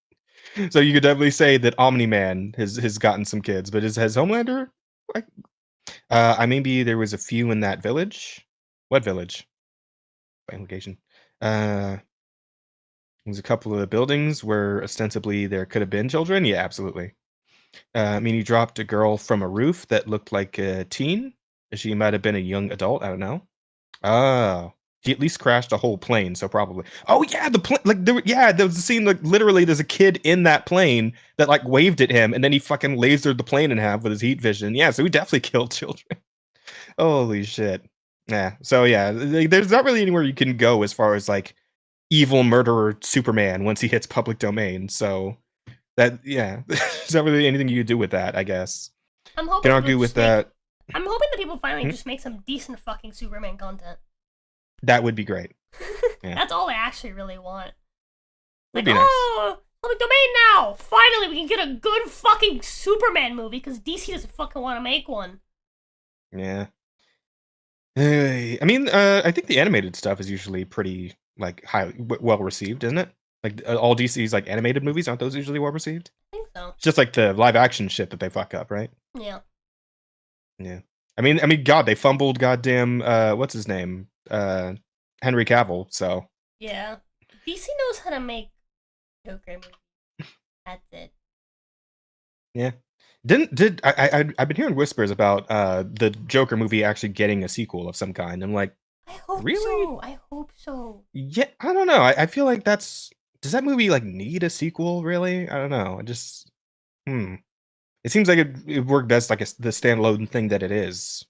So you could definitely say that Omni-Man has gotten some kids, but has Homelander like? Maybe there was a few in that village. What village? By implication. There's a couple of the buildings where ostensibly there could have been children. Yeah, absolutely. He dropped a girl from a roof that looked like a teen. She might have been a young adult. I don't know. Oh, he at least crashed a whole plane, so probably. Oh yeah, the plane. Like there was a scene like literally there's a kid in that plane that like waved at him, and then he fucking lasered the plane in half with his heat vision. Yeah, so he definitely killed children. Holy shit. Yeah. So yeah, there's not really anywhere you can go as far as like evil murderer Superman once he hits public domain. So that there's not really anything you can do with that, I guess. I'm hoping can argue with that. I'm hoping that people finally just make some decent fucking Superman content. That would be great. Yeah. That's all I actually really want. Would Like, be nice. public domain now! Finally, we can get a good fucking Superman movie, because DC doesn't fucking want to make one. Yeah. I mean, I think the animated stuff is usually pretty, like, highly well received, isn't it? Like, all DC's, like, animated movies, aren't those usually well received? I think so. It's just like the live action shit that they fuck up, right? Yeah. Yeah. I mean, God, they fumbled goddamn, what's his name? Henry Cavill, so. Yeah. DC knows how to make Joker movies. That's it. Yeah. I've been hearing whispers about the Joker movie actually getting a sequel of some kind. I'm like, I hope really? so. I hope so. Yeah, I don't know. I feel like does that movie like need a sequel, really? I don't know. It seems like it worked best like the standalone thing that it is.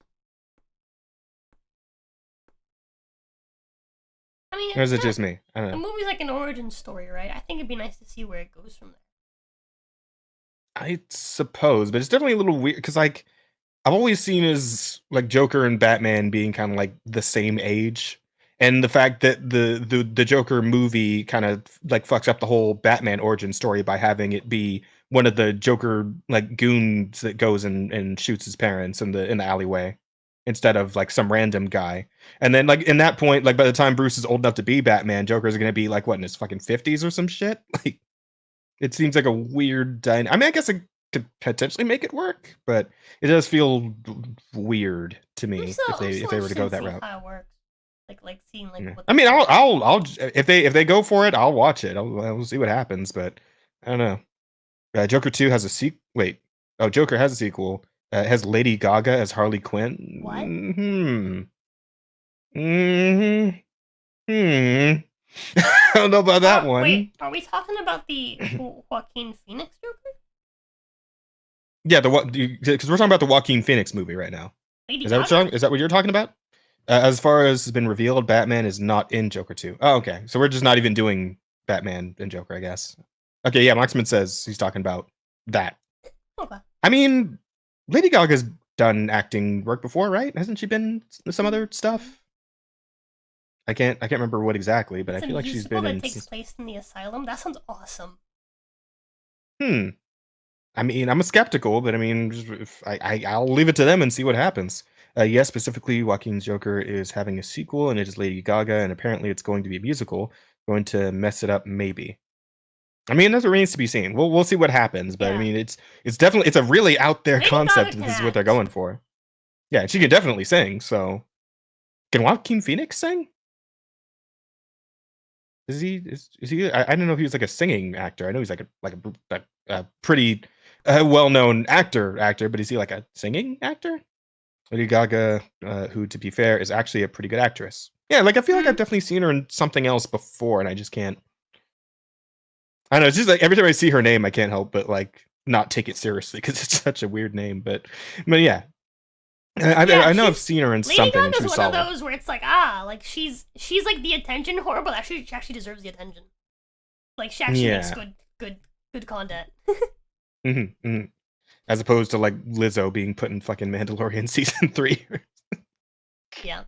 I mean, or is it just me? I don't the know. movie's like an origin story, right? I think it'd be nice to see where it goes from there. I suppose, but it's definitely a little weird because like I've always seen as like Joker and Batman being kind of like the same age, and the fact that the Joker movie kind of like fucks up the whole Batman origin story by having it be one of the Joker like goons that goes and shoots his parents in the alleyway instead of like some random guy. And then like in that point, like by the time Bruce is old enough to be Batman, Joker's gonna be like what in his fucking 50s or some shit. Like it seems like a weird I mean, I guess it could potentially make it work, but it does feel weird to me if they were to go that route. How it works. Like seeing like. Yeah. What I mean, I'll if they go for it, I'll watch it. I'll see what happens, but I don't know. Joker 2 has a sequel. Wait, Joker has a sequel. It has Lady Gaga as Harley Quinn. What? I don't know about that one. Wait, are we talking about the Joaquin Phoenix Joker? Yeah, because we're talking about the Joaquin Phoenix movie right now. Is that what you're talking about? As far as has been revealed, Batman is not in Joker 2. Oh, okay. So we're just not even doing Batman and Joker, I guess. Okay, yeah, Marksman says he's talking about that. Okay. I mean, Lady Gaga's done acting work before, right? Hasn't she been some other stuff? I can't remember what exactly, but I feel like she's been in. That takes place in the asylum. That sounds awesome. I mean, I'm skeptical, but I mean, I'll leave it to them and see what happens. Yes, specifically, Joaquin's Joker is having a sequel, and it is Lady Gaga, and apparently it's going to be a musical. going to mess it up? Maybe. I mean, that remains to be seen. We'll see what happens, but I mean, it's definitely a really out there Lady concept, Gaga and can this is what they're act. going for. Yeah, she can definitely sing. So, can Joaquin Phoenix sing? Is he? Is he? I don't know if he was like a singing actor. I know he's like a pretty well-known actor, but is he like a singing actor? Lady Gaga, who, to be fair, is actually a pretty good actress. Yeah, like I feel like I've definitely seen her in something else before, and I just can't. I don't know. It's just like every time I see her name, I can't help but like not take it seriously because it's such a weird name. But yeah, I know I've seen her in Lady something. And Gaga's she was one solid. of those where it's like like she's like the attention whore, but actually she actually deserves the attention. Like she actually makes good content. As opposed to like Lizzo being put in fucking Mandalorian season 3. Yeah.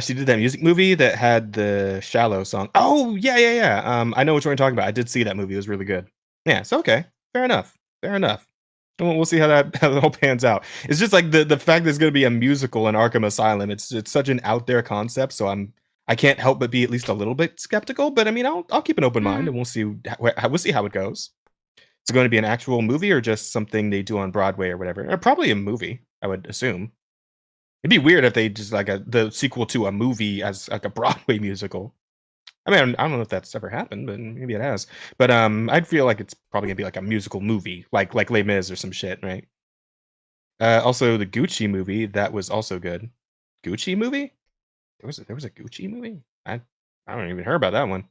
She did that music movie that had the Shallow song. Oh yeah. I know which one you're talking about. I did see that movie. It was really good. Yeah. So okay. Fair enough. We'll see how that all pans out. It's just like the fact there's going to be a musical in Arkham Asylum. It's such an out there concept. So I can't help but be at least a little bit skeptical. But I mean, I'll keep an open mind and we'll see how it goes. Is it going to be an actual movie or just something they do on Broadway or whatever? Or probably a movie, I would assume. It'd be weird if they just like the sequel to a movie as like a Broadway musical. I mean, I don't know if that's ever happened, but maybe it has. But I'd feel like it's probably gonna be like a musical movie, like Les Mis or some shit, right? Also, the Gucci movie that was also good. Gucci movie? There was a Gucci movie? I don't even hear about that one.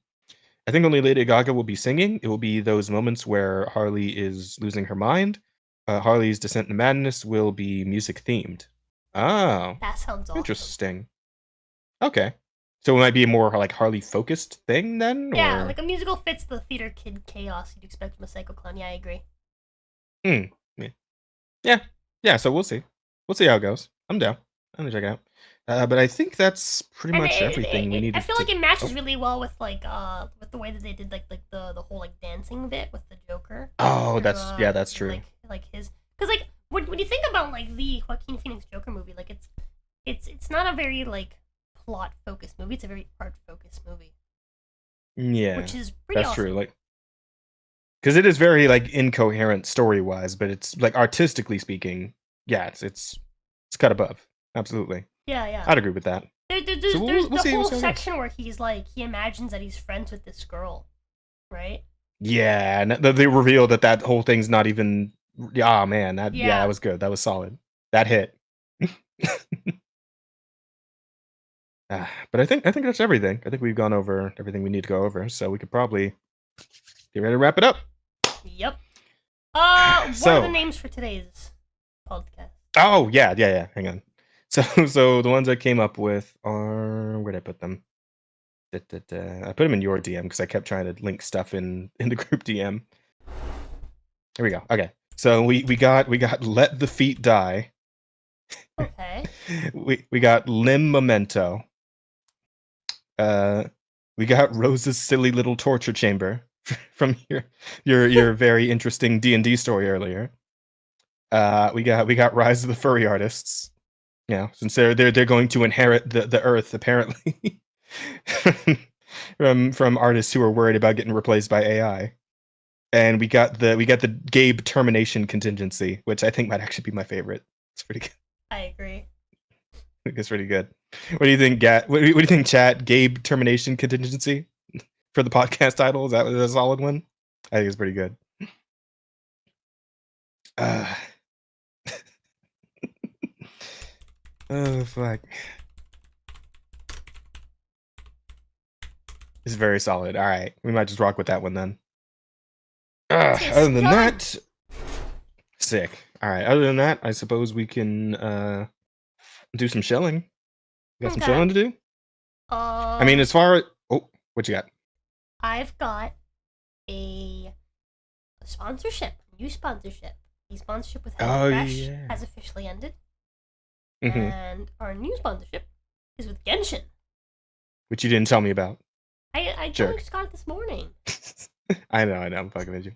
I think only Lady Gaga will be singing. It will be those moments where Harley is losing her mind. Harley's descent into madness will be music themed. Oh, That sounds awesome. interesting. Okay, so it might be a more like Harley focused thing then. Yeah, or? like a musical fits the theater kid chaos you'd expect from a Psycho Clown. Yeah, I agree. Yeah. So we'll see. We'll see how it goes. I'm down. I'm gonna check it out. But I think that's pretty And much everything we needed. I feel like it matches really well with like with the way that they did like the whole like dancing bit with the Joker. Oh, Or, that's true. Like his, because like when you think about like the Joaquin Phoenix Joker movie, like it's not a very like plot focused movie. It's a very art focused movie. Yeah, which is pretty that's awesome. true. Like, because it is very like incoherent story wise, but it's like artistically speaking, yeah, it's cut above. Absolutely. Yeah. I'd agree with that. There's we'll the see whole what's going on. section where he's like he imagines that he's friends with this girl, right? Yeah, and they reveal that whole thing's not even. Ah, man, that was good. That was solid. That hit. But I think that's everything. I think we've gone over everything we need to go over, so we could probably get ready to wrap it up. Yep. What So- are the names for today's podcast? Oh yeah. Hang on. So the ones I came up with are, where'd I put them? I put them in your DM because I kept trying to link stuff in the group DM. Here we go. Okay. So we got Let the Feet Die. Okay. we got Limb Memento. We got Rose's Silly Little Torture Chamber from your very interesting D&D story earlier. We got Rise of the Furry Artists. Yeah, since they're going to inherit the earth apparently from artists who are worried about getting replaced by AI. And we got the Gabe Termination Contingency, which I think might actually be my favorite. It's pretty good. I agree. I think it's pretty good. What do you think, Gat? What do you think, chat? Gabe Termination Contingency for the podcast title? Is that a solid one? I think it's pretty good. Oh fuck. It's very solid. All right, we might just rock with that one then. Other than that, sick. All right. Other than that, I suppose we can do some shelling. You got some Okay. shelling to do? I mean, as far as what you got? I've got a sponsorship, new sponsorship. The sponsorship with HelloFresh yeah. has officially ended, Mm-hmm. and our new sponsorship is with Genshin. Which you didn't tell me about. I Jerk. just got it this morning. I know. I'm fucking with you.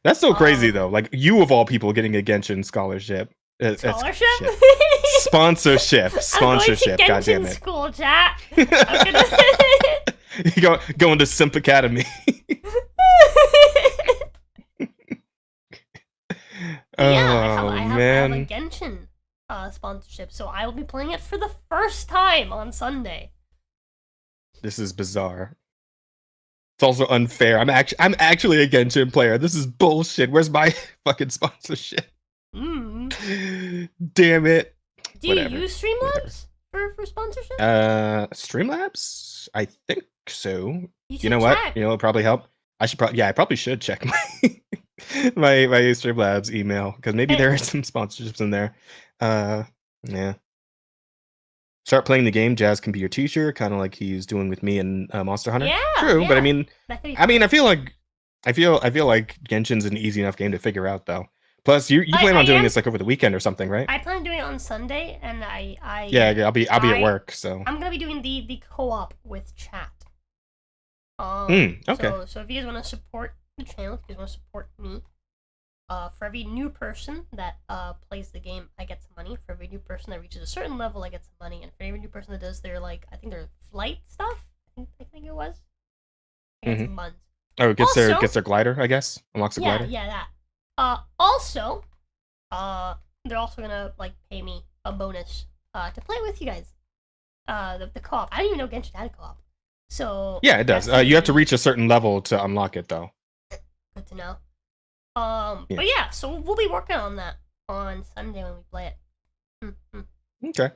That's so crazy though. Like you of all people getting a Genshin scholarship. Scholarship? Sponsorship. I'm going to God damn Genshin it. school, chat. You go into Simp Academy. Yeah, Oh I have a man, Genshin sponsorship, so I will be playing it for the first time on Sunday. this is bizarre. It's also unfair. I'm actually a Genshin player. This is bullshit. Where's my fucking sponsorship? Damn it. Do you use Streamlabs for sponsorship? Streamlabs? I think so. You know what? Check. You know what probably help? I probably should check my my Streamlabs email because maybe there are some sponsorships in there. Yeah. Start playing the game. Jazz can be your teacher, kind of like he's doing with me and Monster Hunter. Yeah, true. yeah. But I mean, That could be I feel like Genshin's an easy enough game to figure out, though. Plus, you plan on doing this like over the weekend or something, right? I plan on doing it on Sunday, and yeah, I'll be at work, so I'm gonna be doing the co-op with chat. okay. So if you guys want to support the channel, if you guys want to support me, for every new person that plays the game, I get some money. For every new person that reaches a certain level, I get some money. And for every new person that does their I think their flight stuff, I think it was, I get some months. Oh, gets their glider, I guess. Unlocks the glider. Yeah, that. Also, they're also gonna pay me a bonus to play with you guys. The co-op. I didn't even know Genshin had a co-op. So yeah, it does. You have to reach a certain level to unlock it, though. Good to know. But yeah, so we'll be working on that on Sunday when we play it. Okay.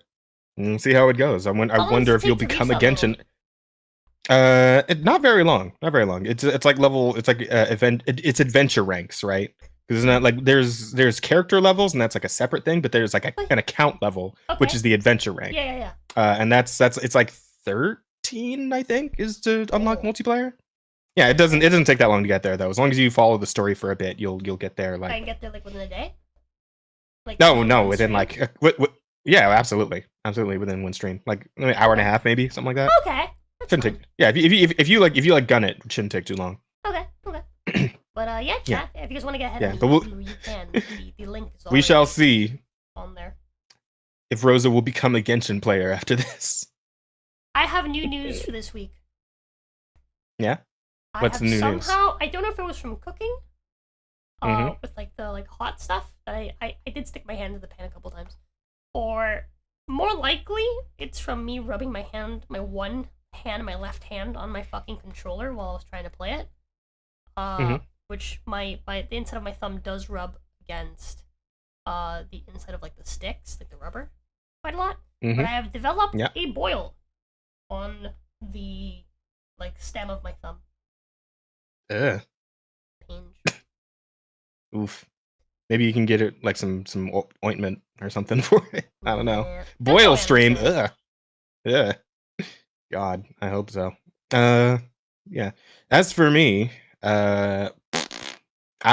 See how it goes. I wonder if you'll become a Genshin. Not very long. Not very long. It's like level. It's like it's adventure ranks, right? Because it's not like there's character levels, and that's like a separate thing. But there's like an account level, which is the adventure rank. Yeah. And that's it's like 13, I think, is to unlock multiplayer. Yeah, it doesn't take that long to get there though. As long as you follow the story for a bit, you'll get there. I can get there within a day. No, within yeah, absolutely within one stream, like an hour and a half, maybe something like that. Okay. Shouldn't take. Yeah, if you gun it, it shouldn't take too long. Okay. But yeah, chat. If you guys want to get ahead of me, but you can. The link is we shall see on there. If Rosa will become a Genshin player after this. I have new news for this week. Yeah. What's the new news? I don't know if it was from cooking, with the hot stuff that I did stick my hand in the pan a couple times, or more likely it's from me rubbing my one hand, my left hand on my fucking controller while I was trying to play it, which the inside of my thumb does rub against the inside of the sticks, the rubber, quite a lot. But I have developed a boil on the stem of my thumb. Oof. Maybe you can get it some ointment or something for it. I don't know. Boil stream. Yeah. God, I hope so. Yeah. As for me, I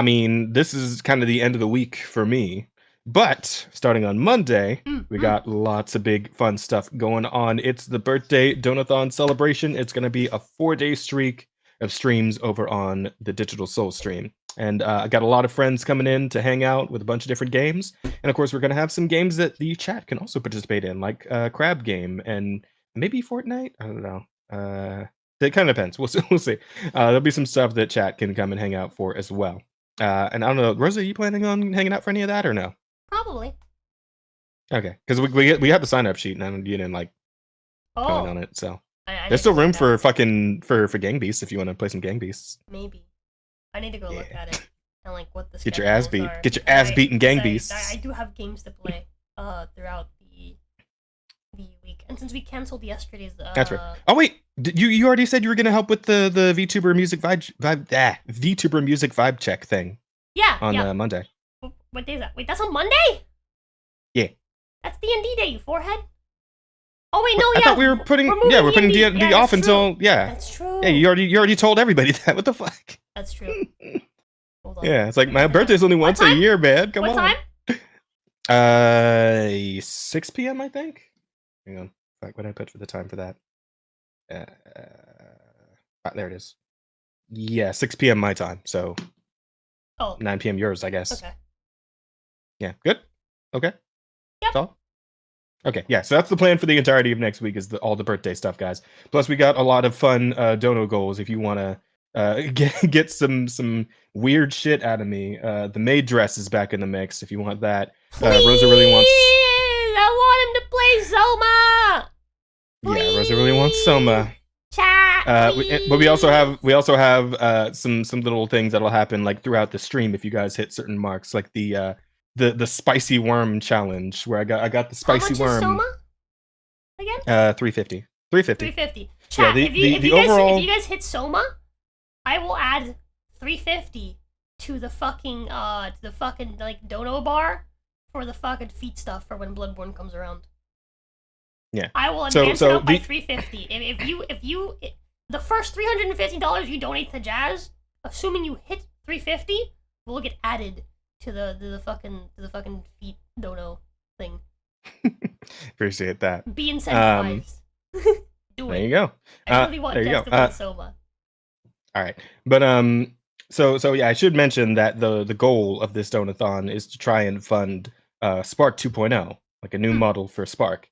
mean, this is kind of the end of the week for me. But starting on Monday, we got lots of big fun stuff going on. It's the birthday Donathon celebration. It's going to be a 4-day streak of streams over on the Digital Soul stream. And I got a lot of friends coming in to hang out with a bunch of different games. And of course, we're going to have some games that the chat can also participate in, like Crab Game and maybe Fortnite. I don't know. It kind of depends. We'll see. There'll be some stuff that chat can come and hang out for as well. And I don't know, Rosa, are you planning on hanging out for any of that or no? Probably. Okay, because we have the sign up sheet and you didn't comment on it, so there's still room for Gang Beasts if you want to play some Gang Beasts. Maybe. I need to go look at it and what the get your ass beat. are. Get your ass beat in Gang Beasts. I do have games to play throughout the week, and since we canceled yesterday's that's right. Oh wait, you already said you were gonna help with the VTuber music VTuber music vibe check thing. Yeah. On Monday. What day is that? Wait, that's on Monday? Yeah. That's D&D day, you forehead. Oh wait, no, I thought we were putting D&D off until That's true. Yeah, you already told everybody that. What the fuck? That's true. Hold on. Yeah, it's like my birthday's only once a year, man. Come on. What time? 6 p.m. I think. Hang on. Fuck, what did I put for the time for that? There it is. Yeah, 6 p.m. my time. So 9 p.m. yours, I guess. Okay. Yeah, good? Okay. Yep. That's all? Okay, yeah, so that's the plan for the entirety of next week is all the birthday stuff, guys. Plus, we got a lot of fun dono goals if you want to get some weird shit out of me. The maid dress is back in the mix if you want that. Please! Rosa really wants. I want him to play Soma. Yeah, Rosa really wants Soma. Chat, But we also have some little things that'll happen like throughout the stream if you guys hit certain marks, like the spicy worm challenge where I got the spicy How much worm. is Soma? Again? 350. 350. 350. Chat, Yeah, if you overall... guys hit Soma, I will add 350 to the fucking like dono bar for the fucking feet stuff for when Bloodborne comes around. Yeah. I will advance it up by 350. If you the first $350 you donate to Jazz, assuming you hit 350, will get added to the fucking feet dono thing. Appreciate that. Be incentivized. Do it. There you go. I really want Jazz to play Soma. All right, but so yeah, I should mention that the goal of this donathon is to try and fund Spark 2.0, like a new model for Spark.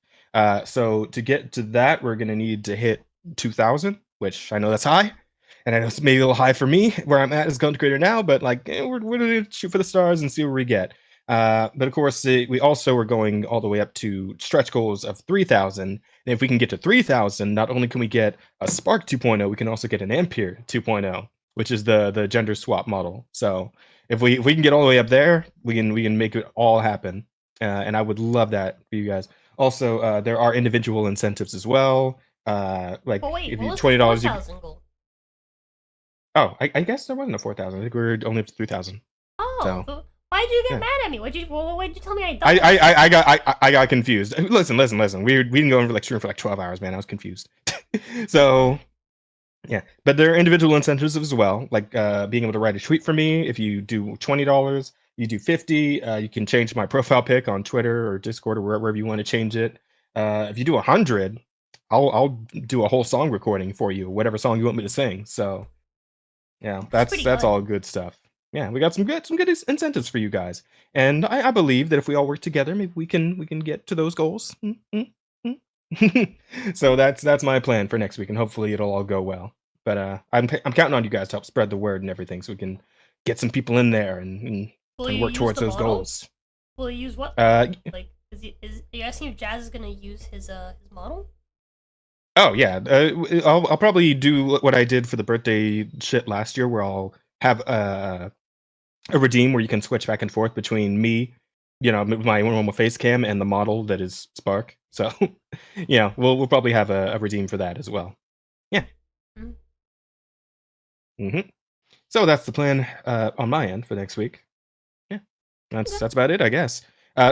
So to get to that, we're gonna need to hit 2,000, which I know that's high, and I know it's maybe a little high for me where I'm at as content creator now, but like we're gonna shoot for the stars and see where we get. But of course, we also are going all the way up to stretch goals of 3,000. And if we can get to 3,000, not only can we get a Spark 2.0, we can also get an Ampere 2.0, which is the gender swap model. So if we can get all the way up there, we can make it all happen. And I would love that for you guys. Also, there are individual incentives as well. Like if you $20, you goal? Oh, I guess there wasn't a 4,000. I think we were only up to 3,000. Oh, so. Why'd you get mad at me? Why'd you tell me I done? I got confused. Listen. We didn't go over like stream for like 12 hours, man. I was confused. So yeah, but there are individual incentives as well, like being able to write a tweet for me. If you do $20, you do 50. You can change my profile pic on Twitter or Discord or wherever you want to change it. If you do 100, I'll do a whole song recording for you, whatever song you want me to sing. So yeah, that's all good stuff. Yeah, we got some good incentives for you guys, and I believe that if we all work together, maybe we can get to those goals. So that's my plan for next week, and hopefully it'll all go well. But I'm counting on you guys to help spread the word and everything, so we can get some people in there and work towards those goals. Will you use what? Like, are you asking if Jazz is gonna use his model? Oh yeah, I'll probably do what I did for the birthday shit last year, where I'll have a redeem where you can switch back and forth between me, my normal face cam and the model that is Spark. So, yeah, we'll probably have a redeem for that as well. Yeah. So that's the plan on my end for next week. Yeah, that's about it, I guess.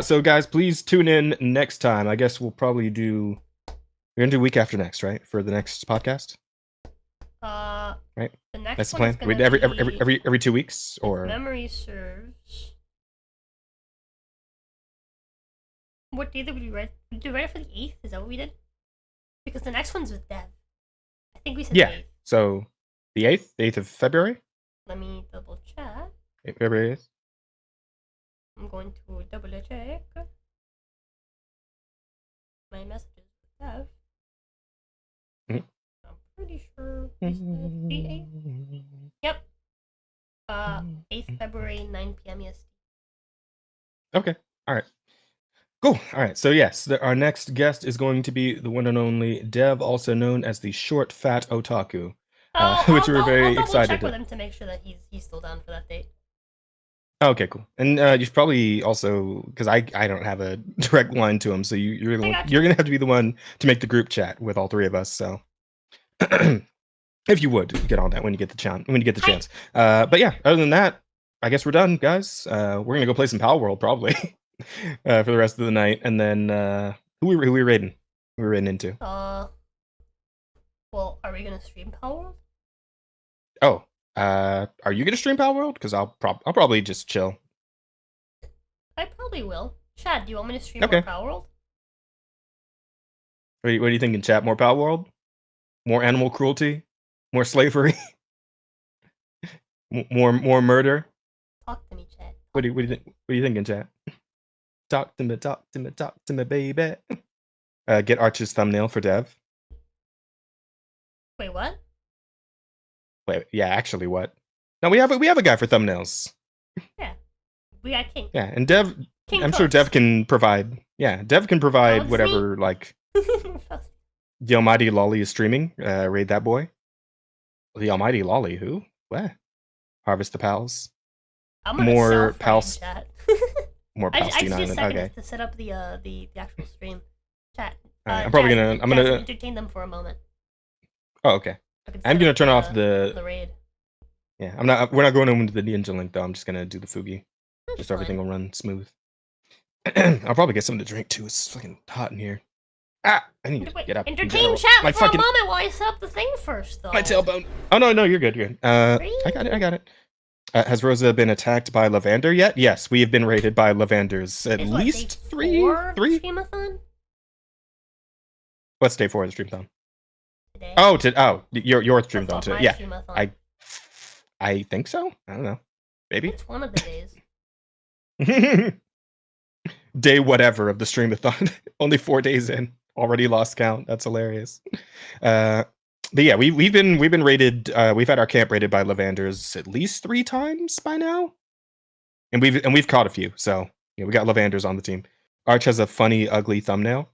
So guys, please tune in next time. I guess we'll probably do. We're gonna do week after next, right, for the next podcast? Right. The next That's the plan. We every 2 weeks, or memory serves. What day did we write? Did we write it for the 8th? Is that what we did? Because the next one's with Dev. I think we said the 8th. So the 8th of February. Let me double check. February 8th. I'm going to double check my messages with Dev. Pretty sure we said the 8th. Yep. 8th February, 9 p.m. EST. Okay. All right. Cool. All right. So yes, our next guest is going to be the one and only Dev, also known as the Short Fat Otaku, which we're very excited. I'll check with him to make sure that he's still down for that date. Okay, cool. And you should probably also, because I don't have a direct line to him, so you're gonna have to be the one to make the group chat with all three of us. So. If you would get on that when you get the chance. But yeah, other than that, I guess we're done, guys. We're gonna go play some Pal World probably for the rest of the night, and then who we raiding? Who we raiding into? Well, are we gonna stream Pal World? Oh, are you gonna stream Pal World? Because I'll probably just chill. I probably will. Chad, do you want me to stream more Pal World? What are you thinking, chat? More Pal World? More animal cruelty, more slavery, more murder. Talk to me, chat. What are you thinking, chat? Talk to me, baby. get Arch's thumbnail for Dev. Wait, what? Wait, yeah, actually, what? No, we have a guy for thumbnails. Yeah, we got King. Yeah, and Dev. King I'm sure Dev can provide. Yeah, Dev can provide Sounds whatever like the Almighty Lolly is streaming. Raid that boy. The Almighty Lolly, who? What? Harvest the pals. I'm gonna More pals. pals. Chat. More I just Palestine need a Island. second Okay. to set up the actual stream. Chat. I'm probably Jazz, gonna. Jazz, entertain them for a moment. Oh, okay. I'm gonna turn off the raid. Yeah, I'm not. We're not going into the ninja link though. I'm just gonna do the Fugi. That's Just so everything fine. will run smooth. I'll probably get something to drink too. It's fucking hot in here. I need to Wait, get up. in entertain general. chat My for a fucking moment while I set up the thing first, though. my tailbone. Oh no, you're good. You're good. I got it. Has Rosa been attacked by Lavander yet? Yes, we have been raided by Lavanders at It's what, least day three. 4 of the Three. Streamathon? What's day 4 of the streamathon? Today. Your That's streamathon not today. my Yeah, Streamathon. I think so. I don't know. Maybe. It's one of the days. Day whatever of the streamathon. Only 4 days in. Already lost count. That's hilarious. But yeah, we've been raided. We've had our camp raided by Lavanders at least 3 times by now, and we've caught a few. So yeah, we got Lavanders on the team. Arch has a funny, ugly thumbnail.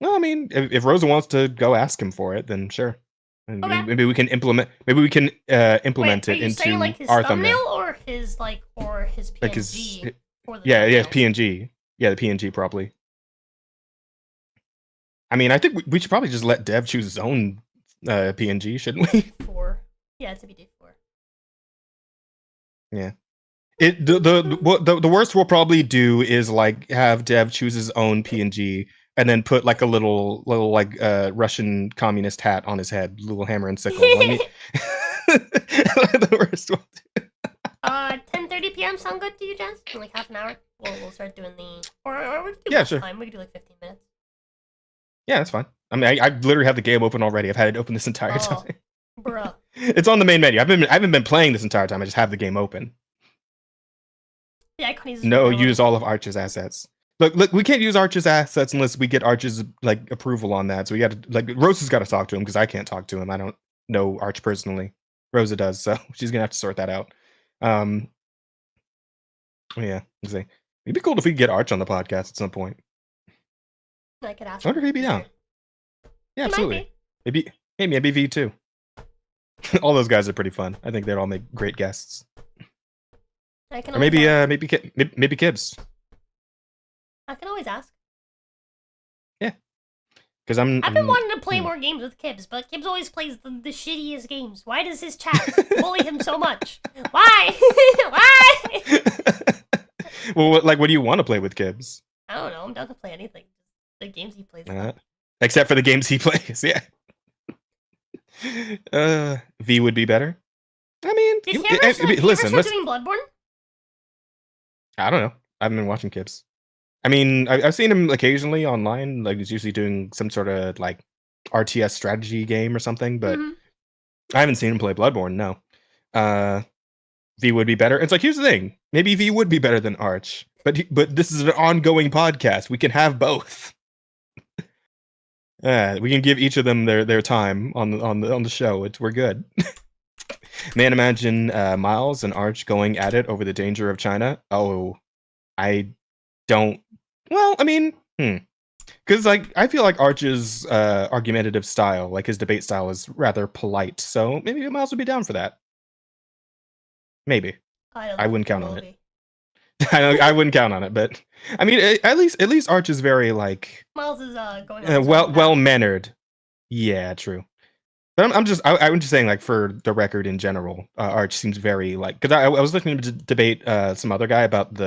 Well, I mean, if Rosa wants to go ask him for it, then sure. And Okay. maybe we can implement. Maybe we can implement Wait, it are you into saying like his our thumbnail thumbnail. or his PNG? Like his, for the yeah, it's thumbnail? PNG. Yeah, the PNG probably. I mean, I think we should probably just let Dev choose his own PNG, shouldn't we? 4. Yeah, it's a BD4. Yeah. The worst we'll probably do is like have Dev choose his own PNG and then put like a little like Russian communist hat on his head, little hammer and sickle. The worst one. 10:30 p.m. sound good to you, Jess? In like half an hour? We'll start doing the or we could do Yeah, less sure. time. We could do like 15 minutes. Yeah, that's fine. I mean, I literally have the game open already. I've had it open this entire Oh. time. Bruh. It's on the main menu. I haven't been playing this entire time. I just have the game open. Yeah, I couldn't use No, use all of Arch's assets. Look, we can't use Arch's assets unless we get Arch's like approval on that. So we got to like Rosa's got to talk to him because I can't talk to him. I don't know Arch personally. Rosa does, so she's gonna have to sort that out. Yeah, let's see. It'd be cool if we could get Arch on the podcast at some point. I could ask. I wonder if him. he'd be down. Yeah, He might absolutely. be. Maybe V too. All those guys are pretty fun. I think they'd all make great guests. I can Or always maybe ask. maybe Kibbs. I can always ask. Because I've been wanting to play more games with Kibbs, but Kibbs always plays the shittiest games. Why does his chat bully him so much? Why? Why? Well, what do you want to play with Kibbs? I don't know. I'm down to play anything. The games he plays. Except for the games he plays, yeah. V would be better. I mean, Did he ever listen. start doing Bloodborne? I don't know. I haven't been watching Kibbs. I mean, I've seen him occasionally online. Like he's usually doing some sort of like RTS strategy game or something, but I haven't seen him play Bloodborne. No. V would be better. It's like here's the thing. Maybe V would be better than Arch, but this is an ongoing podcast. We can have both. We can give each of them their time on the show. We're good. Man, imagine Miles and Arch going at it over the danger of China. Oh, I don't. Well, I mean, because like I feel like Arch's argumentative style, like his debate style, is rather polite. So maybe Miles would be down for that. Maybe. I wouldn't count on it. I wouldn't count on it, but I mean, at least Arch is very like Miles is going on well mannered. Yeah, true. But I'm just saying, like for the record in general, Arch seems very like because I was listening to debate some other guy about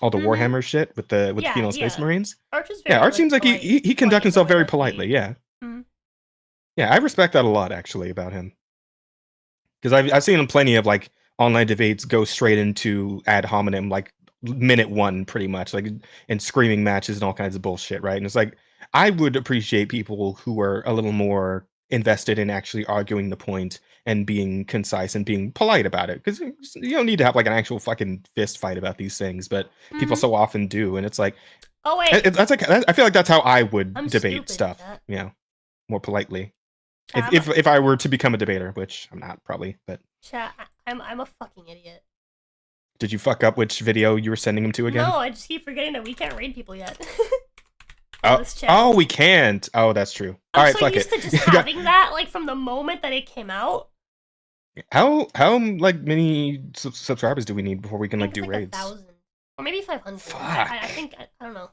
all the Warhammer shit with the female Space Marines. Arch is very, Arch seems like he conducts himself very politely. Yeah, yeah, I respect that a lot actually about him because I've seen him plenty of like online debates go straight into ad hominem like minute 1 pretty much like and screaming matches and all kinds of bullshit, right? And it's like I would appreciate people who are a little more invested in actually arguing the point and being concise and being polite about it because you don't need to have like an actual fucking fist fight about these things, but people so often do, and it's like Oh wait, That's like I feel like that's how I would I'm debate stupid, stuff. chat. You know, more politely. Chat, If I were to become a debater, which I'm not probably, but Chat, I'm a fucking idiot. did you fuck up which video you were sending him to again? No, I just keep forgetting that we can't raid people yet. Oh, This chat. oh, we can't. Oh, that's true. All I'm right, so fuck used it. to just having that like from the moment that it came out. How like many subscribers do we need before we can I like think do it's raids? 1,000 or maybe 500. Fuck. I think I don't know.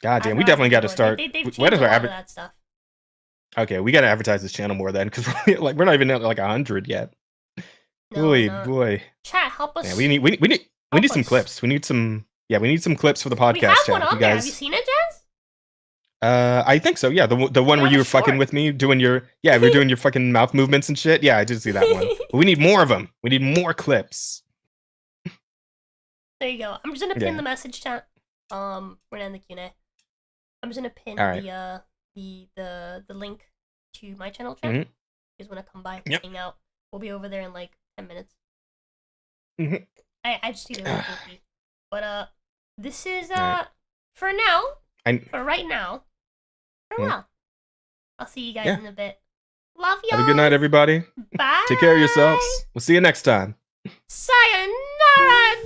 God damn, we I'd definitely got to rather start. They've Where changed does a our lot of adver- that stuff. Okay, we got to advertise this channel more then, because like we're not even at like 100 yet. No, boy, no. boy. Chat, help us. Yeah, we need Help some us. clips. We need some. Yeah, we need some clips for the We podcast. have chat. one You on there. Have guys. you seen it, Jazz? I think so. Yeah, the one We where have you a were fucking short. with me, doing your we were doing your fucking mouth movements and shit. Yeah, I did see that one. But we need more of them. We need more clips. There you go. I'm just gonna pin Yeah. the message chat. We're gonna end the Q&A. I'm just gonna pin All right. the link to my channel chat. Mhm. If you guys wanna come by, Yep. hang out. We'll be over there in like 10 minutes. Mhm. I just need a really cool pee. But this is Alright. for now. I For right now. Farewell. I'll see you guys Yeah. in a bit. Love y'all. have a good night, everybody. Bye. Take care of yourselves. We'll see you next time. Sayonara.